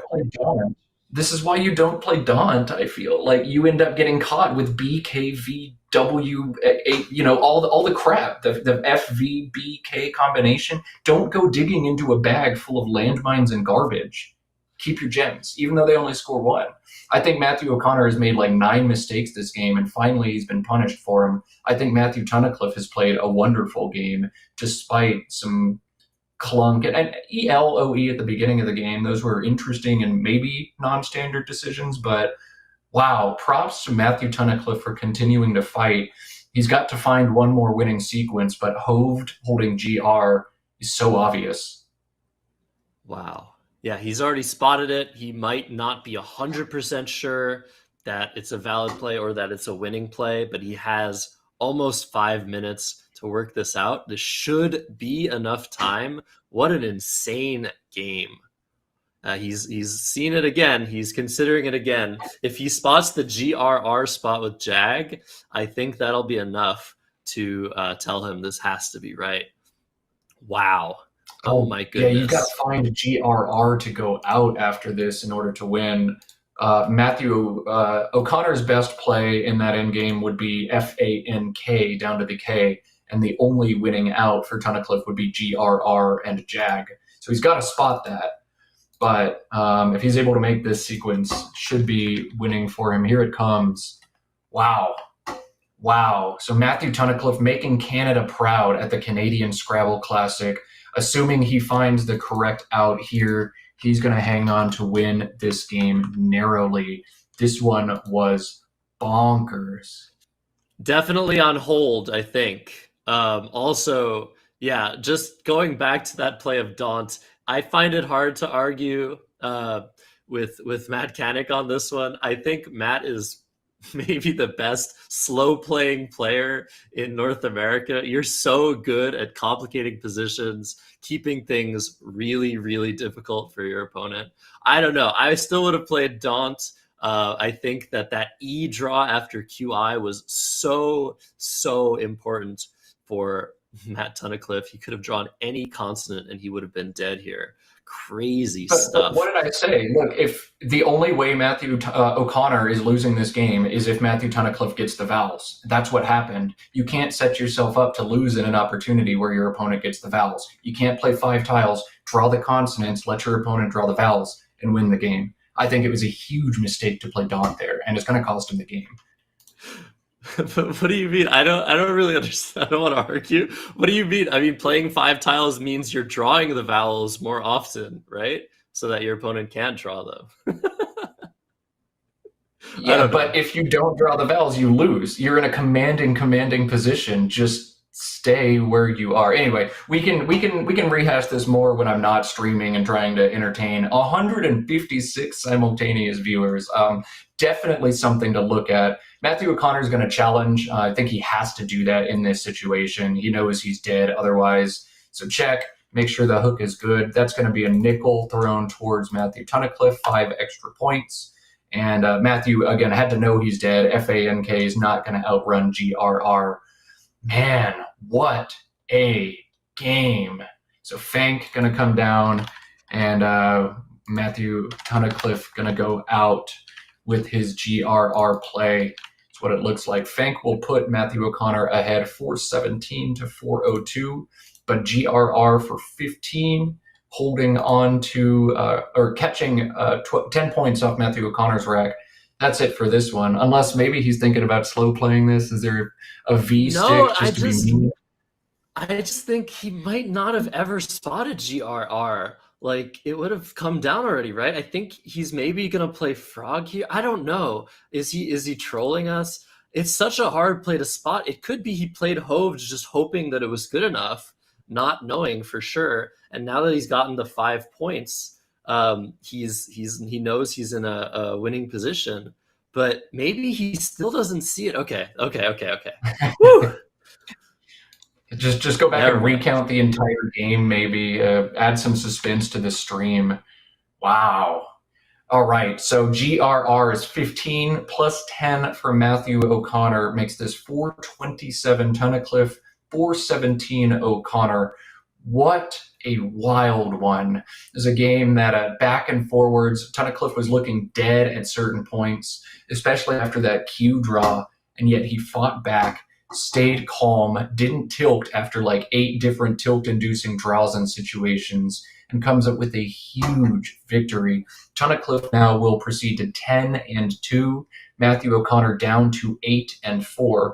This is why you don't play Daunt, I feel. Like, you end up getting caught with BKVW, all the crap, the FVBK combination. Don't go digging into a bag full of landmines and garbage. keep your gems, even though they only score 1. I think Matthew O'Connor has made like 9 mistakes this game, and finally he's been punished for them. I think Matthew Tunnicliffe has played a wonderful game despite some clunk and ELOE at the beginning of the game. Those were interesting and maybe non-standard decisions, but wow, props to Matthew Tunnicliffe for continuing to fight. He's got to find one more winning sequence, but Hoved holding GR is so obvious. Wow. Yeah, he's already spotted it. He might not be 100% sure that it's a valid play or that it's a winning play, but he has almost 5 minutes to work this out. This should be enough time. What an insane game. He's seen it again. He's considering it again. If he spots the GRR spot with Jag, I think that'll be enough to tell him this has to be right. Wow. Oh my goodness. Yeah, you've got to find GRR to go out after this in order to win. Matthew O'Connor's best play in that end game would be FANK down to the K, and the only winning out for Tunnicliffe would be GRR and Jag. So he's got to spot that. But if he's able to make this sequence, should be winning for him. Here it comes. Wow. So Matthew Tunnicliffe making Canada proud at the Canadian Scrabble Classic. Assuming he finds the correct out here, he's going to hang on to win this game narrowly. This one was bonkers. Definitely on hold, I think. Also, yeah, just going back to that play of Daunt, I find it hard to argue with Matt Canik on this one. I think Matt is maybe the best slow playing player in North America. You're so good at complicating positions, keeping things really, really difficult for your opponent. I don't know. I still would have played Daunt. I think that E draw after QI was so important for Matt Tunnicliffe. He could have drawn any consonant and he would have been dead here. Crazy stuff. But what did I say? Look, if the only way Matthew O'Connor is losing this game is if Matthew Tunnicliffe gets the vowels. That's what happened. You can't set yourself up to lose in an opportunity where your opponent gets the vowels. You can't play 5 tiles, draw the consonants, let your opponent draw the vowels, and win the game. I think it was a huge mistake to play Daunt there, and it's going to cost him the game. But what do you mean? I don't really understand. I don't want to argue. What do you mean? I mean, playing 5 tiles means you're drawing the vowels more often, right? So that your opponent can't draw them. Yeah, but if you don't draw the vowels, you lose. You're in a commanding position. Just stay where you are. Anyway, we can rehash this more when I'm not streaming and trying to entertain 156 simultaneous viewers. Definitely something to look at. Matthew O'Connor is going to challenge. I think he has to do that in this situation. He knows he's dead otherwise. So check, make sure the hook is good. That's going to be a nickel thrown towards Matthew Tunnicliffe, 5 extra points. And Matthew, again, had to know he's dead. FANK is not going to outrun GRR. Man, what a game. So Fank going to come down, and Matthew Tunnicliffe going to go out with his GRR play. That's what it looks like. Fank will put Matthew O'Connor ahead 417 to 402, but GRR for 15, holding on to or catching 10 points off Matthew O'Connor's rack. That's it for this one. Unless maybe he's thinking about slow playing this. Is there a V stick just to be mean? I just think he might not have ever spotted GRR. Like, it would have come down already, right? I think he's maybe gonna play Frog here. I don't know. Is he trolling us? It's such a hard play to spot. It could be he played Hove just hoping that it was good enough, not knowing for sure. And now that he's gotten the 5 points, he knows he's in a winning position, but maybe he still doesn't see it. Okay. Woo! Just go back and recount the entire game, maybe add some suspense to the stream. Wow. All right, so GRR is 15 plus 10 for Matthew O'Connor, makes this 427 Tunnicliffe, 417 O'Connor. What a wild one. There's a game that back and forwards, Tunnicliffe was looking dead at certain points, especially after that Q draw, and yet he fought back, stayed calm, didn't tilt after like 8 different tilt-inducing draws and situations, and comes up with a huge victory. Tunnicliffe now will proceed to 10-2. Matthew O'Connor down to 8-4.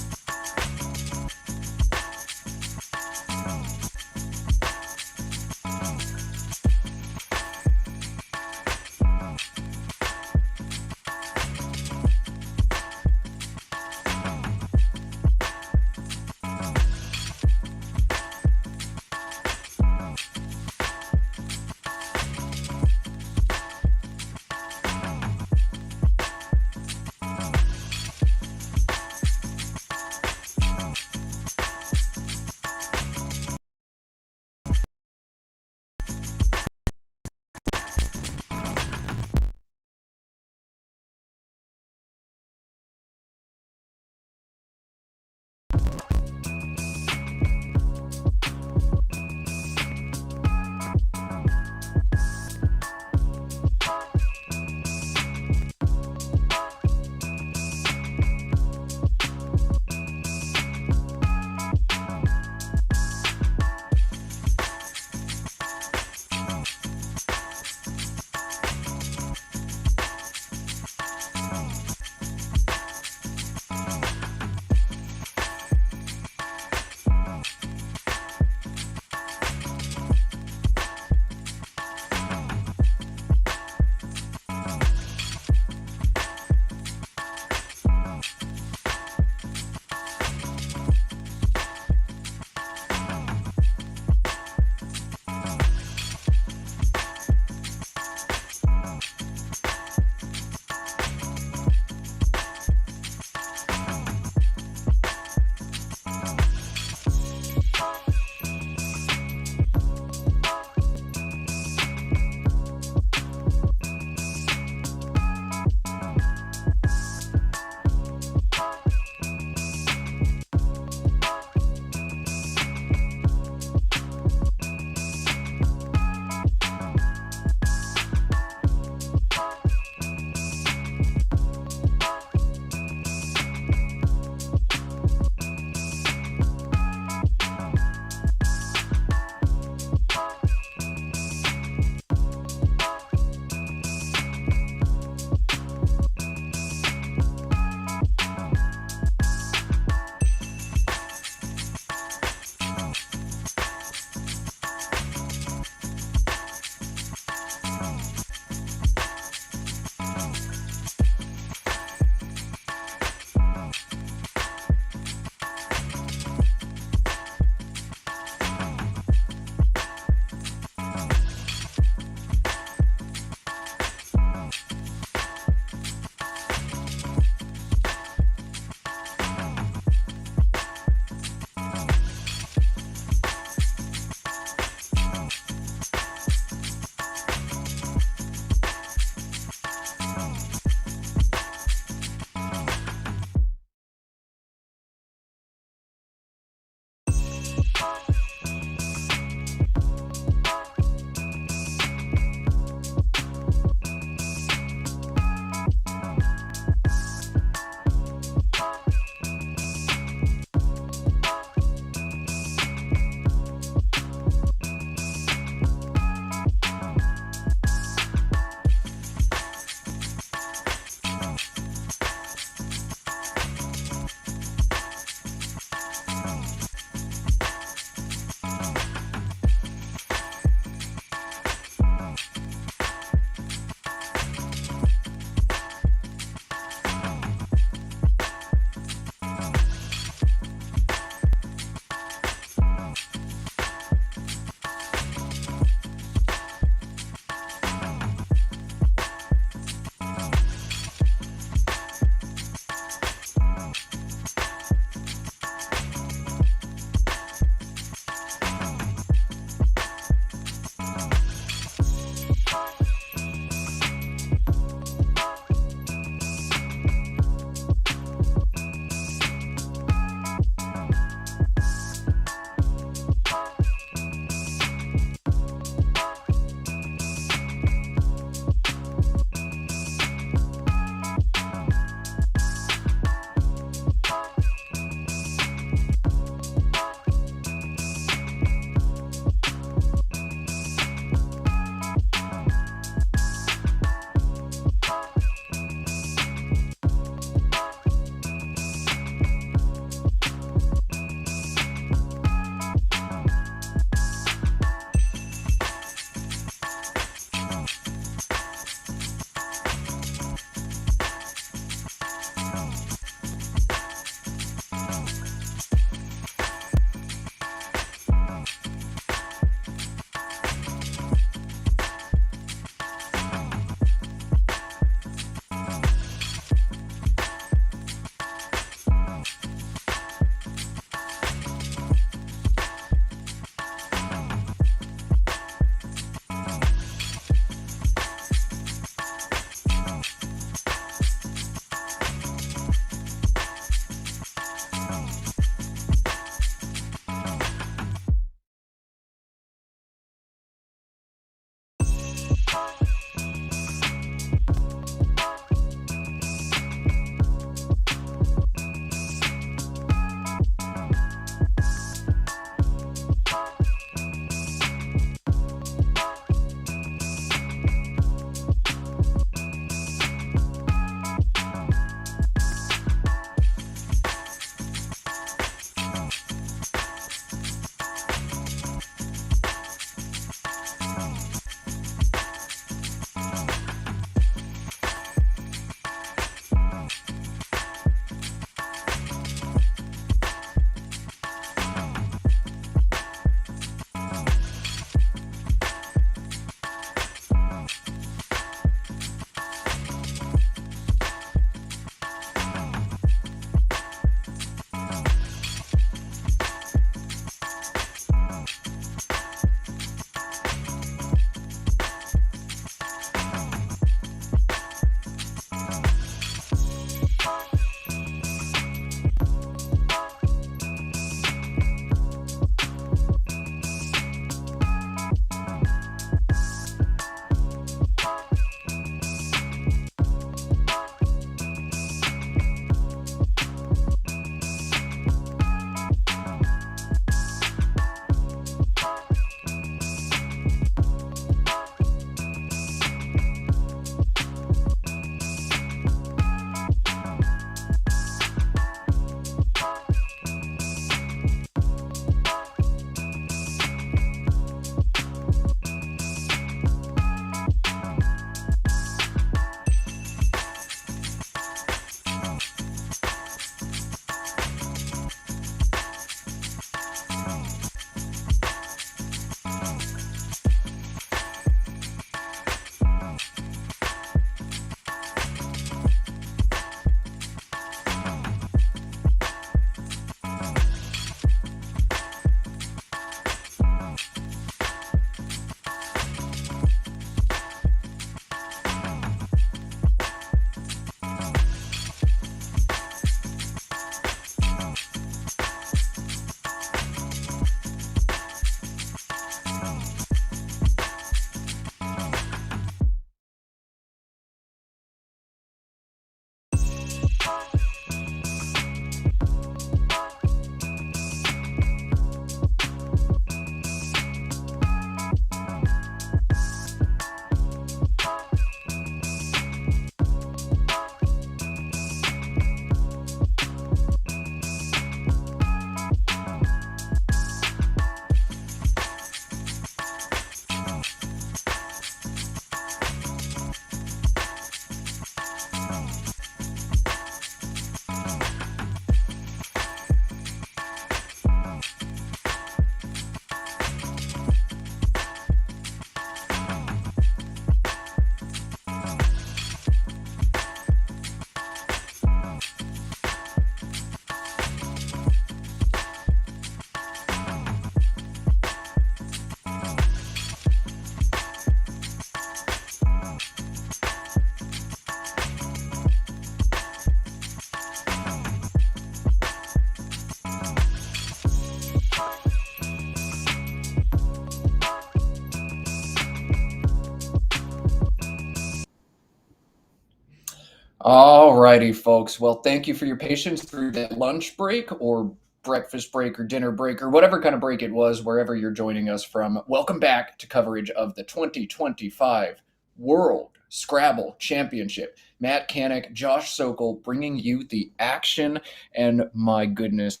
Alrighty, folks. Well, thank you for your patience through that lunch break or breakfast break or dinner break or whatever kind of break it was, wherever you're joining us from. Welcome back to coverage of the 2025 World Scrabble Championship. Matt Canik, Josh Sokol bringing you the action. And my goodness,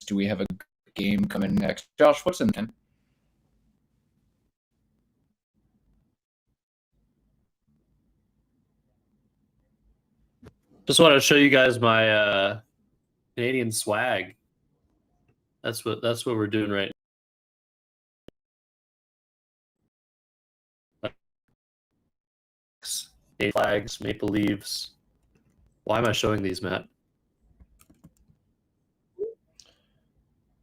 do we have a game coming next? Josh, what's in the Just wanted to show you guys my Canadian swag. That's what we're doing right now. Flags, maple leaves. Why am I showing these, Matt?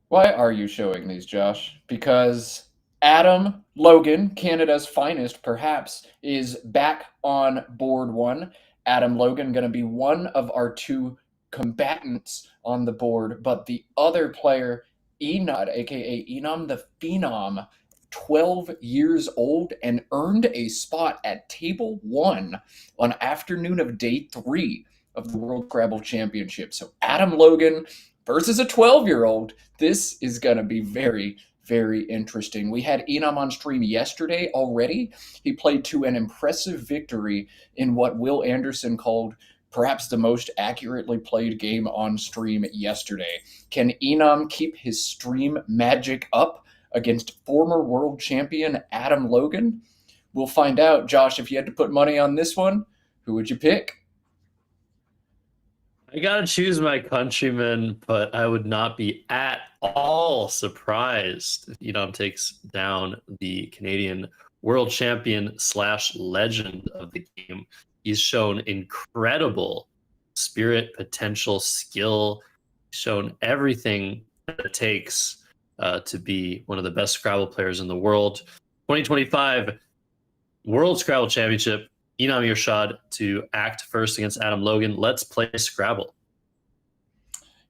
Why are you showing these, Josh? Because Adam Logan, Canada's finest, perhaps, is back on board one. Adam Logan going to be one of our two combatants on the board, but the other player, Enod, aka Inam the Phenom, 12 years old and earned a spot at table 1 on afternoon of day 3 of the World Scrabble Championship. So Adam Logan versus a 12-year-old. This is going to be very, very interesting. We had Inam on stream yesterday already. He played to an impressive victory in what Will Anderson called perhaps the most accurately played game on stream yesterday. Can Inam keep his stream magic up against former world champion Adam Logan? We'll find out. Josh, if you had to put money on this one, who would you pick? I gotta choose my countryman, but I would not be at all surprised if Inam takes down the Canadian world champion / legend of the game. He's shown incredible spirit, potential, skill. He's shown everything that it takes to be one of the best Scrabble players in the world. 2025 World Scrabble Championship. Inam Yershad to act first against Adam Logan. Let's play Scrabble.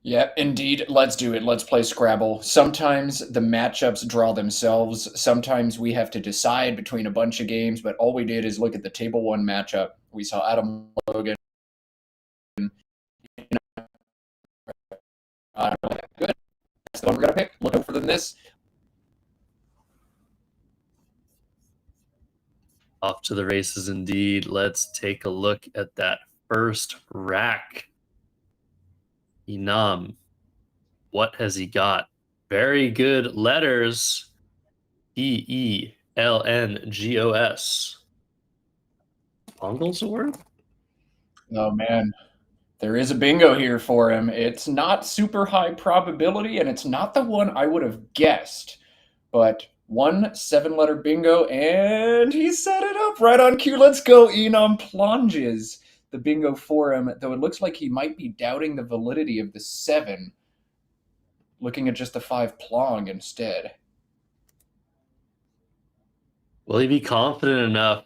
Yeah, indeed. Let's do it. Let's play Scrabble. Sometimes the matchups draw themselves. Sometimes we have to decide between a bunch of games, but all we did is look at the table 1 matchup. We saw Adam Logan. Good. That's the one we're going to pick. Look no further than this. Off to the races indeed. Let's take a look at that first rack. Inam, what has he got? Very good letters. EELNGOS. Pongles a word? Oh, man. There is a bingo here for him. It's not super high probability, and it's not the one I would have guessed. But 1 7-letter bingo, and he set it up right on cue. Let's go. Inam plunges the bingo for him, though it looks like he might be doubting the validity of the 7, looking at just the 5 plong instead. Will he be confident enough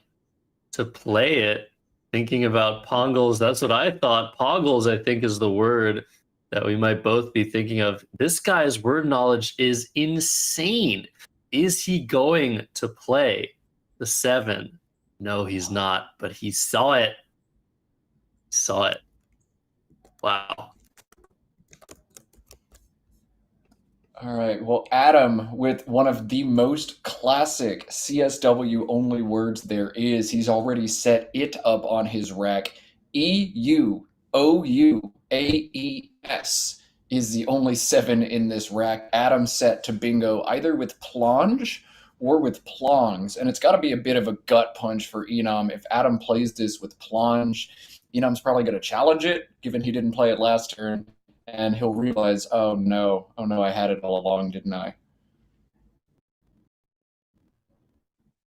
to play it, thinking about Pongles? That's what I thought. Pongles, I think, is the word that we might both be thinking of. This guy's word knowledge is insane. Is he going to play the 7? No, he's not, but he saw it. He saw it. Wow. All right. Well, Adam, with one of the most classic CSW only words there is, he's already set it up on his rack. EUOUAES is the only 7 in this rack. Adam set to bingo either with plonge or with plongs, and it's got to be a bit of a gut punch for Inam. If Adam plays this with plonge, Inam's probably going to challenge it, given he didn't play it last turn, and he'll realize, oh no, I had it all along, didn't I?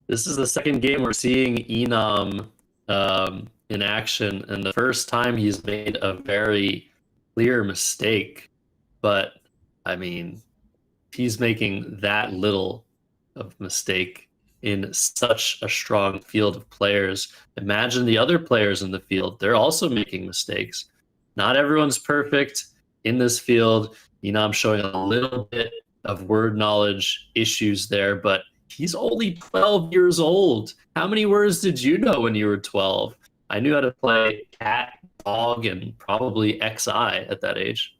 This is the second game we're seeing Inam in action, and the first time he's made a very clear mistake. But, I mean, he's making that little of mistake in such a strong field of players. Imagine the other players in the field. They're also making mistakes. Not everyone's perfect in this field. Inam showing a little bit of word knowledge issues there, but he's only 12 years old. How many words did you know when you were 12? I knew how to play cat, dog, and probably XI at that age.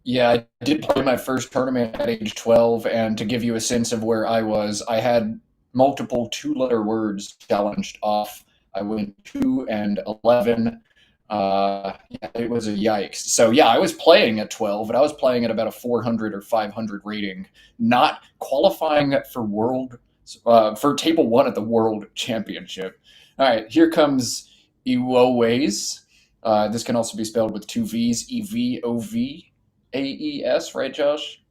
Yeah, I did play my first tournament at age 12, and to give you a sense of where I was, I had multiple two-letter words challenged off. I went 2 and 11. Yeah, it was a yikes. So yeah, I was playing at 12, but I was playing at about a 400 or 500 rating, not qualifying for table 1 at the World Championship. All right, here comes Ewoways. This can also be spelled with 2 V's, Evovaes, right, Josh?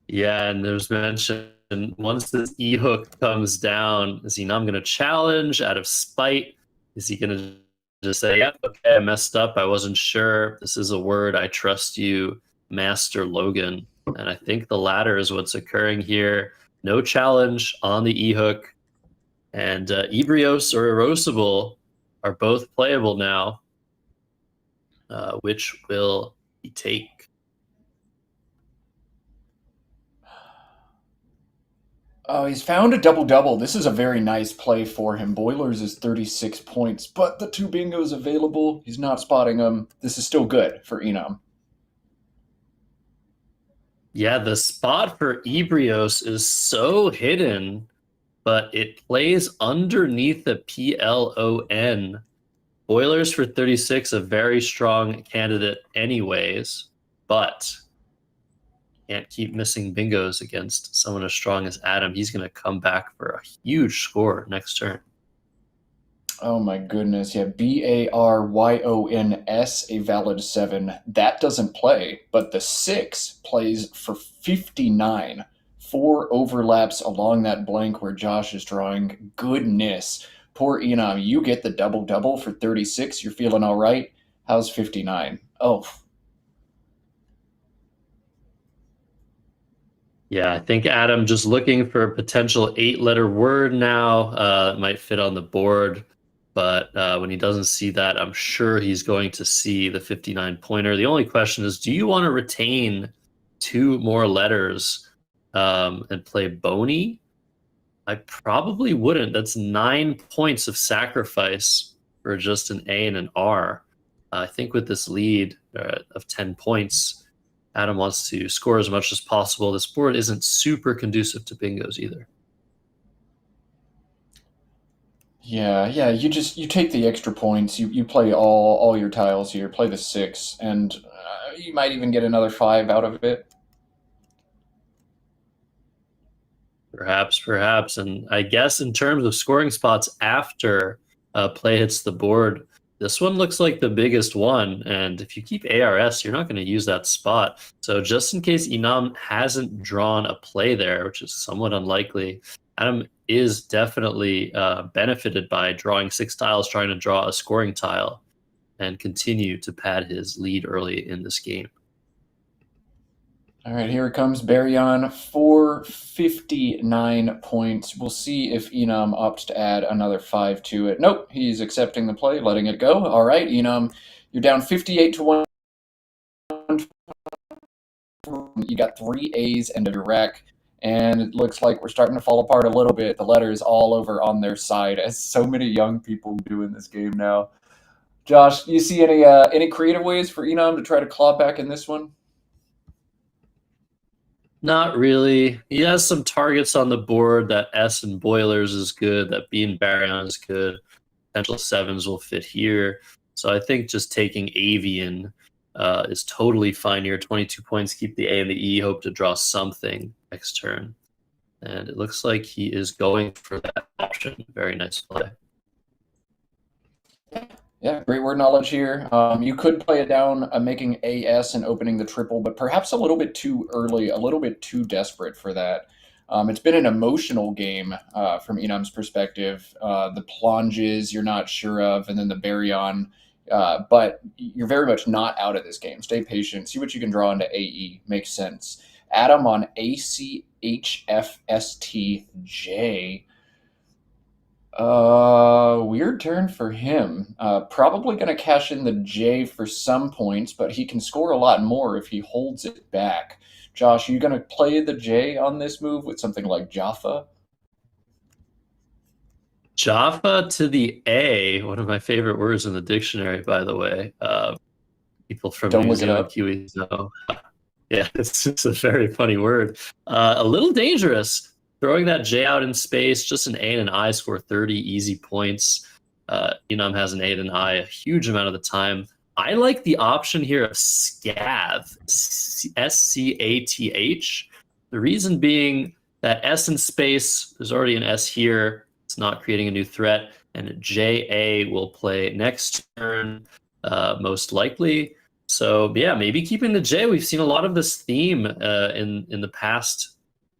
Yeah, and there's mention once this E hook comes down, is Inam going to challenge out of spite? Is he going to just say, "Yep, okay, I messed up. I wasn't sure. This is a word. I trust you, Master Logan." And I think the latter is what's occurring here. No challenge on the E hook, and Ebrios or Erosible are both playable now. Which will he take? Oh, he's found a double-double. This is a very nice play for him. Boilers is 36 points, but the 2 bingos available. He's not spotting them. This is still good for Inam. Yeah, the spot for Ebrios is so hidden, but it plays underneath the PLON. Boilers for 36, a very strong candidate anyways, but can't keep missing bingos against someone as strong as Adam. He's going to come back for a huge score next turn. Oh my goodness. Yeah, Baryons, a valid 7. That doesn't play, but the 6 plays for 59. 4 overlaps along that blank where Josh is drawing. Goodness. Poor Inam, you get the double-double for 36. You're feeling all right? How's 59? Oh. Yeah, I think Adam just looking for a potential 8-letter word now. It might fit on the board, but when he doesn't see that, I'm sure he's going to see the 59 pointer. The only question is, do you want to retain 2 more letters and play Boney? I probably wouldn't. That's 9 points of sacrifice for just an A and an R. I think with this lead of 10 points, Adam wants to score as much as possible. This board isn't super conducive to bingos either. Yeah, you take the extra points. You play all your tiles here. Play the 6, and you might even get another 5 out of it. Perhaps. And I guess in terms of scoring spots after play hits the board, this one looks like the biggest one. And if you keep ARS, you're not going to use that spot. So just in case Inam hasn't drawn a play there, which is somewhat unlikely, Adam is definitely benefited by drawing 6 tiles, trying to draw a scoring tile, and continue to pad his lead early in this game. All right, here it comes. Baryon, 459 points. We'll see if Inam opts to add another 5 to it. Nope, he's accepting the play, letting it go. All right, Inam, you're down 58 to 1. You got 3 A's and a rack, and it looks like we're starting to fall apart a little bit. The letters all over on their side, as so many young people do in this game now. Josh, do you see any creative ways for Inam to try to claw back in this one? Not really. He has some targets on the board. That S and Boilers is good. That B and Baryon is good. Potential 7s will fit here. So I think just taking Avian is totally fine here. 22 points, keep the A and the E, hope to draw something next turn. And it looks like he is going for that option. Very nice play. Yeah, great word knowledge here. You could play it down, making AS and opening the triple, but perhaps a little bit too early, a little bit too desperate for that. It's been an emotional game from Inam's perspective. The plunges you're not sure of, and then the Baryon, but you're very much not out of this game. Stay patient. See what you can draw into AE. Makes sense. Adam on ACHFSTJ. Weird turn for him. Probably going to cash in the J for some points, but he can score a lot more if he holds it back. Josh, are you going to play the J on this move with something like Jaffa? Jaffa to the A, one of my favorite words in the dictionary, by the way. People from Don't New look it Zealand, up. Kiwis know. Yeah, it's just a very funny word. A little dangerous. Throwing that J out in space, just an A and an I score 30 easy points. Inam has an A and an I a huge amount of the time. I like the option here of Scath, Scath. The reason being that S in space, there's already an S here. It's not creating a new threat. And JA will play next turn, most likely. So yeah, maybe keeping the J. We've seen a lot of this theme in the past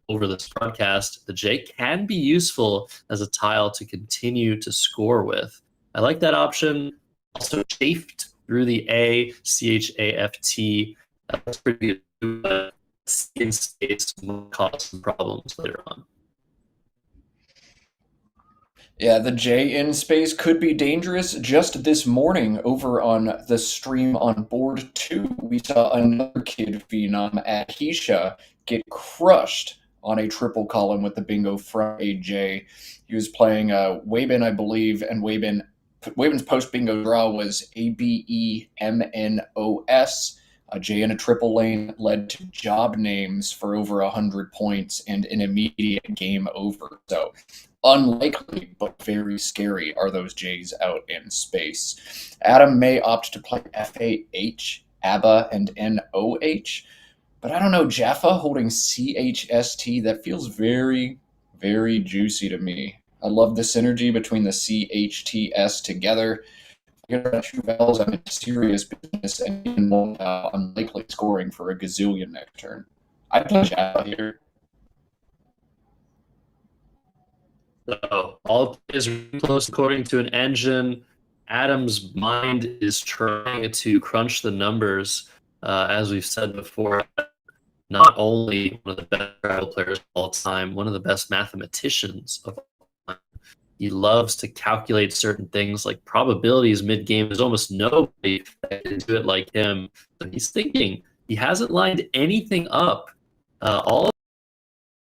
over this broadcast. The J can be useful as a tile to continue to score with. I like that option. Also chafed through the A, CHAFT. That's pretty good. In space will cause some problems later on. Yeah, the J in space could be dangerous. Just this morning over on the stream on board 2, we saw another kid phenom at Keisha get crushed on a triple column with the bingo from a J. He was playing Waben, I believe, and Waben's post bingo draw was ABEMNOS. A J in a triple lane led to job names for over 100 points and an immediate game over. So unlikely, but very scary are those J's out in space. Adam may opt to play FAH, ABBA, and NOH, but I don't know, Jaffa holding CHST, that feels very, very juicy to me. I love the synergy between the CHTS together. Get 2 vowels, I'm in serious business, and even more unlikely scoring for a gazillion next turn. I'd play Jaffa here. So all is close according to an engine. Adam's mind is trying to crunch the numbers, as we've said before. Not only one of the best Scrabble players of all time, one of the best mathematicians of all time. He loves to calculate certain things like probabilities mid-game. There's almost nobody that can do it like him. So he's thinking. He hasn't lined anything up. All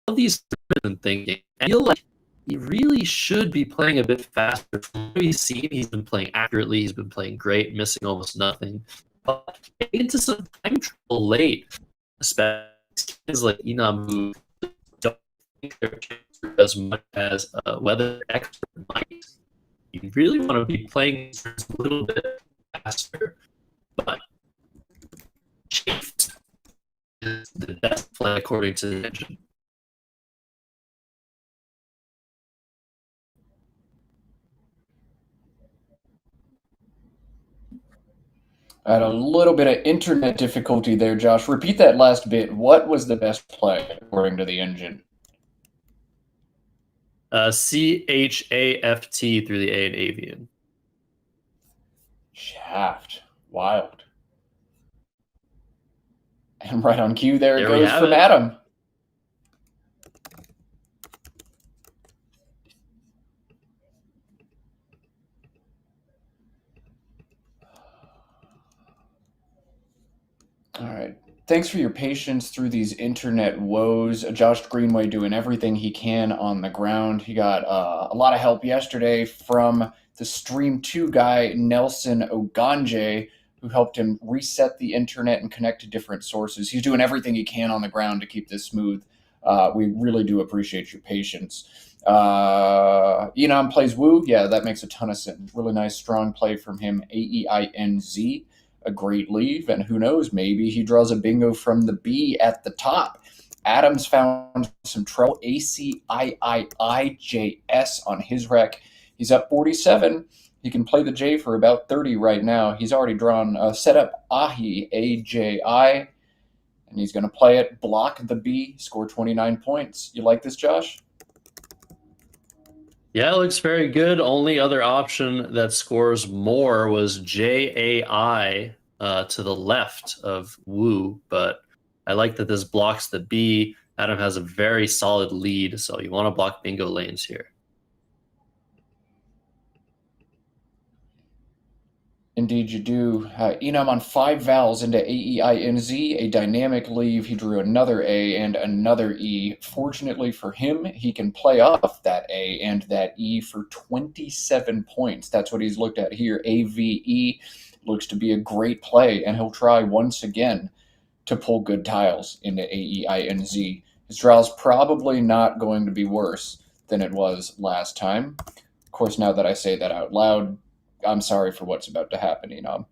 of these and thinking. I feel like he really should be playing a bit faster. From what we've seen, he's been playing accurately. He's been playing great, missing almost nothing. But getting into some time trouble late, especially kids like Inam who don't think they're as much as whether expert might. You really want to be playing a little bit faster, but Chafed is the best play according to the engine. I had a little bit of internet difficulty there, Josh. Repeat that last bit. What was the best play according to the engine? CHAFT through the A in avian. Shaft. Wild. And right on cue, there it There we goes have from it. Adam. All right. Thanks for your patience through these internet woes. Josh Greenway doing everything he can on the ground. He got a lot of help yesterday from the Stream 2 guy, Nelson Oganje, who helped him reset the internet and connect to different sources. He's doing everything he can on the ground to keep this smooth. We really do appreciate your patience. Inam plays Woo. Yeah, that makes a ton of sense. Really nice, strong play from him. AEINZ. A great leave, and who knows, maybe he draws a bingo from the B at the top. Adams found some trouble, ACIIIJS on his rec. He's up 47. He can play the J for about 30 right now. He's already drawn set up Ahi, AJI, and he's going to play it, block the B, score 29 points. You like this, Josh? Yeah, it looks very good. Only other option that scores more was JAI to the left of Woo, but I like that this blocks the B. Adam has a very solid lead, so you want to block bingo lanes here. Indeed you do. Inam on 5 vowels into A-E-I-N-Z, a dynamic leave. He drew another A and another E. Fortunately for him, he can play off that A and that E for 27 points. That's what he's looked at here. A-V-E looks to be a great play, and he'll try once again to pull good tiles into A-E-I-N-Z. His draw is probably not going to be worse than it was last time. Of course, now that I say that out loud, I'm sorry for what's about to happen, Inam.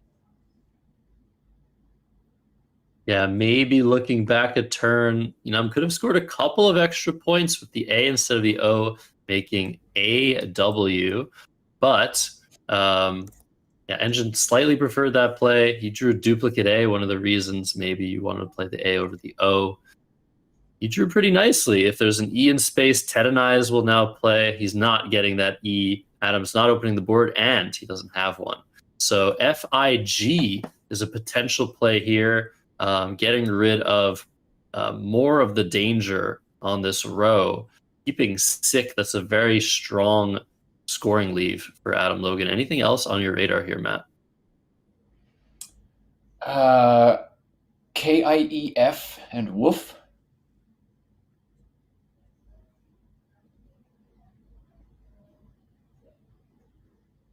Yeah, maybe looking back a turn, Inam could have scored a couple of extra points with the A instead of the O, making A-W. But, Engine slightly preferred that play. He drew duplicate A, one of the reasons maybe you wanted to play the A over the O. He drew pretty nicely. If there's an E in space, Tedanize will now play. He's not getting that E. Adam's not opening the board, and he doesn't have one. So FIG is a potential play here, getting rid of more of the danger on this row. Keeping sick, that's a very strong scoring leave for Adam Logan. Anything else on your radar here, Matt? KIEF and Woof.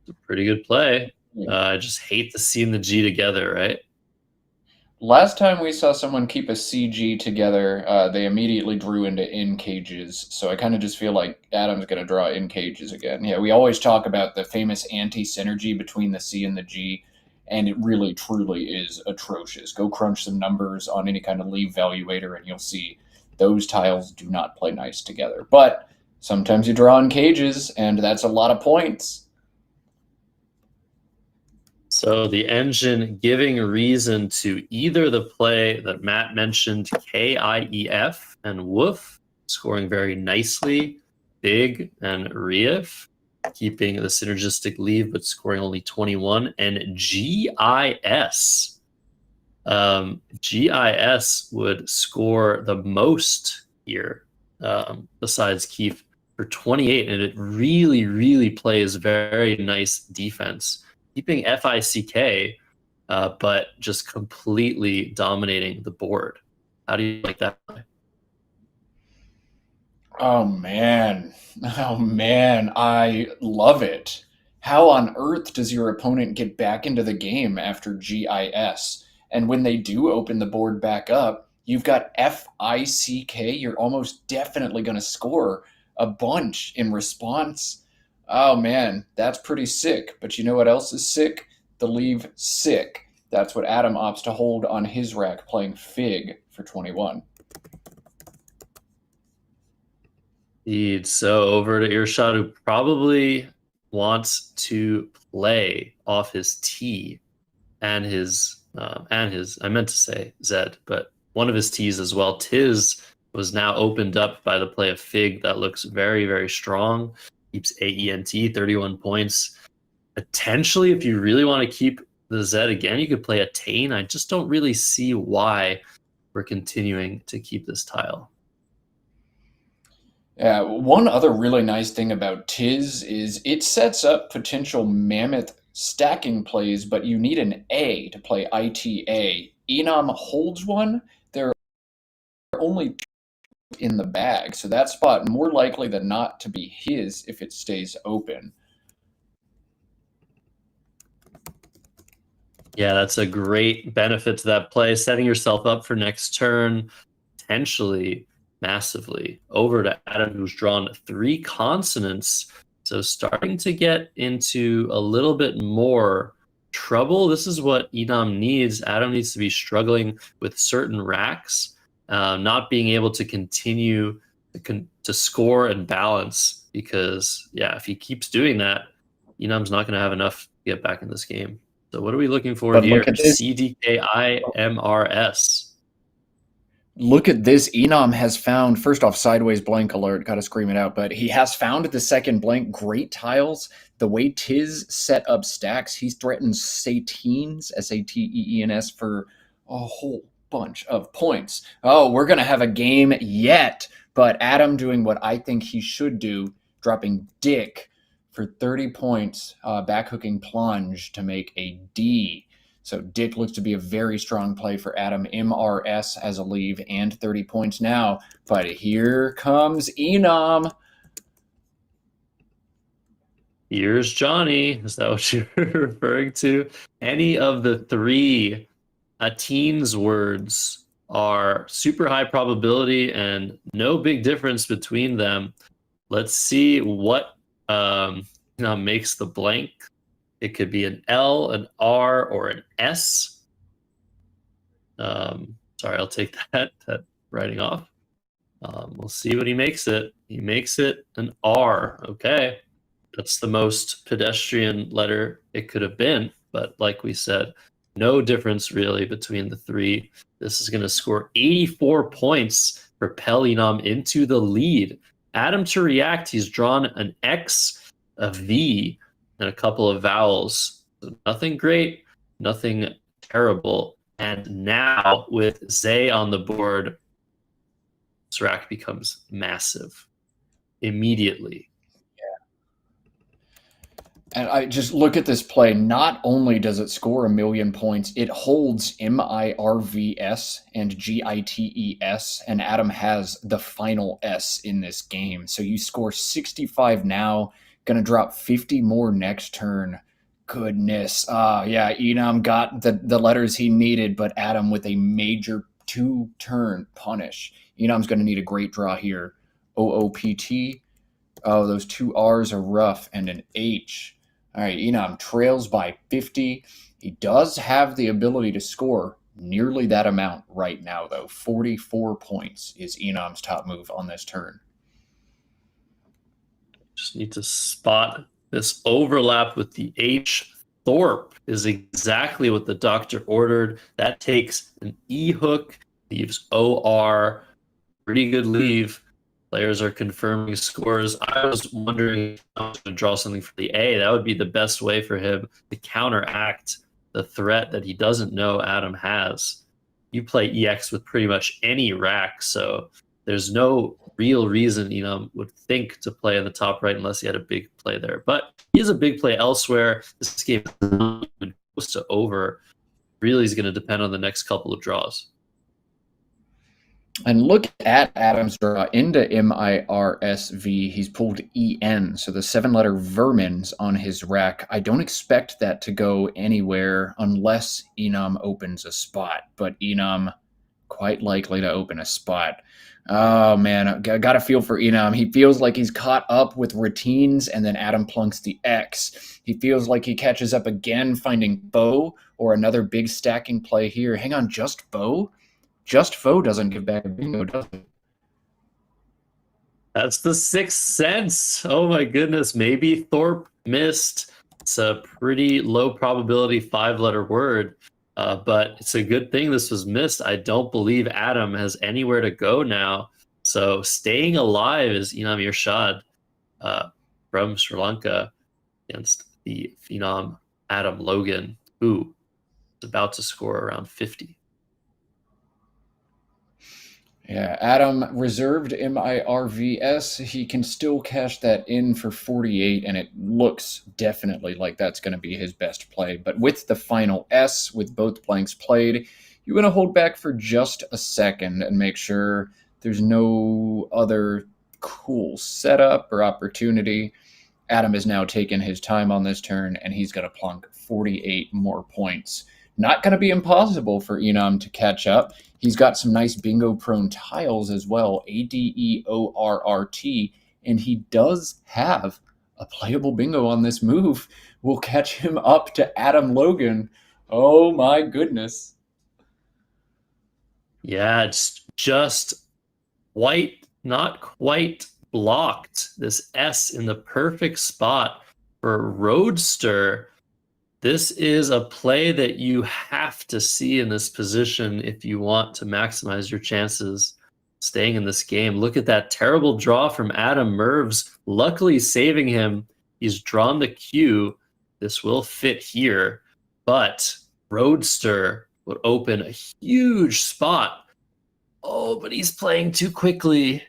It's a pretty good play. I just hate the C and the G together, right? Last time we saw someone keep a CG together, they immediately drew into in cages. So I kind of just feel like Adam's going to draw in cages again. Yeah, we always talk about the famous anti-synergy between the C and the G, and it really, truly is atrocious. Go crunch some numbers on any kind of leave valuator, and you'll see those tiles do not play nice together. But sometimes you draw in cages, and that's a lot of points. So the engine giving reason to either the play that Matt mentioned, KIEF and Woof, scoring very nicely, Big and Rief, keeping the synergistic leave but scoring only 21, and GIS. GIS would score the most here, besides Keefe, for 28, and it really, really plays very nice defense. Keeping FICK, but just completely dominating the board. How do you like that play? Oh, man. I love it. How on earth does your opponent get back into the game after GIS? And when they do open the board back up, you've got FICK. You're almost definitely going to score a bunch in response. Oh, man, that's pretty sick. But you know what else is sick? The leave sick. That's what Adam opts to hold on his rack, playing Fig for 21. Indeed. So over to Earshot, who probably wants to play off his T and his, I meant to say Zed, but one of his T's as well. Tiz was now opened up by the play of Fig. That looks very, very strong. Keeps AENT, 31 points. Potentially, if you really want to keep the Z again, you could play a Tane. I just don't really see why we're continuing to keep this tile. Yeah, one other really nice thing about Tiz is it sets up potential mammoth stacking plays, but you need an A to play ITA. Inam holds one. There are only in the bag, so that spot more likely than not to be his if it stays open. Yeah, that's a great benefit to that play, setting yourself up for next turn, potentially massively. Over to Adam, who's drawn 3 consonants, so starting to get into a little bit more trouble. This is what Inam needs. Adam needs to be struggling with certain racks, not being able to continue to score and balance, because if he keeps doing that, Inam's not going to have enough to get back in this game. So what are we looking for here? CDKIMRS. Look at this. Inam has found, first off, sideways blank alert, gotta scream it out, but he has found the second blank. Great tiles. The way Tiz set up stacks, he threatens Sateens, S-A-T-E-E-N-S, for a whole bunch of points. Oh, we're gonna have a game yet, but Adam doing what I think he should do, dropping Dick for 30 points, backhooking plunge to make a D. So Dick looks to be a very strong play for Adam. MRS as a leave and 30 points now. But here comes Inam. Here's Johnny. Is that what you're referring to? Any of the three Ateen's words are super high probability and no big difference between them. Let's see what makes the blank. It could be an L, an R, or an S. Sorry, I'll take that writing off. We'll see what he makes it. He makes it an R. Okay. That's the most pedestrian letter it could have been. But like we said, no difference really between the three. This is going to score 84 points, propel Inam into the lead. Adam to react, he's drawn an X, a V, and a couple of vowels. So nothing great, nothing terrible. And now with Zay on the board, Serac becomes massive immediately. And I just look at this play. Not only does it score 1,000,000 points, it holds MIRVS and GITES, and Adam has the final S in this game. So you score 65 now, going to drop 50 more next turn. Goodness. Yeah, Inam got the letters he needed, but Adam with a major 2-turn punish. Inam's going to need a great draw here. OOPT. Oh, those 2 R's are rough, and an H. All right, Inam trails by 50. He does have the ability to score nearly that amount right now, though. 44 points is Inam's top move on this turn. Just need to spot this overlap with the H. Thorpe is exactly what the doctor ordered. That takes an E hook, leaves OR. Pretty good leave. Players are confirming scores. I was wondering if I was going to draw something for the A. That would be the best way for him to counteract the threat that he doesn't know Adam has. You play EX with pretty much any rack, so there's no real reason would think to play in the top right unless he had a big play there. But he has a big play elsewhere. This game is not even close to over. Really is going to depend on the next couple of draws. And look at Adam's draw into MIRSV. He's pulled EN, so the 7-letter vermin's on his rack. I don't expect that to go anywhere unless Inam opens a spot, but Inam quite likely to open a spot. Oh, man, I got a feel for Inam. He feels like he's caught up with routines, and then Adam plunks the X. He feels like he catches up again, finding Bow or another big stacking play here. Hang on, just Bow? Just Foe doesn't give back a bingo, does it? That's the 6th sense. Oh my goodness. Maybe Thorpe missed. It's a pretty low probability 5-letter word, but it's a good thing this was missed. I don't believe Adam has anywhere to go now. So staying alive is Inam Irshad from Sri Lanka against the phenom Adam Logan, who is about to score around 50. Yeah, Adam reserved MIRVS. He can still cash that in for 48, and it looks definitely like that's going to be his best play. But with the final S, with both blanks played, you're going to hold back for just a second and make sure there's no other cool setup or opportunity. Adam has now taken his time on this turn, and he's going to plunk 48 more points. Not going to be impossible for Inam to catch up. He's got some nice bingo-prone tiles as well, ADEORRT, and he does have a playable bingo on this move. We'll catch him up to Adam Logan. Oh my goodness. Yeah, it's just white, not quite blocked. This S in the perfect spot for Roadster. This is a play that you have to see in this position if you want to maximize your chances staying in this game. Look at that terrible draw from Adam Mervs, luckily saving him. He's drawn the Q. This will fit here, but Roadster would open a huge spot. Oh, but he's playing too quickly.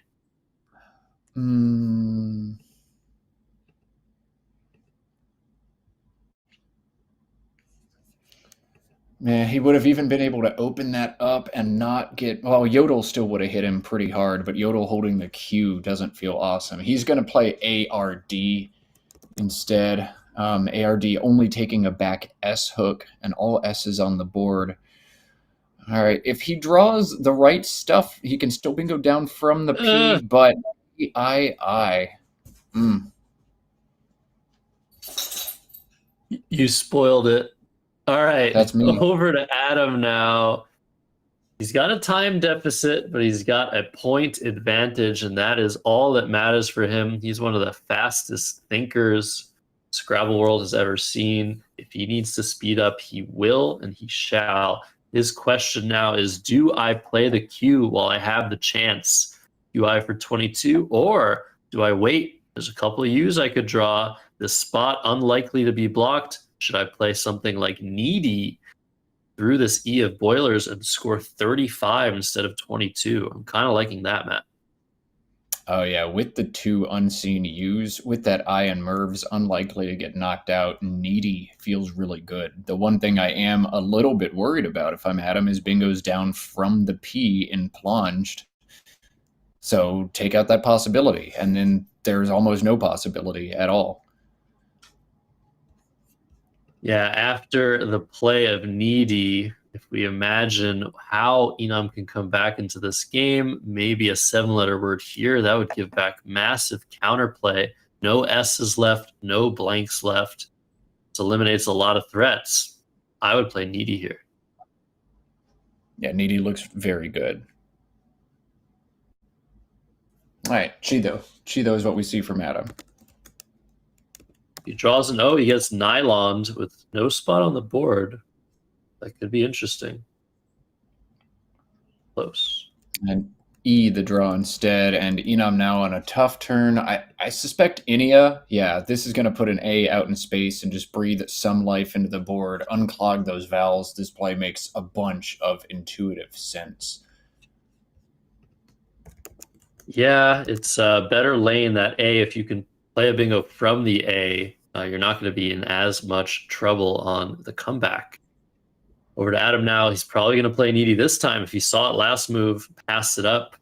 Man, he would have even been able to open that up and not get. Well, Yodel still would have hit him pretty hard, but Yodel holding the Q doesn't feel awesome. He's going to play ARD instead. ARD only taking a back S hook and all S's on the board. All right, if he draws the right stuff, he can still bingo down from the P, but I. You spoiled it. All right, That's me. Over to Adam now. He's got a time deficit, but he's got a point advantage, and that is all that matters for him. He's one of the fastest thinkers Scrabble World has ever seen. If he needs to speed up, he will, and he shall. His question now is, do I play the Q while I have the chance? UI for 22, or do I wait? There's a couple of U's I could draw. This spot unlikely to be blocked. Should I play something like Needy through this E of Boilers and score 35 instead of 22? I'm kind of liking that, Matt. Oh, yeah, with the 2 unseen U's, with that I and Merv's unlikely to get knocked out, Needy feels really good. The one thing I am a little bit worried about if I'm Adam is bingo's down from the P in plunged. So take out that possibility, and then there's almost no possibility at all. Yeah, after the play of Needy, if we imagine how Inam can come back into this game, maybe a 7-letter word here, that would give back massive counterplay. No S's left, no blanks left. This eliminates a lot of threats. I would play Needy here. Yeah, Needy looks very good. All right, Chido. Chido is what we see from Adam. He draws an O, he gets nyloned with no spot on the board. That could be interesting. Close. And E the draw instead, and Inam now on a tough turn. I suspect Inia, yeah, this is going to put an A out in space and just breathe some life into the board, unclog those vowels. This play makes a bunch of intuitive sense. Yeah, it's a better lane, that A. If you can play a bingo from the A, you're not going to be in as much trouble on the comeback. Over to Adam now. He's probably going to play Needy this time. If he saw it last move, passed it up,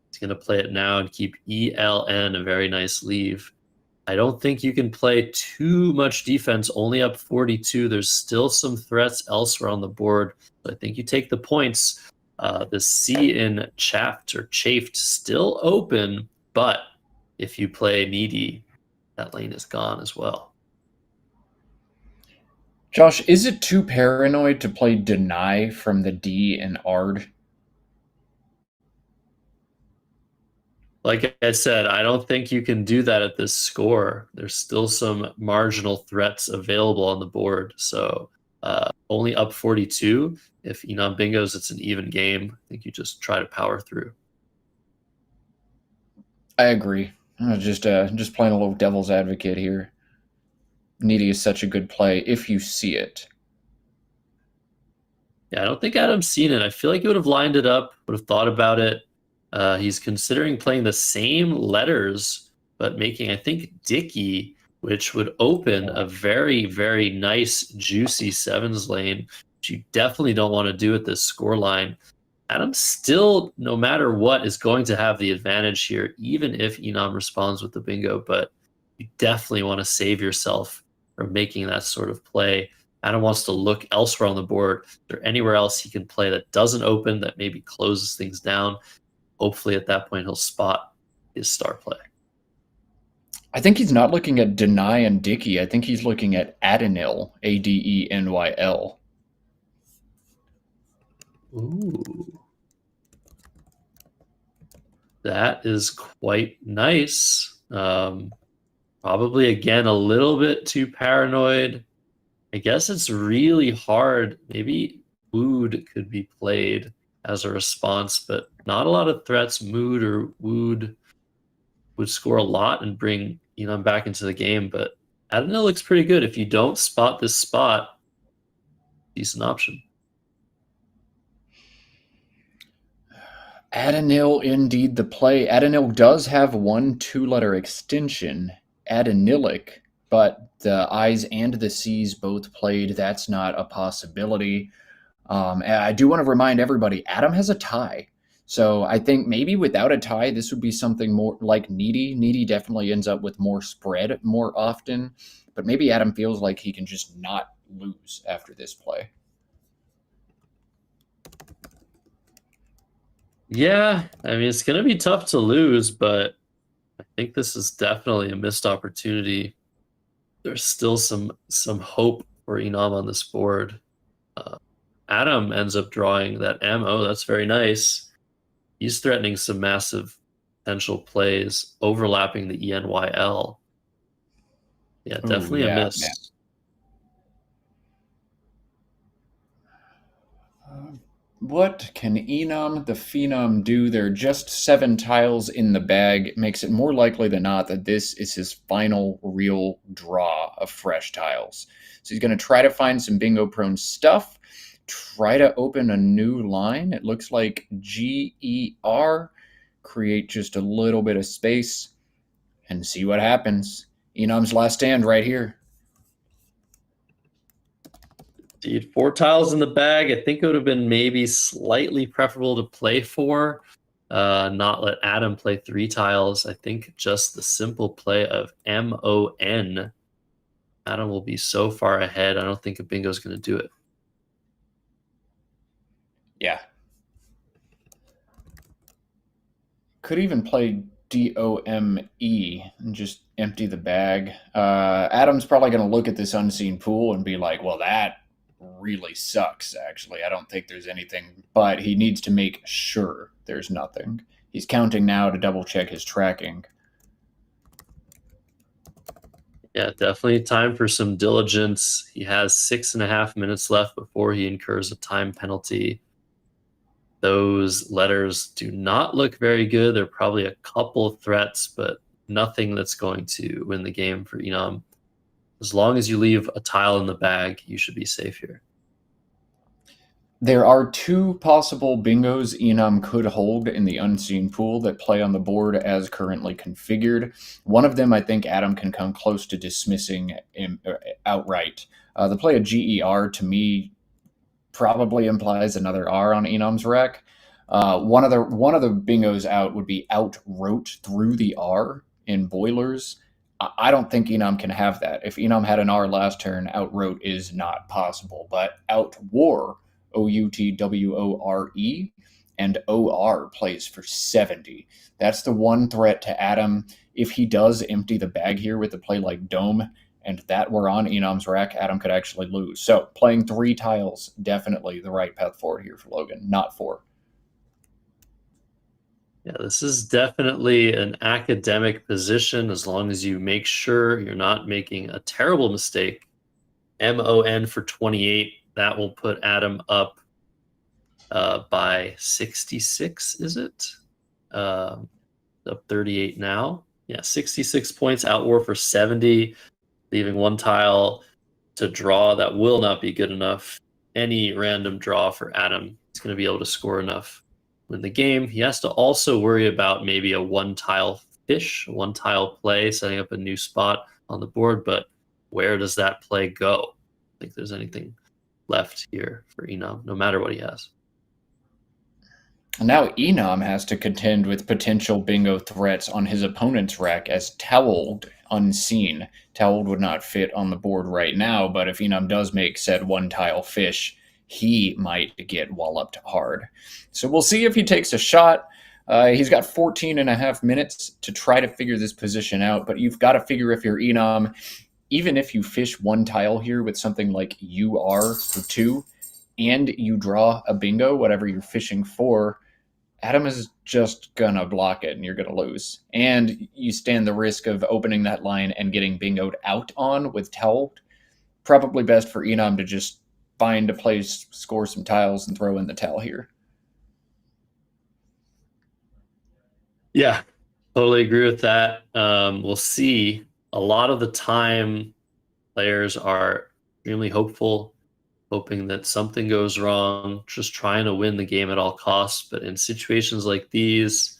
he's going to play it now and keep ELN, a very nice leave. I don't think you can play too much defense, only up 42. There's still some threats elsewhere on the board. So I think you take the points. The C in chafed still open, but if you play Needy, that lane is gone as well. Josh, is it too paranoid to play Deny from the D in ARD? Like I said, I don't think you can do that at this score. There's still some marginal threats available on the board. So only up 42. If Inam bingos, it's an even game. I think you just try to power through. I agree. Just playing a little devil's advocate here. Needy is such a good play if you see it. Yeah, I don't think Adam's seen it. I feel like he would have lined it up, would have thought about it. He's considering playing the same letters, but making, I think, Dicky, which would open a very, very nice, juicy sevens lane, which you definitely don't want to do at this score line. Adam still, no matter what, is going to have the advantage here, even if Inam responds with the bingo, but you definitely want to save yourself from making that sort of play. Adam wants to look elsewhere on the board. Is there anywhere else he can play that doesn't open, that maybe closes things down? Hopefully at that point he'll spot his star play. I think he's not looking at Deny and Dicky. I think he's looking at Adenyl, ADENYL. Ooh. That is quite nice. Probably, again, a little bit too paranoid. I guess it's really hard. Maybe Wood could be played as a response, but not a lot of threats. Mood or Wood would score a lot and bring Inam back into the game, but Adenyl looks pretty good. If you don't spot this spot, decent option. Adenyl, indeed, the play. Adenyl does have one 2-letter extension, Adenylic, but the I's and the C's both played. That's not a possibility. And I do want to remind everybody, Adam has a tie. So I think maybe without a tie, this would be something more like Needy. Needy definitely ends up with more spread more often, but maybe Adam feels like he can just not lose after this play. Yeah, I mean, it's going to be tough to lose, but I think this is definitely a missed opportunity. There's still some hope for Inam on this board. Adam ends up drawing that M. Oh, that's very nice. He's threatening some massive potential plays, overlapping the ENYL. Yeah, definitely a miss. What can Inam the Phenom do? There are just 7 tiles in the bag. It makes it more likely than not that this is his final real draw of fresh tiles. So he's going to try to find some bingo-prone stuff, try to open a new line. It looks like GER, create just a little bit of space, and see what happens. Inam's last stand right here. Indeed, 4 tiles in the bag. I think it would have been maybe slightly preferable to play 4, not let Adam play 3 tiles. I think just the simple play of MON. Adam will be so far ahead. I don't think a bingo is going to do it. Yeah. Could even play DOME and just empty the bag. Adam's probably going to look at this unseen pool and be like, well, that really sucks, actually. I don't think there's anything, but he needs to make sure there's nothing. He's counting now to double check his tracking. Yeah, definitely time for some diligence. He has 6.5 minutes left before he incurs a time penalty. Those letters do not look very good. There are probably a couple threats, but nothing that's going to win the game for Inam. As long as you leave a tile in the bag, you should be safe here. There are 2 possible bingos Inam could hold in the unseen pool that play on the board as currently configured. One of them I think Adam can come close to dismissing outright. The play of GER to me probably implies another R on Inam's rack. One of the bingos out would be outwrote through the R in Boilers. I don't think Inam can have that. If Inam had an R last turn, outwrote is not possible. But outwar, OUTWORE, and OR plays for 70. That's the one threat to Adam. If he does empty the bag here with a play like Dome, and that were on Inam's rack, Adam could actually lose. So playing 3 tiles, definitely the right path forward here for Logan, not 4. Yeah, this is definitely an academic position as long as you make sure you're not making a terrible mistake. MON for 28, that will put Adam up by 66, is it? Up 38 now. Yeah, 66 points, outwar for 70, leaving 1 tile to draw. That will not be good enough. Any random draw for Adam is going to be able to score enough win the game. He has to also worry about maybe a 1-tile fish, a 1-tile play, setting up a new spot on the board, but where does that play go? I don't think there's anything left here for Inam, no matter what he has. And now Inam has to contend with potential bingo threats on his opponent's rack as Towelled unseen. Towelled would not fit on the board right now, but if Inam does make said 1-tile fish, he might get walloped hard. So we'll see if he takes a shot. He's got 14.5 minutes to try to figure this position out, but you've got to figure if you're Inam, even if you fish 1 tile here with something like UR for 2, and you draw a bingo, whatever you're fishing for, Adam is just gonna block it and you're gonna lose. And you stand the risk of opening that line and getting bingoed out on with Towel. Probably best for Inam to just find a place, score some tiles, and throw in the towel here. Yeah, totally agree with that. We'll see. A lot of the time, players are extremely hopeful, hoping that something goes wrong, just trying to win the game at all costs. But in situations like these,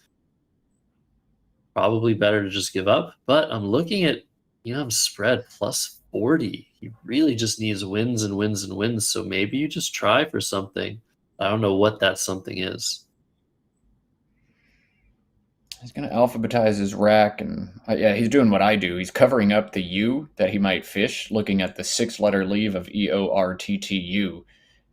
probably better to just give up. But I'm looking at Inam's spread plus 40 he really just needs wins and wins and wins. So maybe you just try for something. I don't know what that something is. He's going to alphabetize his rack, and yeah, he's doing what I do. He's covering up the U that he might fish, looking at the 6-letter leave of EORTTU,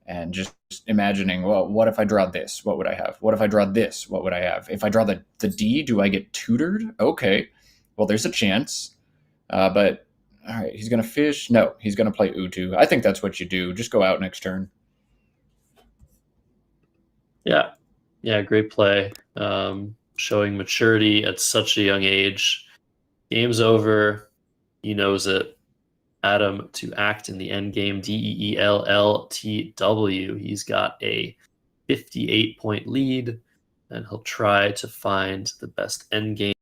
and just imagining, well, what if I draw this? What would I have? What if I draw this? What would I have? If I draw the D, do I get tutored? Okay, well, there's a chance. But, all right, he's going to fish. No, he's going to play Utu. I think that's what you do. Just go out next turn. Yeah, great play. Showing maturity at such a young age. Game's over. He knows it. Adam to act in the endgame. DEELLTW. He's got a 58-point lead, and he'll try to find the best endgame.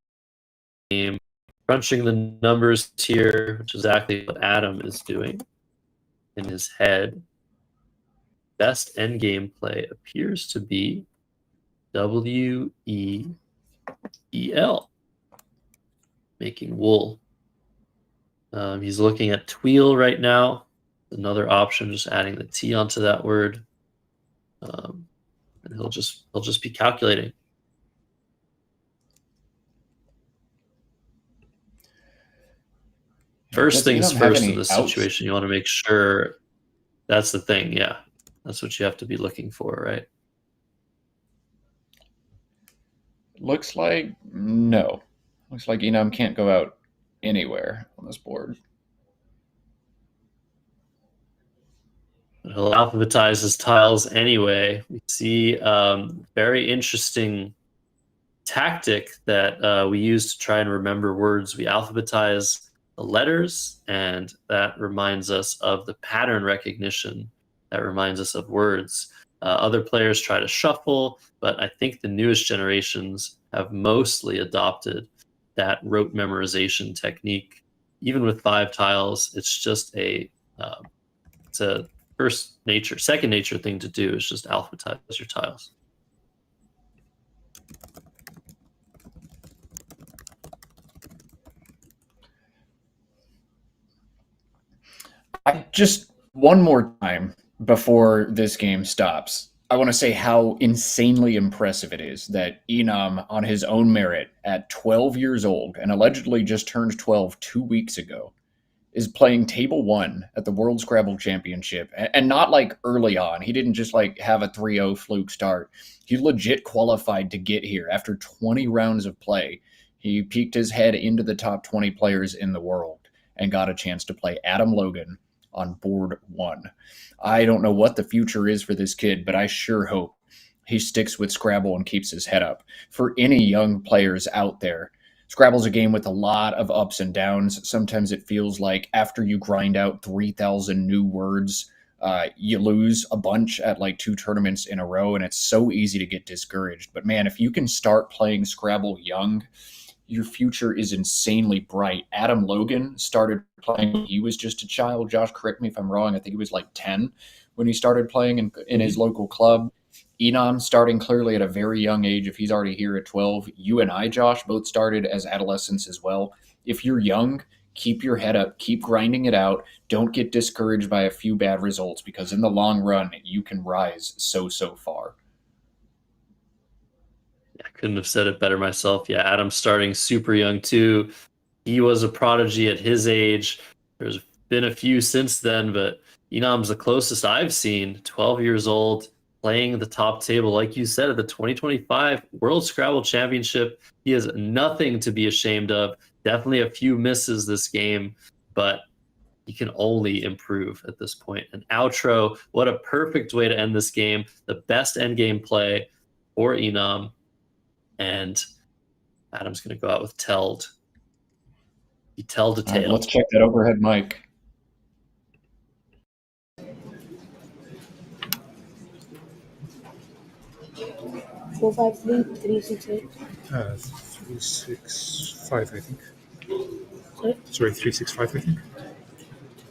Crunching the numbers here, which is exactly what Adam is doing in his head. Best endgame play appears to be WEEL, making wool. He's looking at tweel right now. Another option, just adding the T onto that word, and he'll just be calculating. First things first in this situation, you want to make sure. That's the thing, yeah. That's what you have to be looking for, right? Looks like no. Looks like Inam can't go out anywhere on this board. He'll alphabetize his tiles anyway. We see very interesting tactic that we use to try and remember words. We alphabetize the letters, and that reminds us of the pattern recognition that reminds us of words. Other players try to shuffle, but I think the newest generations have mostly adopted that rote memorization technique. Even with 5 tiles, it's just it's a second nature thing to do is just alphabetize your tiles. Just one more time before this game stops, I want to say how insanely impressive it is that Inam, on his own merit, at 12 years old, and allegedly just turned 12 2 weeks ago, is playing table 1 at the World Scrabble Championship, and not like early on. He didn't just like have a 3-0 fluke start. He legit qualified to get here after 20 rounds of play. He peeked his head into the top 20 players in the world and got a chance to play Adam Logan on board 1. I don't know what the future is for this kid, but I sure hope he sticks with Scrabble and keeps his head up. For any young players out there, Scrabble's a game with a lot of ups and downs. Sometimes it feels like after you grind out 3,000 new words, you lose a bunch at like 2 tournaments in a row, and it's so easy to get discouraged. But man, if you can start playing Scrabble young, your future is insanely bright. Adam Logan started playing when he was just a child. Josh, correct me if I'm wrong. I think he was like 10 when he started playing in his local club. Inam starting clearly at a very young age. If he's already here at 12, you and I, Josh, both started as adolescents as well. If you're young, keep your head up, keep grinding it out. Don't get discouraged by a few bad results, because in the long run, you can rise so far. I couldn't have said it better myself. Yeah, Adam's starting super young too. He was a prodigy at his age. There's been a few since then, but Inam's the closest I've seen. 12 years old, playing the top table, like you said, at the 2025 World Scrabble Championship. He has nothing to be ashamed of. Definitely a few misses this game, but he can only improve at this point. An outro, what a perfect way to end this game. The best endgame play for Inam. And Adam's going to go out with Teld. He telled a tale. Let's check that overhead mic. Four, 5, 3, 3, 6, 8. 3, 6, 5, I think. Sorry? 3, 6, 5, I think.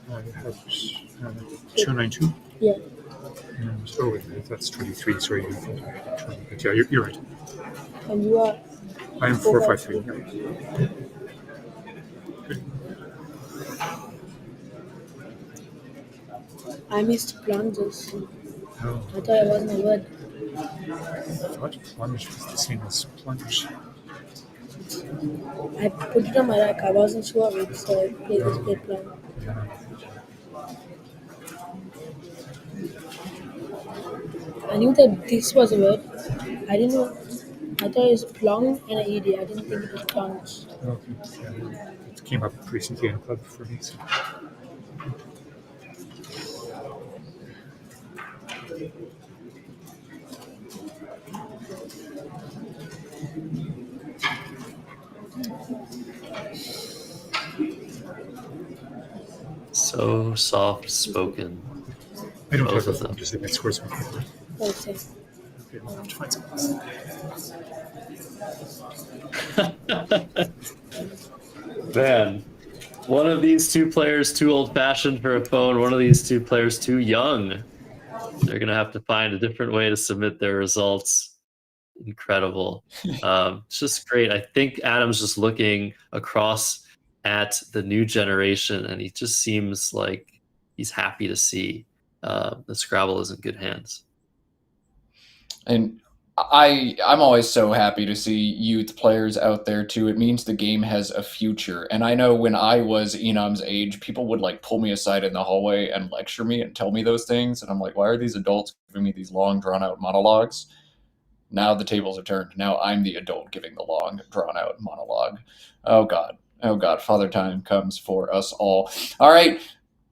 I have 2, 9, 2. Yeah. Oh, wait, that's 23. Sorry, but yeah, you're right. And you are? I am 4, 5, 3. Yeah. Okay. I missed plunges. Oh, I thought it wasn't a word. I thought plunge was the same as plunge. I put it on my rack. I wasn't sure of it, so I played plunge. Yeah. I knew that this was a word. I didn't know. I thought it was plong and an ed. I didn't think it was plunge. Okay. Yeah. It came up recently in a club for me. So. So soft spoken. I don't Both have of a phone, them. just like my scores with me. Okay. Okay, I'll have to find something. Man, one of these two players too old-fashioned for a phone. One of these two players too young. They're gonna have to find a different way to submit their results. Incredible. It's just great. I think Adam's just looking across at the new generation, and he just seems like he's happy to see that Scrabble is in good hands. And I'm always so happy to see youth players out there too. It means the game has a future. And I know when I was Inam's age, people would like pull me aside in the hallway and lecture me and tell me those things. And I'm like, why are these adults giving me these long, drawn out monologues? Now the tables are turned. Now I'm the adult giving the long, drawn out monologue. Oh God. Oh God. Father Time comes for us all. All right.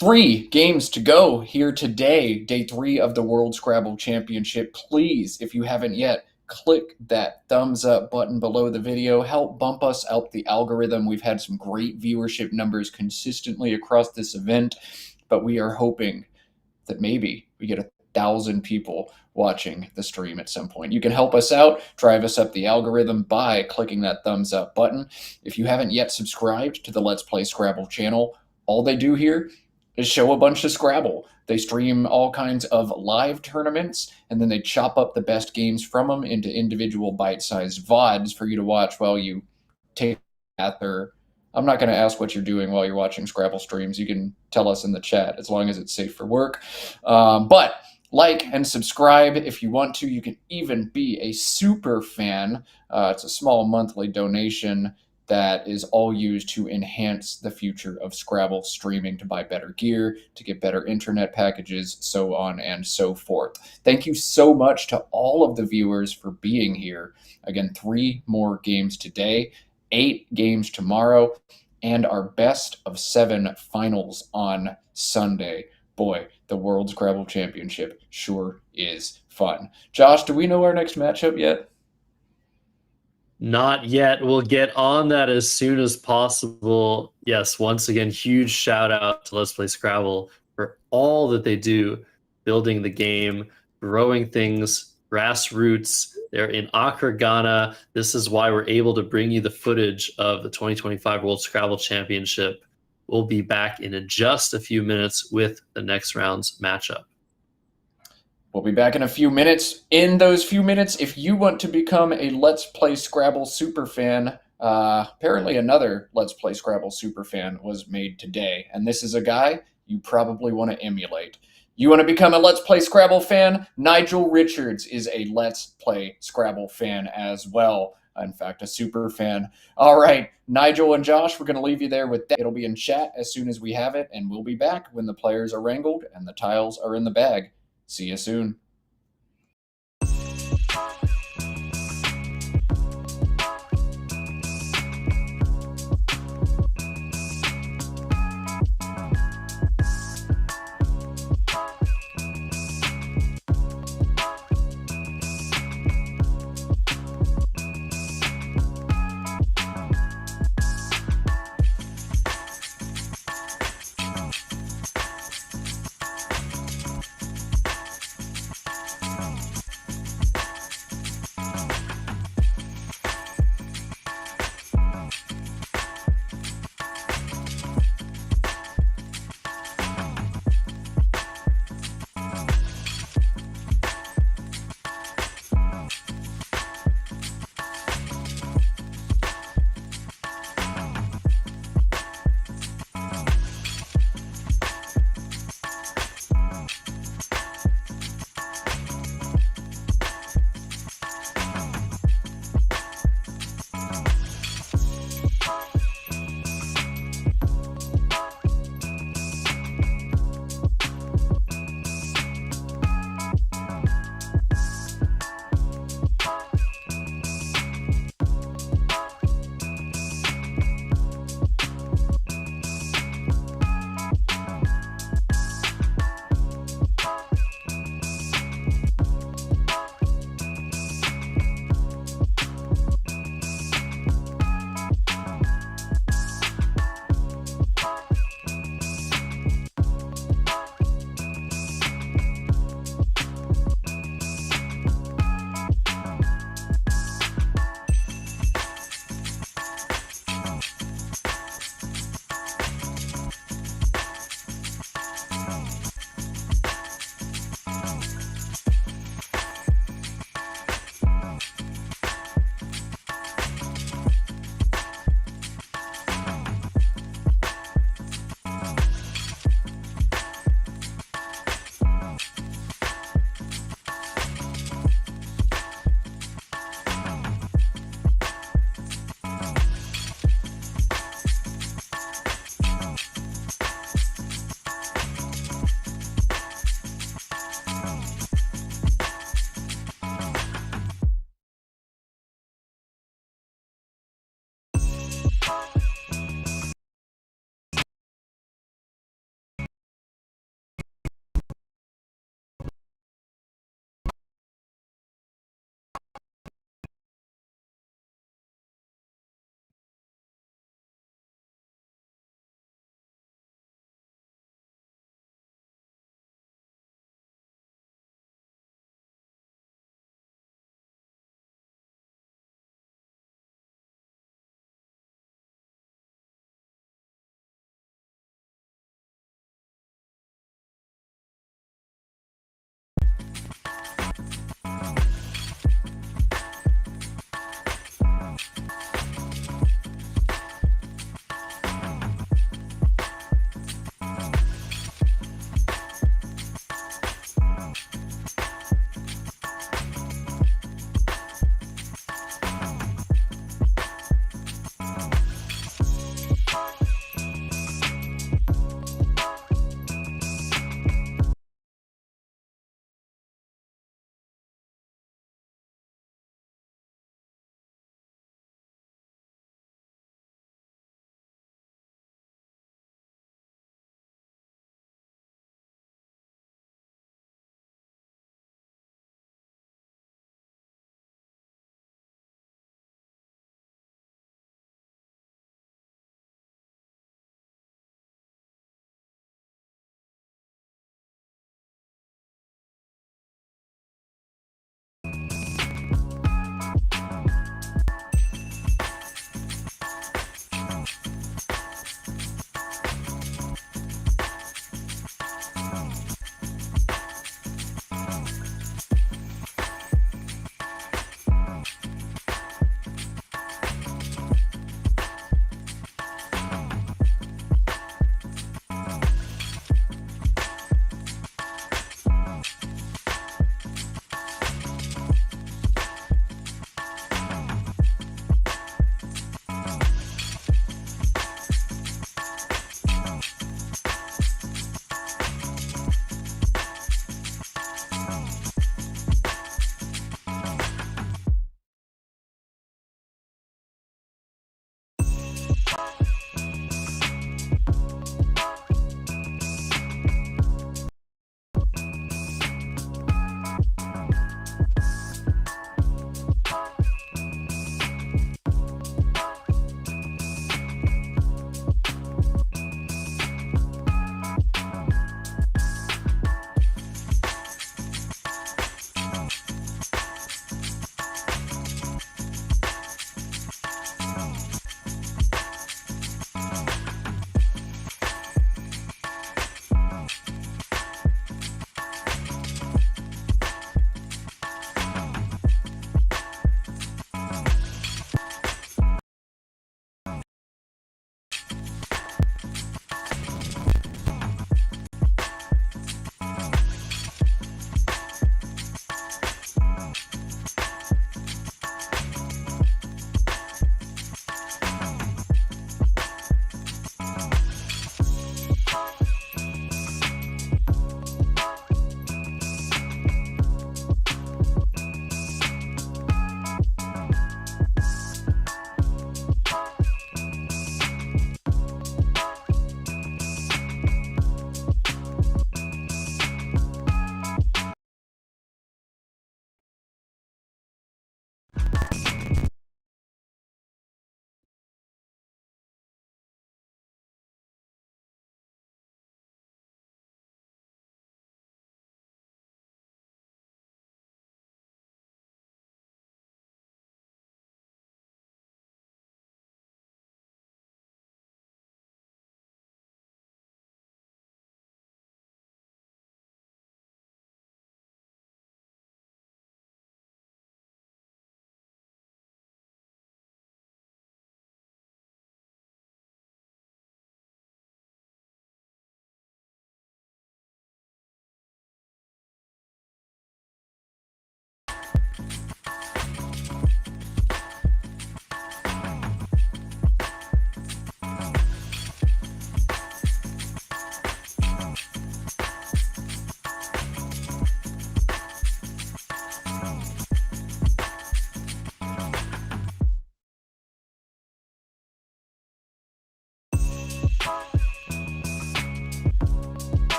3 games to go here today, day 3 of the World Scrabble Championship. Please, if you haven't yet, click that thumbs up button below the video. Help bump us out the algorithm. We've had some great viewership numbers consistently across this event, but we are hoping that maybe we get 1,000 people watching the stream at some point. You can help us out, drive us up the algorithm by clicking that thumbs up button. If you haven't yet subscribed to the Let's Play Scrabble channel, all they do here is show a bunch of Scrabble. They stream all kinds of live tournaments, and then they chop up the best games from them into individual bite-sized VODs for you to watch while you take a bath. Or I'm not going to ask what you're doing while you're watching Scrabble streams. You can tell us in the chat as long as it's safe for work. But like and subscribe if you want to. You can even be a super fan. It's a small monthly donation that is all used to enhance the future of Scrabble streaming, to buy better gear, to get better internet packages, so on and so forth. Thank you so much to all of the viewers for being here. Again, 3 more games today, 8 games tomorrow, and our best of 7 finals on Sunday. Boy, the World Scrabble Championship sure is fun. Josh, do we know our next matchup yet? Not yet. We'll get on that as soon as possible. Yes, once again, huge shout out to Let's Play Scrabble for all that they do, building the game, growing things, grassroots. They're in Accra, Ghana. This is why we're able to bring you the footage of the 2025 World Scrabble Championship. We'll be back in just a few minutes with the next round's matchup. We'll be back in a few minutes. In those few minutes, if you want to become a Let's Play Scrabble superfan, apparently another Let's Play Scrabble superfan was made today, and this is a guy you probably want to emulate. You want to become a Let's Play Scrabble fan? Nigel Richards is a Let's Play Scrabble fan as well. In fact, a super fan. All right, Nigel and Josh, we're going to leave you there with that. It'll be in chat as soon as we have it, and we'll be back when the players are wrangled and the tiles are in the bag. See you soon.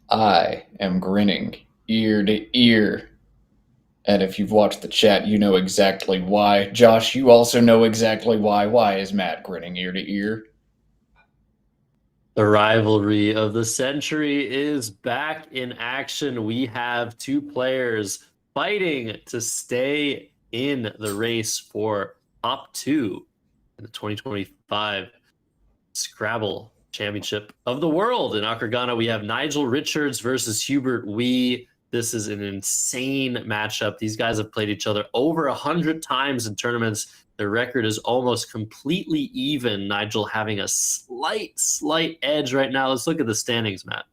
I am grinning ear to ear. And if you've watched the chat, you know exactly why. Josh, you also know exactly why. Why is Matt grinning ear to ear? The rivalry of the century is back in action. We have two players fighting to stay in the race for top 2 in the 2025 Scrabble Championship of the World. In Accra, Ghana, we have Nigel Richards versus Hubert Wee. This is an insane matchup. These guys have played each other over 100 times in tournaments. Their record is almost completely even. Nigel having a slight edge right now. Let's look at the standings, Matt.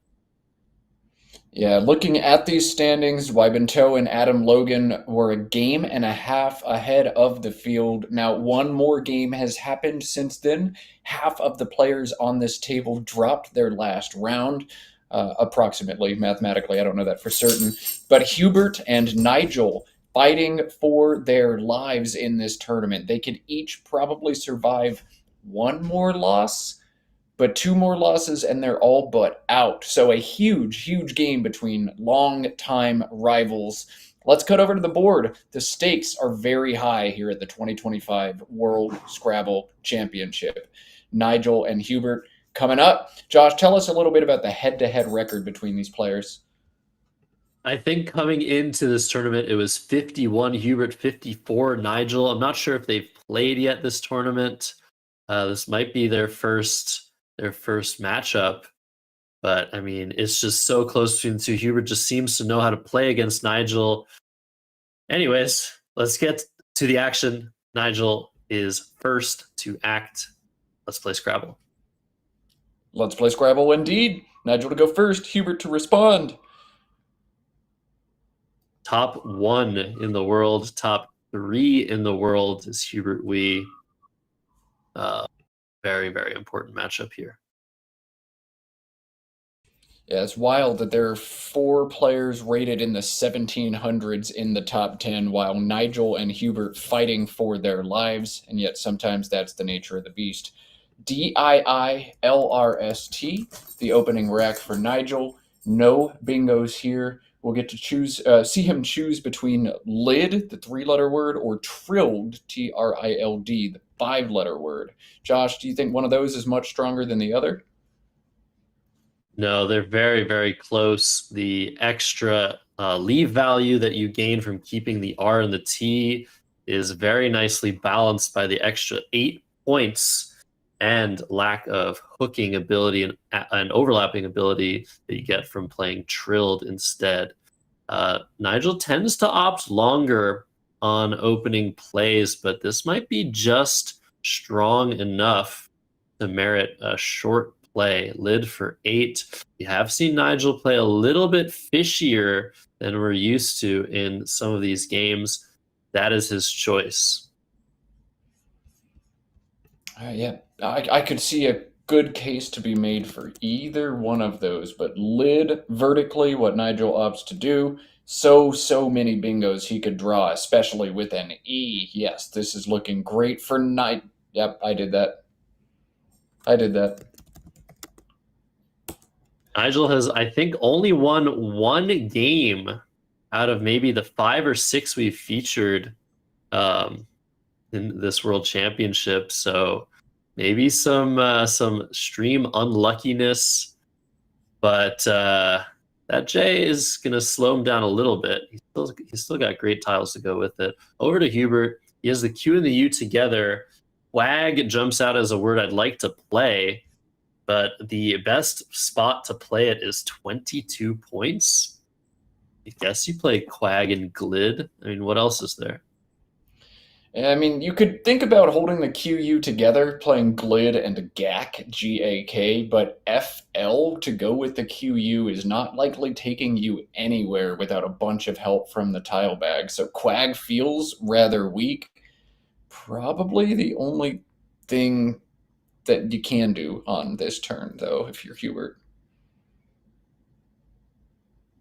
Yeah, looking at these standings, Wybinto and Adam Logan were a game and a half ahead of the field. Now, one more game has happened since then. Half of the players on this table dropped their last round, approximately, mathematically. I don't know that for certain. But Hubert and Nigel fighting for their lives in this tournament. They could each probably survive one more loss, but 2 more losses and they're all but out. So a huge game between long-time rivals. Let's cut over to the board. The stakes are very high here at the 2025 World Scrabble Championship. Nigel and Hubert coming up. Josh, tell us a little bit about the head-to-head record between these players. I think coming into this tournament, it was 51 Hubert, 54 Nigel. I'm not sure if they've played yet this tournament. This might be their first matchup, but I mean, it's just so close between the two. Hubert just seems to know how to play against Nigel. Anyways, let's get to the action. Nigel is first to act. Let's play Scrabble. Let's play Scrabble indeed. Nigel to go first, Hubert to respond. Top 1 in the world, top 3 in the world is Hubert Wee. Very important matchup here. Yeah, it's wild that there are 4 players rated in the 1700s in the top 10, while Nigel and Hubert fighting for their lives, and yet sometimes that's the nature of the beast. DIILRST, the opening rack for Nigel. No bingos here. We'll get to choose, see him choose between lid, the 3-letter word, or trilled, TRILD, the 5-letter word. Josh, do you think one of those is much stronger than the other? No, they're very close. The extra leave value that you gain from keeping the R and the T is very nicely balanced by the extra 8 points and lack of hooking ability and overlapping ability that you get from playing trilled instead. Nigel tends to opt longer on opening plays, but this might be just strong enough to merit a short play. Lid for 8. We have seen Nigel play a little bit fishier than we're used to in some of these games. That is his choice. Yeah, I could see a good case to be made for either one of those, but lid vertically, what Nigel opts to do, so many bingos he could draw, especially with an E. Yes, this is looking great for Nigel. Yep, I did that. Nigel has, I think, only won 1 game out of maybe the 5 or 6 we've featured in this World Championship. So maybe some stream unluckiness, but that J is gonna slow him down a little bit. He's still got great tiles to go with it. Over to Hubert. He has the Q and the U together. Quag jumps out as a word I'd like to play, but the best spot to play it is 22 points. I guess you play Quag and Glid. I mean, what else is there? I mean, you could think about holding the QU together, playing Glid and GAK, G-A-K, but FL to go with the QU is not likely taking you anywhere without a bunch of help from the tile bag. So Quag feels rather weak. Probably the only thing that you can do on this turn, though, if you're Hubert.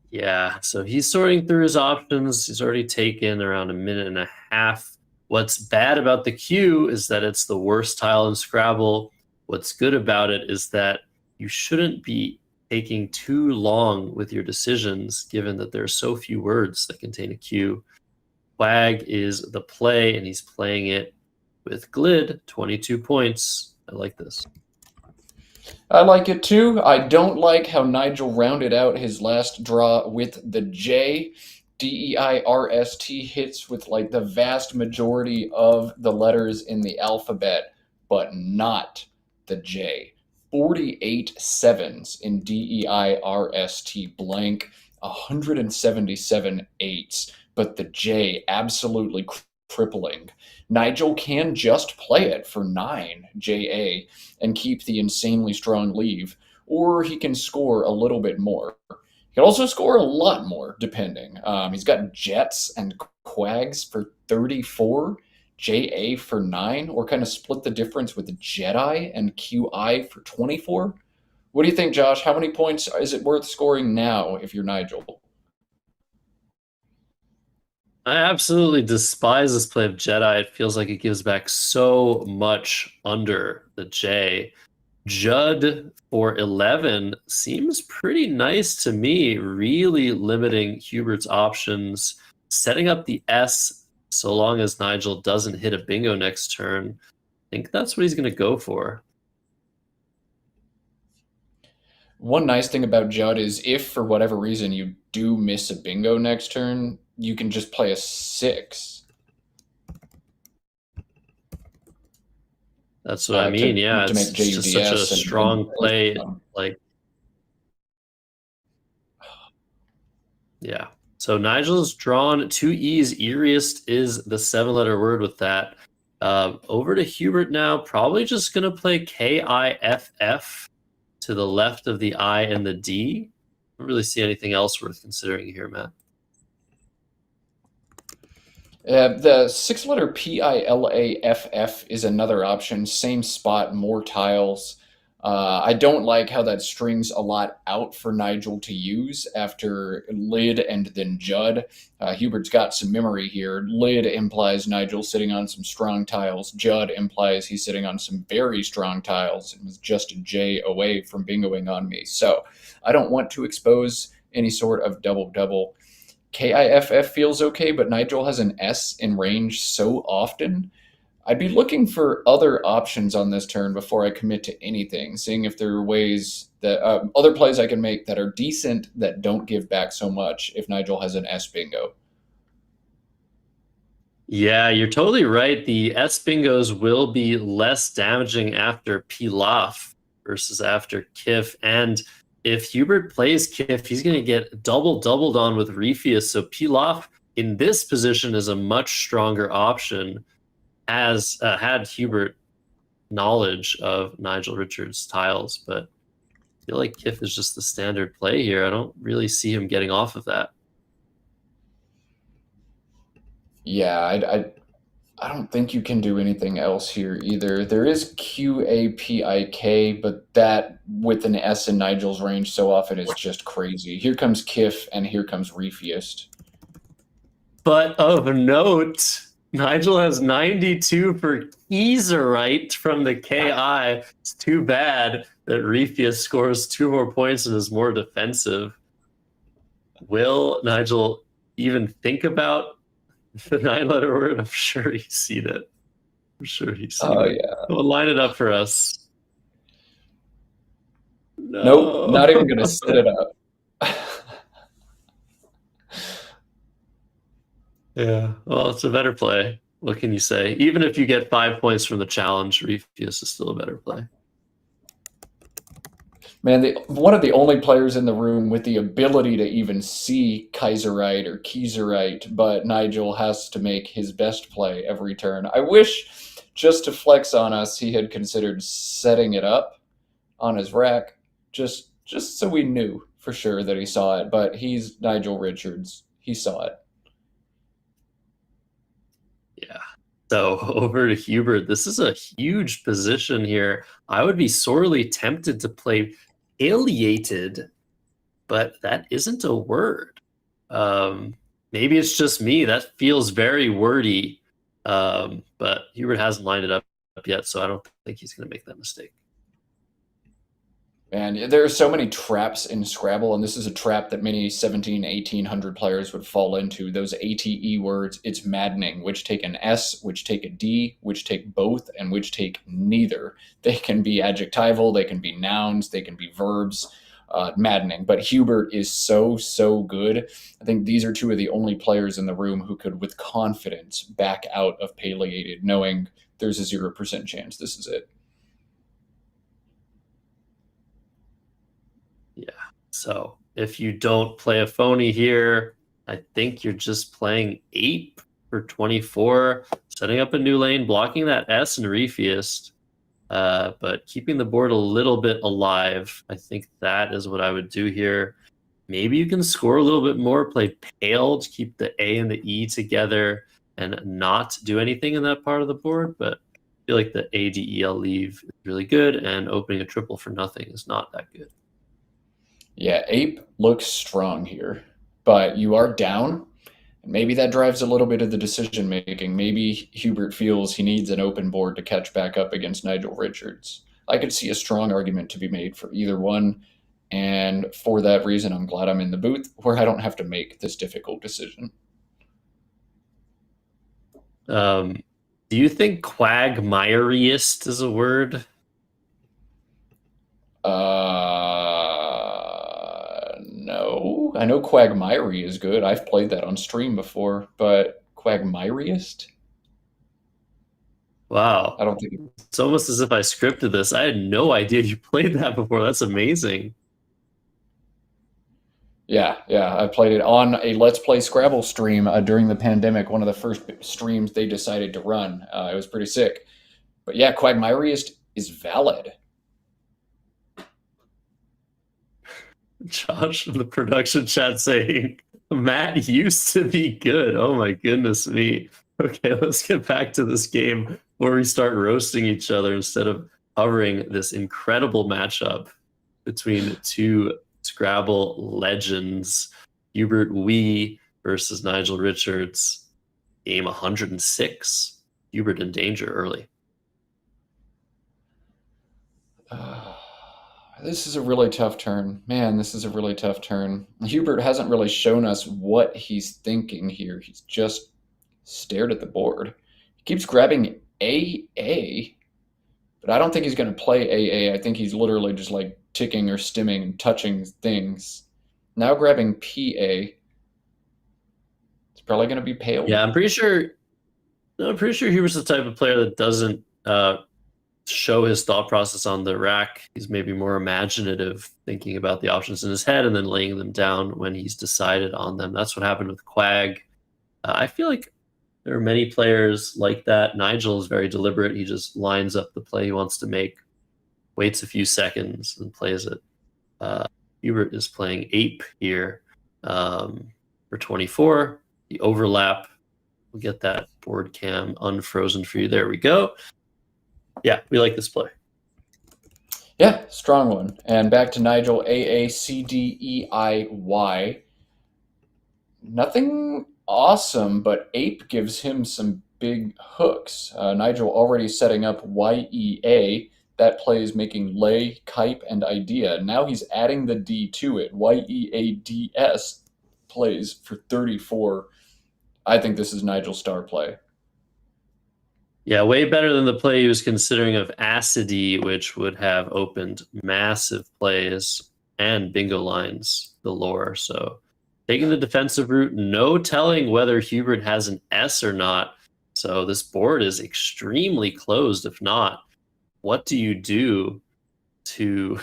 Yeah, so he's sorting through his options. He's already taken around a minute and a half. What's bad about the Q is that it's the worst tile in Scrabble. What's good about it is that you shouldn't be taking too long with your decisions, given that there are so few words that contain a Q. Wag is the play, and he's playing it with Glid, 22 points. I like this. I like it too. I don't like how Nigel rounded out his last draw with the J. DEIRST hits with like the vast majority of the letters in the alphabet, but not the J. 48 sevens in DEIRST blank, 177 eights, but the J absolutely crippling. Nigel can just play it for 9 JA and keep the insanely strong leave, or he can score a little bit more. He can also score a lot more, depending. He's got Jets and Quags for 34, JA for 9, or kind of split the difference with Jedi and QI for 24. What do you think, Josh? How many points is it worth scoring now if you're Nigel? I absolutely despise this play of Jedi. It feels like it gives back so much under the J. Judd for 11 seems pretty nice to me, really limiting Hubert's options, setting up the S so long as Nigel doesn't hit a bingo next turn. I think that's what he's going to go for. One nice thing about Judd is if for whatever reason you do miss a bingo next turn, you can just play a 6. That's what I mean. Yeah, to it's make just such a strong play. Like, yeah. So Nigel's drawn 2 E's. Eeriest is the 7-letter word with that. Over to Hubert now. Probably just going to play KIFF to the left of the I and the D. I don't really see anything else worth considering here, Matt. The 6-letter PILAFF is another option. Same spot, more tiles. I don't like how that strings a lot out for Nigel to use after Lid and then Judd. Hubert's got some memory here. Lid implies Nigel sitting on some strong tiles. Judd implies he's sitting on some very strong tiles and was just a J away from bingoing on me. So I don't want to expose any sort of double-double. KIFF feels okay, but Nigel has an S in range so often. I'd be looking for other options on this turn before I commit to anything, seeing if there are ways that other plays I can make that are decent that don't give back so much if Nigel has an S bingo. Yeah, you're totally right. The S bingos will be less damaging after Pilaf versus after Kif. And if Hubert plays Kif, he's going to get doubled on with Refius. So Pilaf in this position is a much stronger option, as had Hubert knowledge of Nigel Richards' tiles. But I feel like Kif is just the standard play here. I don't really see him getting off of that. Yeah, I don't think you can do anything else here either. There is QAPIK, but that with an S in Nigel's range so often is just crazy. Here comes Kif and here comes Refiest. But of note, Nigel has 92 for Keezerite from the KI. It's too bad that Refius scores 2 more points and is more defensive. Will Nigel even think about the 9-letter word? I'm sure he's seen it. I'm sure he's seen it. Yeah. Well, line it up for us. No. Nope, not even going to set it up. Yeah, well, it's a better play. What can you say? Even if you get 5 points from the challenge, Refius is still a better play. Man, one of the only players in the room with the ability to even see Kaiserite or Keezerite, but Nigel has to make his best play every turn. I wish, just to flex on us, he had considered setting it up on his rack, just so we knew for sure that he saw it. But he's Nigel Richards. He saw it. Yeah. So over to Hubert. This is a huge position here. I would be sorely tempted to play Alienated, but that isn't a word. Maybe it's just me. That feels very wordy. But Hubert hasn't lined it up yet, so I don't think he's going to make that mistake. And there are so many traps in Scrabble, and this is a trap that many 17, 1800 players would fall into. Those ATE words, it's maddening, which take an S, which take a D, which take both, and which take neither. They can be adjectival, they can be nouns, they can be verbs. Maddening. But Hubert is so, so good. I think these are two of the only players in the room who could, with confidence, back out of Palliated, knowing there's a 0% chance this is it. Yeah. So if you don't play a phony here, I think you're just playing Ape for 24, setting up a new lane, blocking that S and Refiest, but keeping the board a little bit alive. I think that is what I would do here. Maybe you can score a little bit more, play Pale to keep the A and the E together and not do anything in that part of the board, but I feel like the ADEL leave is really good, and opening a triple for nothing is not that good. Yeah, Ape looks strong here, but you are down. Maybe that drives a little bit of the decision making. Maybe Hubert feels he needs an open board to catch back up against Nigel Richards. I could see a strong argument to be made for either one, and for that reason, I'm glad I'm in the booth where I don't have to make this difficult decision. Do you think quagmiriest is a word? No. I know Quagmire is good. I've played that on stream before, but Quagmiriest? Wow. I don't think it's almost as if I scripted this. I had no idea you played that before. That's amazing. Yeah, I played it on a Let's Play Scrabble stream during the pandemic, one of the first streams they decided to run. It was pretty sick. But yeah, Quagmiriest is valid. Josh in the production chat saying, Matt used to be good. Oh my goodness me. Okay, let's get back to this game where we start roasting each other instead of covering this incredible matchup between two Scrabble legends, Hubert Wee versus Nigel Richards. Game 106. Hubert in danger early. This is a really tough turn. Man, this is a really tough turn. Hubert hasn't really shown us what he's thinking here. He's just stared at the board. He keeps grabbing AA, but I don't think he's going to play AA. I think he's literally just like ticking or stimming and touching things. Now grabbing PA. It's probably going to be Pale. Yeah, I'm pretty sure Hubert's the type of player that doesn't show his thought process on the rack. He's maybe more imaginative, thinking about the options in his head and then laying them down when he's decided on them. That's what happened with Quag. I feel like there are many players like that. Nigel is very deliberate. He just lines up the play he wants to make, waits a few seconds, and plays it. Hubert is playing Ape here for 24. The overlap. We'll get that board cam unfrozen for you. There we go. Yeah, we like this play. Yeah, strong one. And back to Nigel, AACDEIY. Nothing awesome, but Ape gives him some big hooks. Nigel already setting up YEA. That play is making lay, kipe, and idea. Now he's adding the D to it. YEADS plays for 34. I think this is Nigel's star play. Yeah, way better than the play he was considering of Acidy, which would have opened massive plays and bingo lines galore. So taking the defensive route, no telling whether Hubert has an S or not. So this board is extremely closed. If not, what do you do to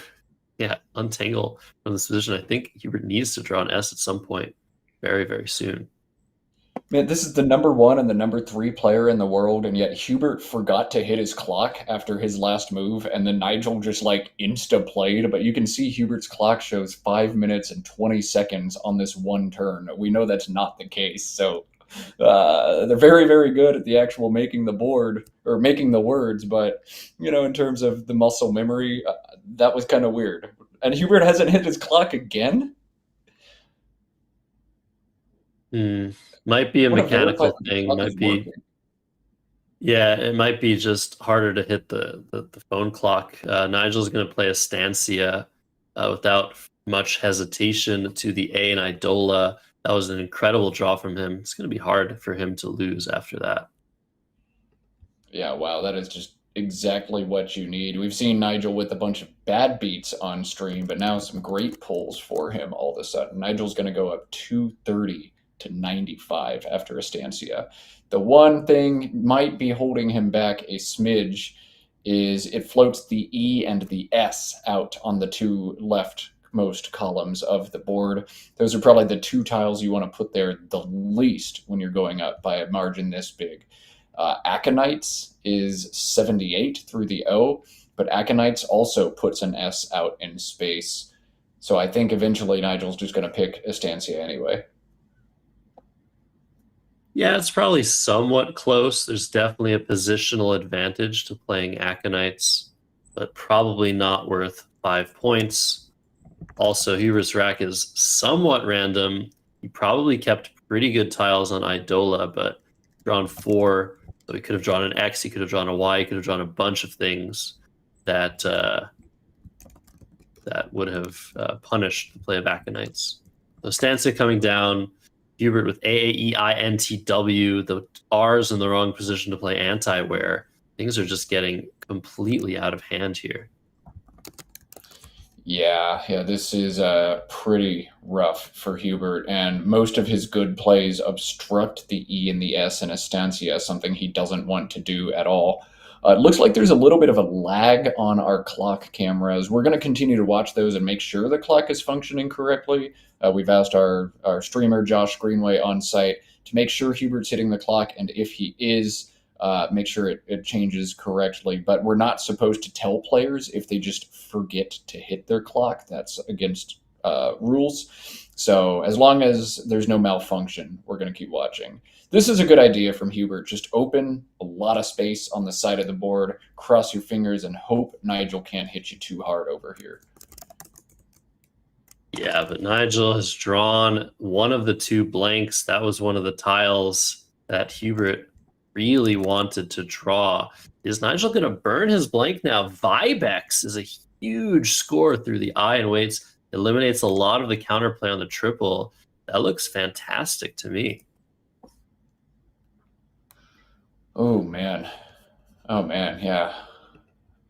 untangle from this position? I think Hubert needs to draw an S at some point very, very soon. Man, this is the number 1 and the number 3 player in the world, and yet Hubert forgot to hit his clock after his last move, and then Nigel just like insta-played, but you can see Hubert's clock shows 5 minutes and 20 seconds on this one turn. We know that's not the case, so they're very, very good at the actual making the board, or making the words, but, you know, in terms of the muscle memory, that was kind of weird. And Hubert hasn't hit his clock again? Might be a mechanical thing. Might be, yeah, it might be just harder to hit the phone clock. Nigel's going to play a Stancia without much hesitation to the A and Idola. That was an incredible draw from him. It's going to be hard for him to lose after that. Yeah, wow, that is just exactly what you need. We've seen Nigel with a bunch of bad beats on stream, but now some great pulls for him all of a sudden. Nigel's going to go up 230 to 95 after Estancia. The one thing might be holding him back a smidge is it floats the E and the S out on the two leftmost columns of the board. Those are probably the two tiles you want to put there the least when you're going up by a margin this big. Aconites is 78 through the O, but Aconites also puts an S out in space. So I think eventually Nigel's just going to pick Estancia anyway. Yeah, it's probably somewhat close. There's definitely a positional advantage to playing Aconites, but probably not worth 5 points. Also, Hubert's rack is somewhat random. He probably kept pretty good tiles on Idola, but drawn 4. So he could have drawn an X, he could have drawn a Y, he could have drawn a bunch of things that that would have punished the play of Aconites. So Stanza coming down, Hubert with AAEINTW, the R's in the wrong position to play anti-wear. Things are just getting completely out of hand here. Yeah, this is pretty rough for Hubert, and most of his good plays obstruct the E and the S in Estancia, something he doesn't want to do at all. It looks like there's a little bit of a lag on our clock cameras. We're going to continue to watch those and make sure the clock is functioning correctly. We've asked our streamer, Josh Greenway, on site to make sure Hubert's hitting the clock, and if he is, make sure it changes correctly. But we're not supposed to tell players if they just forget to hit their clock. That's against rules. So as long as there's no malfunction, we're going to keep watching. This is a good idea from Hubert. Just open a lot of space on the side of the board, cross your fingers, and hope Nigel can't hit you too hard over here. Yeah, but Nigel has drawn one of the two blanks. That was one of the tiles that Hubert really wanted to draw. Is Nigel going to burn his blank now? Vibex is a huge score through the I and waits. Eliminates a lot of the counterplay on the triple. That looks fantastic to me. Oh, man. Yeah.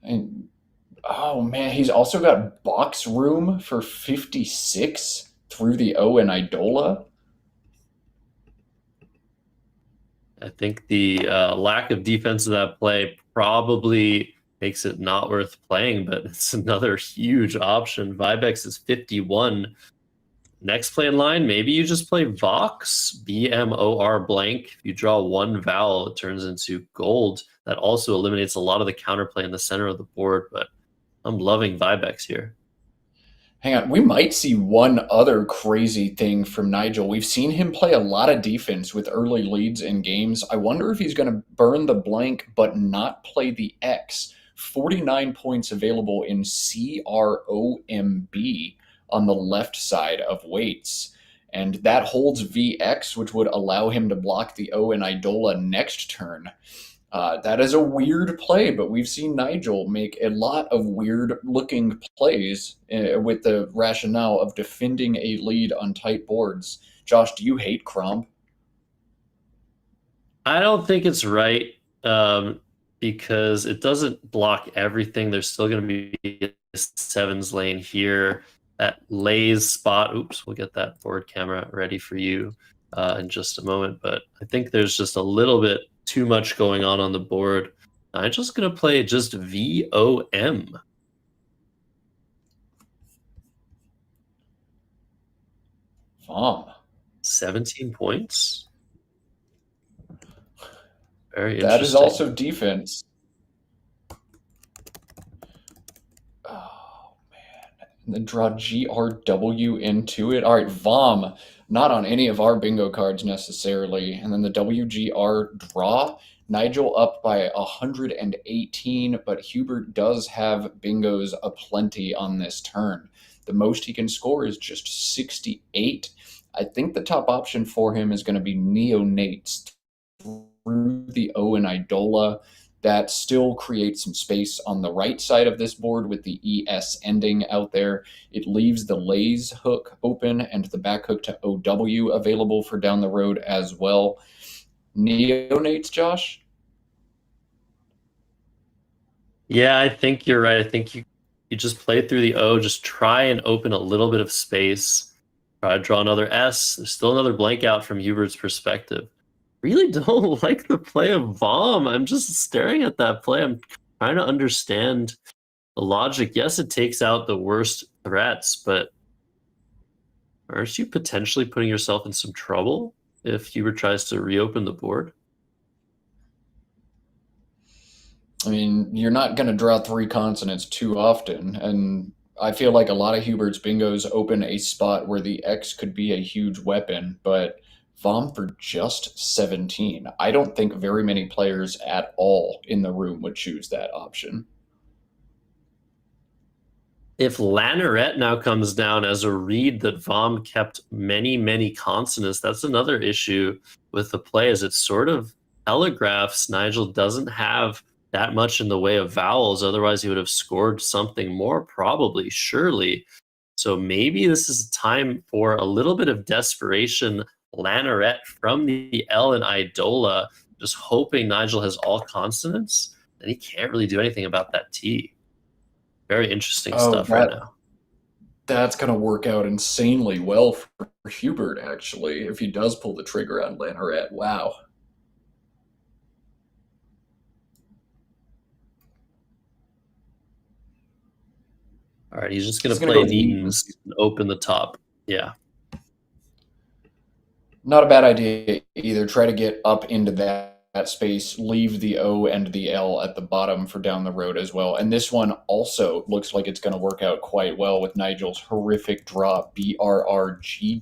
And oh, man, he's also got box room for 56 through the O and Idola. I think the lack of defense of that play probably makes it not worth playing, but it's another huge option. Vibex is 51. Next play in line, maybe you just play Vox, BMOR blank. If you draw one vowel, it turns into gold. That also eliminates a lot of the counterplay in the center of the board, but I'm loving Vibex here. Hang on, we might see one other crazy thing from Nigel. We've seen him play a lot of defense with early leads in games. I wonder if he's going to burn the blank but not play the X. 49 points available in CROMB on the left side of weights. And that holds VX, which would allow him to block the O and Idola next turn. That is a weird play, but we've seen Nigel make a lot of weird-looking plays with the rationale of defending a lead on tight boards. Josh, do you hate Cromp? I don't think it's right because it doesn't block everything. There's still going to be a sevens lane here. That lays spot. Oops, we'll get that forward camera ready for you in just a moment. But I think there's just a little bit too much going on the board. I'm just going to play just VOM. VOM. 17 points. Very interesting. That is also defense. Oh, man. And then draw GRW into it. All right, VOM. Not on any of our bingo cards necessarily. And then the WGR draw. Nigel up by 118, but Hubert does have bingos aplenty on this turn. The most he can score is just 68. I think the top option for him is going to be Neonates through the O and Idola. That still creates some space on the right side of this board with the ES ending out there. It leaves the lays hook open and the back hook to OW available for down the road as well. Neonates, Josh? Yeah, I think you're right. I think you just play through the O, just try and open a little bit of space. Try to draw another S. There's still another blank out from Hubert's perspective. Really don't like the play of Vom. I'm just staring at that play. I'm trying to understand the logic. Yes, it takes out the worst threats, but aren't you potentially putting yourself in some trouble if Hubert tries to reopen the board? I mean, you're not going to draw 3 consonants too often, and I feel like a lot of Hubert's bingos open a spot where the X could be a huge weapon, but Vom for just 17. I don't think very many players at all in the room would choose that option. If Lanneret now comes down as a read that Vom kept many, many consonants, that's another issue with the play, as it sort of telegraphs Nigel doesn't have that much in the way of vowels. Otherwise, he would have scored something more, probably, surely. So maybe this is a time for a little bit of desperation. Lanneret from the L in Idola, just hoping Nigel has all consonants, and he can't really do anything about that T. Very interesting stuff right now. That's going to work out insanely well for Hubert, actually, if he does pull the trigger on Lanneret. Wow. All right, he's just going to play Neatons and open the top. Yeah. Not a bad idea either. Try to get up into that space, leave the O and the L at the bottom for down the road as well. And this one also looks like it's going to work out quite well with Nigel's horrific draw, BRRGWX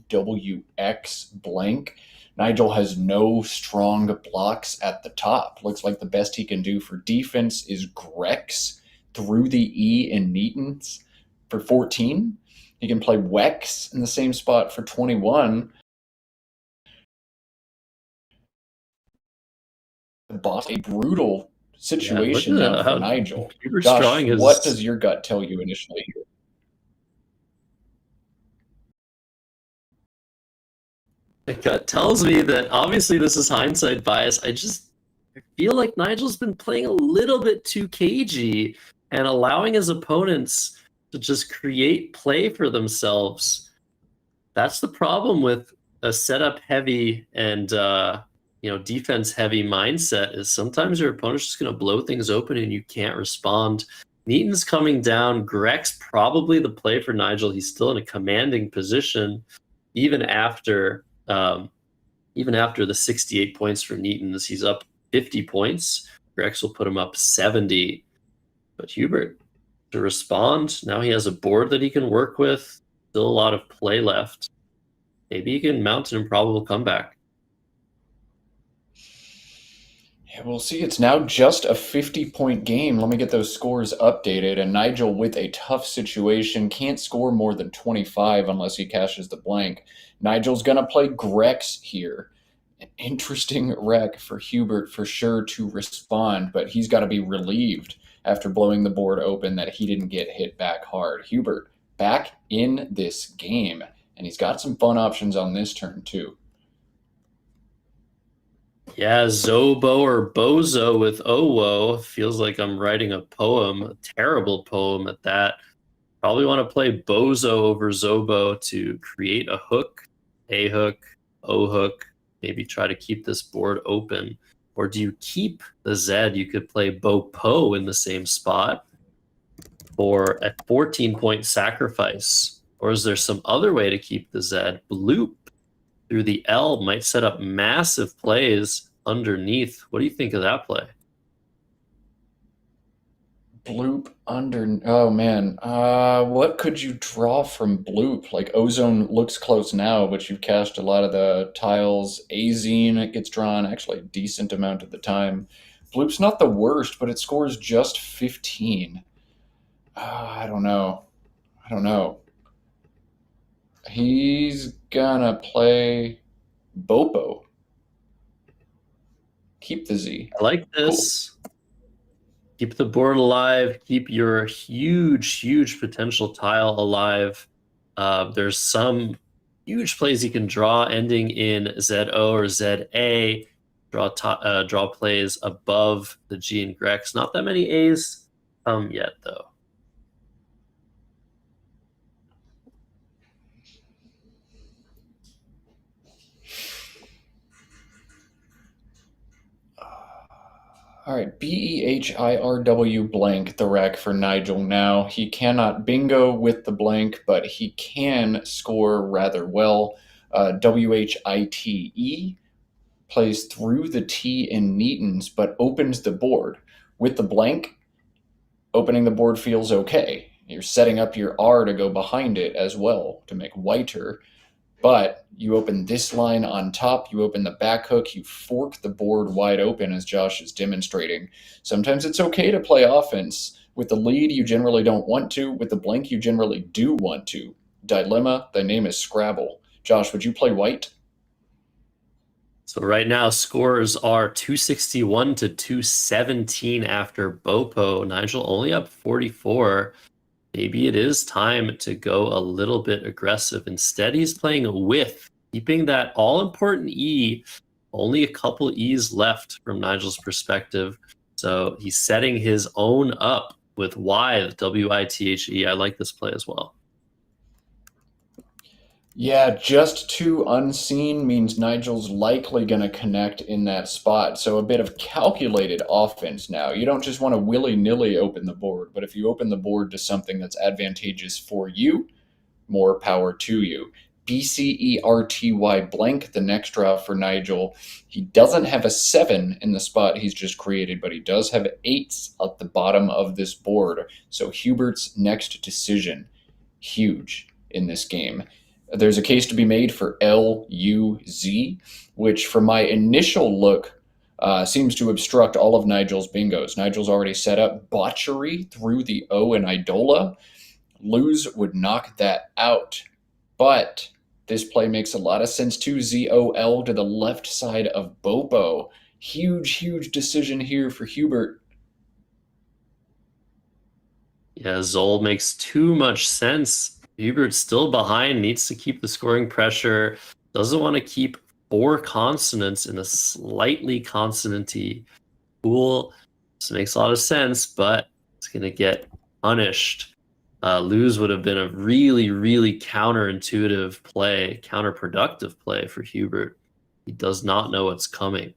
blank. Nigel has no strong blocks at the top. Looks like the best he can do for defense is Grex through the E in Neatons for 14. He can play Wex in the same spot for 21. Boss, a brutal situation now for Nigel. Josh, what does your gut tell you initially here? My gut tells me that obviously this is hindsight bias. I feel like Nigel's been playing a little bit too cagey and allowing his opponents to just create play for themselves. That's the problem with a setup heavy and defense heavy mindset, is sometimes your opponent's just going to blow things open and you can't respond. Neaton's coming down. Greg's probably the play for Nigel. He's still in a commanding position even after the 68 points for Neaton's. He's up 50 points. Grex will put him up 70. But Hubert to respond. Now he has a board that he can work with. Still a lot of play left. Maybe he can mount an improbable comeback. Yeah, we'll see. It's now just a 50-point game. Let me get those scores updated. And Nigel with a tough situation can't score more than 25 unless he cashes the blank. Nigel's going to play Grex here. An interesting wreck for Hubert for sure to respond, but he's got to be relieved after blowing the board open that he didn't get hit back hard. Hubert back in this game, and he's got some fun options on this turn too. Yeah, Zobo or Bozo with Owo. Feels like I'm writing a poem, a terrible poem at that. Probably want to play Bozo over Zobo to create a hook, A hook, O hook, maybe try to keep this board open. Or do you keep the Z? You could play Bo-Po in the same spot for a 14-point sacrifice. Or is there some other way to keep the Z? Bloop through the L might set up massive plays underneath. What do you think of that play? Bloop under. Oh, man. What could you draw from Bloop? Like, Ozone looks close now, but you've cashed a lot of the tiles. Azine gets drawn actually a decent amount of the time. Bloop's not the worst, but it scores just 15. I don't know. He's gonna play Bopo. Keep the Z. I like this. Cool. Keep the board alive. Keep your huge potential tile alive. There's some huge plays you can draw ending in ZO or ZA. Draw plays above the G and Grex. Not that many A's yet, though. All right, BEHIRW blank the rec for Nigel now. He cannot bingo with the blank, but he can score rather well. WHITE plays through the T in Neaton's, but opens the board. With the blank, opening the board feels okay. You're setting up your R to go behind it as well to make whiter. But you open this line on top, you open the back hook, you fork the board wide open, as Josh is demonstrating. Sometimes it's okay to play offense. With the lead, you generally don't want to. With the blank, you generally do want to. Dilemma, the name is Scrabble. Josh, would you play white? So right now, scores are 261 to 217 after Bopo. Nigel only up 44. Maybe it is time to go a little bit aggressive. Instead, he's playing with, keeping that all-important E. Only a couple E's left from Nigel's perspective. So he's setting his own up with Y, WITHE. I like this play as well. Yeah, just two unseen means Nigel's likely going to connect in that spot. So a bit of calculated offense now. You don't just want to willy-nilly open the board, but if you open the board to something that's advantageous for you, more power to you. BCERTY blank, the next draw for Nigel. He doesn't have a 7 in the spot he's just created, but he does have 8s at the bottom of this board. So Hubert's next decision, huge in this game. There's a case to be made for LUZ, which from my initial look seems to obstruct all of Nigel's bingos. Nigel's already set up botchery through the O in Idola. Lose would knock that out. But this play makes a lot of sense too. ZOL to the left side of Bopo. Huge decision here for Hubert. Yeah, Zol makes too much sense. Hubert's still behind, needs to keep the scoring pressure, doesn't want to keep 4 consonants in a slightly consonant-y pool. This makes a lot of sense, but it's going to get punished. Lose would have been a really counterintuitive play, counterproductive play for Hubert. He does not know what's coming.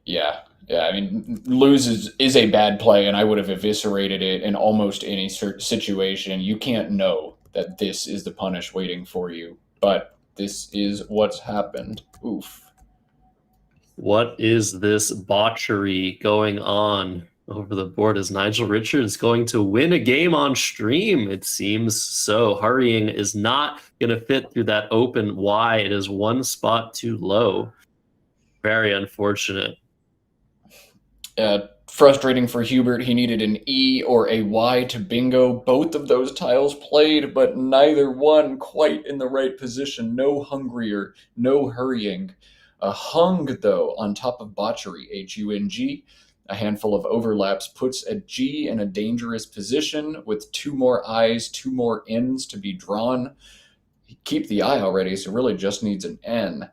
Yeah, I mean, lose is a bad play, and I would have eviscerated it in almost any situation. You can't know that this is the punish waiting for you, but this is what's happened. Oof. What is this botchery going on over the board? Is Nigel Richards going to win a game on stream? It seems so. Hurrying is not going to fit through that open Y. It is 1 spot too low. Very unfortunate. Frustrating for Hubert. He needed an E or a Y to bingo. Both of those tiles played, but neither one quite in the right position. No hungrier, no hurrying. A hung, though, on top of botchery, HUNG. A handful of overlaps puts a G in a dangerous position with 2 more I's, 2 more N's to be drawn. Keep the I already, so really just needs an N.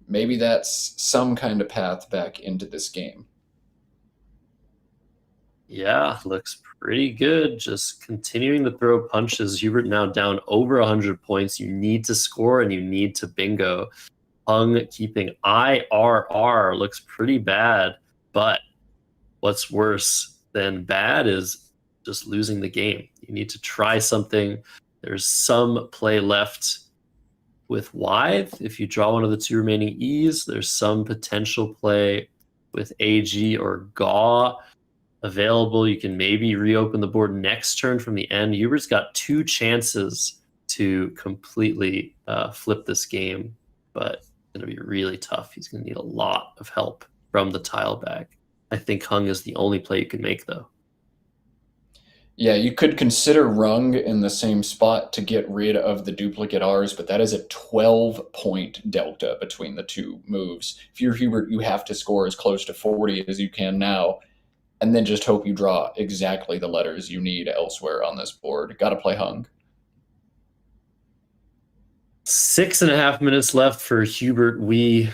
Maybe that's some kind of path back into this game. Yeah, looks pretty good. Just continuing to throw punches. Hubert now down over 100 points. You need to score and you need to bingo. Hung keeping IRR looks pretty bad, but what's worse than bad is just losing the game. You need to try something. There's some play left with Withe. If you draw one of the 2 remaining E's, there's some potential play with AG or GAW available. You can maybe reopen the board next turn from the end. Hubert's got 2 chances to completely flip this game, but it's going to be really tough. He's going to need a lot of help from the tile bag. I think Hung is the only play you can make, though. Yeah, you could consider rung in the same spot to get rid of the duplicate R's, but that is a 12-point delta between the two moves. If you're Hubert, you have to score as close to 40 as you can now, and then just hope you draw exactly the letters you need elsewhere on this board. Got to play hung. 6.5 minutes left for Hubert Wee.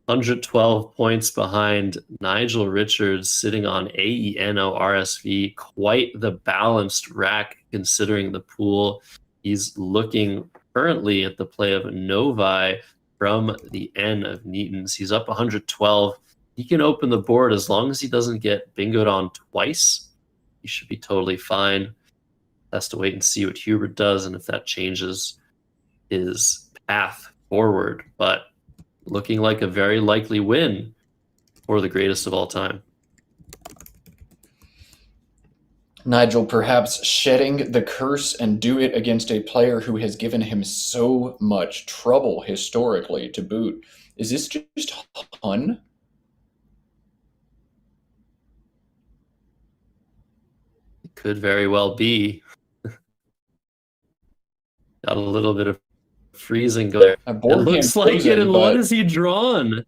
112 points behind Nigel Richards, sitting on AENO RSV. Quite the balanced rack considering the pool. He's looking currently at the play of Novi from the N of Neatons. He's up 112. He can open the board as long as he doesn't get bingoed on twice. He should be totally fine. Has to wait and see what Hubert does and if that changes his path forward. But looking like a very likely win for the greatest of all time. Nigel perhaps shedding the curse and do it against a player who has given him so much trouble historically to boot. Is this just Hun? It could very well be. Got a little bit of freezing going. It looks like it, and what has he drawn?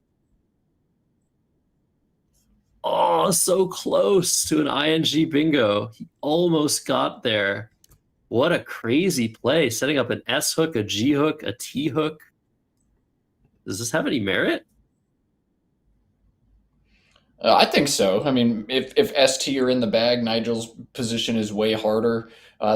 Oh, so close to an ING bingo. He almost got there. What a crazy play. Setting up an S hook, a G hook, a T hook. Does this have any merit? I think so. I mean, if ST are in the bag, Nigel's position is way harder.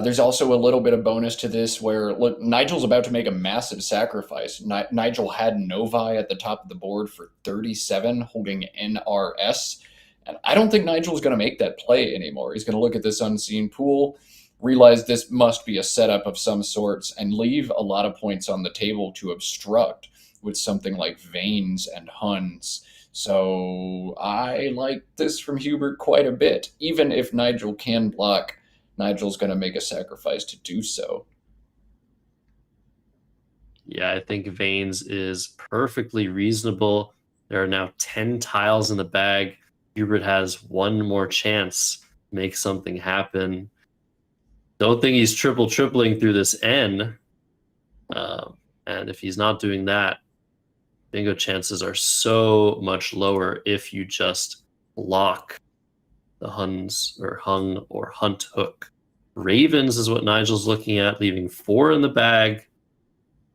There's also a little bit of bonus to this where, look, Nigel's about to make a massive sacrifice. Nigel had Novi at the top of the board for 37, holding NRS. And I don't think Nigel's going to make that play anymore. He's going to look at this unseen pool, realize this must be a setup of some sorts, and leave a lot of points on the table to obstruct with something like Veins and Huns. So I like this from Hubert quite a bit. Even if Nigel can block, Nigel's going to make a sacrifice to do so. Yeah, I think Veins is perfectly reasonable. There are now 10 tiles in the bag. Hubert has one more chance to make something happen. Don't think he's tripling through this N. And if he's not doing that, bingo chances are so much lower if you just block the Huns or hung or hunt hook. Ravens is what Nigel's looking at, leaving 4 in the bag.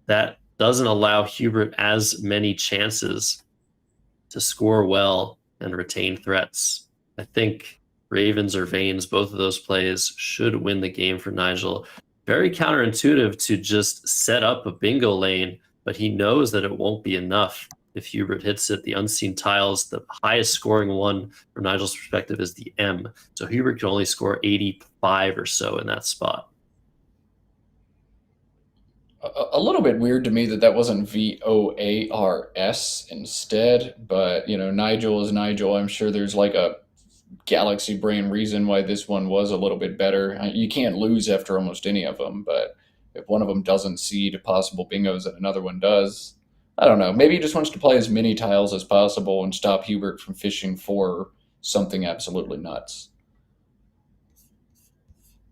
That doesn't allow Hubert as many chances to score well and retain threats. I think Ravens or Veins, both of those plays should win the game for Nigel. Very counterintuitive to just set up a bingo lane, but he knows that it won't be enough if Hubert hits it. The unseen tiles, the highest scoring one from Nigel's perspective is the M. So Hubert can only score 85 or so in that spot. A little bit weird to me that wasn't VOARS instead, but, you know, Nigel is Nigel. I'm sure there's like a galaxy brain reason why this one was a little bit better. You can't lose after almost any of them, but if one of them doesn't seed possible bingos and another one does, I don't know. Maybe he just wants to play as many tiles as possible and stop Hubert from fishing for something absolutely nuts.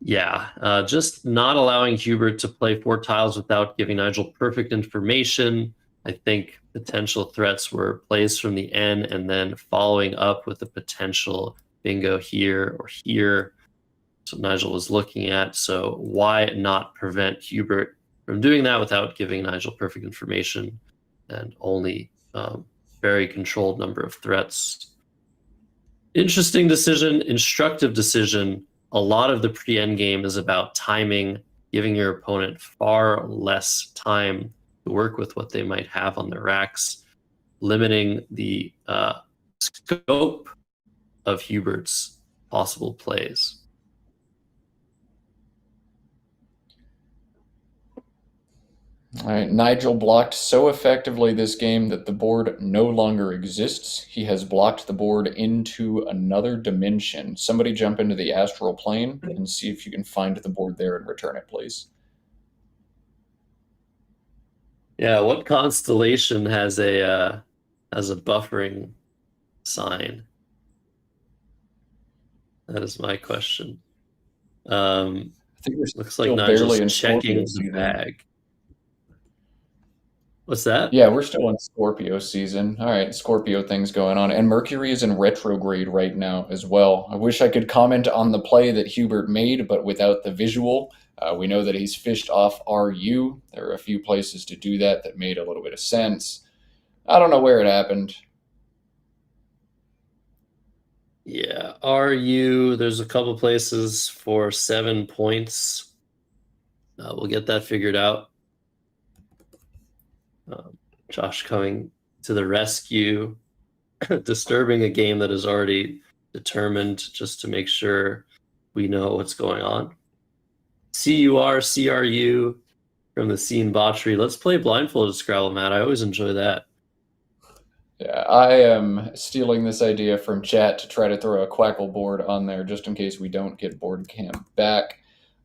Yeah, just not allowing Hubert to play 4 tiles without giving Nigel perfect information. I think potential threats were plays from the N and then following up with a potential bingo here or here. So Nigel was looking at. So why not prevent Hubert from doing that without giving Nigel perfect information and only very controlled number of threats? Interesting decision, instructive decision. A lot of the pre-end game is about timing, giving your opponent far less time to work with what they might have on their racks, limiting the scope of Hubert's possible plays. All right, Nigel blocked so effectively this game that the board no longer exists. He has blocked the board into another dimension. Somebody jump into the astral plane and see if you can find the board there and return it, please. Yeah, what constellation has a buffering sign? That is my question. I think we're Looks like still barely in Nigel's checking Scorpio the season. bag. What's that? Yeah, we're still in Scorpio season. All right, Scorpio things going on. And Mercury is in retrograde right now as well. I wish I could comment on the play that Hubert made, but without the visual. We know that he's fished off RU. There are a few places to do that that made a little bit of sense. I don't know where it happened. Yeah, RU, there's a couple places for 7 points. We'll get that figured out. Josh coming to the rescue, disturbing a game that is already determined just to make sure we know what's going on. CUR, CRU from the scene botchery. Let's play blindfolded Scrabble, Matt. I always enjoy that. Yeah, I am stealing this idea from chat to try to throw a Quackle board on there just in case we don't get board cam back.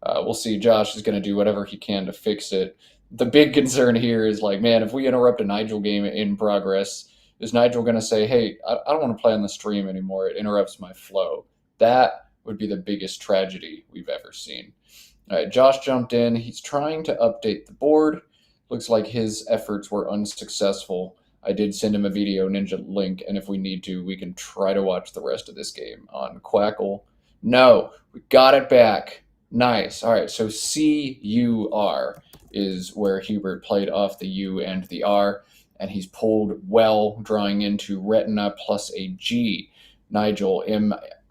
We'll see. Josh is going to do whatever he can to fix it. The big concern here is like, man, if we interrupt a Nigel game in progress, is Nigel going to say, hey, I don't want to play on the stream anymore. It interrupts my flow. That would be the biggest tragedy we've ever seen. All right, Josh jumped in. He's trying to update the board. Looks like his efforts were unsuccessful. I did send him a video Ninja link, and if we need to, we can try to watch the rest of this game on Quackle. No, we got it back. Nice. All right, so CUR is where Hubert played off the U and the R, and he's pulled well, drawing into Retina plus a G. Nigel,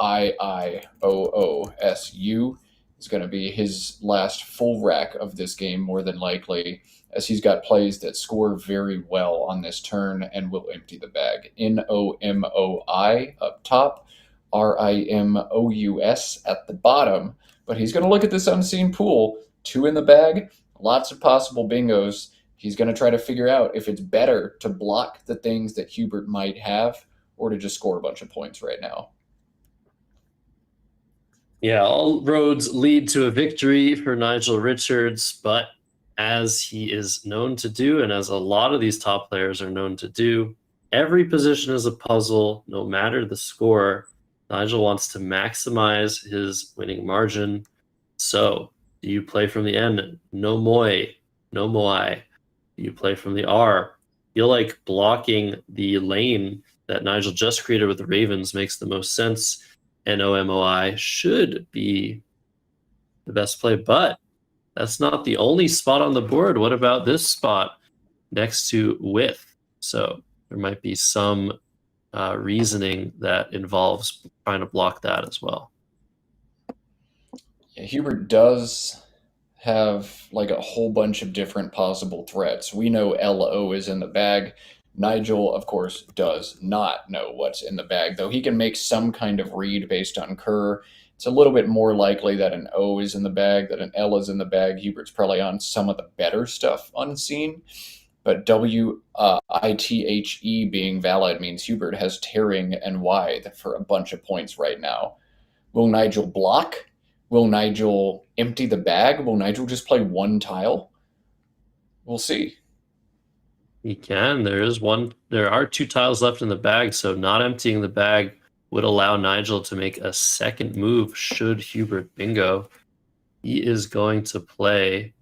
MIIOOSU, is going to be his last full rack of this game, more than likely, as he's got plays that score very well on this turn and will empty the bag. NOMOI up top, RIMOUS at the bottom. But he's going to look at this unseen pool. 2 in the bag, lots of possible bingos. He's going to try to figure out if it's better to block the things that Hubert might have or to just score a bunch of points right now. Yeah, all roads lead to a victory for Nigel Richards, but as he is known to do, and as a lot of these top players are known to do, every position is a puzzle, no matter the score. Nigel wants to maximize his winning margin. So, do you play from the N? No moi, no moi. Do you play from the R? Feel like blocking the lane that Nigel just created with the Ravens makes the most sense. NOMOI should be the best play, but that's not the only spot on the board. What about this spot next to with? So there might be some reasoning that involves trying to block that as well. Yeah, Hubert does have like a whole bunch of different possible threats. We know LO is in the bag. Nigel, of course, does not know what's in the bag, though he can make some kind of read based on Kerr. It's a little bit more likely that an O is in the bag, that an L is in the bag. Hubert's probably on some of the better stuff unseen. But WITHE being valid means Hubert has tearing and wide for a bunch of points right now. Will Nigel block? Will Nigel empty the bag? Will Nigel just play one tile? We'll see. He can. There are 2 tiles left in the bag, so not emptying the bag would allow Nigel to make a second move should Hubert bingo. He is going to play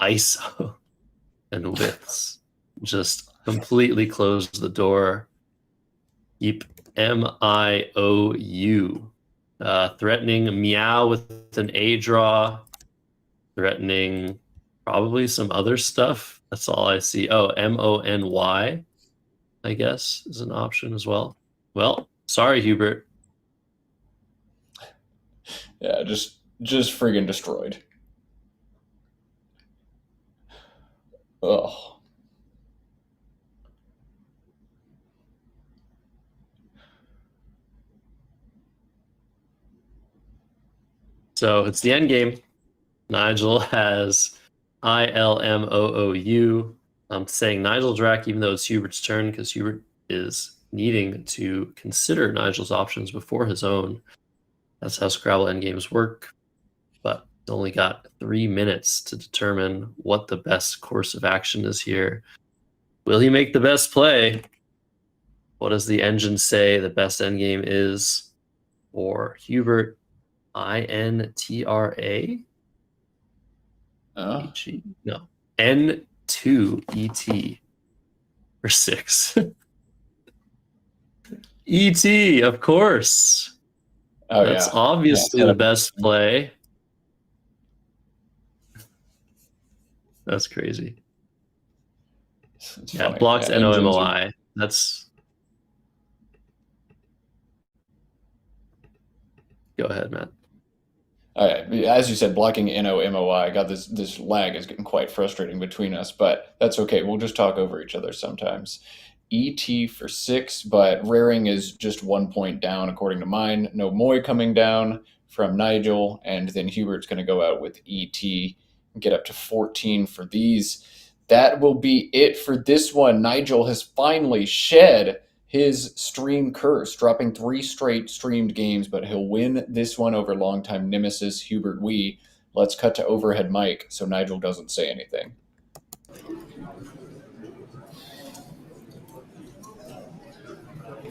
ISO and widths. Just completely close the door. Keep MIOU. Threatening meow with an A draw. Threatening probably some other stuff. That's all I see. Oh, MONY, I guess, is an option as well. Well, sorry, Hubert. Yeah, just friggin' destroyed. Ugh. So it's the end game. Nigel has ILMOOU. I'm saying Nigel Drac, even though it's Hubert's turn, because Hubert is needing to consider Nigel's options before his own. That's how Scrabble endgames work. But he's only got 3 minutes to determine what the best course of action is here. Will he make the best play? What does the engine say the best endgame is for Hubert? INTRA? Oh. EG? No. N2ET for 6. ET, of course. Oh, That's yeah. obviously Yeah, the best play. That's crazy. It's Yeah, funny. blocks Yeah, engines are- NOMOI. That's. Go ahead, Matt. As you said, blocking NOMOI. God, this lag is getting quite frustrating between us, but that's okay. We'll just talk over each other sometimes. ET for 6, but raring is just 1 point down according to mine. No Moy coming down from Nigel, and then Hubert's going to go out with ET and get up to 14 for these. That will be it for this one. Nigel has finally shed his stream curse, dropping 3 straight streamed games, but he'll win this one over longtime nemesis Hubert Wee. Let's cut to overhead mic so Nigel doesn't say anything.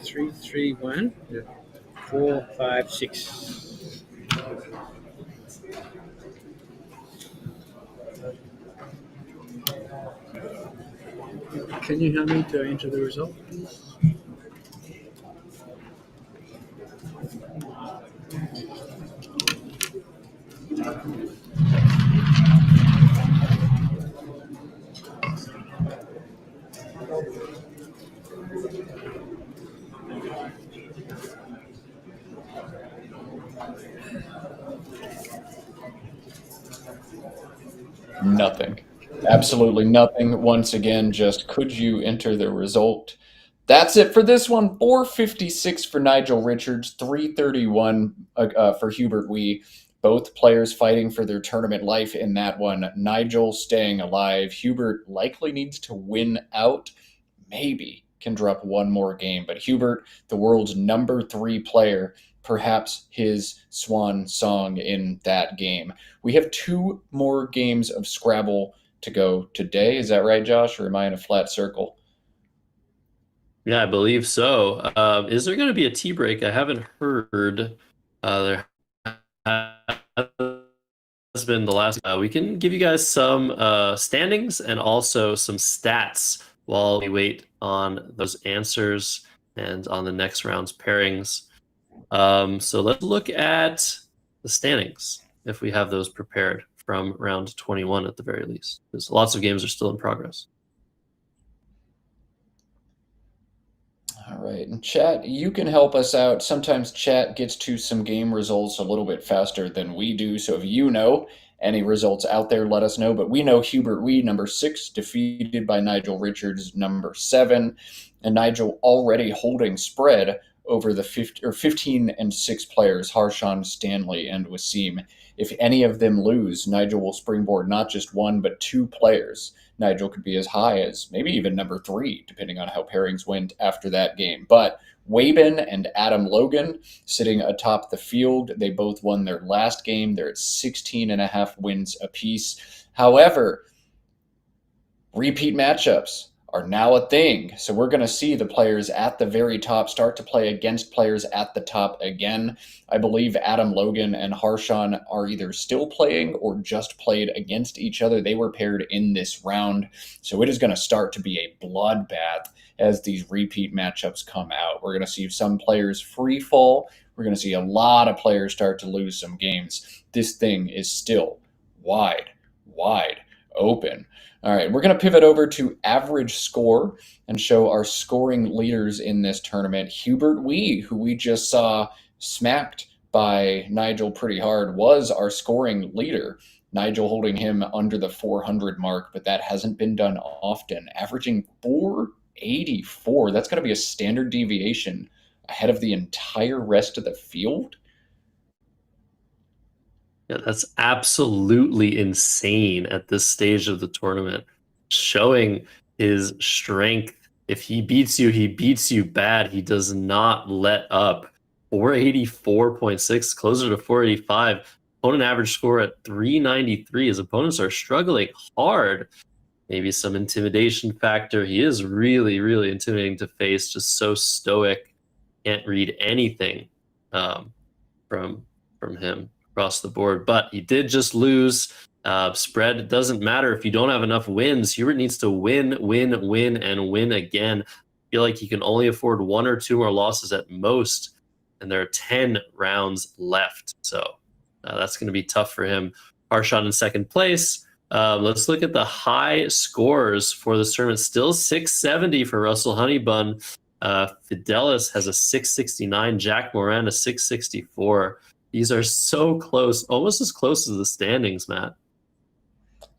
3, 3, 1. 4, 5, 6. Can you help me to enter the result, please? Nothing. Absolutely nothing. Once again, just could you enter the result? That's it for this one. 456 for Nigel Richards, 331 for Hubert Wee. Both players fighting for their tournament life in that one. Nigel staying alive. Hubert likely needs to win out. Maybe can drop one more game. But Hubert, the world's number 3 player, perhaps his swan song in that game. We have 2 more games of Scrabble to go today. Is that right, Josh, or am I in a flat circle? Yeah, I believe so. Is there going to be a tea break? I haven't heard. There has been the last. We can give you guys some standings and also some stats while we wait on those answers and on the next round's pairings. So let's look at the standings if we have those prepared from round 21 at the very least, because lots of games are still in progress. All right, and chat, you can help us out. Sometimes chat gets to some game results a little bit faster than we do, so if you know any results out there, let us know. But we know Hubert Wee, number 6, defeated by Nigel Richards, number 7, and Nigel already holding spread over the 15 and 6 players, Harshan, Stanley, and Wasim. If any of them lose, Nigel will springboard not just 1, but 2 players. Nigel could be as high as maybe even number 3, depending on how pairings went after that game. But Waben and Adam Logan sitting atop the field. They both won their last game. They're at 16.5 wins apiece. However, repeat matchups are now a thing. So we're going to see the players at the very top start to play against players at the top again. I believe Adam Logan and Harshan are either still playing or just played against each other. They were paired in this round. So it is going to start to be a bloodbath as these repeat matchups come out. We're going to see some players free fall. We're going to see a lot of players start to lose some games. This thing is still wide open. All right, we're going to pivot over to average score and show our scoring leaders in this tournament. Hubert Wee, who we just saw smacked by Nigel pretty hard, was our scoring leader. Nigel holding him under the 400 mark, but that hasn't been done often, averaging 484. That's going to be a standard deviation ahead of the entire rest of the field. Yeah, that's absolutely insane at this stage of the tournament. Showing his strength. If he beats you bad. He does not let up. 484.6, closer to 485. Opponent average score at 393. His opponents are struggling hard. Maybe some intimidation factor. He is really, really intimidating to face. Just so stoic. Can't read anything from from him across the board. But he did just lose. Spread doesn't matter if you don't have enough wins. Hubert needs to win, and win again. I feel like he can only afford 1 or 2 more losses at most, and there are 10 rounds left. So that's going to be tough for him. Harshan in second place. Let's look at the high scores for this tournament. Still 670 for Russell Honeybun. Fidelis has a 669. Jack Moran a 664. These are so close, almost as close as the standings, Matt.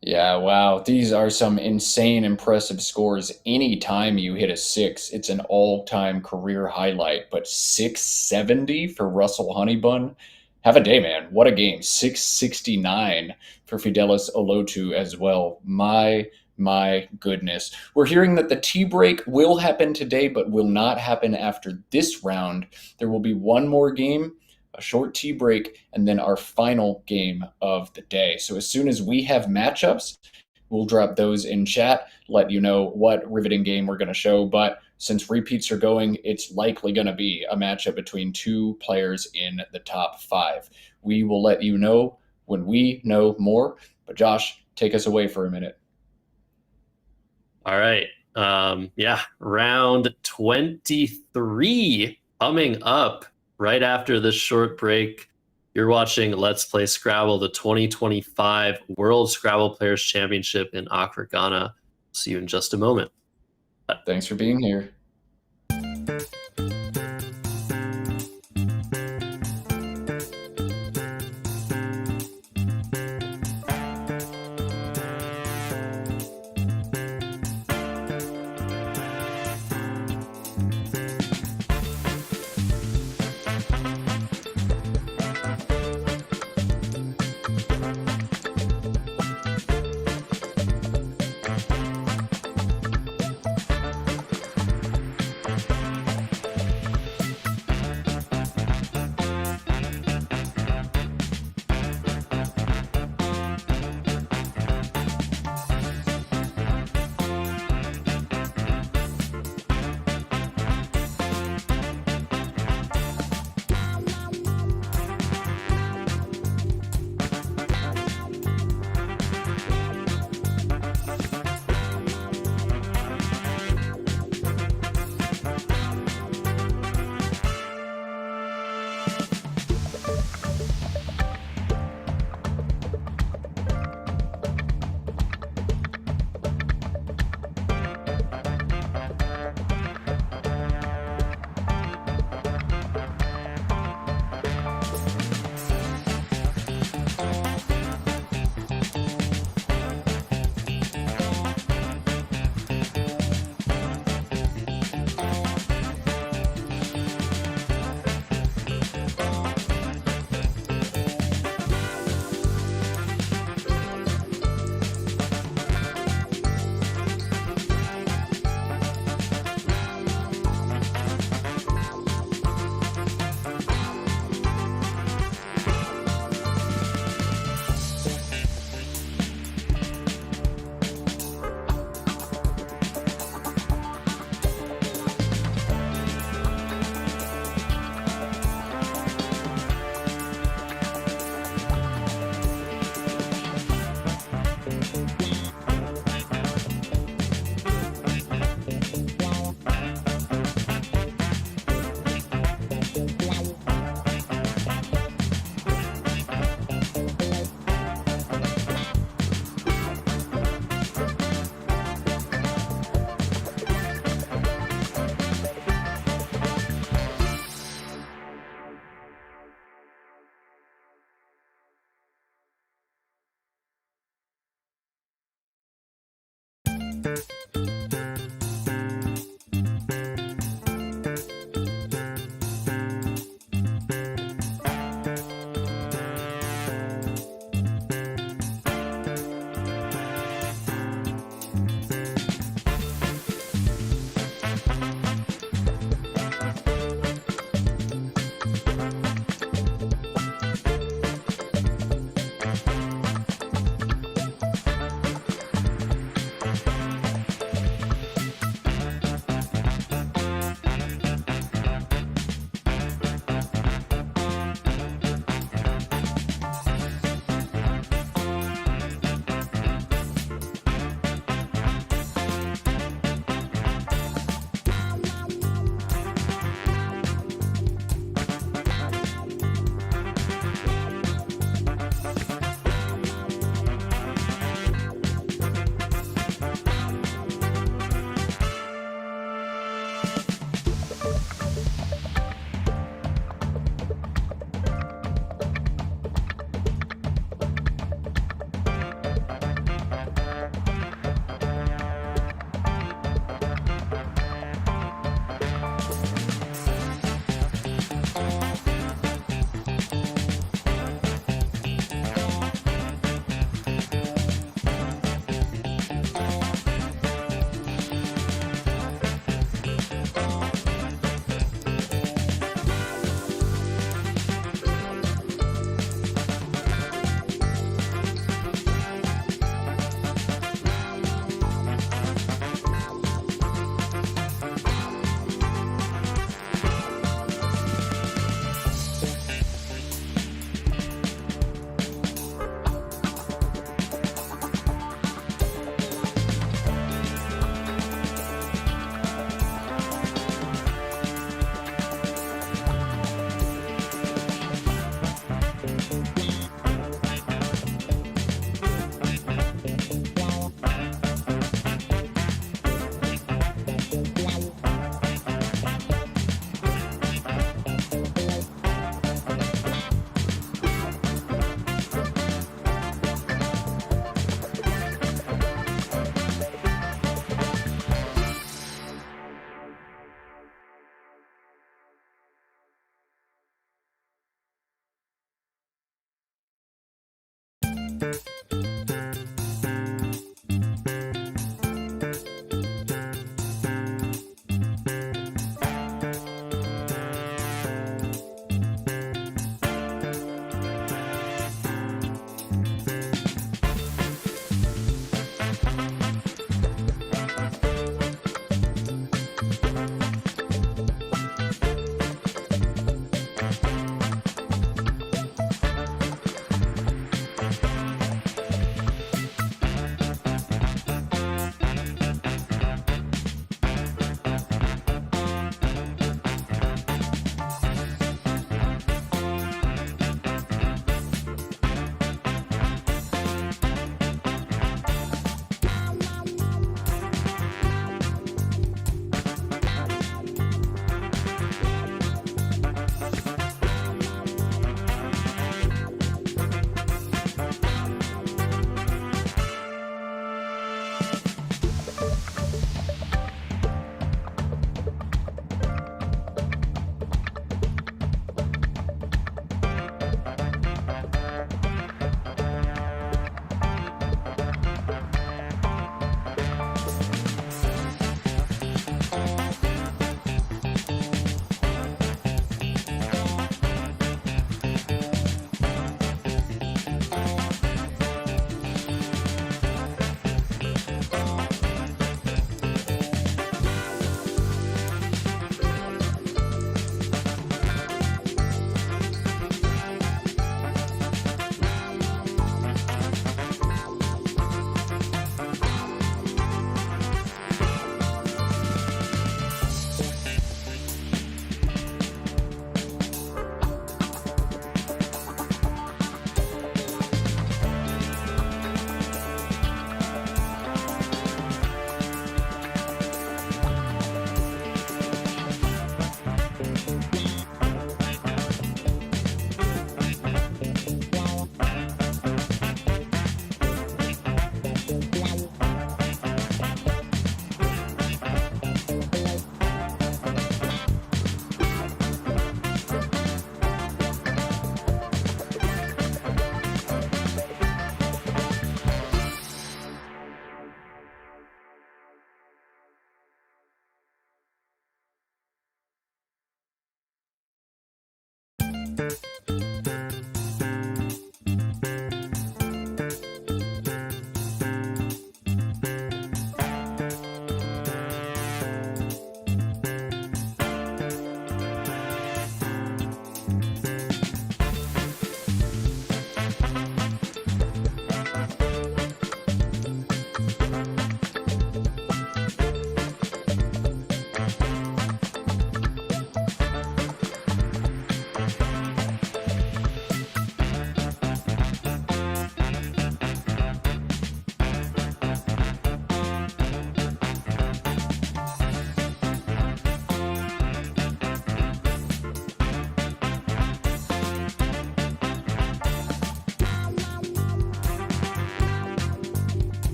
Yeah, wow. These are some insane, impressive scores. Anytime you hit a 6, it's an all-time career highlight. But 670 for Russell Honeybun? Have a day, man. What a game. 669 for Fidelis Olotu as well. My goodness. We're hearing that the tea break will happen today, but will not happen after this round. There will be one more game, a short tea break, and then our final game of the day. So as soon as we have matchups, we'll drop those in chat, let you know what riveting game we're going to show. But since repeats are going, it's likely going to be a matchup between 2 players in the top 5. We will let you know when we know more. But Josh, take us away for a minute. All right. Round 23 coming up right after this short break. You're watching Let's Play Scrabble, the 2025 World Scrabble Players Championship in Accra, Ghana. See you in just a moment. Thanks for being here.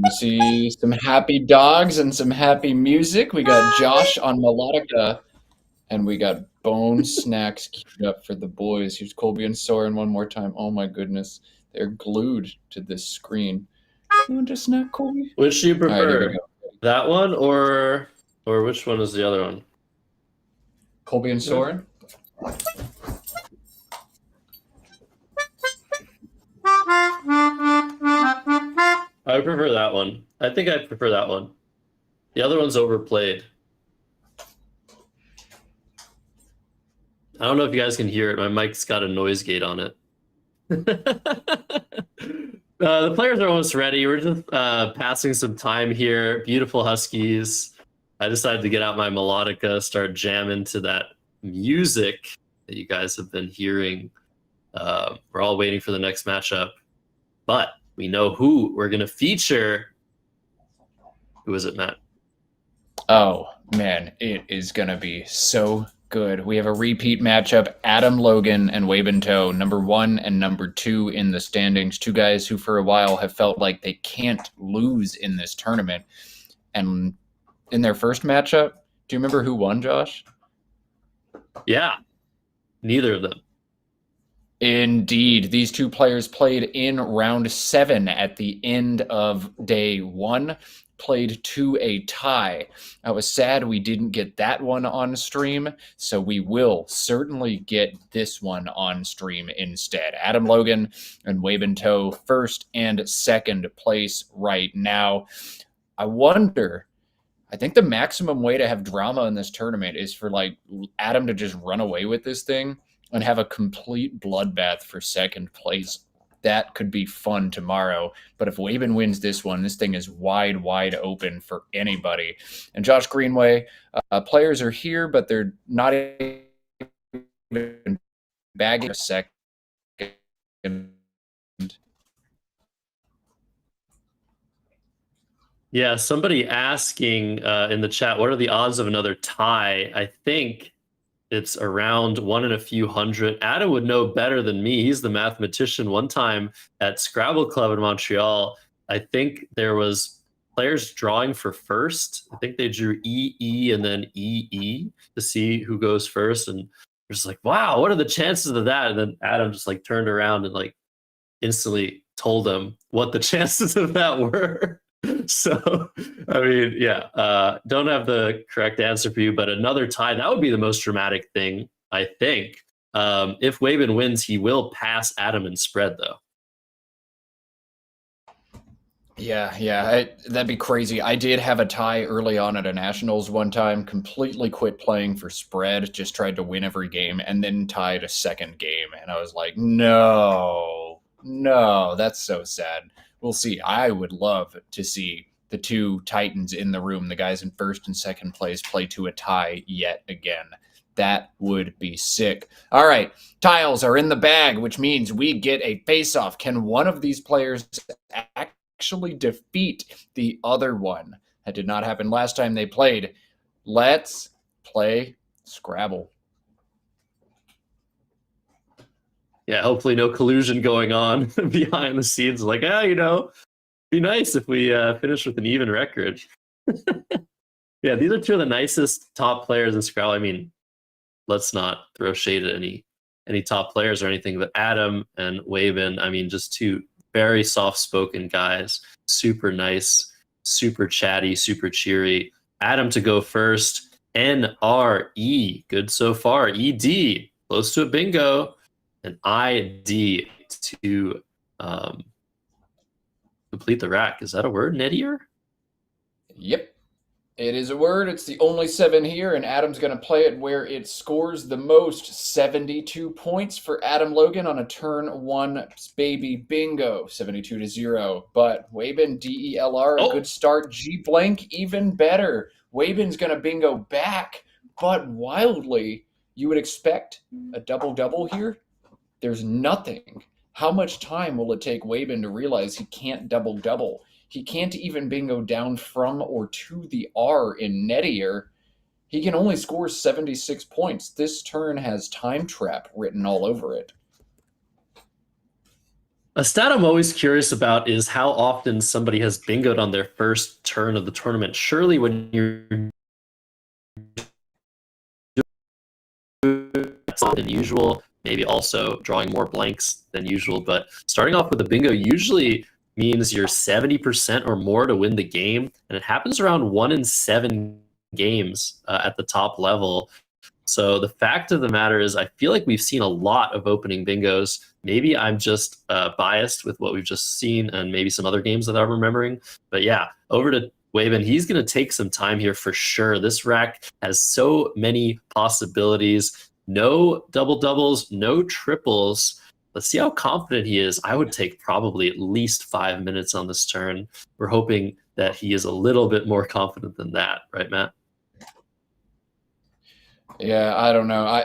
to see some happy dogs and some happy music. We got Josh on melodica, and we got bone snacks queued up for the boys. Here's Colby and Soren one more time. Oh my goodness, they're glued to this screen. You want a snack, Colby? Which do you All right, here we prefer? go. That one or which one is the other one? Colby and Soren? I prefer that one. I think I prefer that one. The other one's overplayed. I don't know if you guys can hear it. My mic's got a noise gate on it. The players are almost ready. We're just passing some time here. Beautiful Huskies. I decided to get out my melodica, start jamming to that music that you guys have been hearing. We're all waiting for the next matchup, but we know who we're going to feature. Who is it, Matt? Oh, man, it is going to be so good. We have a repeat matchup, Adam Logan and Waben Toe, number 1 and number 2 in the standings. Two guys who for a while have felt like they can't lose in this tournament. And in their first matchup, do you remember who won, Josh? Yeah, neither of them. Indeed. These two players played in round 7 at the end of day 1. Played to a tie. I was sad we didn't get that one on stream, so we will certainly get this one on stream instead. Adam Logan and Waben Toe, first and second place right now. I wonder, I think the maximum way to have drama in this tournament is for like Adam to just run away with this thing and have a complete bloodbath for second place. That could be fun tomorrow. But if Waben wins this one, this thing is wide open for anybody. And Josh Greenway, players are here, but they're not even bagging a second. Yeah, somebody asking in the chat, what are the odds of another tie? I think it's around 1 in a few hundred. Adam would know better than me. He's the mathematician. One time at Scrabble Club in Montreal, I think there was players drawing for first. I think they drew EE and then EE to see who goes first. And just like, wow, what are the chances of that? And then Adam just like turned around and like instantly told them what the chances of that were. So, I mean, yeah, don't have the correct answer for you, but another tie, that would be the most dramatic thing, I think. If Waben wins, he will pass Adam in spread, though. Yeah, that'd be crazy. I did have a tie early on at a Nationals one time, completely quit playing for spread, just tried to win every game, and then tied a second game. And I was like, no, that's so sad. We'll see. I would love to see the two Titans in the room, the guys in first and second place, play to a tie yet again. That would be sick. All right, tiles are in the bag, which means we get a face-off. Can one of these players actually defeat the other one? That did not happen last time they played. Let's play Scrabble. Yeah, hopefully no collusion going on behind the scenes. Like, be nice if we finish with an even record. Yeah, these are two of the nicest top players in Scrabble. I mean, let's not throw shade at any top players or anything, but Adam and Waben, I mean, just two very soft-spoken guys, super nice, super chatty, super cheery. Adam to go first, NRE, good so far. ED, close to a bingo. And ID to complete the rack. Is that a word, Nedier? Yep, it is a word. It's the only 7 here, and Adam's going to play it where it scores the most. 72 points for Adam Logan on a turn 1 baby bingo. 72-0. But Waben, DELR, a good start. G blank, even better. Waben's going to bingo back, but wildly, you would expect a double-double here. There's nothing. How much time will it take Waben to realize he can't double-double? He can't even bingo down from or to the R in Nedier. He can only score 76 points. This turn has time trap written all over it. A stat I'm always curious about is how often somebody has bingoed on their first turn of the tournament. Surely when you're than usual, maybe also drawing more blanks than usual, but starting off with a bingo usually means you're 70% or more to win the game, and it happens around 1 in 7 games at the top level. So the fact of the matter is, I feel like we've seen a lot of opening bingos. Maybe I'm just biased with what we've just seen and maybe some other games that I'm remembering. But yeah, over to Waben. He's going to take some time here for sure. This rack has so many possibilities. No double doubles, no triples. Let's see how confident he is. I would take probably at least 5 minutes on this turn. We're hoping that he is a little bit more confident than that, right, Matt? Yeah, I don't know.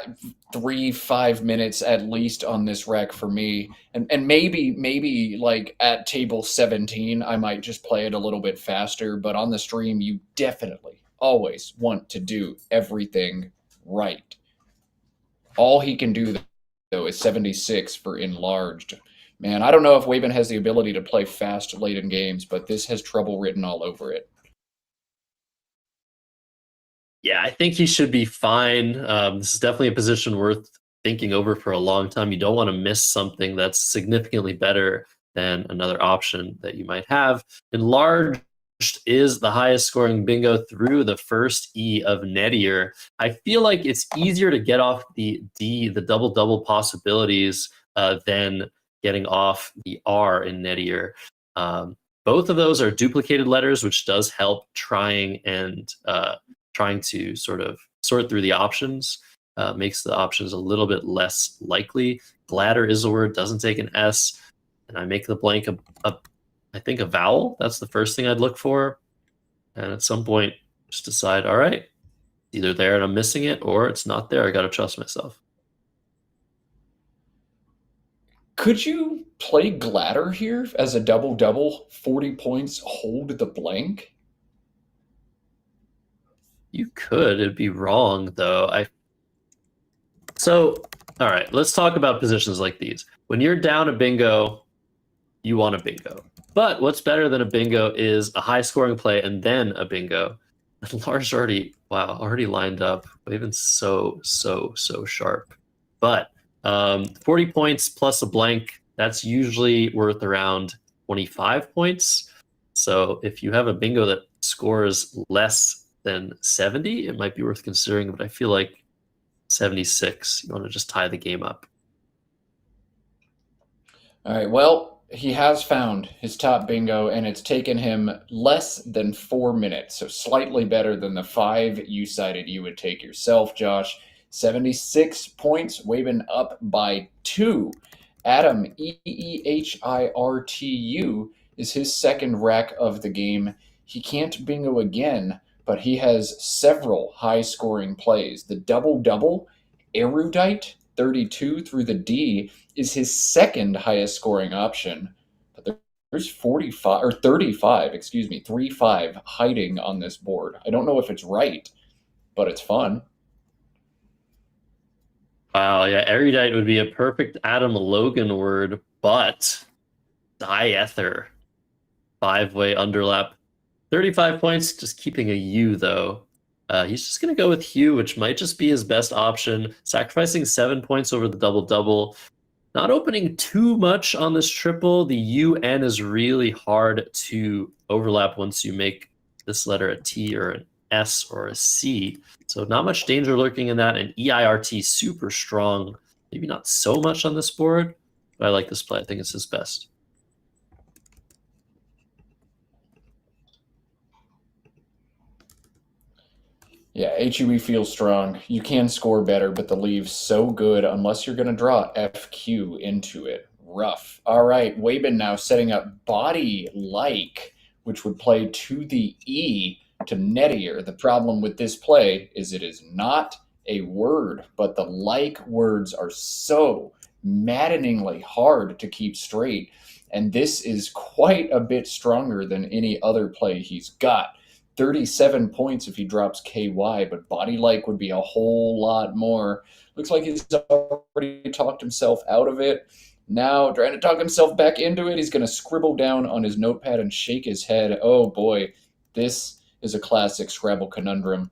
3-5 minutes at least on this rack for me, and maybe like at table 17, I might just play it a little bit faster. But on the stream, you definitely always want to do everything right. All he can do though is 76 for enlarged. Man, I don't know if Waben has the ability to play fast late in games, but this has trouble written all over it. Yeah, I think he should be fine. This is definitely a position worth thinking over for a long time. You don't want to miss something that's significantly better than another option that you might have. Enlarged is the highest scoring bingo through the first E of Nettier. I feel like it's easier to get off the D, the double-double possibilities, than getting off the R in Nettier. Both of those are duplicated letters, which does help trying to sort of sort through the options, makes the options a little bit less likely. Gladder is a word, doesn't take an S, and I make the blank I think a vowel. That's the first thing I'd look for. And at some point, just decide, all right, either there and I'm missing it, or it's not there. I got to trust myself. Could you play Gladder here as a double-double, 40 points, hold the blank? You could. It'd be wrong, though. So, all right, let's talk about positions like these. When you're down a bingo, you want a bingo. But what's better than a bingo is a high-scoring play and then a bingo. Lars already lined up. Even so sharp. But 40 points plus a blank, that's usually worth around 25 points. So if you have a bingo that scores less than 70, it might be worth considering, but I feel like 76, you want to just tie the game up. All right, well, he has found his top bingo, and it's taken him less than 4 minutes, so slightly better than the 5 you cited you would take yourself, Josh. 76 points, Waben up by 2. Adam, EEHIRTU, is his second rack of the game. He can't bingo again, but he has several high-scoring plays. The double-double, erudite, 32 through the D, is his second highest scoring option. But there's 45 or 35, 3-5 hiding on this board. I don't know if it's right, but it's fun. Wow, yeah, erudite would be a perfect Adam Logan word, but diether, 5-way underlap, 35 points, just keeping a U though. He's just going to go with Hugh, which might just be his best option. Sacrificing 7 points over the double-double. Not opening too much on this triple. The UN is really hard to overlap once you make this letter a T or an S or a C. So not much danger lurking in that. And EIRT super strong. Maybe not so much on this board, but I like this play. I think it's his best. Yeah, HUE feels strong. You can score better, but the leave's so good unless you're going to draw FQ into it. Rough. All right, Waben now setting up body like, which would play to the E to Nettier. The problem with this play is it is not a word, but the like words are so maddeningly hard to keep straight, and this is quite a bit stronger than any other play he's got. 37 points if he drops KY, but body like would be a whole lot more. Looks like he's already talked himself out of it. Now, trying to talk himself back into it, he's going to scribble down on his notepad and shake his head. Oh boy, this is a classic Scrabble conundrum.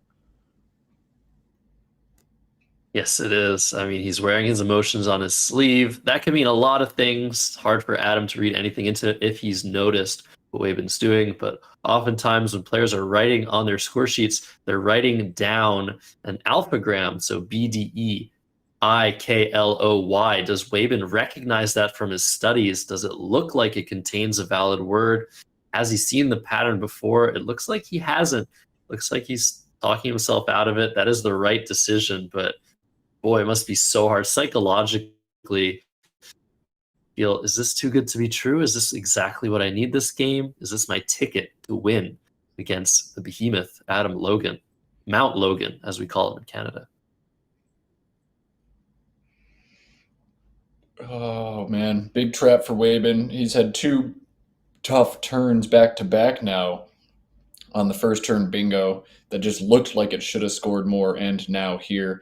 Yes, it is. I mean, he's wearing his emotions on his sleeve. That can mean a lot of things. Hard for Adam to read anything into it if he's noticed what Waben's doing. But oftentimes when players are writing on their score sheets, they're writing down an alphagram. So BDEIKLOY. Does Waben recognize that from his studies? Does it look like it contains a valid word? Has he seen the pattern before? It looks like he hasn't. Looks like he's talking himself out of it. That is the right decision, but boy, it must be so hard psychologically. Feel, is this too good to be true? Is this exactly what I need this game? Is this my ticket to win against the behemoth, Adam Logan? Mount Logan, as we call him in Canada. Oh, man. Big trap for Waben. He's had 2 tough turns back to back now on the first turn bingo that just looked like it should have scored more, and now here.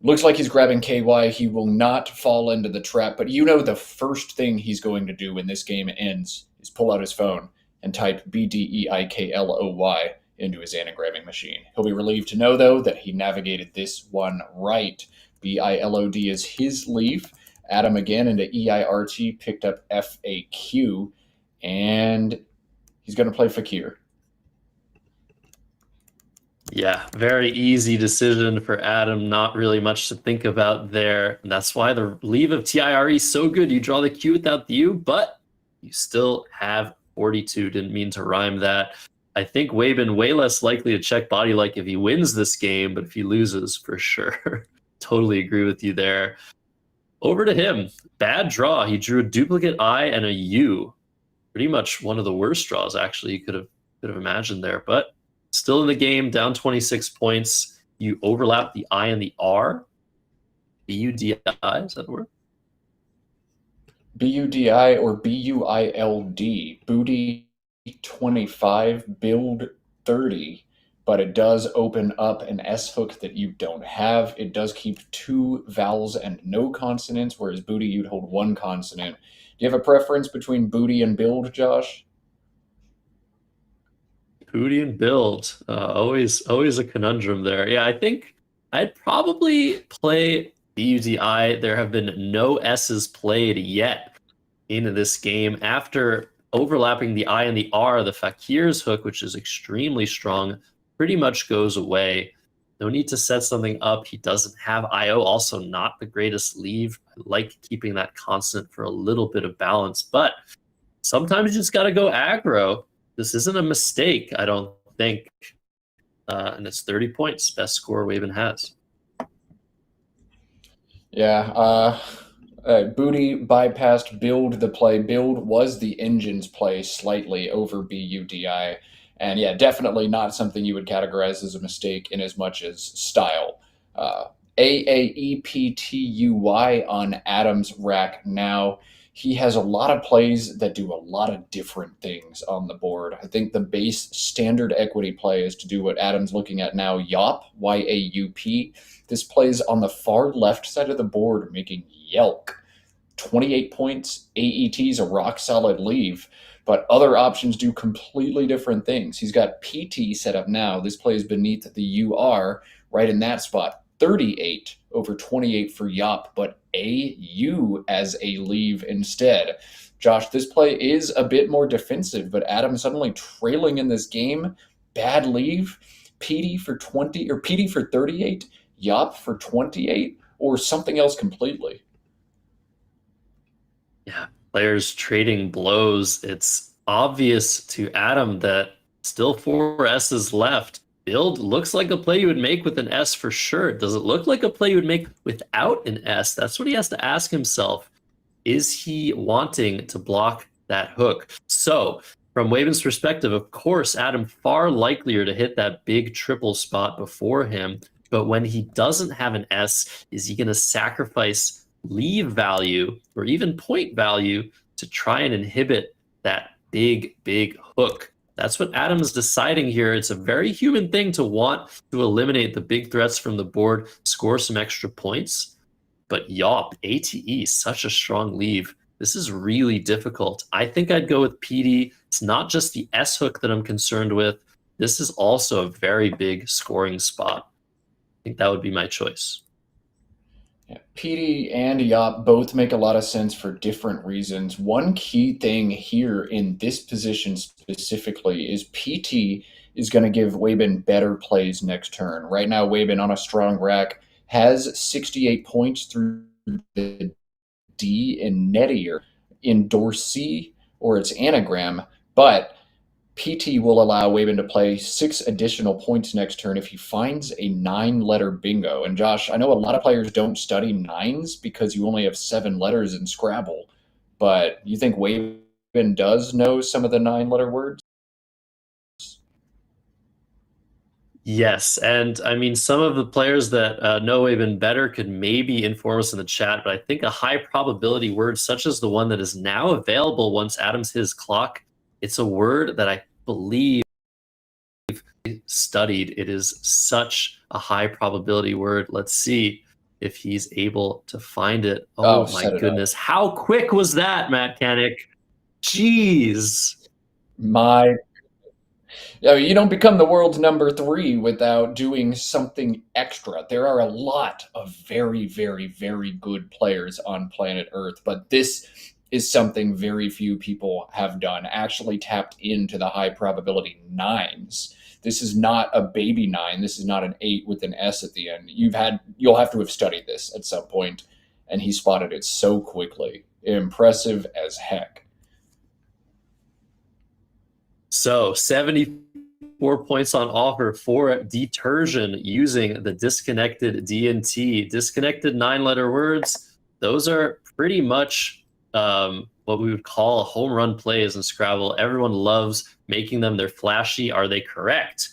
Looks like he's grabbing KY. He will not fall into the trap, but you know the first thing he's going to do when this game ends is pull out his phone and type BDEIKLOY into his anagramming machine. He'll be relieved to know, though, that he navigated this one right. BILOD is his leave. Adam again into EIRT, picked up FAQ, and he's going to play Fakir. Yeah, very easy decision for Adam. Not really much to think about there. And that's why the leave of TIRE is so good. You draw the Q without the U, but you still have 42. Didn't mean to rhyme that. I think Waben way less likely to check body like if he wins this game, but if he loses, for sure. Totally agree with you there. Over to him. Bad draw. He drew a duplicate I and a U. Pretty much one of the worst draws, actually, you could have imagined there, but still in the game, down 26 points. You overlap the I and the R. B-U-D-I, is that a word? B-U-D-I or B-U-I-L-D. Booty 25, build 30. But it does open up an S hook that you don't have. It does keep 2 vowels and no consonants, whereas booty, you'd hold 1 consonant. Do you have a preference between booty and build, Josh? Booty and build, always a conundrum there. Yeah, I think I'd probably play BUDI. There have been no S's played yet in this game. After overlapping the I and the R, the Fakir's hook, which is extremely strong, pretty much goes away. No need to set something up. He doesn't have IO, also not the greatest leave. I like keeping that constant for a little bit of balance, but sometimes you just got to go aggro. This isn't a mistake, I don't think. And it's 30 points, best score Waben has. Yeah, Booty bypassed build the play. Build was the engine's play slightly over BUDI. And yeah, definitely not something you would categorize as a mistake in as much as style. AAEPTUY on Adam's rack now. He has a lot of plays that do a lot of different things on the board. I think the base standard equity play is to do what Adam's looking at now, YAUP, Y-A-U-P. This plays on the far left side of the board, making Yelk. 28 points, AET's a rock-solid leave, but other options do completely different things. He's got PT set up now. This plays beneath the UR, right in that spot. 38 over 28 for YAUP, but AU as a leave instead. Josh, this play is a bit more defensive, but Adam suddenly trailing in this game. Bad leave. PD for 20 or PD for 38, YAUP for 28, or something else completely. Yeah, players trading blows. It's obvious to Adam that still 4 S's left. Build looks like a play you would make with an S for sure. Does it look like a play you would make without an S? That's what he has to ask himself. Is he wanting to block that hook? So, from Waben's perspective, of course, Adam far likelier to hit that big triple spot before him. But when he doesn't have an S, is he going to sacrifice leave value or even point value to try and inhibit that big hook? That's what Adam's deciding here. It's a very human thing to want to eliminate the big threats from the board, score some extra points. But Yop, ATE, such a strong leave. This is really difficult. I think I'd go with PD. It's not just the S hook that I'm concerned with. This is also a very big scoring spot. I think that would be my choice. Yeah, PD and Yop both make a lot of sense for different reasons. One key thing here in this position specifically is PT is going to give Waben better plays next turn. Right now, Waben on a strong rack has 68 points through the D in Nettier in Dorsey or its anagram, but PT will allow Waben to play 6 additional points next turn if he finds a 9-letter bingo. And Josh, I know a lot of players don't study 9s because you only have 7 letters in Scrabble, but you think Waben does know some of the 9-letter words? Yes, and I mean, some of the players that know even better could maybe inform us in the chat, but I think a high probability word such as the one that is now available once Adam's hit his clock, it's a word that I believe studied. It is such a high probability word. Let's see if he's able to find it. Oh my goodness. How quick was that, Matt Canik? Jeez. You don't become the world's number 3 without doing something extra. There are a lot of very, very, very good players on planet Earth, but this is something very few people have done, actually tapped into the high probability 9s. This is not a baby 9. This is not an 8 with an S at the end. You'll have to have studied this at some point, and he spotted it so quickly. Impressive as heck. So 74 points on offer for detersion using the disconnected D&T. Disconnected 9-letter words. Those are pretty much what we would call home run plays in Scrabble. Everyone loves making them. They're flashy. Are they correct?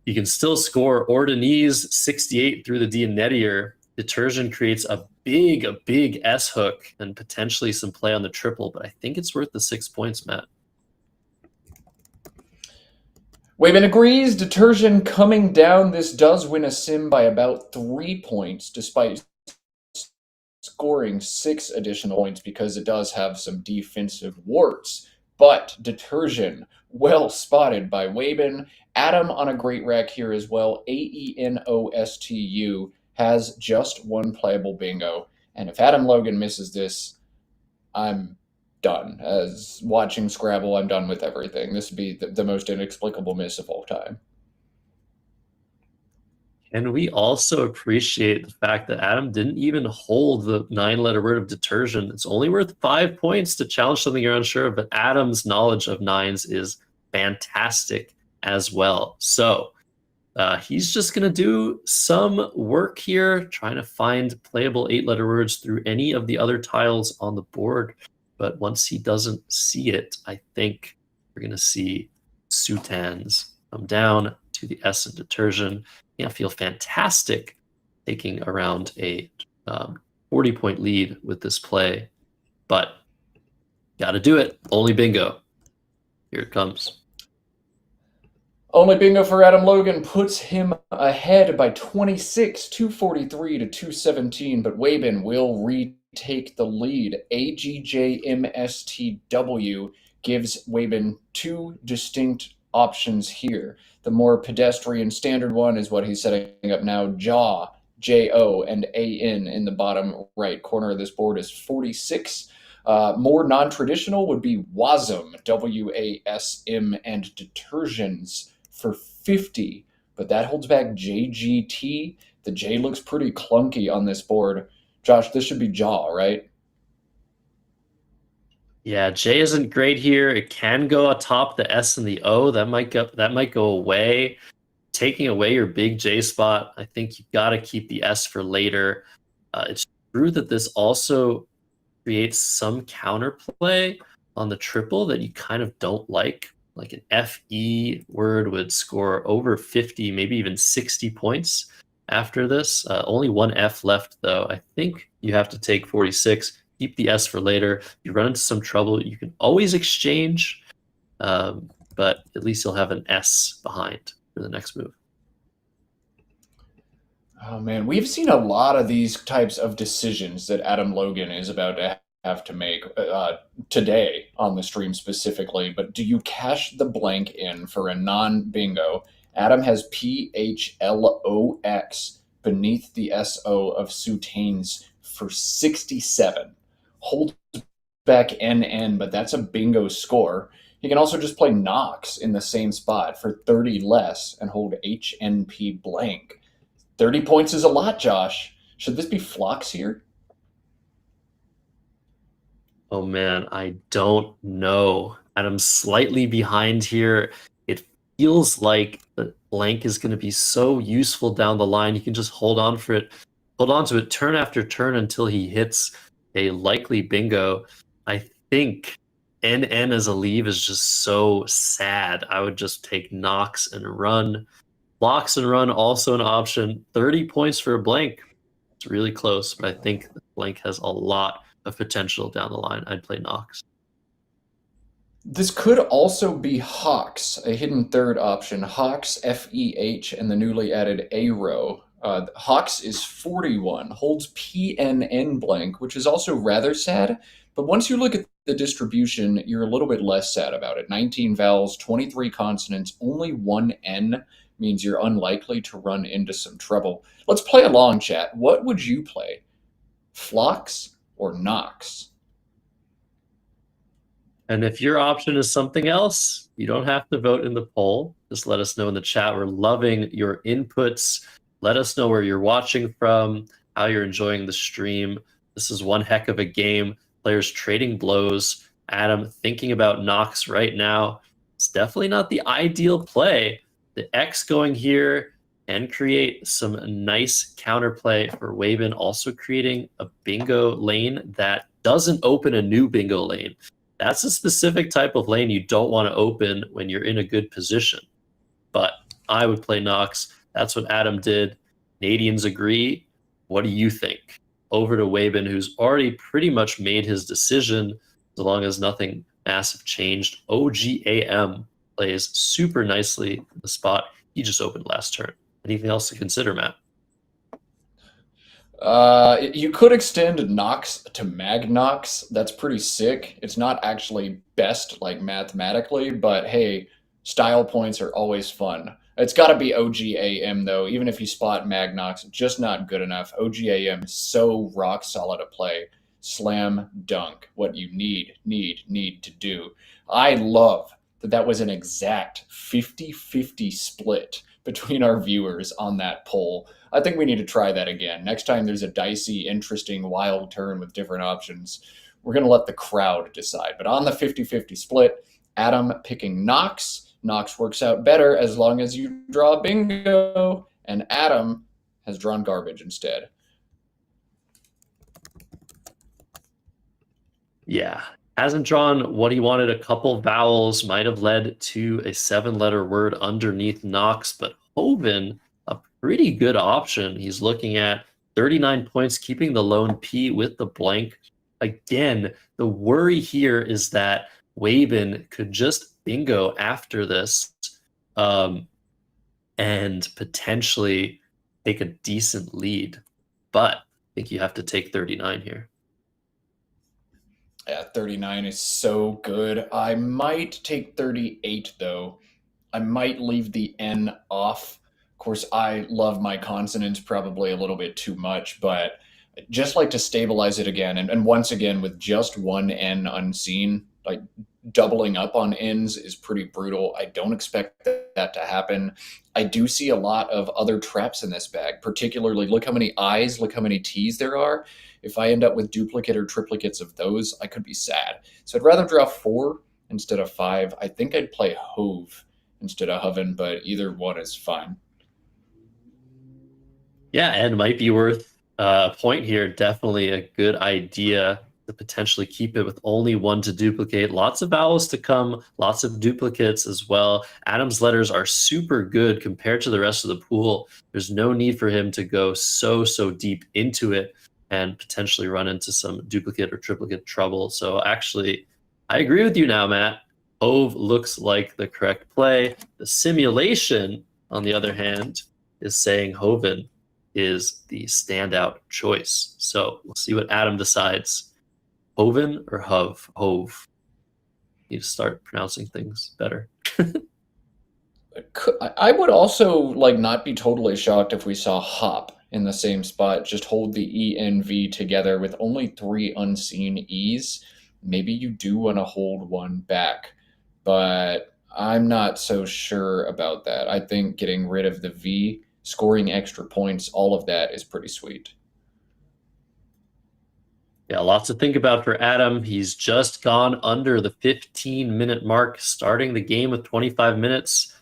You can still score Ordinese 68 through the D and Nettier. Detersion creates a big S hook and potentially some play on the triple, but I think it's worth the 6 points, Matt. Waben agrees. Detersion coming down. This does win a sim by about 3 points, despite scoring 6 additional points because it does have some defensive warts. But Detersion, well spotted by Waben. Adam on a great rack here as well. AENOSTU has just 1 playable bingo. And if Adam Logan misses this, I'm done. As watching Scrabble, I'm done with everything. This would be the most inexplicable miss of all time. And we also appreciate the fact that Adam didn't even hold the 9-letter word of detersion. It's only worth 5 points to challenge something you're unsure of, but Adam's knowledge of 9s is fantastic as well. So he's just going to do some work here, trying to find playable 8-letter words through any of the other tiles on the board. But once he doesn't see it, I think we're going to see Sutans come down to the S in detersion. I feel fantastic taking around a 40-point lead with this play, but got to do it. Only bingo. Here it comes. Only bingo for Adam Logan puts him ahead by 26, 243 to 217, but Waben will retake the lead. AGJMSTW gives Waben 2 distinct options here. The more pedestrian standard one is what he's setting up now. Jaw, J-O, and A-N in the bottom right corner of this board is 46. More non-traditional would be Wasim, W-A-S-M, and Detersions for 50. But that holds back JGT. The J looks pretty clunky on this board. Josh, this should be Jaw, right? Yeah, J isn't great here. It can go atop the S and the O. That might go away. Taking away your big J spot, I think you've got to keep the S for later. It's true that this also creates some counterplay on the triple that you kind of don't like. Like an FE word would score over 50, maybe even 60 points after this. Only 1 F left, though. I think you have to take 46. Keep the S for later. If you run into some trouble, you can always exchange, but at least you'll have an S behind for the next move. Oh man, we've seen a lot of these types of decisions that Adam Logan is about to have to make today on the stream specifically. But do you cash the blank in for a non-bingo? Adam has PHLOX beneath the SO of Soutanes for 67. Holds back NN, but that's a bingo score. He can also just play Knox in the same spot for 30 less and hold HNP blank. 30 points is a lot, Josh. Should this be Phlox here? Oh man, I don't know. Adam's slightly behind here. It feels like the blank is going to be so useful down the line. You can just hold on to it turn after turn until he hits a likely bingo. I think NN as a leave is just so sad. I would just take Knox and run. Locks and run also an option. 30 points for a blank. It's really close, but I think the blank has a lot of potential down the line. I'd play Knox. This could also be Hawks, a hidden third option. Hawks, FEH, and the newly added A row. Hawks is 41, holds PNN blank, which is also rather sad. But once you look at the distribution, you're a little bit less sad about it. 19 vowels, 23 consonants, only one N means you're unlikely to run into some trouble. Let's play along, chat. What would you play? Phlox or Knox? And if your option is something else, you don't have to vote in the poll. Just let us know in the chat. We're loving your inputs. Let us know where you're watching from, how you're enjoying the stream. This is one heck of a game. Players trading blows. Adam thinking about Knox right now. It's definitely not the ideal play. The X going here and create some nice counterplay for Waben, also creating a bingo lane that doesn't open a new bingo lane. That's a specific type of lane you don't want to open when you're in a good position. But I would play Knox. That's what Adam did. Canadians agree. What do you think? Over to Waben, who's already pretty much made his decision, as long as nothing massive changed. OGAM plays super nicely in the spot he just opened last turn. Anything else to consider, Matt? You could extend Knox to Magnox. That's pretty sick. It's not actually best, like, mathematically, but hey, style points are always fun. It's got to be OGAM, though. Even if you spot Magnox, just not good enough. OGAM is so rock solid a play. Slam dunk. What you need to do. I love that was an exact 50-50 split between our viewers on that poll. I think we need to try that again. Next time there's a dicey, interesting, wild turn with different options, we're going to let the crowd decide. But on the 50-50 split, Adam picking Knox. Knox works out better as long as you draw bingo, and Adam has drawn garbage instead. Yeah, hasn't drawn what he wanted. A couple vowels might have led to a 7-letter word underneath Knox, but Hoven, a pretty good option. He's looking at 39 points, keeping the lone P with the blank. Again, the worry here is that Waben could just bingo after this and potentially take a decent lead. But I think you have to take 39 here. Yeah, 39 is so good. I might take 38, though. I might leave the N off. Of course, I love my consonants probably a little bit too much, but I'd just like to stabilize it again. And once again, with just one N unseen, like doubling up on N's is pretty brutal. I don't expect that to happen. I do see a lot of other traps in this bag, particularly look how many I's, look how many T's there are. If I end up with duplicate or triplicates of those, I could be sad. So I'd rather draw 4 instead of 5. I think I'd play Hove instead of Hoven, but either one is fine. Yeah, and might be worth a point here. Definitely a good idea to potentially keep it with only 1 to duplicate. Lots of vowels to come, lots of duplicates as well. Adam's letters are super good compared to the rest of the pool. There's no need for him to go so deep into it and potentially run into some duplicate or triplicate trouble. So actually, I agree with you now, Matt. Hove looks like the correct play. The simulation, on the other hand, is saying Hoven is the standout choice. So we'll see what Adam decides. Hoven or Hove? Hove. Need to start pronouncing things better. I would also like not be totally shocked if we saw hop in the same spot. Just hold the ENV together with only 3 unseen E's. Maybe you do want to hold one back, but I'm not so sure about that. I think getting rid of the V, scoring extra points, all of that is pretty sweet. Yeah, lots to think about for Adam. He's just gone under the 15-minute mark, starting the game with 25 minutes.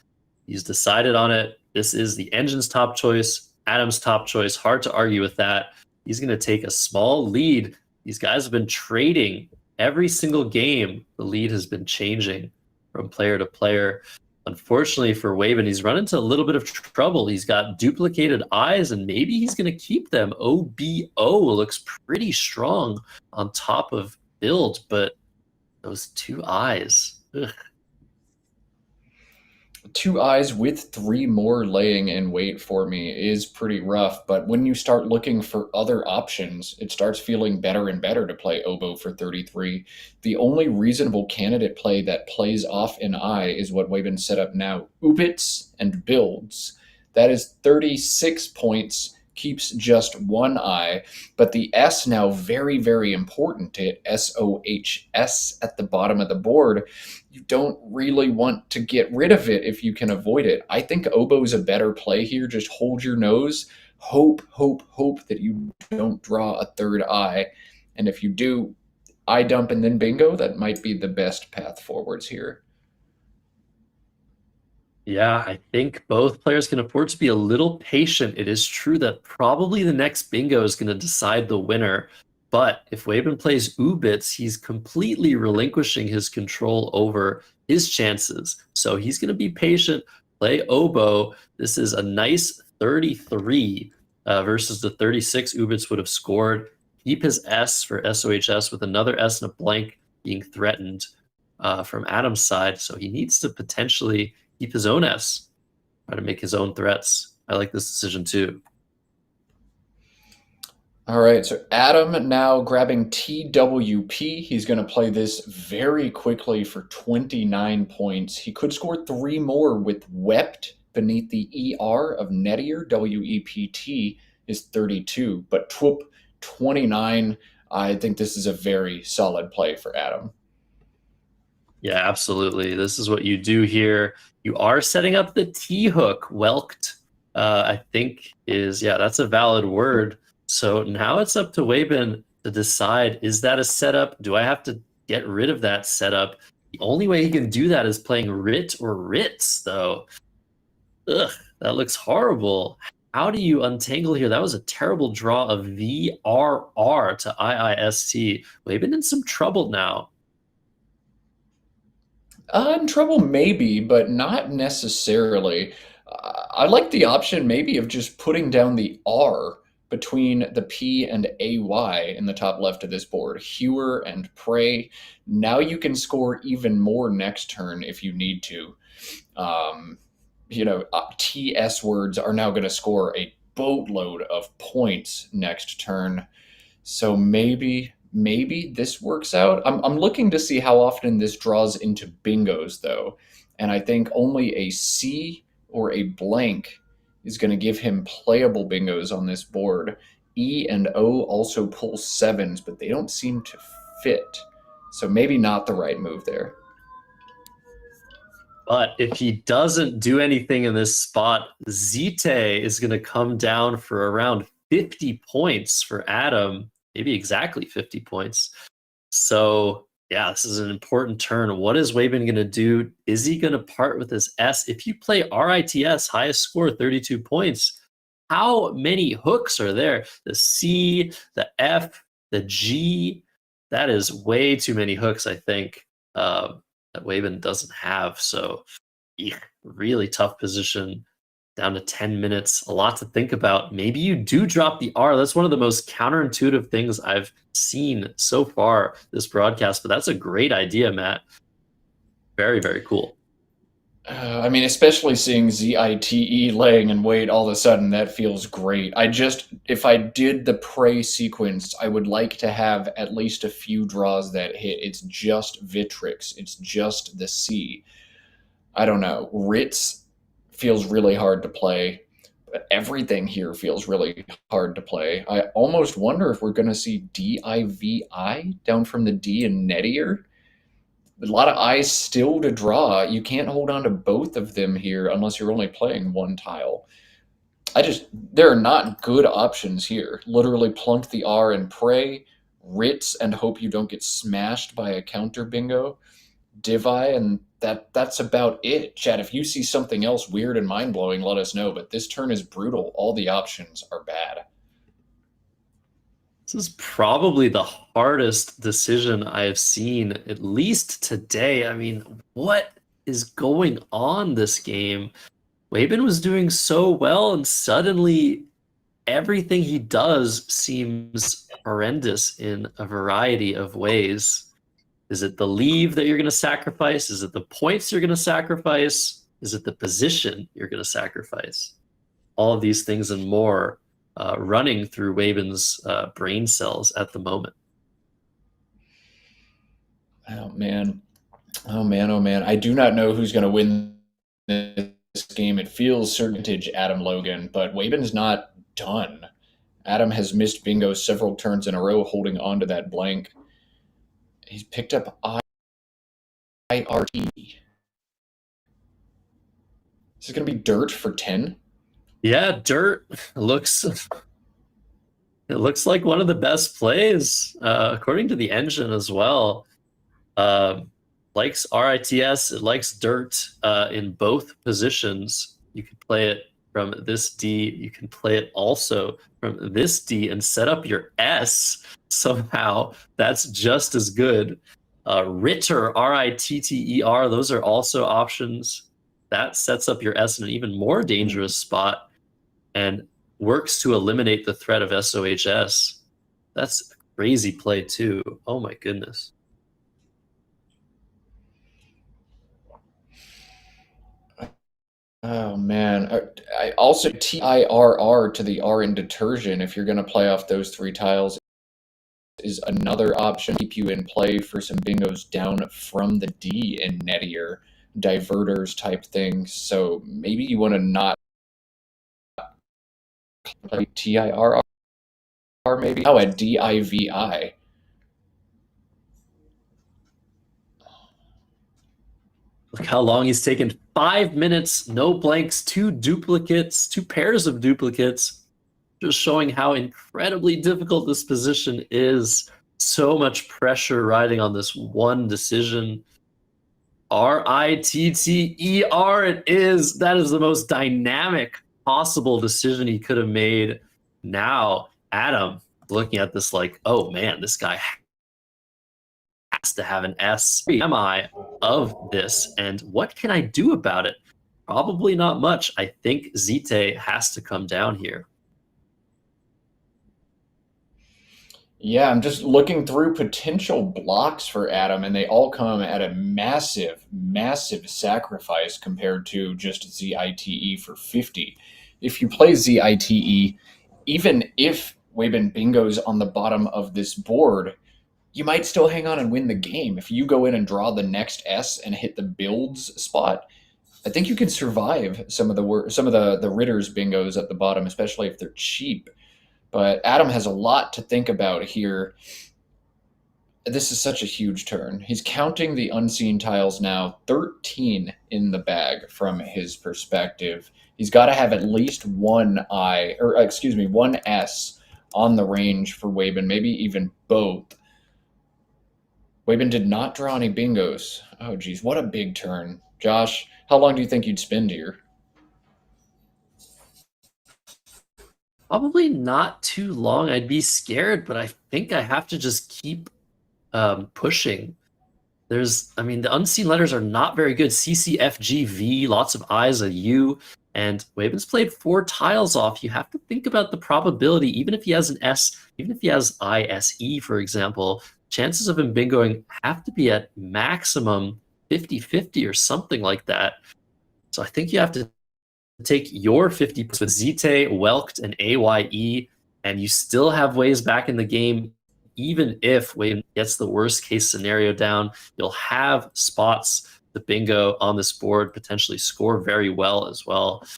He's decided on it. This is the engine's top choice, Adam's top choice. Hard to argue with that. He's going to take a small lead. These guys have been trading every single game. The lead has been changing from player to player. Unfortunately for Waven, he's run into a little bit of trouble. He's got duplicated eyes, and maybe he's going to keep them. OBO looks pretty strong on top of build, but those 2 eyes. Ugh. 2 eyes with 3 more laying in wait for me is pretty rough, but when you start looking for other options, it starts feeling better and better to play Oboe for 33. The only reasonable candidate play that plays off an eye is what Waven set up now. Ubits and builds. That is 36 points, keeps just 1 eye, but the S now very, very important to hit SOHS at the bottom of the board. You don't really want to get rid of it if you can avoid it. I think Oboe's a better play here. Just hold your nose, hope that you don't draw a 3rd eye. And if you do, eye dump and then bingo, that might be the best path forwards here. Yeah, I think both players can afford to be a little patient. It is true that probably the next bingo is going to decide the winner. But if Waven plays Ubits, he's completely relinquishing his control over his chances. So he's going to be patient, play Oboe. This is a nice 33 versus the 36 Ubits would have scored. Keep his S for SOHS with another S and a blank being threatened from Adam's side. So he needs to potentially keep his own S, try to make his own threats. I like this decision too. All right, so Adam now grabbing TWP. He's going to play this very quickly for 29 points. He could score 3 more with Wept beneath the ER of Nettier. WEPT is 32, but TWP 29. I think this is a very solid play for Adam. Yeah, absolutely. This is what you do here. You are setting up the T-hook. Welked, I think is, yeah, that's a valid word. So now it's up to Waben to decide, is that a setup? Do I have to get rid of that setup? The only way he can do that is playing Rit or Ritz, though. Ugh, that looks horrible. How do you untangle here? That was a terrible draw of VRR to IIST. Waben in some trouble now. In trouble maybe, but not necessarily. I like the option maybe of just putting down the R between the P and AY in the top left of this board. Hewer and Prey. Now you can score even more next turn if you need to. TS words are now going to score a boatload of points next turn. So maybe this works out. I'm looking to see how often this draws into bingos, though. And I think only a C or a blank is going to give him playable bingos on this board. E and O also pull 7s, but they don't seem to fit. So maybe not the right move there. But if he doesn't do anything in this spot, Zite is going to come down for around 50 points for Adam. Maybe exactly 50 points. So, yeah, this is an important turn. What is Waben going to do? Is he going to part with his S? If you play RITS, highest score, 32 points, how many hooks are there? The C, the F, the G. That is way too many hooks, I think, that Waben doesn't have. So, yeah, really tough position. Down to 10 minutes, a lot to think about. Maybe you do drop the R. That's one of the most counterintuitive things I've seen so far this broadcast, but that's a great idea, Matt. Very, very cool. I mean, especially seeing ZITE laying in wait all of a sudden, that feels great. If I did the prey sequence, I would like to have at least a few draws that hit. It's just Vitrix. It's just the C. I don't know. Ritz feels really hard to play, but everything here feels really hard to play. I almost wonder if we're going to see DIVI down from the D in Nettier. A lot of eyes still to draw. You can't hold on to both of them here unless you're only playing one tile. There are not good options here. Literally plunk the R and pray, Ritz and hope you don't get smashed by a counter bingo, Divi, and that's about it. Chad, if you see something else weird and mind-blowing, let us know, but this turn is brutal. All the options are bad. This is probably the hardest decision I have seen, at least today. I mean, what is going on this game? Wabin was doing so well, and suddenly everything he does seems horrendous in a variety of ways. Is it the leave that you're going to sacrifice? Is it the points you're going to sacrifice? Is it the position you're going to sacrifice? All of these things and more running through Wabin's brain cells at the moment. Oh, man. Oh, man. Oh, man. I do not know who's going to win this game. It feels certaintage Adam Logan, but Wabin's not done. Adam has missed bingo several turns in a row holding on to that blank. He's picked up IRT. Is it going to be dirt for 10? Yeah, dirt looks... It looks like one of the best plays, according to the engine as well. Likes RITS, it likes dirt in both positions. You can play it from this D. You can play it also from this D and set up your S somehow. That's just as good. Ritter, RITTER, those are also options. That sets up your S in an even more dangerous spot and works to eliminate the threat of SOHS. That's a crazy play too. Oh my goodness. Oh man. I also TIRR to the R in detersion if you're going to play off those three tiles is another option. Keep you in play for some bingos down from the D in Nettier, diverters type things. So maybe you want to not play TIRR maybe. Oh, a DIVI. Look how long he's taken. 5 minutes, no blanks, 2 duplicates, 2 pairs of duplicates. Just showing how incredibly difficult this position is. So much pressure riding on this one decision. RITTER it is. That is the most dynamic possible decision he could have made. Now, Adam looking at this like, oh man, this guy has to have an S. Am I of this? And what can I do about it? Probably not much. I think Zite has to come down here. Yeah, I'm just looking through potential blocks for Adam, and they all come at a massive, massive sacrifice compared to just ZITE for 50. If you play ZITE, even if Wabin bingo's on the bottom of this board, you might still hang on and win the game. If you go in and draw the next S and hit the builds spot, I think you can survive some of the Ritter's bingos at the bottom, especially if they're cheap. But Adam has a lot to think about here. This is such a huge turn. He's counting the unseen tiles now, 13 in the bag from his perspective. He's got to have at least one S on the range for Wabin, maybe even both. Wabin did not draw any bingos. Oh, geez, what a big turn. Josh, how long do you think you'd spend here? Probably not too long. I'd be scared, but I think I have to just keep pushing. The unseen letters are not very good. CCFGV, lots of I's, a U, and Wabin's played 4 tiles off. You have to think about the probability, even if he has an S, even if he has ISE, for example, chances of him bingoing have to be at maximum 50-50 or something like that. So I think you have to take your 50 points with Zite, Welkt, and AYE, and you still have ways back in the game. Even if Wayne gets the worst case scenario down, you'll have spots the bingo on this board, potentially score very well as well. I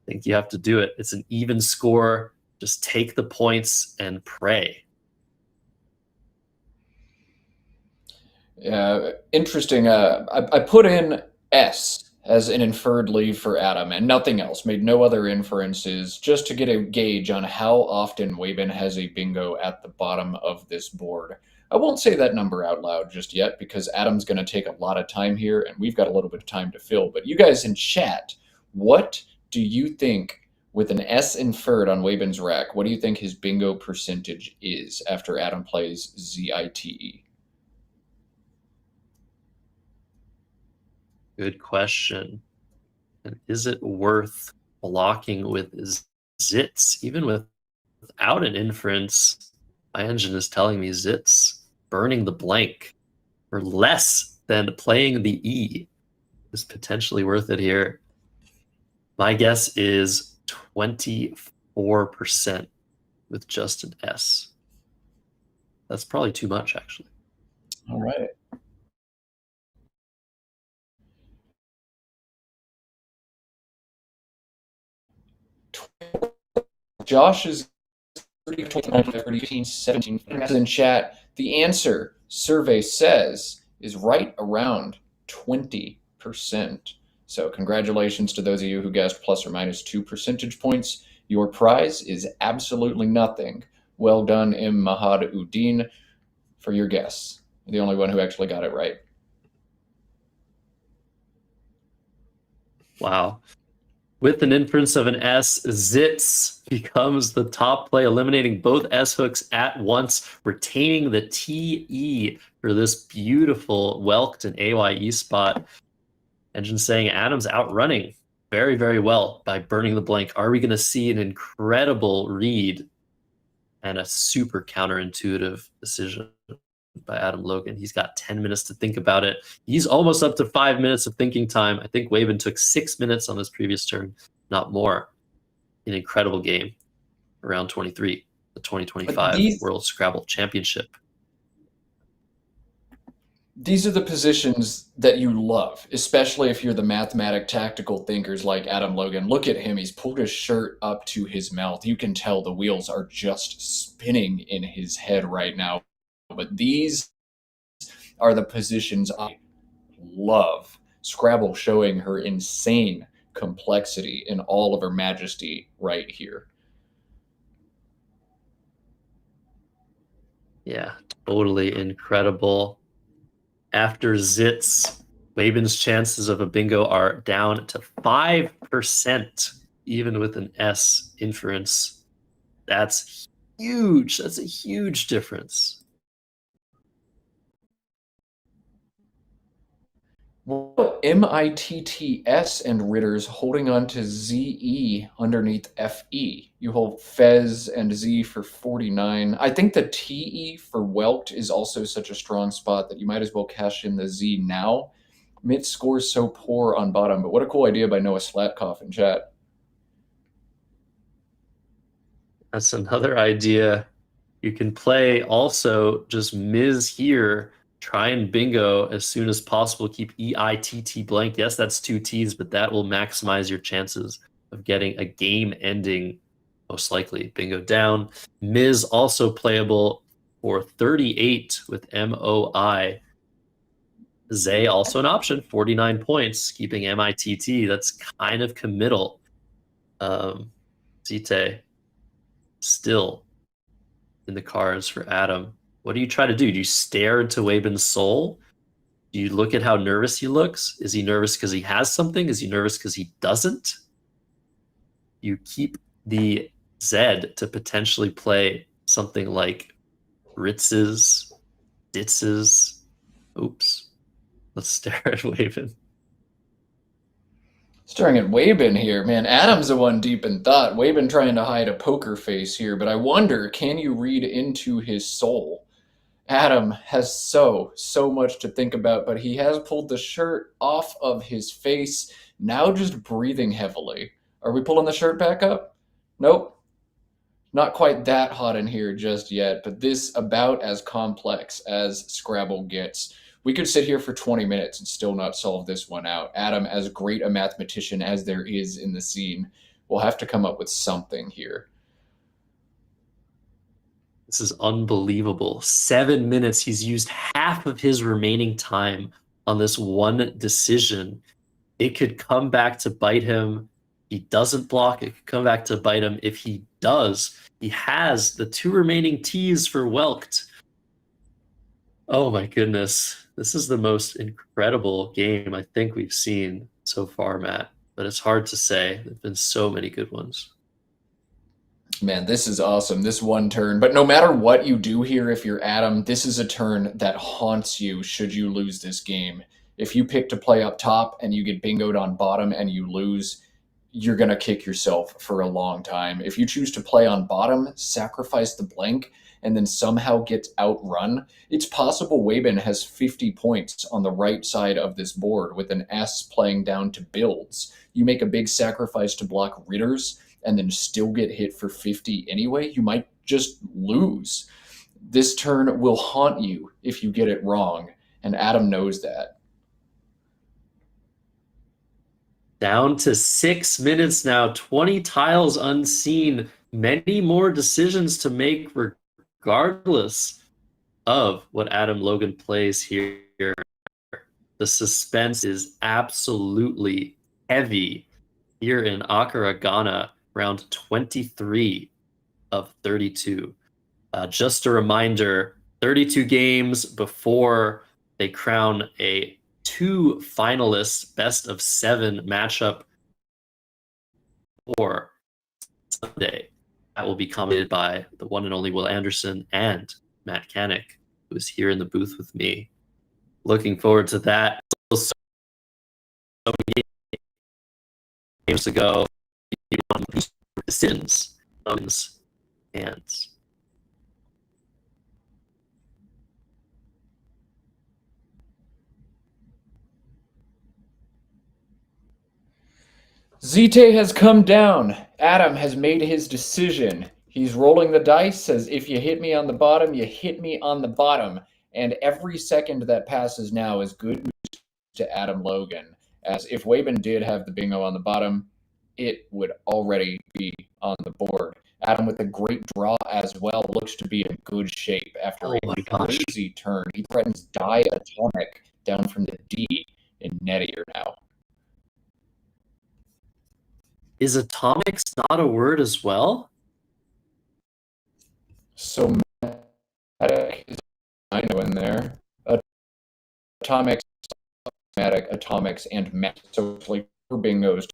think you have to do it. It's an even score. Just take the points and pray. Yeah, interesting. I put in S as an inferred leave for Adam and nothing else, made no other inferences, just to get a gauge on how often Waben has a bingo at the bottom of this board. I won't say that number out loud just yet because Adam's going to take a lot of time here and we've got a little bit of time to fill. But you guys in chat, what do you think, with an S inferred on Waben's rack, what do you think his bingo percentage is after Adam plays ZITE? Good question. And is it worth blocking with zits? Even without an inference, my engine is telling me zits. Burning the blank for less than playing the E is potentially worth it here. My guess is 24% with just an S. That's probably too much, actually. All right. Josh is 13, 17 in chat. The answer, survey says, is right around 20%. So congratulations to those of you who guessed plus or minus 2 percentage points. Your prize is absolutely nothing. Well done, M. Mahad Uddin, for your guess. You're the only one who actually got it right. Wow. With an inference of an S, Zits becomes the top play, eliminating both S hooks at once, retaining the TE for this beautiful Welkt and AYE spot. Engine saying Adam's outrunning very, very well by burning the blank. Are we going to see an incredible read and a super counterintuitive decision by Adam Logan? He's got 10 minutes to think about it. He's almost up to 5 minutes of thinking time. I think Waben took 6 minutes on this previous turn, not more. An incredible game. Round 23, the 2025 World Scrabble Championship. These are the positions that you love, especially if you're the mathematic tactical thinkers like Adam Logan. Look at him. He's pulled his shirt up to his mouth. You can tell the wheels are just spinning in his head right now. But these are the positions I love. Scrabble showing her insane complexity in all of her majesty right here. Yeah, totally incredible. After Zits, Waben's chances of a bingo are down to 5%, even with an S inference. That's huge. That's a huge difference. Well, MITTS and Ritter's holding on to ZE underneath FE. You hold Fez and Z for 49. I think the TE for Welkt is also such a strong spot that you might as well cash in the Z now. Mitt scores so poor on bottom, but what a cool idea by Noah Slatkoff in chat. That's another idea. You can play also just Ms. here. Try and bingo as soon as possible. Keep EITT blank. Yes, that's 2 T's, but that will maximize your chances of getting a game ending, most likely. Bingo down. Ms. also playable for 38 with MOI. Zay also an option, 49 points, keeping MITT. That's kind of committal. Zite still in the cards for Adam. What do you try to do? Do you stare into Waben's soul? Do you look at how nervous he looks? Is he nervous because he has something? Is he nervous because he doesn't? You keep the Z to potentially play something like Ritz's, Ditz's. Oops. Let's stare at Waben. Staring at Waben here, man. Adam's the one deep in thought. Waben trying to hide a poker face here, but I wonder, can you read into his soul? Adam has so much to think about, but he has pulled the shirt off of his face. now just breathing heavily. Are we pulling the shirt back up? Nope. Not quite that hot in here just yet, but this about as complex as Scrabble gets. We could sit here for 20 minutes and still not solve this one out. Adam, as great a mathematician as there is in the scene, will have to come up with something here. This is unbelievable. 7 minutes. He's used half of his remaining time on this one decision. It could come back to bite him. He doesn't block. It could come back to bite him. If he does, he has the 2 remaining T's for Welked. Oh my goodness. This is the most incredible game I think we've seen so far, Matt. But it's hard to say. There've been so many good ones. Man, this is awesome, this one turn. But no matter what you do here, if you're Adam, this is a turn that haunts you should you lose this game. If you pick to play up top and you get bingoed on bottom and you lose, you're going to kick yourself for a long time. If you choose to play on bottom, sacrifice the blank, and then somehow get outrun, it's possible Waben has 50 points on the right side of this board with an S playing down to builds. You make a big sacrifice to block Ritters, and then still get hit for 50 anyway, you might just lose. This turn will haunt you if you get it wrong, and Adam knows that. Down to 6 minutes now, 20 tiles unseen, many more decisions to make regardless of what Adam Logan plays here. The suspense is absolutely heavy here in Accra, Ghana. Round 23 of 32. Just a reminder, 32 games before they crown a 2 finalists best of 7 matchup for Sunday. That will be commented by the one and only Will Anderson and Matt Canik, who is here in the booth with me. Looking forward to that. So many games to go. Sins, thumbs, hands. Zite has come down. Adam has made his decision. He's rolling the dice, says if you hit me on the bottom, you hit me on the bottom. And every second that passes now is good news to Adam Logan. As if Waben did have the bingo on the bottom, it would already be on the board. Adam with a great draw as well looks to be in good shape after a crazy turn. He threatens die atomic down from the D in Nettier now. Is atomics not a word as well? So I know in there. Atomics, atomics, and math. So it's like for bingos.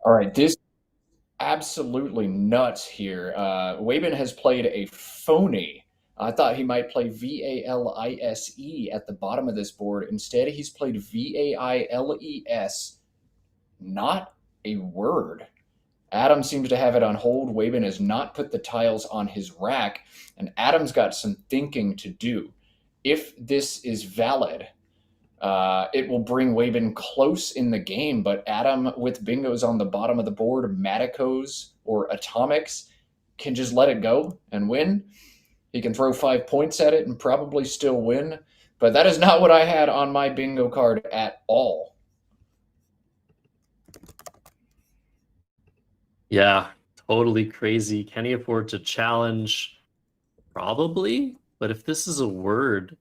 All right, this absolutely nuts here. Waben has played a phony. I thought he might play VALISE at the bottom of this board. Instead, he's played VAILES Not a word. Adam seems to have it on hold. Waben has not put the tiles on his rack, and Adam's got some thinking to do. If this is valid, it will bring Waben close in the game, but Adam, with bingos on the bottom of the board, Maticos or Atomics, can just let it go and win. He can throw 5 points at it and probably still win, but that is not what I had on my bingo card at all. Yeah, totally crazy. Can he afford to challenge? Probably. But if this is a word,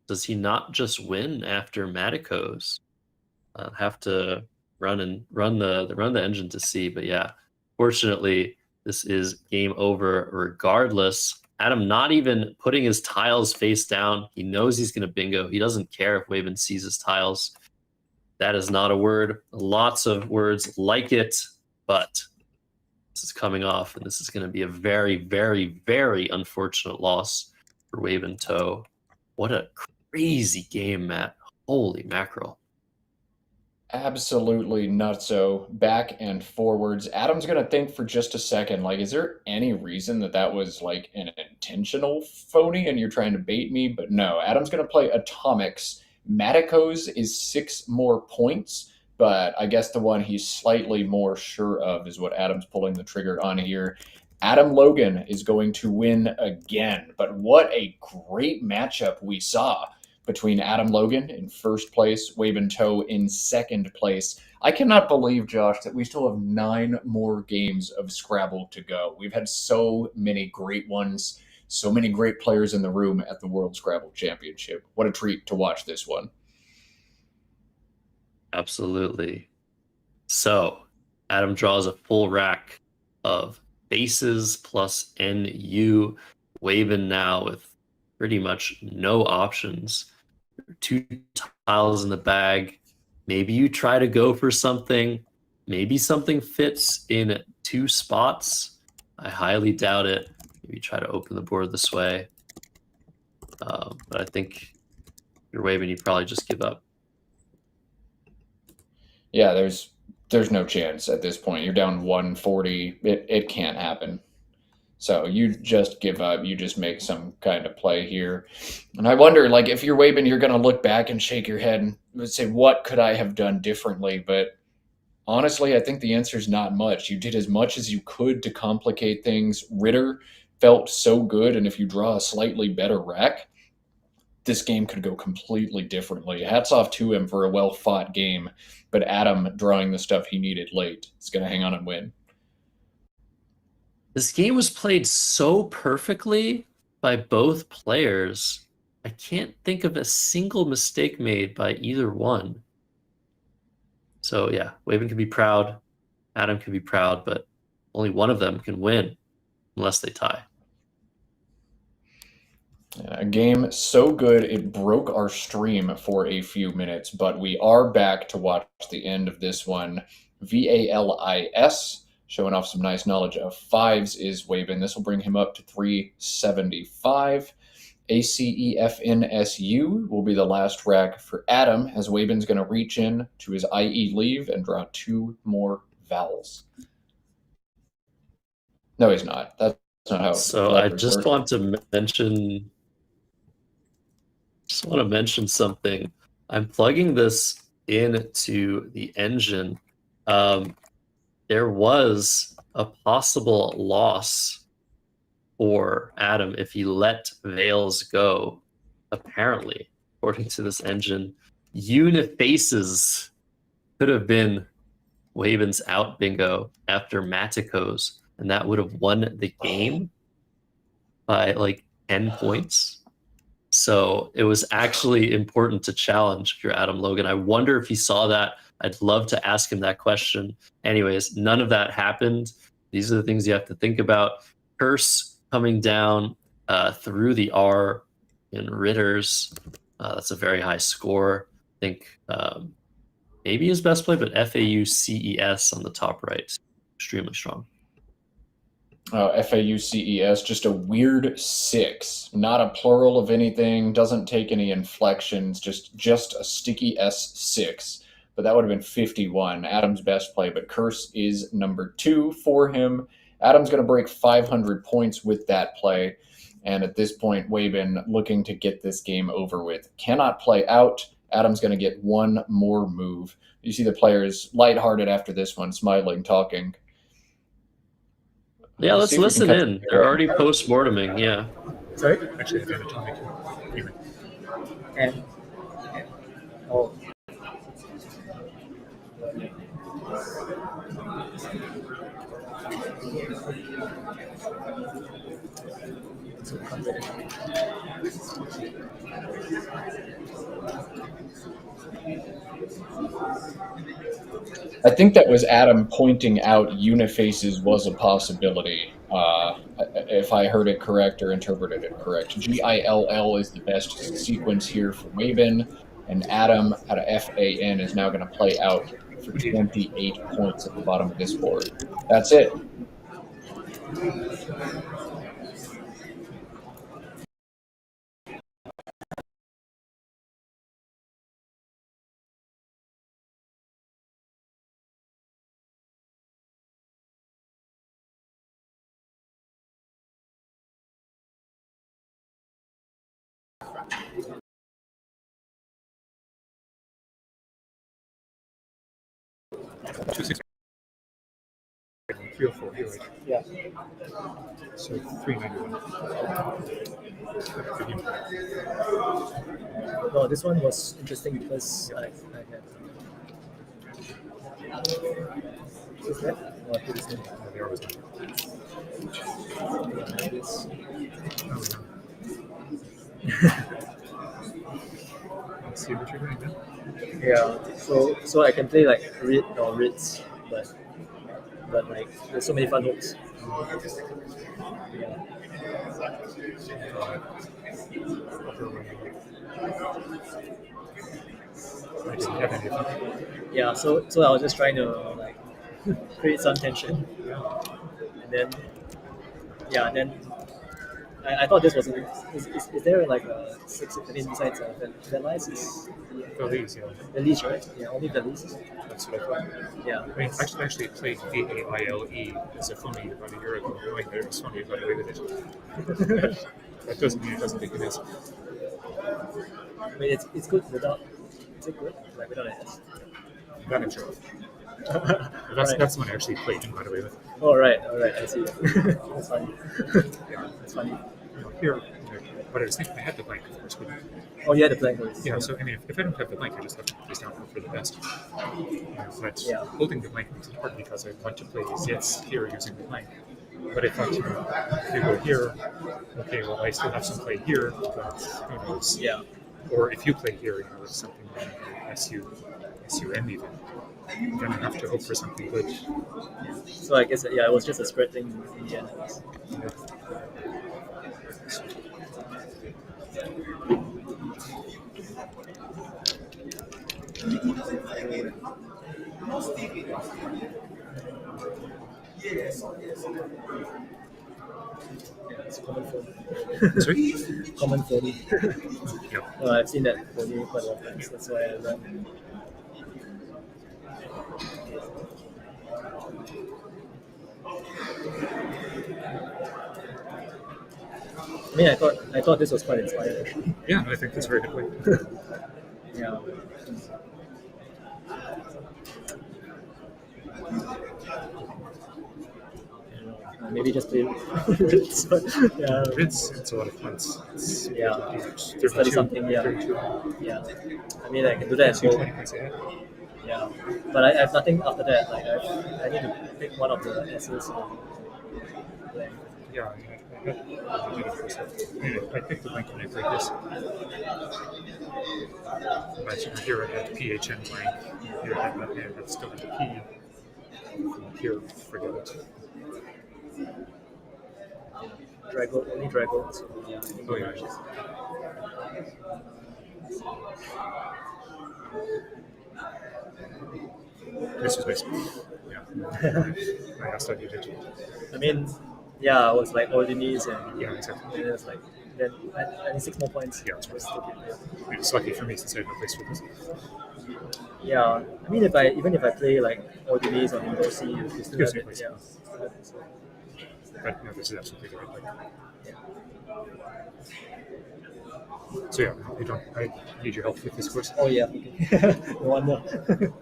does he not just win after Maticos? I'll have to run the engine to see. But yeah, fortunately, this is game over regardless. Adam not even putting his tiles face down. He knows he's going to bingo. He doesn't care if Waven sees his tiles. That is not a word. Lots of words like it, but this is coming off, and this is going to be a very, very, very unfortunate loss for Waven Toe. What a crazy game, Matt. Holy mackerel. Absolutely nutso. Back and forwards. Adam's going to think for just a second, like, is there any reason that was like an intentional phony and you're trying to bait me? But no, Adam's going to play Atomics. Maticos is 6 more points, but I guess the one he's slightly more sure of is what Adam's pulling the trigger on here. Adam Logan is going to win again, but what a great matchup we saw between Adam Logan in first place, Waben Toe in second place. I cannot believe, Josh, that we still have 9 more games of Scrabble to go. We've had so many great ones, so many great players in the room at the World Scrabble Championship. What a treat to watch this one. Absolutely. So, Adam draws a full rack of faces plus NU. Waven now with pretty much no options. 2 tiles in the bag. Maybe you try to go for something. Maybe something fits in 2 spots. I highly doubt it. Maybe try to open the board this way. But I think if you're Waven, you probably just give up. Yeah, there's no chance at this point. You're down 140. It can't happen. So you just give up. You just make some kind of play here. And I wonder, like, if you're Waben, you're going to look back and shake your head and say, what could I have done differently? But honestly, I think the answer is not much. You did as much as you could to complicate things. Ritter felt so good, and if you draw a slightly better rack, this game could go completely differently. Hats off to him for a well-fought game, but Adam drawing the stuff he needed late is going to hang on and win. This game was played so perfectly by both players. I can't think of a single mistake made by either one. So yeah, Waven can be proud, Adam can be proud, but only one of them can win unless they tie. A game so good it broke our stream for a few minutes, but we are back to watch the end of this one. VALIS, showing off some nice knowledge of 5s, is Waven. This will bring him up to 375. ACEFNSU will be the last rack for Adam, as Waben's going to reach in to his IE leave and draw 2 more vowels. No, he's not. That's not how. So I just want to mention. Just want to mention something. I'm plugging this into the engine. There was a possible loss for Adam if he let Veils go. Apparently, according to this engine, Unifaces could have been Waven's out bingo after Maticos, and that would have won the game by like 10 points. So it was actually important to challenge if you're Adam Logan. I wonder if he saw that. I'd love to ask him that question. Anyways, none of that happened. These are the things you have to think about. Curse coming down through the R in Ritters. That's a very high score. I think maybe his best play, but FAUCES on the top right. Extremely strong. FAUCES, just a weird 6, not a plural of anything, doesn't take any inflections, just a sticky S6. but that would have been 51. Adam's best play, but curse is number 2 for him. Adam's going to break 500 points with that play. And at this point, Waben looking to get this game over with. Cannot play out. Adam's going to get one more move. You see the players lighthearted after this one, smiling, talking. Yeah, let's listen in. They're already post-morteming, yeah. Sorry? Actually, I found atomic. Anyway. And oh. I think that was Adam pointing out unifaces was a possibility, if I heard it correct or interpreted it correct. GILL is the best sequence here for Waben, and Adam out of FAN is now going to play out for 28 points at the bottom of this board. That's it. Two, 6, 3, 4 here, right? Yeah. So 391. No, this one was interesting because I had. Is that? Or this one? Oh, they always do. Let's see what you're doing then. Yeah, so I can play like read or reads, but like there's so many fun hooks. Yeah. I didn't have any of them. Yeah, so I was just trying to like create some tension, and then I thought this was is there like a 6? I mean, besides Belize is Belize, yeah. Belize, right? Yeah, only Belize. That's what I thought. Yeah. I mean, actually played VAILE as a phony about a year ago, knowing that it was funny, I got away with it. That doesn't mean it doesn't think it is. I mean, it's good without. Is it good? Like without an S? That I'm sure of. That's one I actually played and got away with. All right, I see. That's funny. Yeah. That's funny. Here, but I was thinking I had the blank, of course. Oh, you had the blank. Yeah, so I mean, if I don't have the blank, I just have to place down for the best. But holding the blank makes it hard because I want to play these hits here using the blank. But if I go here, okay, well, I still have some play here, but who knows? Yeah. Or if you play here, it's something like SUM even. Then I have to hope for something good. So I guess it was just a spread thing in the end. It's common 40. Sorry? Common 40. Yeah. I've seen that 40 quite a lot of times. That's why I learned. I mean, I thought this was quite inspiring, actually. Yeah, I think that's very good way. Yeah. Maybe just play Ritz, but yeah. Ritz, it's a lot of fun. To study something, yeah. I mean, I can do that. Yeah, but I have nothing after that. Like I need to pick one of the S's. Yeah, I picked the blank when I played this. But here I had PHN blank. Here I had still had the P. Here, forget it. Only Drago. So, yeah, oh, yeah. This was basically, I studied it. I mean, yeah, it was like Ordinis and yeah, exactly. And it was like then I need 6 more points. Yeah, that's right. It's lucky for me since I have no place for this. Yeah, I mean, even if I play like ODBs or Windows C, you still Yes, have it. yes, Yeah. But no, this is absolutely the right play. So yeah, I need your help with this course. Oh yeah, okay. No wonder.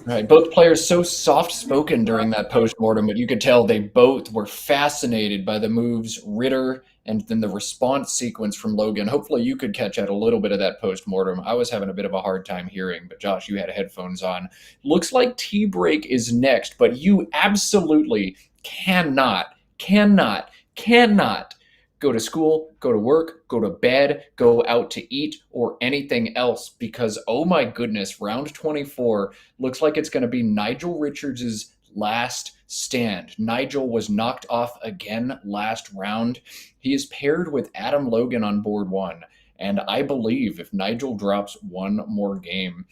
Right, both players so soft-spoken during that post-mortem, but you could tell they both were fascinated by the moves Ritter and then the response sequence from Logan. Hopefully you could catch out a little bit of that post-mortem. I was having a bit of a hard time hearing, but Josh, you had headphones on. Looks like tea break is next, but you absolutely cannot go to school, go to work, go to bed, go out to eat, or anything else because, oh my goodness, round 24 looks like it's going to be Nigel Richards' last stand. Nigel was knocked off again last round. He is paired with Adam Logan on board 1, and I believe if Nigel drops one more game,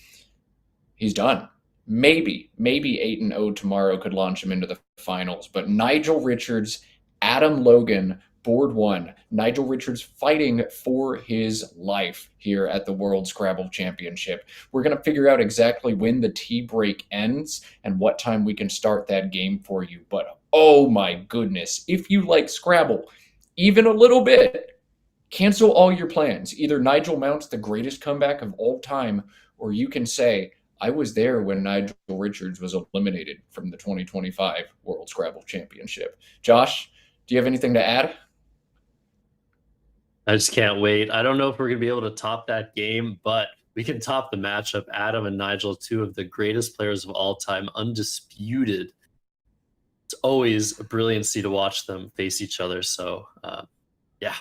he's done. Maybe 8-0 tomorrow could launch him into the finals, but Nigel Richards, Adam Logan, board 1. Nigel Richards fighting for his life here at the World Scrabble Championship. We're going to figure out exactly when the tea break ends and what time we can start that game for you. But oh my goodness, if you like Scrabble even a little bit, cancel all your plans. Either Nigel mounts the greatest comeback of all time, or you can say, I was there when Nigel Richards was eliminated from the 2025 World Scrabble Championship. Josh, do you have anything to add? I just can't wait. I don't know if we're going to be able to top that game, but we can top the matchup. Adam and Nigel, two of the greatest players of all time, undisputed. It's always a brilliancy to watch them face each other. So, yeah,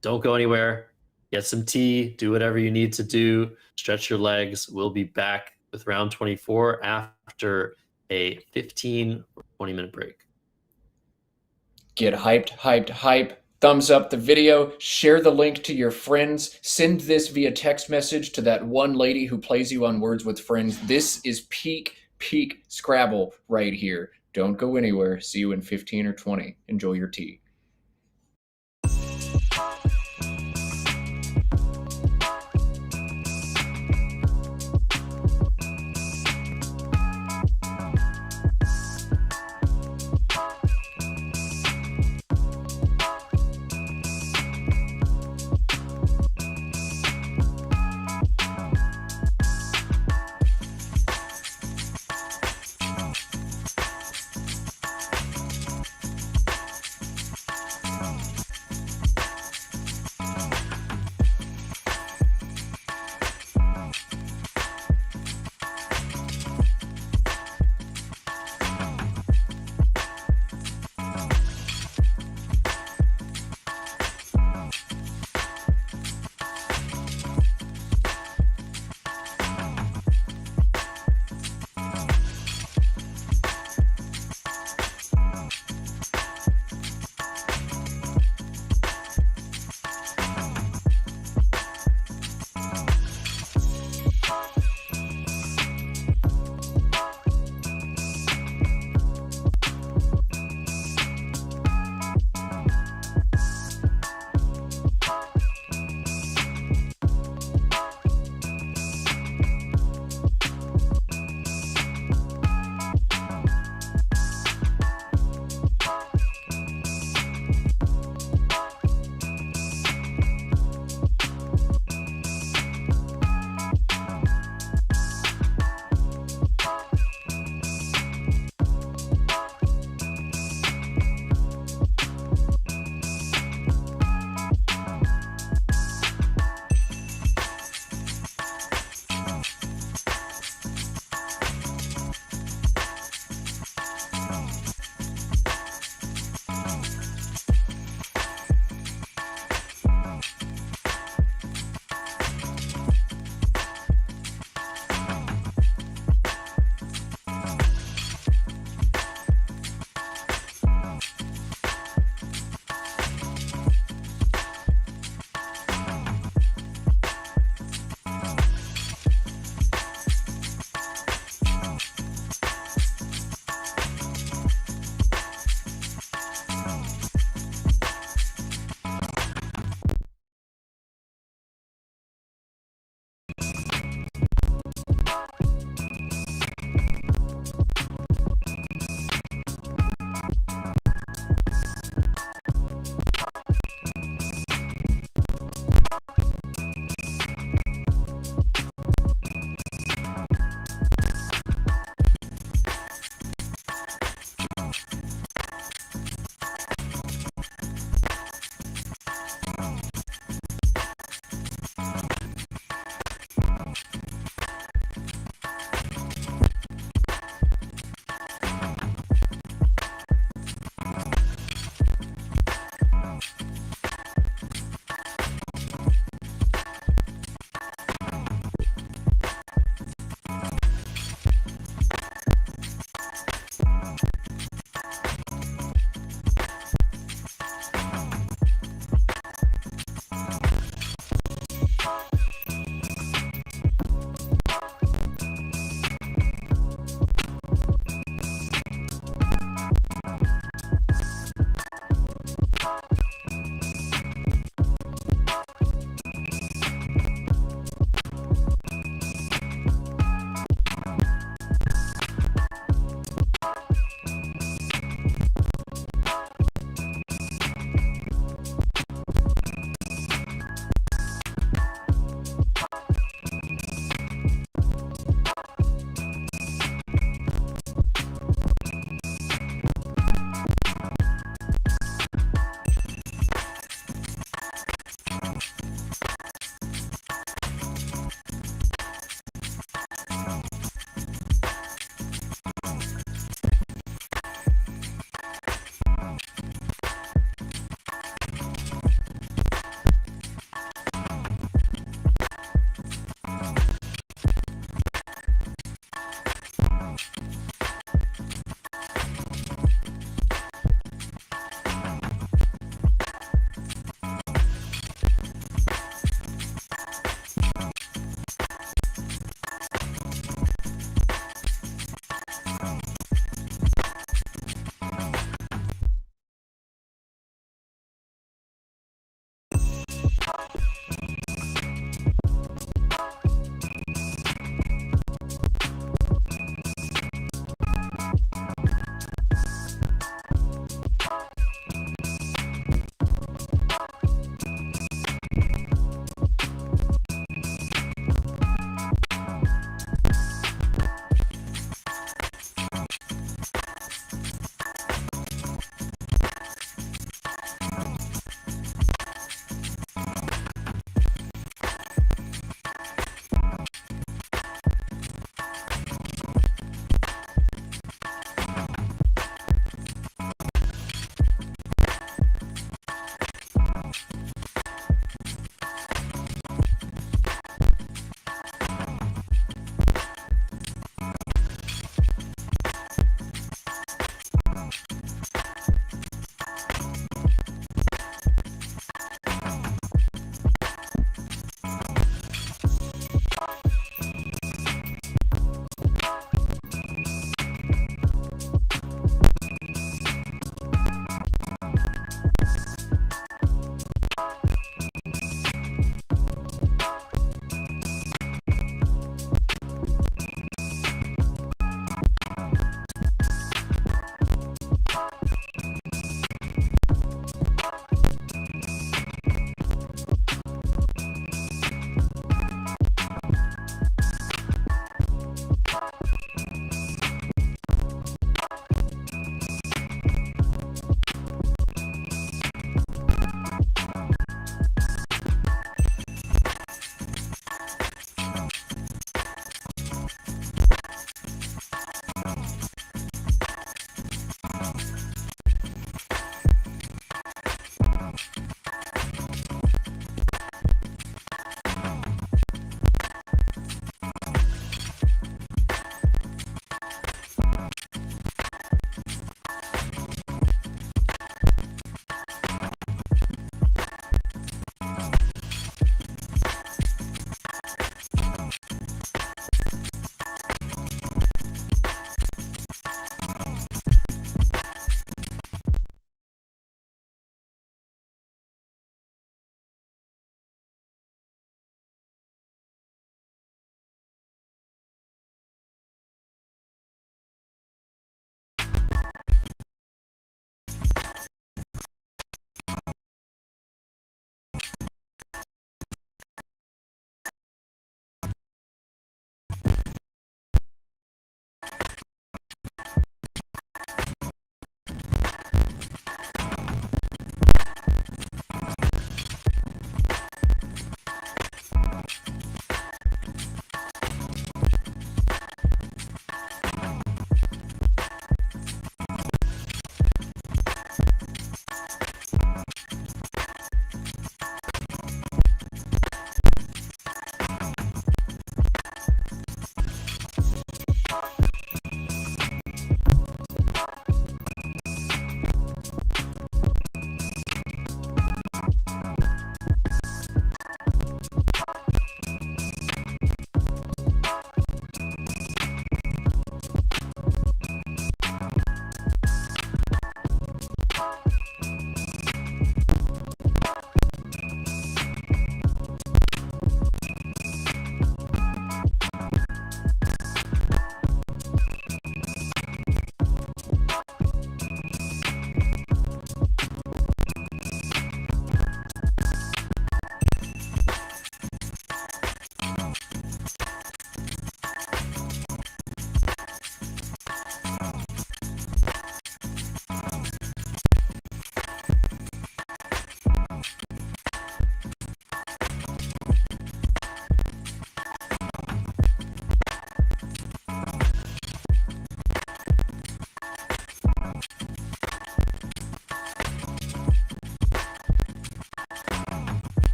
don't go anywhere. Get some tea. Do whatever you need to do. Stretch your legs. We'll be back with round 24 after a 15 or 20-minute break. Get hyped. Thumbs up the video, share the link to your friends, send this via text message to that one lady who plays you on Words with Friends. This is peak Scrabble right here. Don't go anywhere. See you in 15 or 20. Enjoy your tea.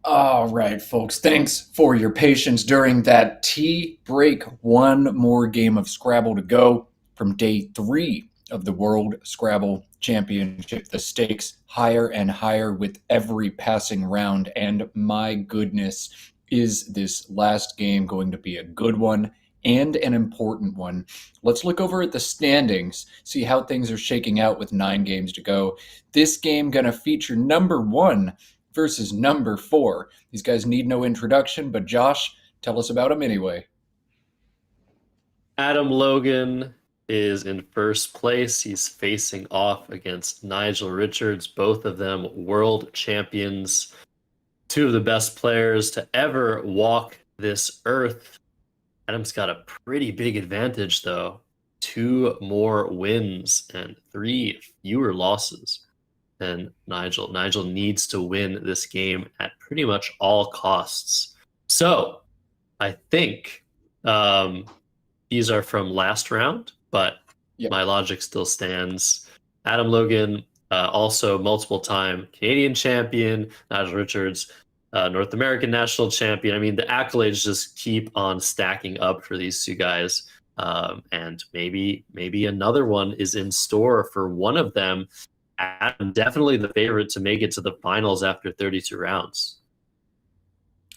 All right, folks. Thanks for your patience during that tea break. One more game of Scrabble to go from day 3 of the World Scrabble Championship. The stakes higher and higher with every passing round. And my goodness, is this last game going to be a good one and an important one? Let's look over at the standings, see how things are shaking out with 9 games to go. This game going to feature number 1 versus number 4. These guys need no introduction, but Josh, tell us about them anyway. Adam Logan is in first place. He's facing off against Nigel Richards, both of them world champions, 2 of the best players to ever walk this earth. Adam's got a pretty big advantage, though. 2 more wins and 3 fewer losses than Nigel. Nigel needs to win this game at pretty much all costs. So I think these are from last round, but my logic still stands. Adam Logan, also multiple-time Canadian champion. Nigel Richards, North American national champion. I mean, the accolades just keep on stacking up for these 2 guys. And maybe another one is in store for one of them. Adam, definitely the favorite to make it to the finals after 32 rounds.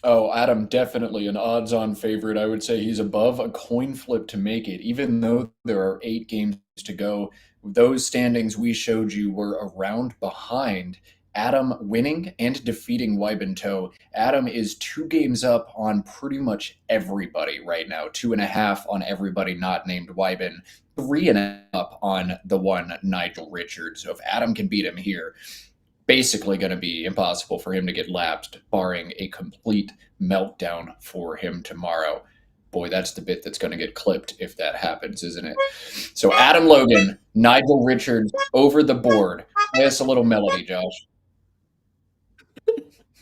Oh, Adam, definitely an odds-on favorite. I would say he's above a coin flip to make it, even though there are 8 games to go. Those standings we showed you were a round behind Adam winning and defeating Wybinto. Adam is 2 games up on pretty much everybody right now. 2.5 on everybody not named Wybin. 3.5 up on the one Nigel Richards. So if Adam can beat him here, basically going to be impossible for him to get lapsed, barring a complete meltdown for him tomorrow. Boy, that's the bit that's going to get clipped if that happens, isn't it? So Adam Logan, Nigel Richards over the board. Play us a little melody, Josh.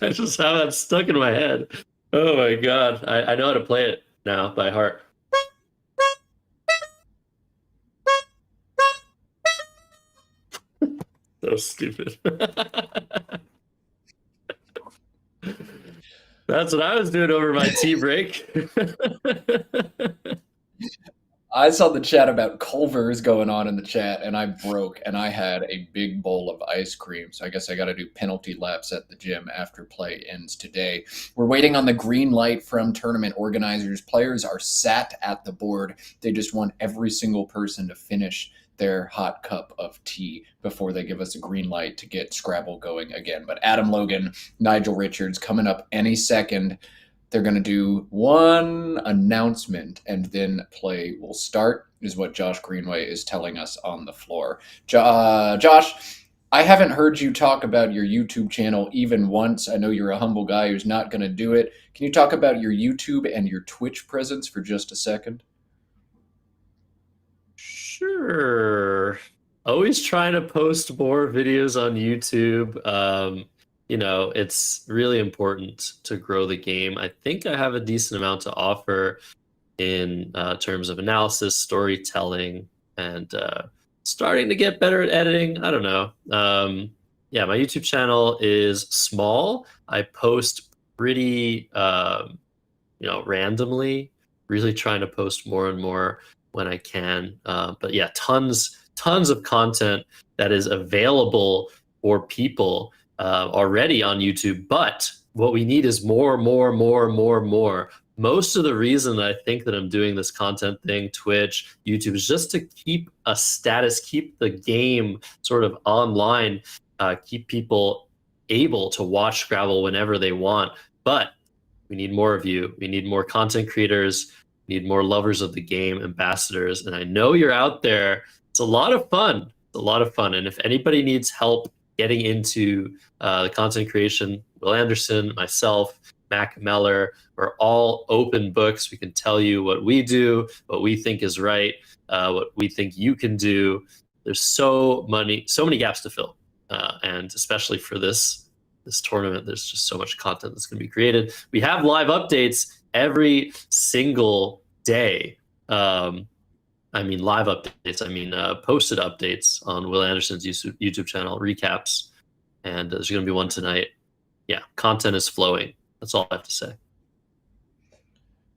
I just have that stuck in my head. Oh my god. I know how to play it now by heart. So stupid. That's what I was doing over my tea break. I saw the chat about Culver's going on in the chat, and I broke, and I had a big bowl of ice cream. So I guess I got to do penalty laps at the gym after play ends today. We're waiting on the green light from tournament organizers. Players are sat at the board. They just want every single person to finish their hot cup of tea before they give us a green light to get Scrabble going again. But Adam Logan, Nigel Richards coming up any second. They're going to do one announcement and then play will start, is what Josh Greenway is telling us on the floor. Josh, I haven't heard you talk about your YouTube channel even once. I know you're a humble guy who's not going to do it. Can you talk about your YouTube and your Twitch presence for just a second? Sure. Always trying to post more videos on YouTube. You know, it's really important to grow the game. I think I have a decent amount to offer in terms of analysis, storytelling, and starting to get better at editing. I don't know. Yeah, my YouTube channel is small. I post pretty, randomly, really trying to post more and more when I can. But yeah, tons of content that is available for people already on YouTube. But what we need is more. Most of the reason I think that I'm doing this content thing, Twitch, YouTube, is just to keep a status, keep the game sort of online, keep people able to watch Scrabble whenever they want. But we need more of you. We need more content creators. We need more lovers of the game, ambassadors. And I know you're out there. It's a lot of fun. It's a lot of fun. And if anybody needs help getting into the content creation, Will Anderson, myself, Mac Meller, we're all open books. We can tell you what we do, what we think is right, what we think you can do. There's so many gaps to fill. And especially for this tournament, there's just so much content that's going to be created. We have live updates every single day. I mean live updates. I mean posted updates on Will Anderson's YouTube channel, recaps, and there's going to be one tonight. yeah, content is flowing. That's all I have to say.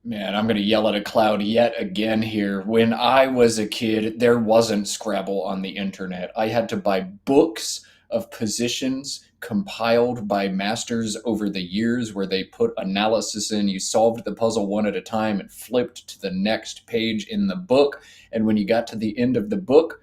Man, I'm going to yell at a cloud yet again here. When I was a kid, there wasn't Scrabble on the internet. I had to buy books of positions compiled by masters over the years where they put analysis in. You solved the puzzle one at a time and flipped to the next page in the book. And when you got to the end of the book,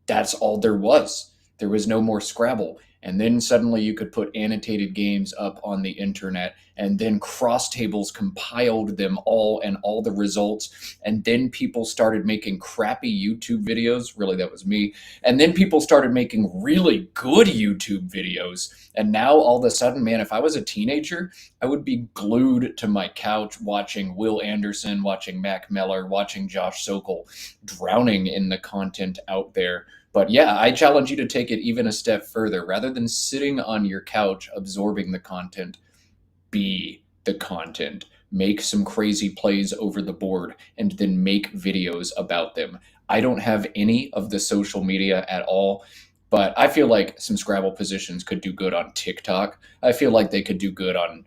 that's all there was. There was no more Scrabble. And then suddenly you could put annotated games up on the internet, and then Cross Tables compiled them all and all the results. And then people started making crappy YouTube videos. Really, that was me. And then people started making really good YouTube videos. And now all of a sudden, man, if I was a teenager, I would be glued to my couch watching Will Anderson, watching Mac Meller, watching Josh Sokol, drowning in the content out there. But yeah, I challenge you to take it even a step further. Rather than sitting on your couch absorbing the content, be the content. Make some crazy plays over the board and then make videos about them. I don't have any of the social media at all, but I feel like some Scrabble positions could do good on TikTok. I feel like they could do good on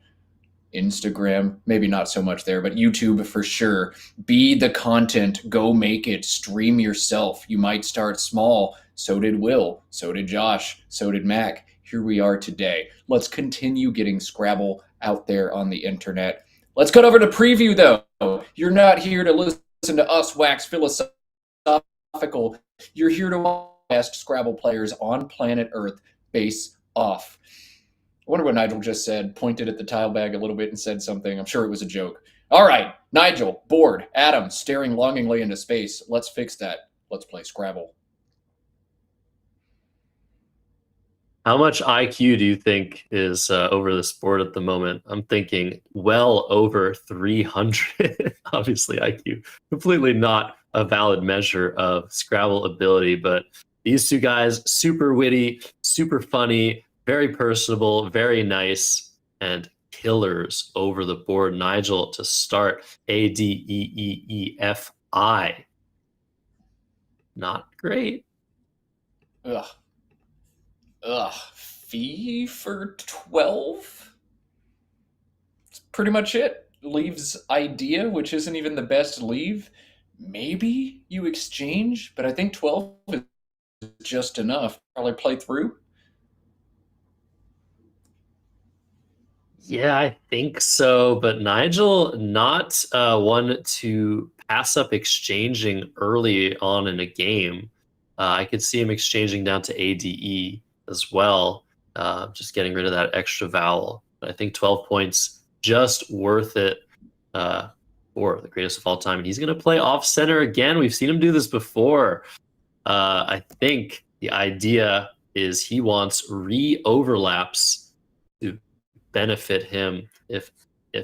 Instagram, maybe not so much there, but YouTube for sure. Be the content, go make it, stream yourself. You might start small. So did Will, so did Josh, so did Mac. Here we are today. Let's continue getting Scrabble out there on the internet. Let's cut over to preview though. You're not here to listen to us wax philosophical. You're here to best Scrabble players on planet Earth face off. I wonder what Nigel just said, pointed at the tile bag a little bit and said something. I'm sure it was a joke. All right, Nigel, bored, Adam, staring longingly into space. Let's fix that. Let's play Scrabble. How much IQ do you think is over this board at the moment? I'm thinking well over 300. Obviously, IQ, completely not a valid measure of Scrabble ability, but these two guys, super witty, super funny, very personable, very nice, and killers over the board. Nigel to start, ADEEEFI. Not great. Ugh. Fee for 12? That's pretty much it. Leaves idea, which isn't even the best leave. Maybe you exchange, but I think 12 is just enough. Probably play through. Yeah, I think so. But Nigel, not one to pass up exchanging early on in a game. I could see him exchanging down to ADE as well, just getting rid of that extra vowel. But I think 12 points, just worth it for the greatest of all time. And he's going to play off center again. We've seen him do this before. I think the idea is he wants re-overlaps to benefit him. If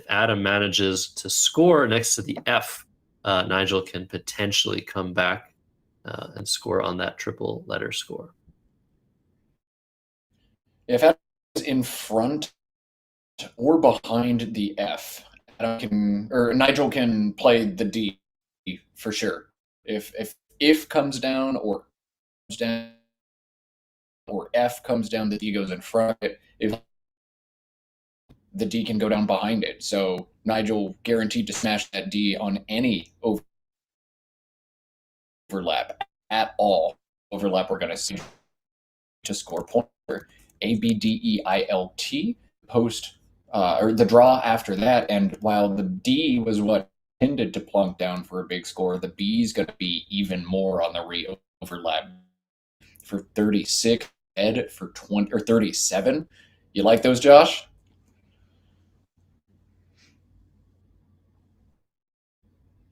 Adam manages to score next to the F, Nigel can potentially come back and score on that triple letter score. If Adam is in front or behind the F, Nigel can play the D for sure. If comes down or F comes down, the D goes in front. If the D can go down behind it. So Nigel guaranteed to smash that D on any overlap at all. Overlap we're going to see to score pointer. ABDEILT post or the draw after that. And while the D was what tended to plunk down for a big score, the B is going to be even more on the re-overlap for 36, Ed for 20 or 37. You like those, Josh?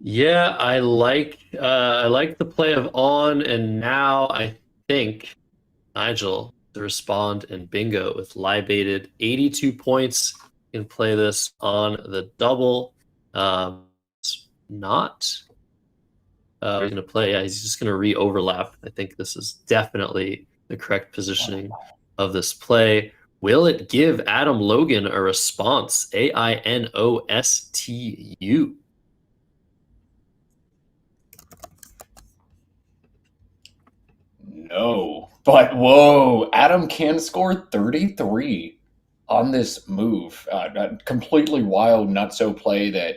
Yeah, I like the play of on and now. I think Nigel to respond and bingo with libated 82 points. Can play this on the double. It's not going to play. Yeah, he's just going to re-overlap. I think this is definitely the correct positioning of this play. Will it give Adam Logan a response? AINOSTU. No. But whoa, Adam can score 33 on this move. Completely wild, nutso play that,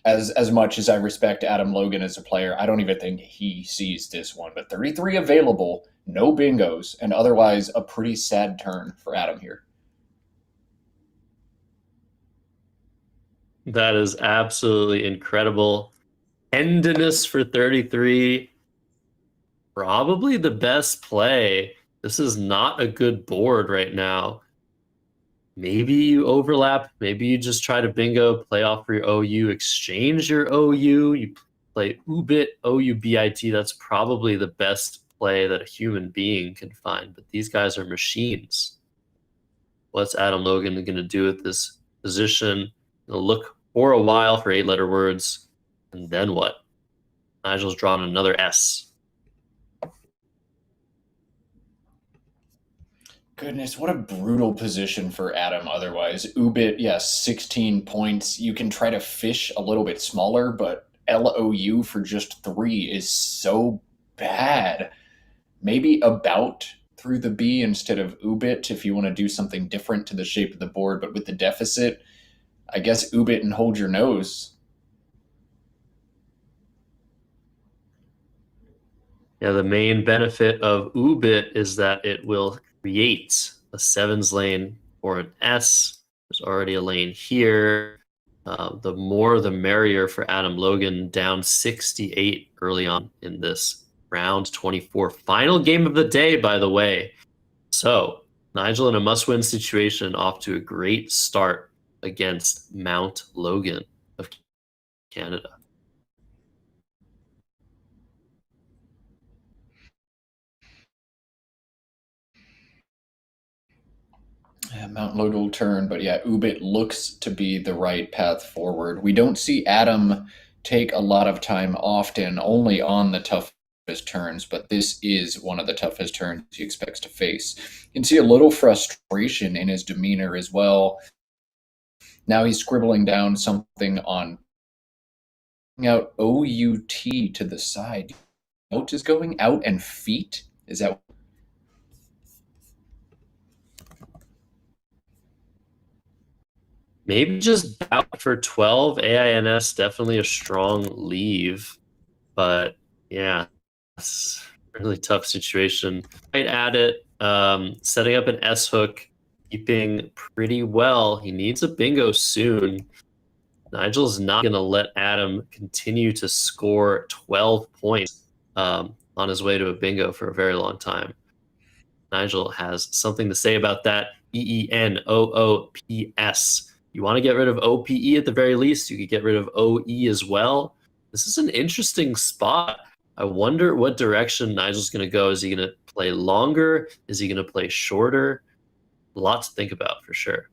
as much as I respect Adam Logan as a player, I don't even think he sees this one. But 33 available, no bingos, and otherwise a pretty sad turn for Adam here. That is absolutely incredible. Tenderness for 33. Probably the best play. This is not a good board right now. Maybe you overlap. Maybe you just try to bingo, play off for your OU, exchange your OU. You play Ubit, OUBIT. That's probably the best play that a human being can find. But these guys are machines. What's Adam Logan going to do with this position? He'll look for a while for 8-letter words. And then what? Nigel's drawn another S. Goodness, what a brutal position for Adam otherwise. Ubit, yes, 16 points. You can try to fish a little bit smaller, but LOU for just 3 is so bad. Maybe about through the B instead of Ubit if you want to do something different to the shape of the board, but with the deficit, I guess Ubit and hold your nose. Yeah, the main benefit of Ubit is that it will create a 7s lane for an S. There's already a lane here. The more the merrier for Adam Logan, down 68 early on in this round 24. Final game of the day, by the way. So, Nigel in a must-win situation, off to a great start against Mount Logan of Canada. Yeah, Mount Logan will turn, but yeah, Ubit looks to be the right path forward. We don't see Adam take a lot of time often, only on the toughest turns, but this is one of the toughest turns he expects to face. You can see a little frustration in his demeanor as well. Now he's scribbling down something on out OUT to the side. Out is going out and feet? Is that... Maybe just out for 12. AINS, definitely a strong leave. But yeah, it's a really tough situation. Right at it, setting up an S hook, keeping pretty well. He needs a bingo soon. Nigel's not going to let Adam continue to score 12 points on his way to a bingo for a very long time. Nigel has something to say about that. EENOOPS. You want to get rid of OPE at the very least. You could get rid of OE as well. This is an interesting spot. I wonder what direction Nigel's going to go. Is he going to play longer? Is he going to play shorter? A lot to think about for sure.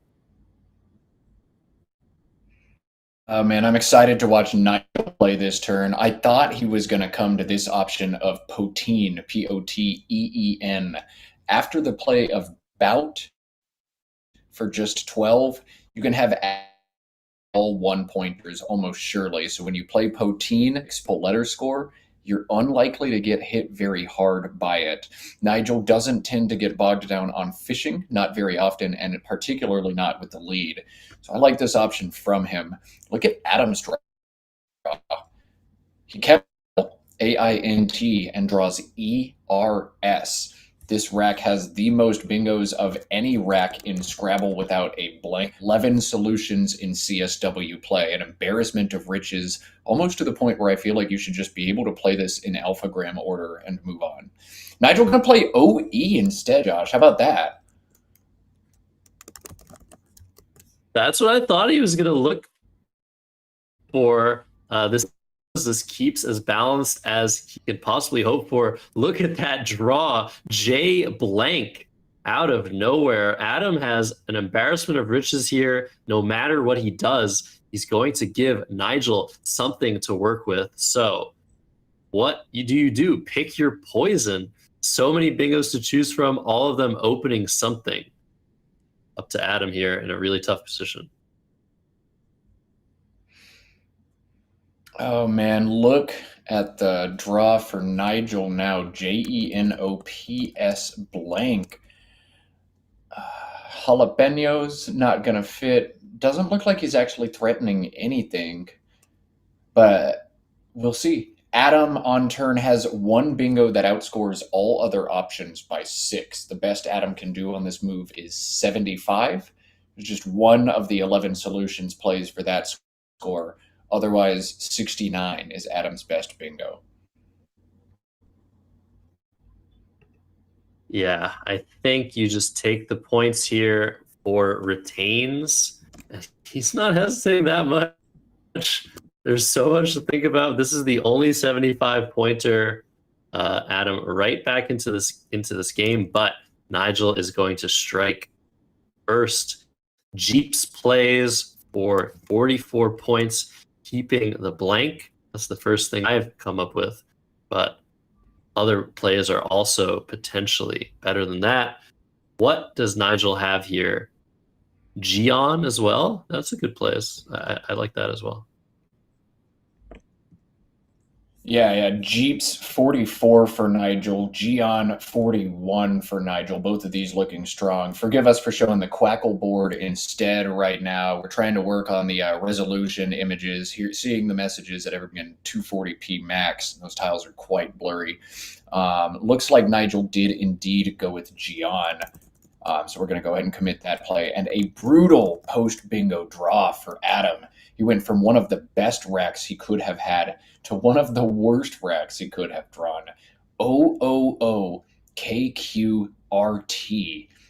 Man, I'm excited to watch Nigel play this turn. I thought he was going to come to this option of Poteen, P-O-T-E-E-N. After the play of Bout for just 12, you can have all 1-pointers almost surely. So when you play Poteen, full letter score, you're unlikely to get hit very hard by it. Nigel doesn't tend to get bogged down on fishing, not very often, and particularly not with the lead. So I like this option from him. Look at Adam's draw. He kept AINT and draws ERS. This rack has the most bingos of any rack in Scrabble without a blank. 11 solutions in CSW play. An embarrassment of riches, almost to the point where I feel like you should just be able to play this in alphagram order and move on. Nigel going to play OE instead, Josh. How about that? That's what I thought he was going to look for. This keeps as balanced as he could possibly hope for. Look at that draw. J blank out of nowhere. Adam has an embarrassment of riches here. No matter what he does, he's going to give Nigel something to work with. So what do you do? Pick your poison. So many bingos to choose from, all of them opening something. Up to Adam here in a really tough position. Oh man, look at the draw for Nigel now. JENOPS blank. Jalapenos, not going to fit. Doesn't look like he's actually threatening anything, but we'll see. Adam on turn has one bingo that outscores all other options by 6. The best Adam can do on this move is 75. Just one of the 11 solutions plays for that score. Otherwise, 69 is Adam's best bingo. Yeah, I think you just take the points here for retains. He's not hesitating that much. There's so much to think about. This is the only 75 pointer, Adam, right back into this game. But Nigel is going to strike first. Jeeps plays for 44 points, keeping the blank. That's the first thing I've come up with. But other plays are also potentially better than that. What does Nigel have here? Gian as well? That's a good place. I like that as well. Yeah. Jeeps 44 for Nigel, Gian 41 for Nigel. Both of these looking strong. Forgive us for showing the Quackle board instead right now. We're trying to work on the resolution images here, seeing the messages at everything 240p max. Those tiles are quite blurry. Looks like Nigel did indeed go with Gian. So we're going to go ahead and commit that play. And a brutal post-bingo draw for Adam. He went from one of the best racks he could have had to one of the worst racks he could have drawn. KQRT,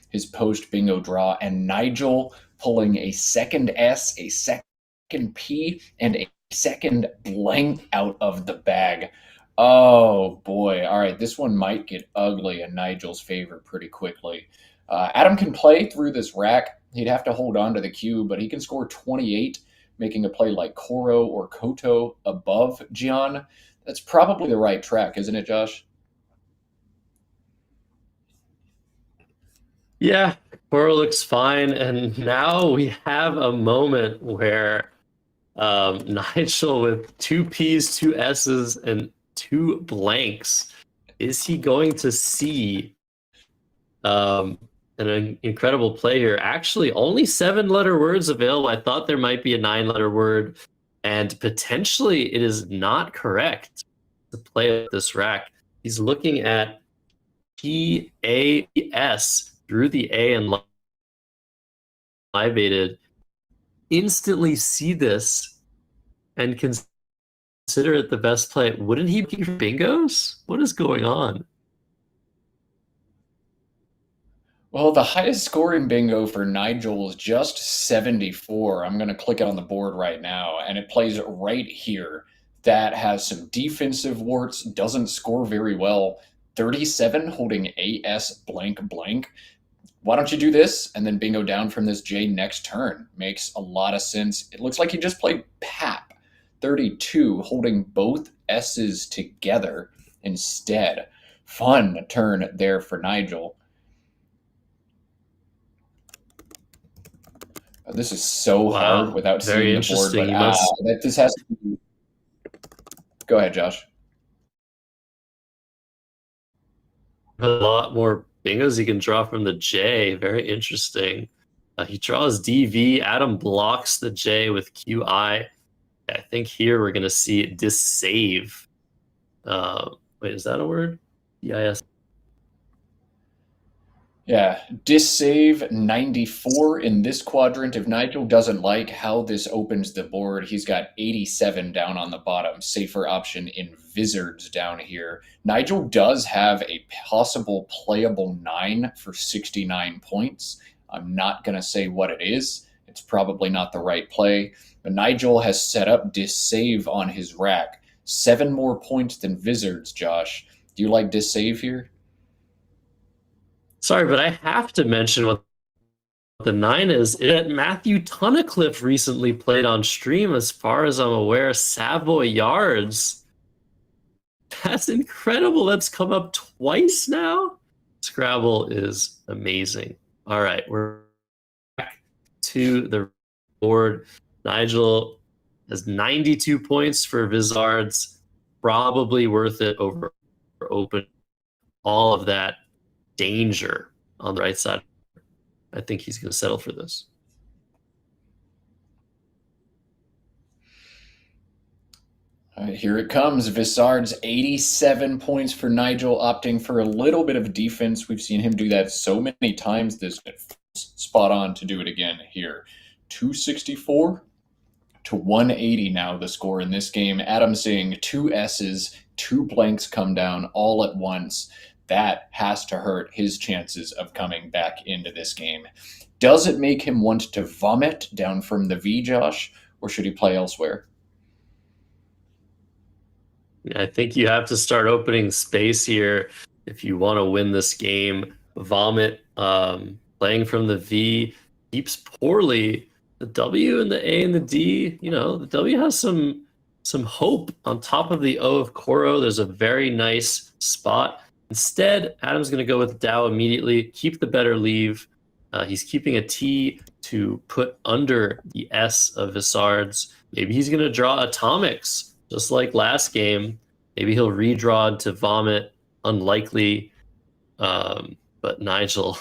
his post-bingo draw. And Nigel pulling a second S, a second P, and a second blank out of the bag. Oh, boy. All right, this one might get ugly in Nigel's favor pretty quickly. Adam can play through this rack. He'd have to hold on to the cube, but he can score 28, making a play like Koro or Koto above Gian. That's probably the right track, isn't it, Josh? Yeah, Koro looks fine. And now we have a moment where Nigel with 2 Ps, 2 S's, and 2 blanks. Is he going to see an incredible play here? Actually, only 7-letter words available. I thought there might be a 9-letter word, and potentially it is not correct to play this rack. He's looking at PAS through the A and livated. Instantly see this and consider it the best play. Wouldn't he be for bingos? What is going on? Well, the highest scoring bingo for Nigel is just 74. I'm going to click it on the board right now, and it plays right here. That has some defensive warts, doesn't score very well. 37 holding AS blank blank. Why don't you do this and then bingo down from this J next turn? Makes a lot of sense. It looks like he just played PAP. 32 holding both S's together instead. Fun turn there for Nigel. This is so hard without seeing the board, but this has to be... Go ahead, Josh. A lot more bingos he can draw from the J. Very interesting. He draws DV. Adam blocks the J with QI. I think here we're going to see dissave. Wait, is that a word? DIS. Yeah, dissave 94 in this quadrant. If Nigel doesn't like how this opens the board, he's got 87 down on the bottom. Safer option in Wizards down here. Nigel does have a possible playable 9 for 69 points. I'm not going to say what it is. It's probably not the right play. But Nigel has set up dissave on his rack. 7 more points than Wizards, Josh. Do you like dissave here? Sorry, but I have to mention what the 9 is. Matthew Tunnicliffe recently played on stream, as far as I'm aware, Savoyards. That's incredible. That's come up twice now. Scrabble is amazing. All right, we're back to the board. Nigel has 92 points for Wizards. Probably worth it over open. All of that danger on the right side. I think he's going to settle for this. All right, here it comes. Vizard's 87 points for Nigel, opting for a little bit of defense. We've seen him do that so many times this spot on to do it again here. 264 to 180 now the score in this game. Adam seeing 2 S's, 2 blanks come down all at once. That has to hurt his chances of coming back into this game. Does it make him want to vomit down from the V, Josh, or should he play elsewhere? I think you have to start opening space here if you want to win this game. Vomit, playing from the V, keeps poorly. The W and the A and the D, the W has some hope on top of the O of Koro. There's a very nice spot. Instead, Adam's going to go with Dow immediately, keep the better leave. He's keeping a T to put under the S of Vizard's. Maybe he's going to draw atomics. Just like last game, maybe he'll redraw to vomit. Unlikely, but Nigel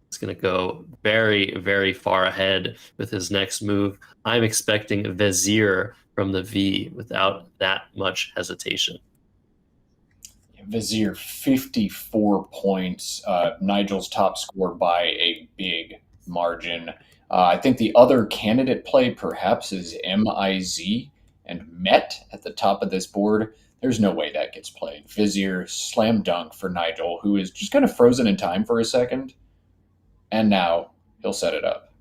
is going to go very, very far ahead with his next move. I'm expecting Vizier from the V without that much hesitation. Vizier, 54 points. Nigel's top score by a big margin. I think the other candidate play perhaps is MIZ and Met at the top of this board. There's no way that gets played. Vizier, slam dunk for Nigel, who is just kind of frozen in time for a second. And now he'll set it up.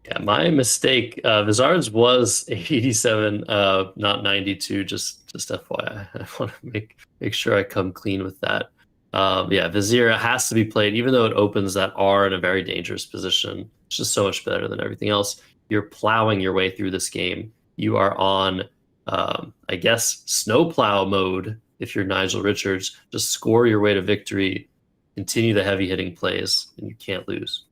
Yeah, my mistake. Vizard's was 87, not 92. Just FYI, I want to make sure I come clean with that. Yeah, Vizier has to be played, even though it opens that R in a very dangerous position. It's just so much better than everything else. You're plowing your way through this game. You are on, I guess, snowplow mode if you're Nigel Richards. Just score your way to victory, continue the heavy hitting plays, and you can't lose.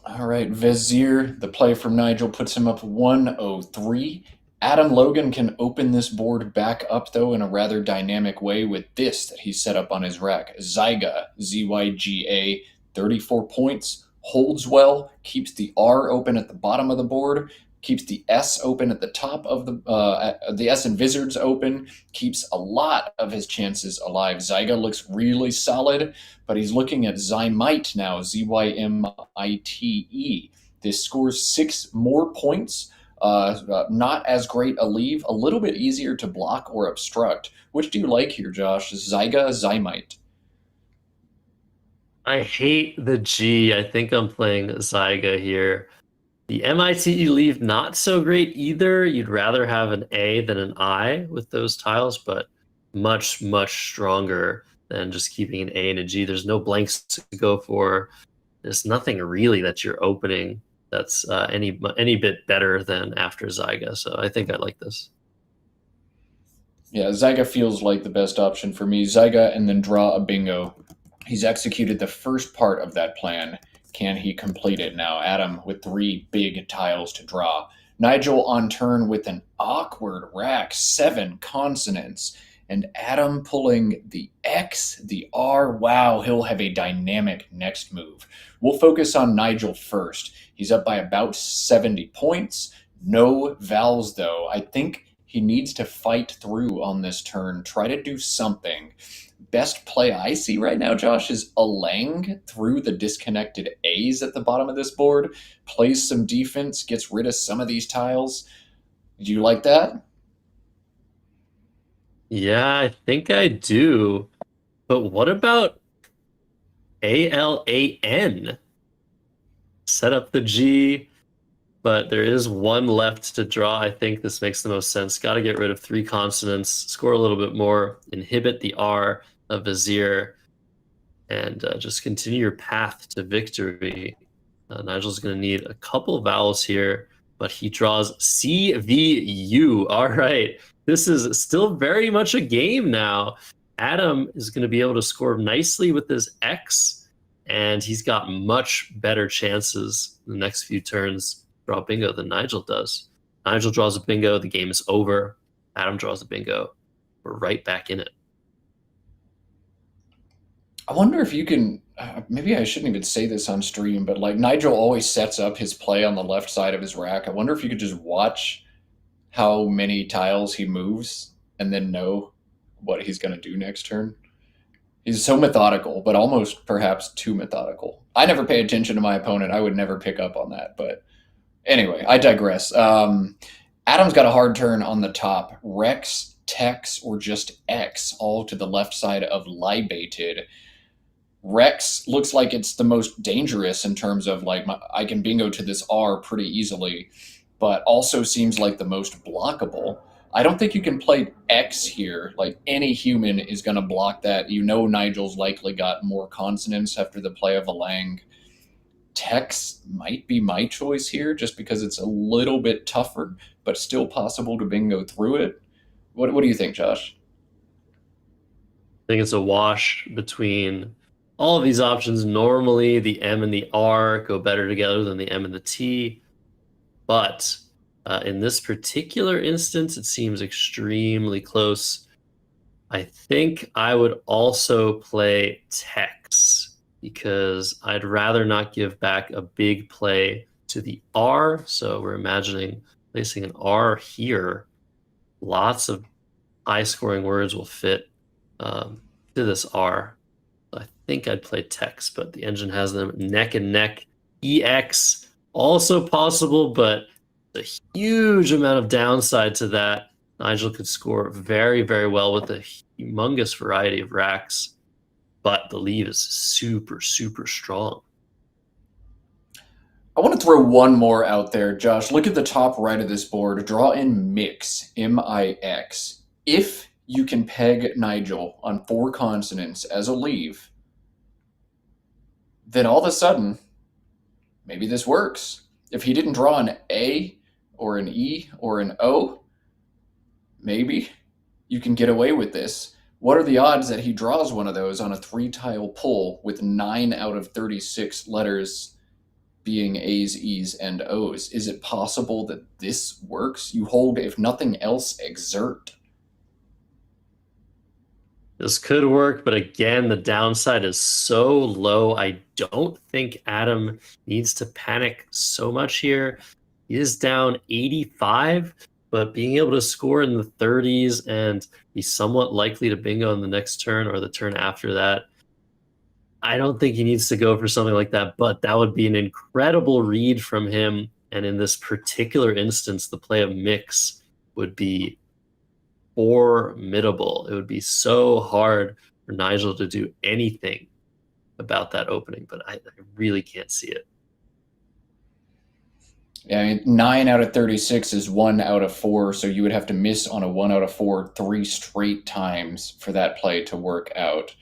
All right, Vizier, the play from Nigel puts him up 103. Adam Logan can open this board back up, though, in a rather dynamic way with this that he set up on his rack. Zyga, Z-Y-G-A, 34 points, holds well, keeps the R open at the bottom of the board, keeps the S open at the top of the S and Vizards open, keeps a lot of his chances alive. Zyga looks really solid, but he's looking at Zymite now, Z-Y-M-I-T-E. This scores 6 more points. Not as great a leave, a little bit easier to block or obstruct. Which do you like here, Josh? Zyga, Zymite? I hate the G. I think I'm playing Zyga here. The MITE leave, not so great either. You'd rather have an A than an I with those tiles, but much, much stronger than just keeping an A and a G. There's no blanks to go for. There's nothing really that you're opening that's any bit better than after Zyga. So I think I like this. Yeah, Zyga feels like the best option for me. Zyga and then draw a bingo. He's executed the first part of that plan. Can he complete it now? Adam with 3 big tiles to draw. Nigel on turn with an awkward rack, 7 consonants. And Adam pulling the X, the R. Wow, he'll have a dynamic next move. We'll focus on Nigel first. He's up by about 70 points. No vowels, though. I think he needs to fight through on this turn, try to do something. Best play I see right now, Josh, is Alang through the disconnected A's at the bottom of this board, plays some defense, gets rid of some of these tiles. Do you like that? Yeah, I think I do. But what about ALAN? Set up the G, but there is 1 left to draw. I think this makes the most sense. Got to get rid of 3 consonants, score a little bit more, inhibit the R of Vizier, and just continue your path to victory. Nigel's going to need a couple vowels here, but he draws CVU. All right. This is still very much a game now. Adam is going to be able to score nicely with this X, and he's got much better chances in the next few turns draw bingo than Nigel does. Nigel draws a bingo, the game is over. Adam draws a bingo. We're right back in it. I wonder if you can. Maybe I shouldn't even say this on stream, but like Nigel always sets up his play on the left side of his rack. I wonder if you could just watch how many tiles he moves and then know what he's going to do next turn. He's so methodical, but almost perhaps too methodical. I never pay attention to my opponent. I would never pick up on that. But anyway, I digress. Adam's got a hard turn on the top. Rex, Tex, or just X, all to the left side of Libated. Rex looks like it's the most dangerous in terms of like I can bingo to this R pretty easily, but also seems like the most blockable. I don't think you can play X here. Like any human is going to block that. You know Nigel's likely got more consonants after the play of a Lang. Tex might be my choice here just because it's a little bit tougher, but still possible to bingo through it. What do you think, Josh? I think it's a wash between all of these options. Normally, the M and the R go better together than the M and the T, but in this particular instance, it seems extremely close. I think I would also play Tex because I'd rather not give back a big play to the R. So we're imagining placing an R here. Lots of high-scoring words will fit to this R. I think I'd play Tex, but the engine has them neck and neck. EX, also possible, but a huge amount of downside to that. Nigel could score very, very well with a humongous variety of racks, but the lead is super, super strong. I want to throw one more out there, Josh. Look at the top right of this board. Draw in Mix, M-I-X. If you can peg Nigel on 4 consonants as a leave, then all of a sudden, maybe this works. If he didn't draw an A or an E or an O, maybe you can get away with this. What are the odds that he draws one of those on a 3-tile pull with 9 out of 36 letters being A's, E's, and O's? Is it possible that this works? You hold, if nothing else, exert. This could work, but again, the downside is so low. I don't think Adam needs to panic so much here. He is down 85, but being able to score in the 30s and be somewhat likely to bingo in the next turn or the turn after that, I don't think he needs to go for something like that, but that would be an incredible read from him. And in this particular instance, the play of Mix would be formidable. It would be so hard for Nigel to do anything about that opening, but I really can't see it. Yeah, I mean, 9 out of 36 is 1 out of 4, so you would have to miss on a 1 out of 4 3 straight times for that play to work out.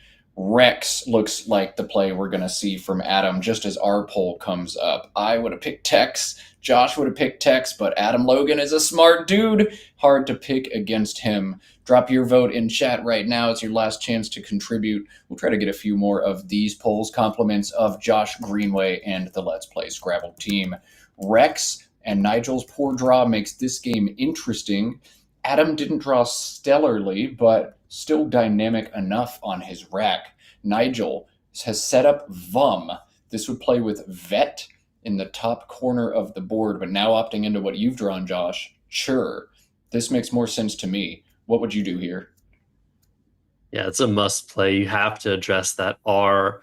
Rex looks like the play we're going to see from Adam just as our poll comes up. I would have picked Tex. Josh would have picked Tex, but Adam Logan is a smart dude. Hard to pick against him. Drop your vote in chat right now. It's your last chance to contribute. We'll try to get a few more of these polls. Compliments of Josh Greenway and the Let's Play Scrabble team. Rex and Nigel's poor draw makes this game interesting. Adam didn't draw stellarly, but still dynamic enough on his rack. Nigel has set up VUM. This would play with Vet in the top corner of the board, but now opting into what you've drawn, Josh. Sure, this makes more sense to me. What would you do here? Yeah, it's a must play. You have to address that R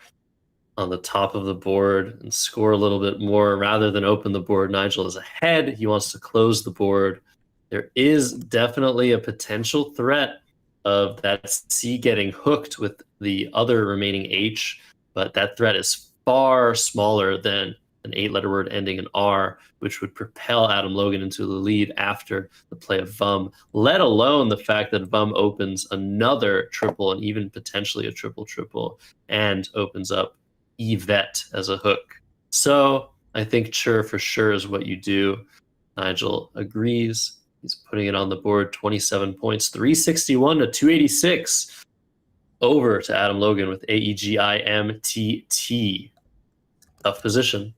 on the top of the board and score a little bit more rather than open the board. Nigel is ahead. He wants to close the board. There is definitely a potential threat of that C getting hooked with the other remaining H, but that threat is far smaller than an 8-letter word ending in R, which would propel Adam Logan into the lead after the play of VUM, let alone the fact that VUM opens another triple and even potentially a triple-triple and opens up Yvette as a hook. So I think Chur for sure is what you do. Nigel agrees. He's putting it on the board, 27 points, 361 to 286. Over to Adam Logan with AEGIMTT. Tough position.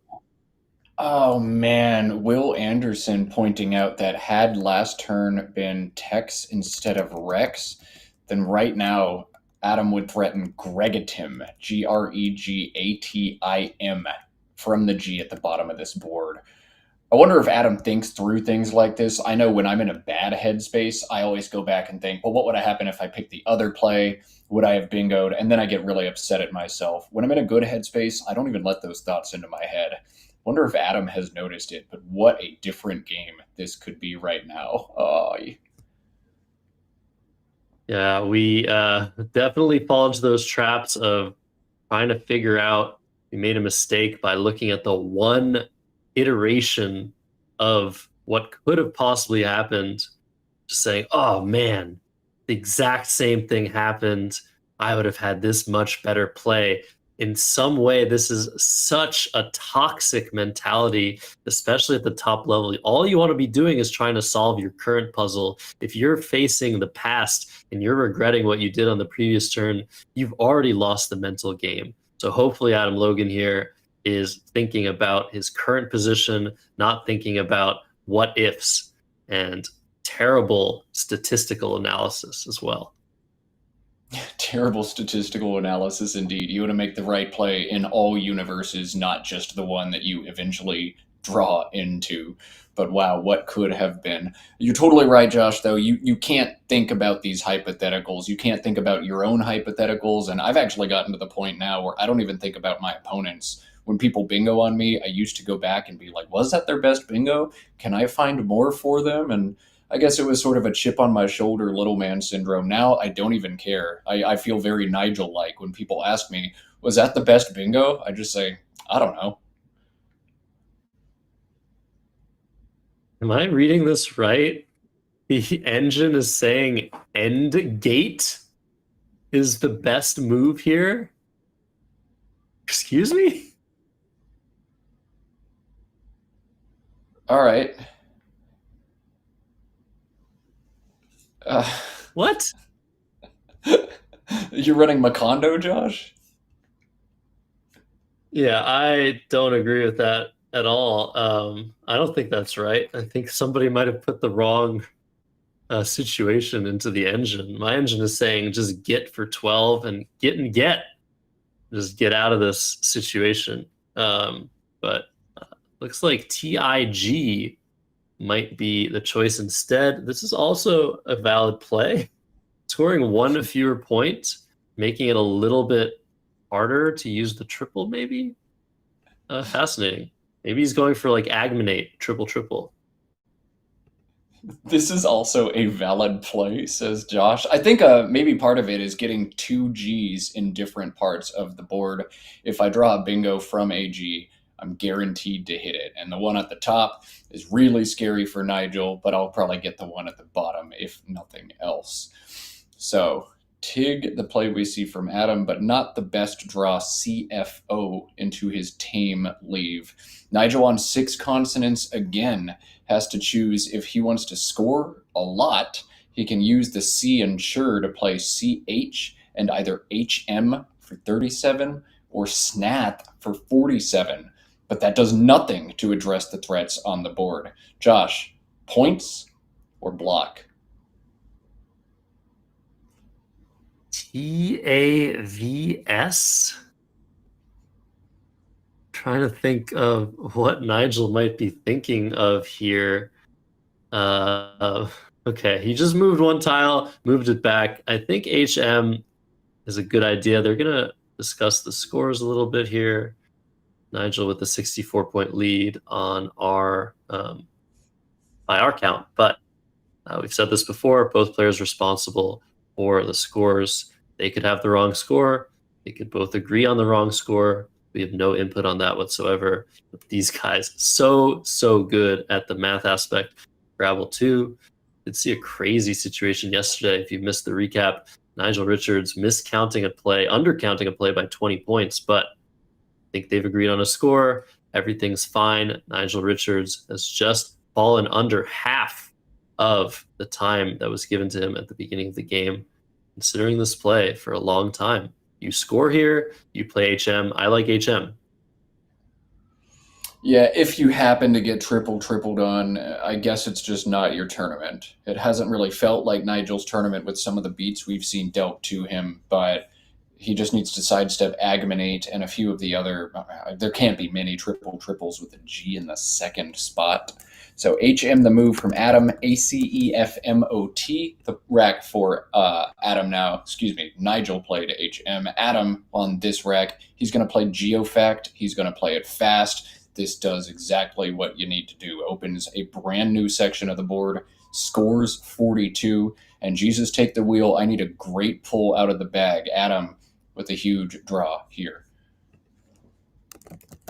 Oh, man. Will Anderson pointing out that had last turn been Tex instead of Rex, then right now Adam would threaten Gregatim, Gregatim, from the G at the bottom of this board. I wonder if Adam thinks through things like this. I know when I'm in a bad headspace, I always go back and think, well, what would have happened if I picked the other play? Would I have bingoed? And then I get really upset at myself. When I'm in a good headspace, I don't even let those thoughts into my head. Wonder if Adam has noticed it, but what a different game this could be right now. Yeah, we definitely fall into those traps of trying to figure out we made a mistake by looking at the one iteration of what could have possibly happened, just saying, oh man, the exact same thing happened. I would have had this much better play. In some way, this is such a toxic mentality, especially at the top level. All you want to be doing is trying to solve your current puzzle. If you're facing the past and you're regretting what you did on the previous turn, you've already lost the mental game. So hopefully Adam Logan here is thinking about his current position, not thinking about what ifs, and terrible statistical analysis as well. Terrible statistical analysis indeed. You want to make the right play in all universes, not just the one that you eventually draw into. But wow, what could have been. You're totally right, Josh, though. You can't think about these hypotheticals. You can't think about your own hypotheticals. And I've actually gotten to the point now where I don't even think about my opponents. When people bingo on me, I used to go back and be like, was that their best bingo? Can I find more for them? And I guess it was sort of a chip on my shoulder, little man syndrome. Now I don't even care. I feel very Nigel-like when people ask me, was that the best bingo? I just say, I don't know. Am I reading this right? The engine is saying end gate is the best move here? Excuse me? All right. What? You're running Macondo, Josh? Yeah, I don't agree with that at all. I don't think that's right. I think somebody might have put the wrong situation into the engine. My engine is saying just get for 12 and get. Just get out of this situation. But looks like TIG might be the choice instead. This is also a valid play. Scoring one fewer point, making it a little bit harder to use the triple, maybe? Fascinating. Maybe he's going for like Agmanate, triple. This is also a valid play, says Josh. I think maybe part of it is getting two Gs in different parts of the board. If I draw a bingo from a G, I'm guaranteed to hit it. And the one at the top is really scary for Nigel, but I'll probably get the one at the bottom, if nothing else. So, Tig, the play we see from Adam, but not the best draw CFO into his tame leave. Nigel on 6 consonants again has to choose if he wants to score a lot. He can use the C and sure to play CH and either HM for 37 or SNAP for 47. But that does nothing to address the threats on the board. Josh, points or block? TAVS? Trying to think of what Nigel might be thinking of here. Okay, he just moved one tile, moved it back. I think HM is a good idea. They're going to discuss the scores a little bit here. Nigel with a 64-point lead on our by our count, but we've said this before, both players responsible for the scores. They could have the wrong score. They could both agree on the wrong score. We have no input on that whatsoever. But these guys, so good at the math aspect. Scrabble 2. Did see a crazy situation yesterday. If you missed the recap, Nigel Richards miscounting a play, undercounting a play by 20 points, but I think they've agreed on a score. Everything's fine. Nigel Richards has just fallen under half of the time that was given to him at the beginning of the game. Considering this play for a long time. You score here, you play HM. I like HM. Yeah, if you happen to get triple done, I guess it's just not your tournament. It hasn't really felt like Nigel's tournament with some of the beats we've seen dealt to him, but he just needs to sidestep Agmanate and a few of the other. There can't be many triples with a G in the second spot. So HM the move from Adam, ACEFMOT, the rack for Adam now. Excuse me, Nigel played HM. Adam on this rack, he's going to play Geofact. He's going to play it fast. This does exactly what you need to do. Opens a brand new section of the board, scores 42, and Jesus take the wheel. I need a great pull out of the bag. Adam with a huge draw here.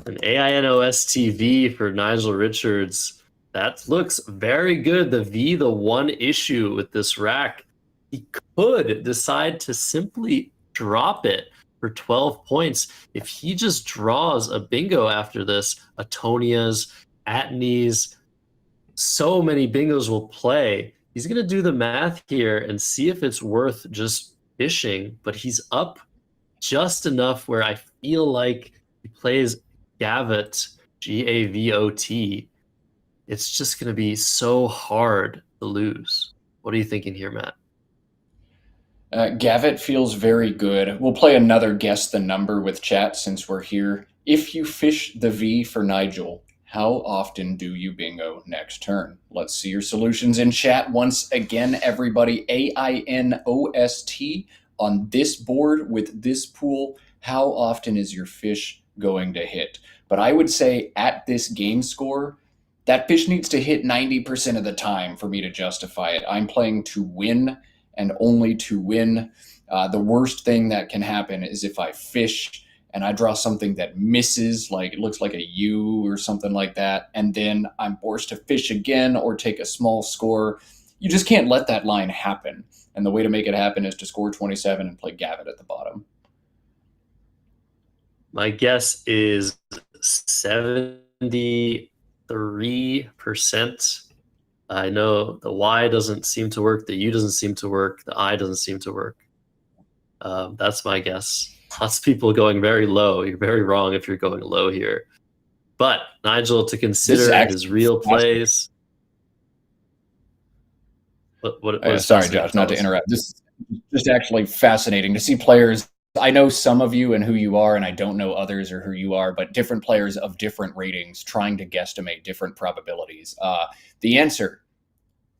An AINOS TV for Nigel Richards. That looks very good. The V, the one issue with this rack, he could decide to simply drop it for 12 points. If he just draws a bingo after this, Atonias, Atneys, so many bingos will play. He's going to do the math here and see if it's worth just fishing, but he's up just enough where I feel like he plays Gavot, Gavot. It's just going to be so hard to lose. What are you thinking here, Matt? Gavit feels very good. We'll play another guess the number with chat since we're here. If you fish the V for Nigel, how often do you bingo next turn? Let's see your solutions in chat once again, everybody. AINOST on this board with this pool. How often is your fish going to hit? But I would say at this game score, that fish needs to hit 90% of the time for me to justify it. I'm playing to win and only to win. The worst thing that can happen is if I fish and I draw something that misses, like it looks like a U or something like that, and then I'm forced to fish again or take a small score. You just can't let that line happen. And the way to make it happen is to score 27 and play Gavit at the bottom. My guess is 73%. I know the Y doesn't seem to work, the U doesn't seem to work, the I doesn't seem to work. That's my guess. Lots of people going very low. You're very wrong if you're going low here. But Nigel, to consider his real plays. What sorry, Josh, not to interrupt. This is just actually fascinating to see players. I know some of you and who you are, and I don't know others or who you are, but different players of different ratings trying to guesstimate different probabilities. The answer,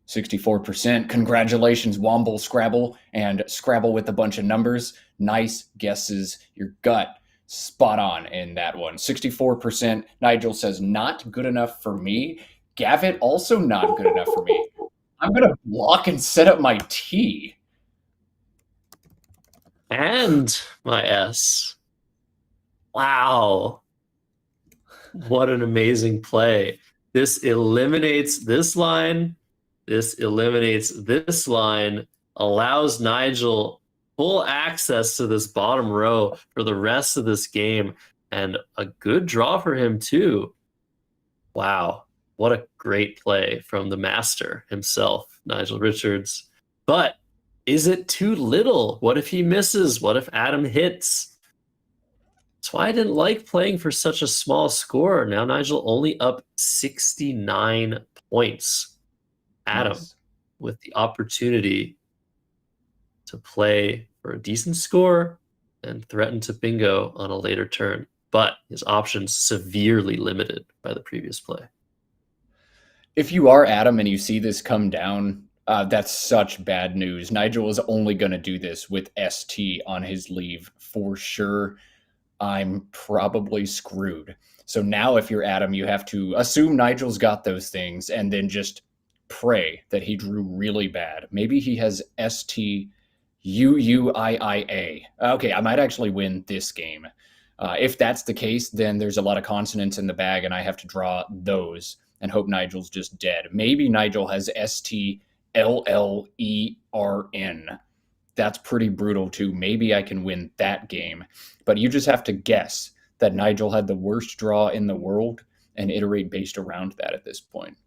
64%. Congratulations, Womble Scrabble and Scrabble with a bunch of numbers. Nice guesses. Your gut spot on in that one. 64%. Nigel says not good enough for me. Gavit also not good enough for me. I'm going to block and set up my T. And my S. Wow. What an amazing play. This eliminates this line. This eliminates this line. Allows Nigel full access to this bottom row for the rest of this game. And a good draw for him, too. Wow. What a great play from the master himself, Nigel Richards. But is it too little? What if he misses? What if Adam hits? That's why I didn't like playing for such a small score. Now Nigel only up 69 points. Adam with the opportunity to play for a decent score and threaten to bingo on a later turn. But his options severely limited by the previous play. If you are Adam and you see this come down, that's such bad news. Nigel is only going to do this with ST on his leave for sure. I'm probably screwed. So now if you're Adam, you have to assume Nigel's got those things and then just pray that he drew really bad. Maybe he has ST UUIIA. Okay, I might actually win this game. If that's the case, then there's a lot of consonants in the bag and I have to draw those and hope Nigel's just dead. Maybe Nigel has STLLERN. That's pretty brutal too. Maybe I can win that game. But you just have to guess that Nigel had the worst draw in the world and iterate based around that at this point.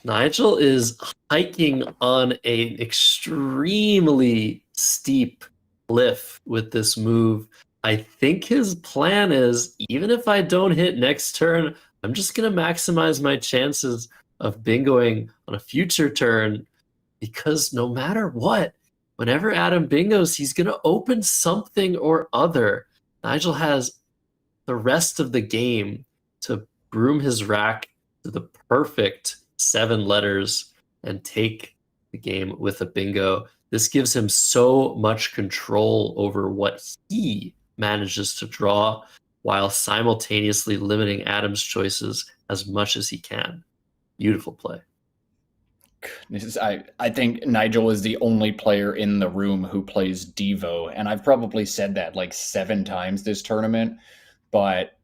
Nigel is hiking on an extremely steep cliff with this move. I think his plan is, even if I don't hit next turn, I'm just going to maximize my chances of bingoing on a future turn, because no matter what, whenever Adam bingos, he's going to open something or other. Nigel has the rest of the game to broom his rack to the perfect 7 letters and take the game with a bingo. This gives him so much control over what he manages to draw, while simultaneously limiting Adam's choices as much as he can. Beautiful play. I think Nigel is the only player in the room who plays Devo, and I've probably said that like 7 times this tournament, but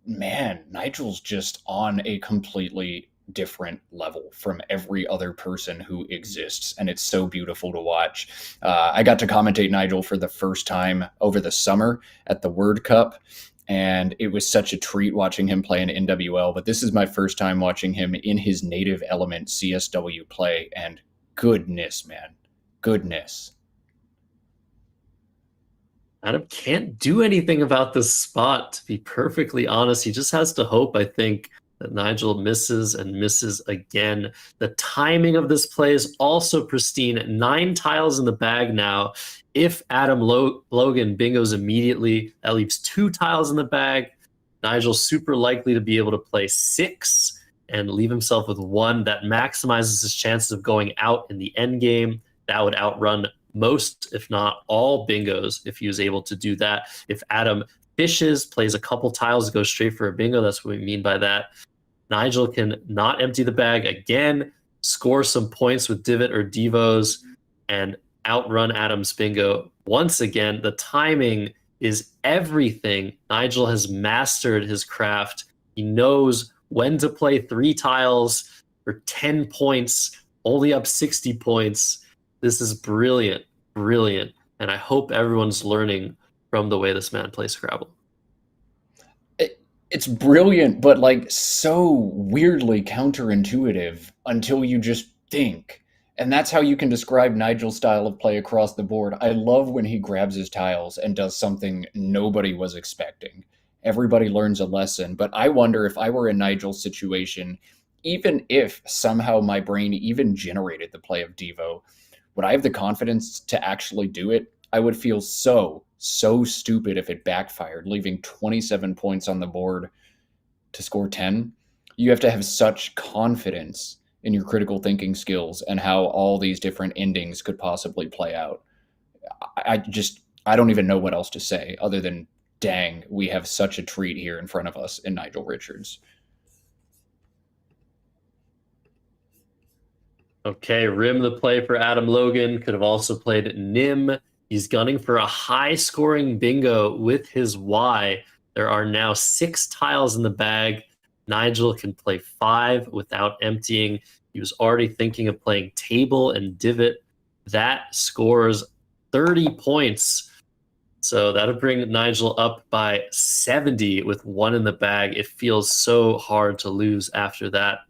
man, Nigel's just on a completely different level from every other person who exists, and it's so beautiful to watch. I got to commentate Nigel for the first time over the summer at the Word Cup, and it was such a treat watching him play in NWL, but this is my first time watching him in his native element CSW play, and goodness, man, goodness. Adam can't do anything about this spot, to be perfectly honest. He just has to hope, I think, that Nigel misses and misses again. The timing of this play is also pristine. 9 tiles in the bag now. If Adam Logan bingos immediately, that leaves 2 tiles in the bag. Nigel's super likely to be able to play 6 and leave himself with 1. That maximizes his chances of going out in the end game. That would outrun most, if not all, bingos if he was able to do that. If Adam fishes, plays a couple tiles, goes straight for a bingo, that's what we mean by that. Nigel can not empty the bag again, score some points with divot or devos, and outrun Adam's bingo. Once again, the timing is everything. Nigel has mastered his craft. He knows when to play 3 tiles for 10 points, only up 60 points. This is brilliant, brilliant. And I hope everyone's learning from the way this man plays Scrabble. It's brilliant, but like so weirdly counterintuitive until you just think. And that's how you can describe Nigel's style of play across the board. I love when he grabs his tiles and does something nobody was expecting. Everybody learns a lesson, but I wonder if I were in Nigel's situation, even if somehow my brain even generated the play of Devo, would I have the confidence to actually do it? I would feel so stupid if it backfired, leaving 27 points on the board to score 10. You have to have such confidence in your critical thinking skills and how all these different endings could possibly play out. I don't even know what else to say other than, dang, we have such a treat here in front of us in Nigel Richards. Okay, rim the play for Adam Logan. Could have also played Nim. He's gunning for a high-scoring bingo with his Y. There are now 6 tiles in the bag. Nigel can play 5 without emptying. He was already thinking of playing table and divot. That scores 30 points. So that'll bring Nigel up by 70 with 1 in the bag. It feels so hard to lose after that.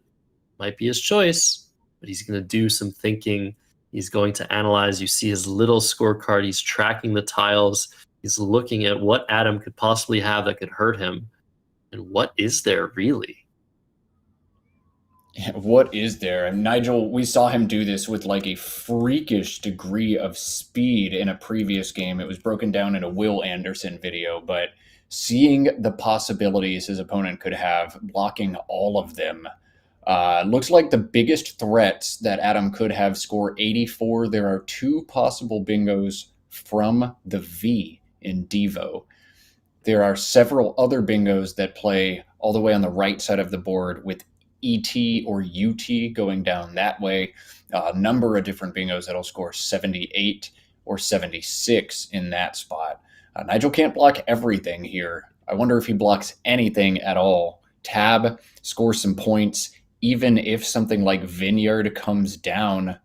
Might be his choice, but he's going to do some thinking. He's going to analyze. You see his little scorecard. He's tracking the tiles. He's looking at what Adam could possibly have that could hurt him. And what is there really? Yeah, what is there? And Nigel, we saw him do this with like a freakish degree of speed in a previous game. It was broken down in a Will Anderson video, but seeing the possibilities his opponent could have, blocking all of them, looks like the biggest threats that Adam could have score 84. There are 2 possible bingos from the V in Devo. There are several other bingos that play all the way on the right side of the board with ET or UT going down that way. A number of different bingos that'll score 78 or 76 in that spot. Nigel can't block everything here. I wonder if he blocks anything at all. Tab, score some points. Even if something like Vineyard comes down,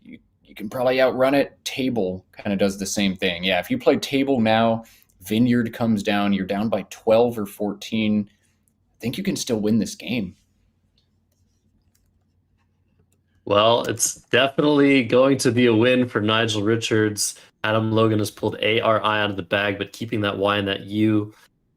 you can probably outrun it. Table kind of does the same thing. Yeah, if you play table now, Vineyard comes down, you're down by 12 or 14. I think you can still win this game. Well, it's definitely going to be a win for Nigel Richards. Adam Logan has pulled ARI out of the bag, but keeping that Y and that U,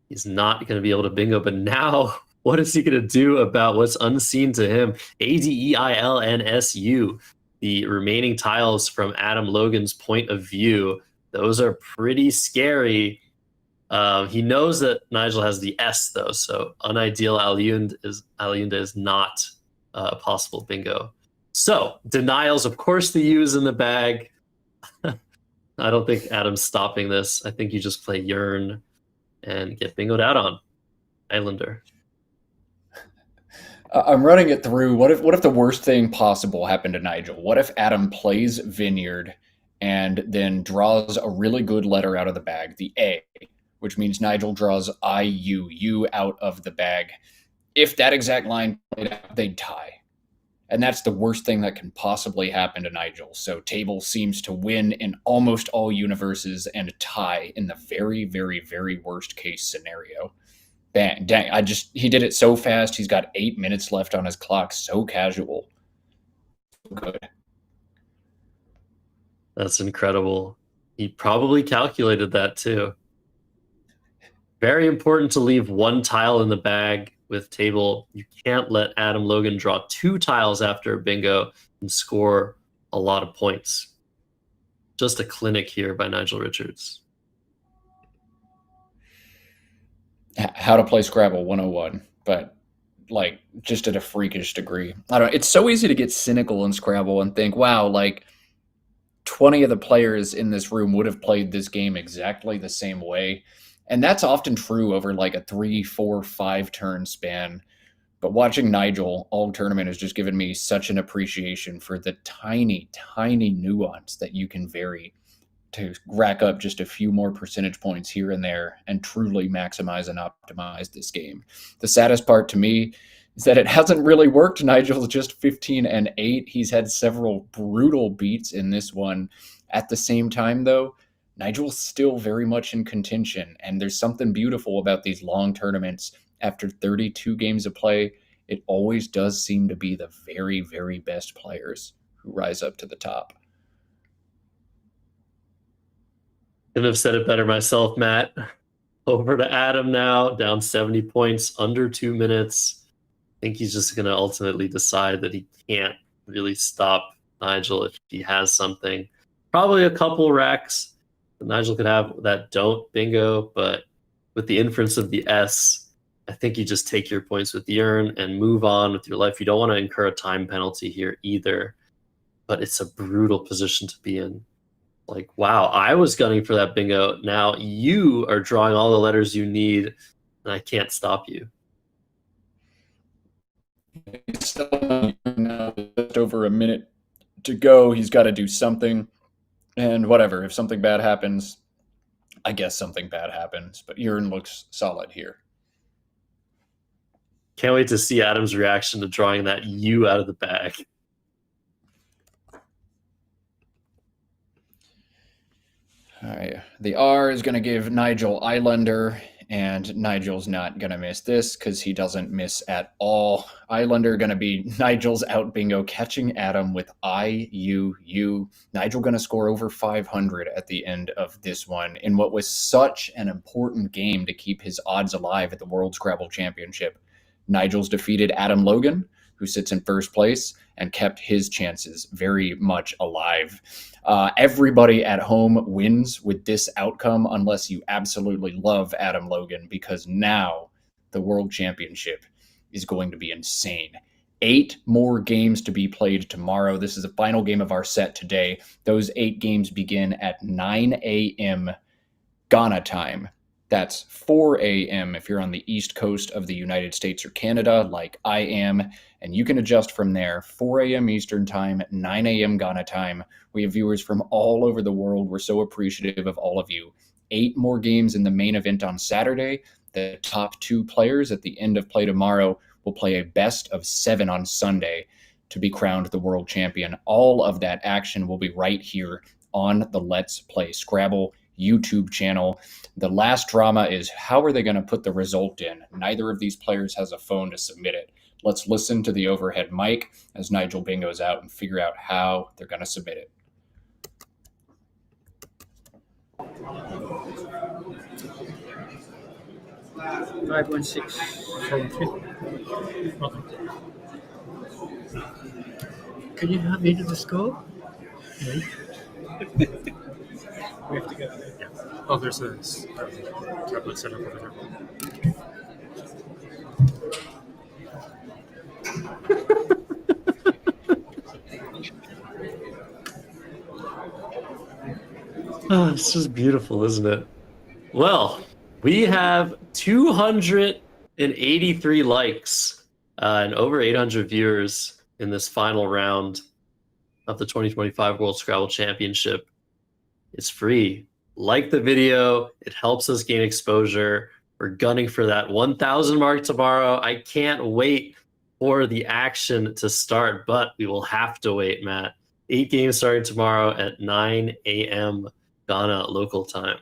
he's not going to be able to bingo. But now, what is he going to do about what's unseen to him? ADEILNSU. The remaining tiles from Adam Logan's point of view, those are pretty scary. He knows that Nigel has the S, though, so unideal Aliunda is not a possible bingo. So, denials, of course, the U's in the bag. I don't think Adam's stopping this. I think you just play Yearn and get bingoed out on. Islander. I'm running it through. What if the worst thing possible happened to Nigel? What if Adam plays Vineyard and then draws a really good letter out of the bag, the A, which means Nigel draws U out of the bag. If that exact line played out, they'd tie. And that's the worst thing that can possibly happen to Nigel. So table seems to win in almost all universes and tie in the very, very, very worst case scenario. Bang, dang, he did it so fast. He's got 8 minutes left on his clock. So casual. Good. That's incredible. He probably calculated that too. Very important to leave one tile in the bag with table. You can't let Adam Logan draw 2 tiles after a bingo and score a lot of points. Just a clinic here by Nigel Richards. How to play Scrabble 101, but like just at a freakish degree. I don't know. It's so easy to get cynical in Scrabble and think, wow, like 20 of the players in this room would have played this game exactly the same way. And that's often true over like a 3, 4, 5 turn span. But watching Nigel all tournament has just given me such an appreciation for the tiny, tiny nuance that you can vary to rack up just a few more percentage points here and there and truly maximize and optimize this game. The saddest part to me is that it hasn't really worked. Nigel's just 15-8. He's had several brutal beats in this one. At the same time, though, Nigel's still very much in contention, and there's something beautiful about these long tournaments. After 32 games of play, it always does seem to be the very, very best players who rise up to the top. Couldn't have said it better myself, Matt. Over to Adam now, down 70 points, under 2 minutes. I think he's just going to ultimately decide that he can't really stop Nigel if he has something. Probably a couple racks that Nigel could have that don't bingo, but with the inference of the S, I think you just take your points with the Yearn and move on with your life. You don't want to incur a time penalty here either, but it's a brutal position to be in. Like, wow, I was gunning for that bingo. Now you are drawing all the letters you need, and I can't stop you. It's still now just over a minute to go. He's got to do something. And whatever, if something bad happens, I guess something bad happens. But Yearn looks solid here. Can't wait to see Adam's reaction to drawing that U out of the bag. All right, the R is going to give Nigel Islander, and Nigel's not going to miss this because he doesn't miss at all. Islander going to be Nigel's out bingo, catching Adam with IUU. Nigel going to score over 500 at the end of this one in what was such an important game to keep his odds alive at the World Scrabble Championship. Nigel's defeated Adam Logan, who sits in first place, and kept his chances very much alive. Everybody at home wins with this outcome unless you absolutely love Adam Logan, because now the World Championship is going to be insane. 8 more games to be played tomorrow. This is the final game of our set today. Those 8 games begin at 9 a.m. Ghana time. That's 4 a.m. if you're on the East Coast of the United States or Canada, like I am, and you can adjust from there. 4 a.m. Eastern time, 9 a.m. Ghana time. We have viewers from all over the world. We're so appreciative of all of you. 8 more games in the main event on Saturday. The top 2 players at the end of play tomorrow will play a best of 7 on Sunday to be crowned the world champion. All of that action will be right here on the Let's Play Scrabble YouTube channel. The last drama is, how are they going to put the result in? Neither of these players has a phone to submit it. Let's listen to the overhead mic as Nigel bingoes out and figure out how they're going to submit it. $516. Welcome. Can you help me to the score? No. We have to go. Yeah. Oh, there's a tablet set up over there. Oh, it's just beautiful, isn't it? Well, we have 283 likes and over 800 viewers in this final round of the 2025 World Scrabble Championship. It's free. Like the video. It helps us gain exposure. We're gunning for that 1,000 mark tomorrow. I can't wait for the action to start, but we will have to wait, Matt. 8 games starting tomorrow at 9 a.m. Ghana local time.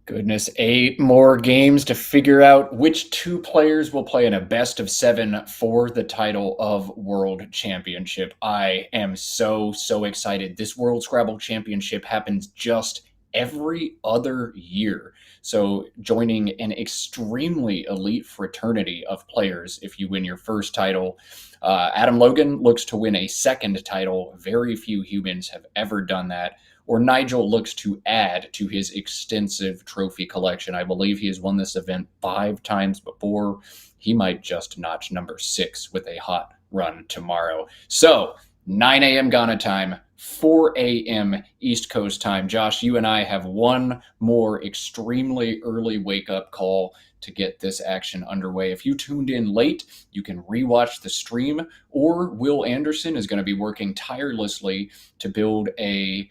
Goodness, 8 more games to figure out which 2 players will play in a best of 7 for the title of World Championship. I am so excited. This World Scrabble Championship happens just every other year. So joining an extremely elite fraternity of players if you win your first title. Adam Logan looks to win a second title. Very few humans have ever done that. Or Nigel looks to add to his extensive trophy collection. I believe he has won this event 5 times before. He might just notch number 6 with a hot run tomorrow. So 9 a.m. Ghana time, 4 a.m. East Coast time. Josh, you and I have one more extremely early wake-up call to get this action underway. If you tuned in late, you can rewatch the stream, or Will Anderson is going to be working tirelessly to build a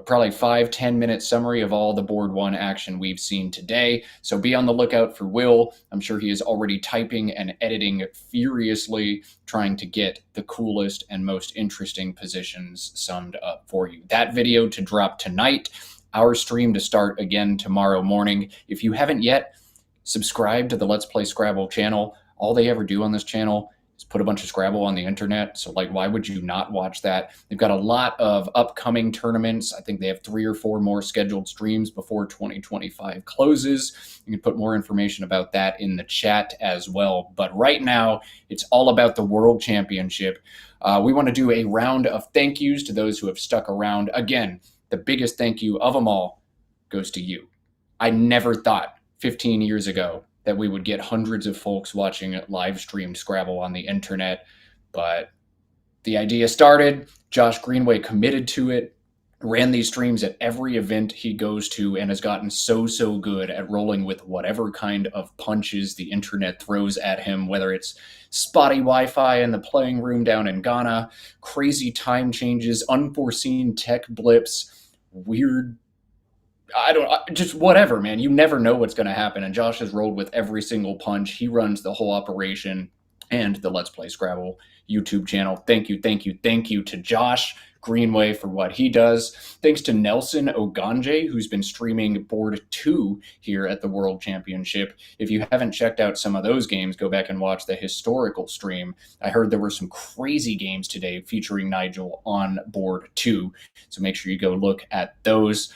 probably 5-10 minute summary of all the board 1 action we've seen today. So be on the lookout for Will. I'm sure he is already typing and editing furiously, trying to get the coolest and most interesting positions summed up for you. That video to drop tonight, our stream to start again tomorrow morning. If you haven't yet, subscribe to the Let's Play Scrabble channel. All they ever do on this channel is put a bunch of Scrabble on the internet. So why would you not watch that? They've got a lot of upcoming tournaments. I think they have 3 or 4 more scheduled streams before 2025 closes. You can put more information about that in the chat as well. But right now, it's all about the World Championship. We want to do a round of thank yous to those who have stuck around. Again, the biggest thank you of them all goes to you. I never thought 15 years ago that we would get hundreds of folks watching live streamed Scrabble on the internet. But the idea started, Josh Greenway committed to it, ran these streams at every event he goes to, and has gotten so good at rolling with whatever kind of punches the internet throws at him, whether it's spotty Wi-Fi in the playing room down in Ghana, crazy time changes, unforeseen tech blips, weird just whatever, man. You never know what's going to happen. And Josh has rolled with every single punch. He runs the whole operation and the Let's Play Scrabble YouTube channel. Thank you to Josh Greenway for what he does. Thanks to Nelson Oganje, who's been streaming board 2 here at the World Championship. If you haven't checked out some of those games, go back and watch the historical stream. I heard there were some crazy games today featuring Nigel on board 2. So make sure you go look at those.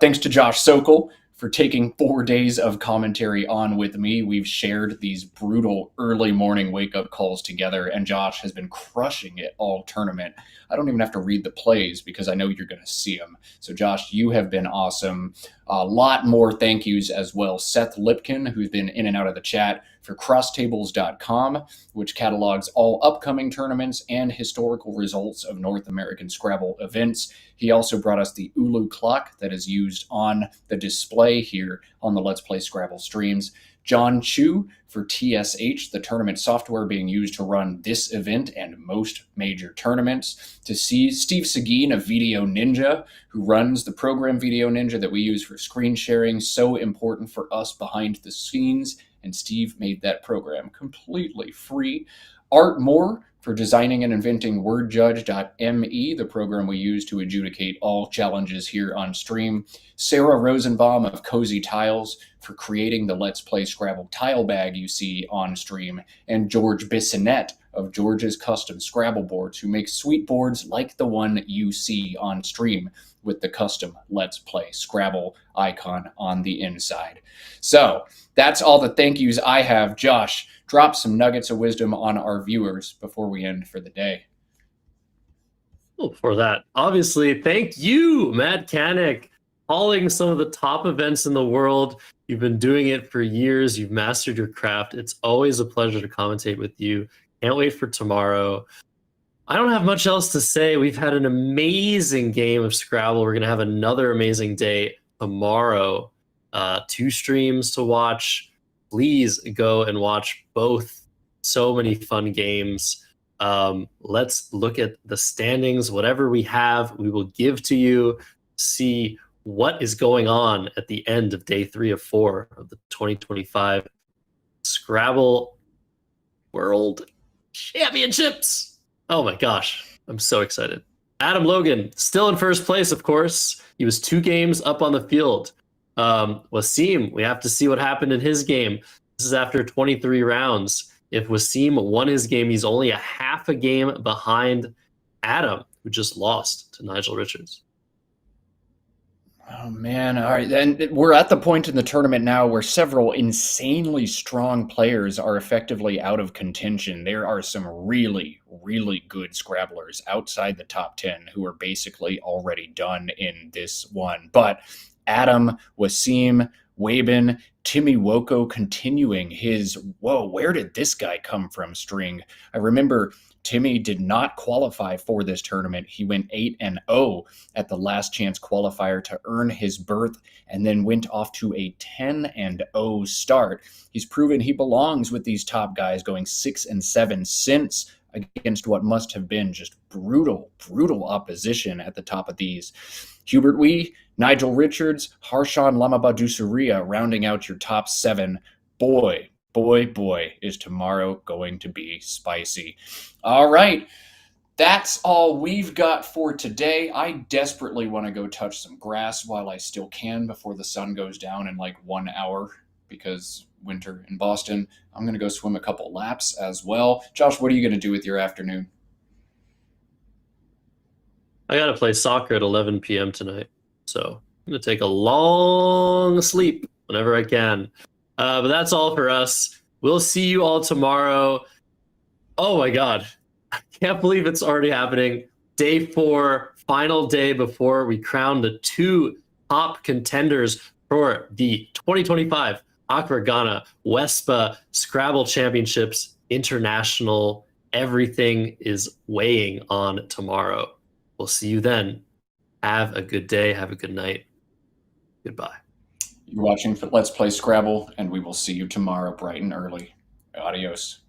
Thanks to Josh Sokol for taking 4 days of commentary on with me. We've shared these brutal early morning wake-up calls together, and Josh has been crushing it all tournament. I don't even have to read the plays because I know you're going to see them. So Josh, you have been awesome. A lot more thank yous as well. Seth Lipkin, who's been in and out of the chat, for crosstables.com, which catalogs all upcoming tournaments and historical results of North American Scrabble events. He also brought us the Ulu clock that is used on the display here on the Let's Play Scrabble streams. John Chu for TSH, the tournament software being used to run this event and most major tournaments. To see Steve Seguin of Video Ninja, who runs the program Video Ninja that we use for screen sharing, so important for us behind the scenes, and Steve made that program completely free. Art Moore for designing and inventing WordJudge.me, the program we use to adjudicate all challenges here on stream. Sarah Rosenbaum of Cozy Tiles for creating the Let's Play Scrabble tile bag you see on stream, and George Bissonette of George's Custom Scrabble Boards, who makes sweet boards like the one you see on stream with the custom Let's Play Scrabble icon on the inside. So that's all the thank yous I have. Josh, drop some nuggets of wisdom on our viewers before we end for the day. Well, for that, obviously, thank you, Matt Canik, calling some of the top events in the world. You've been doing it for years. You've mastered your craft. It's always a pleasure to commentate with you. Can't wait for tomorrow. I don't have much else to say. We've had an amazing game of Scrabble. We're going to have another amazing day tomorrow. 2 streams to watch. Please go and watch both. So many fun games. Let's look at the standings. Whatever we have, we will give to you. See what is going on at the end of day 3 of 4 of the 2025 Scrabble World Championships. Oh my gosh, I'm so excited. Adam Logan, still in first place, of course. He was 2 games up on the field. Wasim, we have to see what happened in his game. This is after 23 rounds. If Wasim won his game, he's only a half a game behind Adam, who just lost to Nigel Richards. Oh, man. All right. And we're at the point in the tournament now where several insanely strong players are effectively out of contention. There are some really, really good Scrabblers outside the top 10 who are basically already done in this one. But Adam, Wasim, Waben, Timmy Woko continuing his, whoa, where did this guy come from string? I remember Timmy did not qualify for this tournament. He went 8-0 at the last chance qualifier to earn his berth and then went off to a 10-0 start. He's proven he belongs with these top guys, going 6-7 since against what must have been just brutal, brutal opposition at the top of these. Hubert Wee, Nigel Richards, Harshan Lamabadusaria rounding out your top 7. Boy, is tomorrow going to be spicy. All right, that's all we've got for today. I desperately want to go touch some grass while I still can before the sun goes down in like 1 hour because winter in Boston. I'm going to go swim a couple laps as well. Josh, what are you going to do with your afternoon? I got to play soccer at 11 p.m. tonight, so I'm going to take a long sleep whenever I can. But that's all for us. We'll see you all tomorrow. Oh my God. I can't believe it's already happening. Day 4, final day before we crown the 2 top contenders for the 2025 Accra, Ghana WESPA Scrabble Championships International. Everything is weighing on tomorrow. We'll see you then. Have a good day. Have a good night. Goodbye. You're watching Let's Play Scrabble, and we will see you tomorrow bright and early. Adios.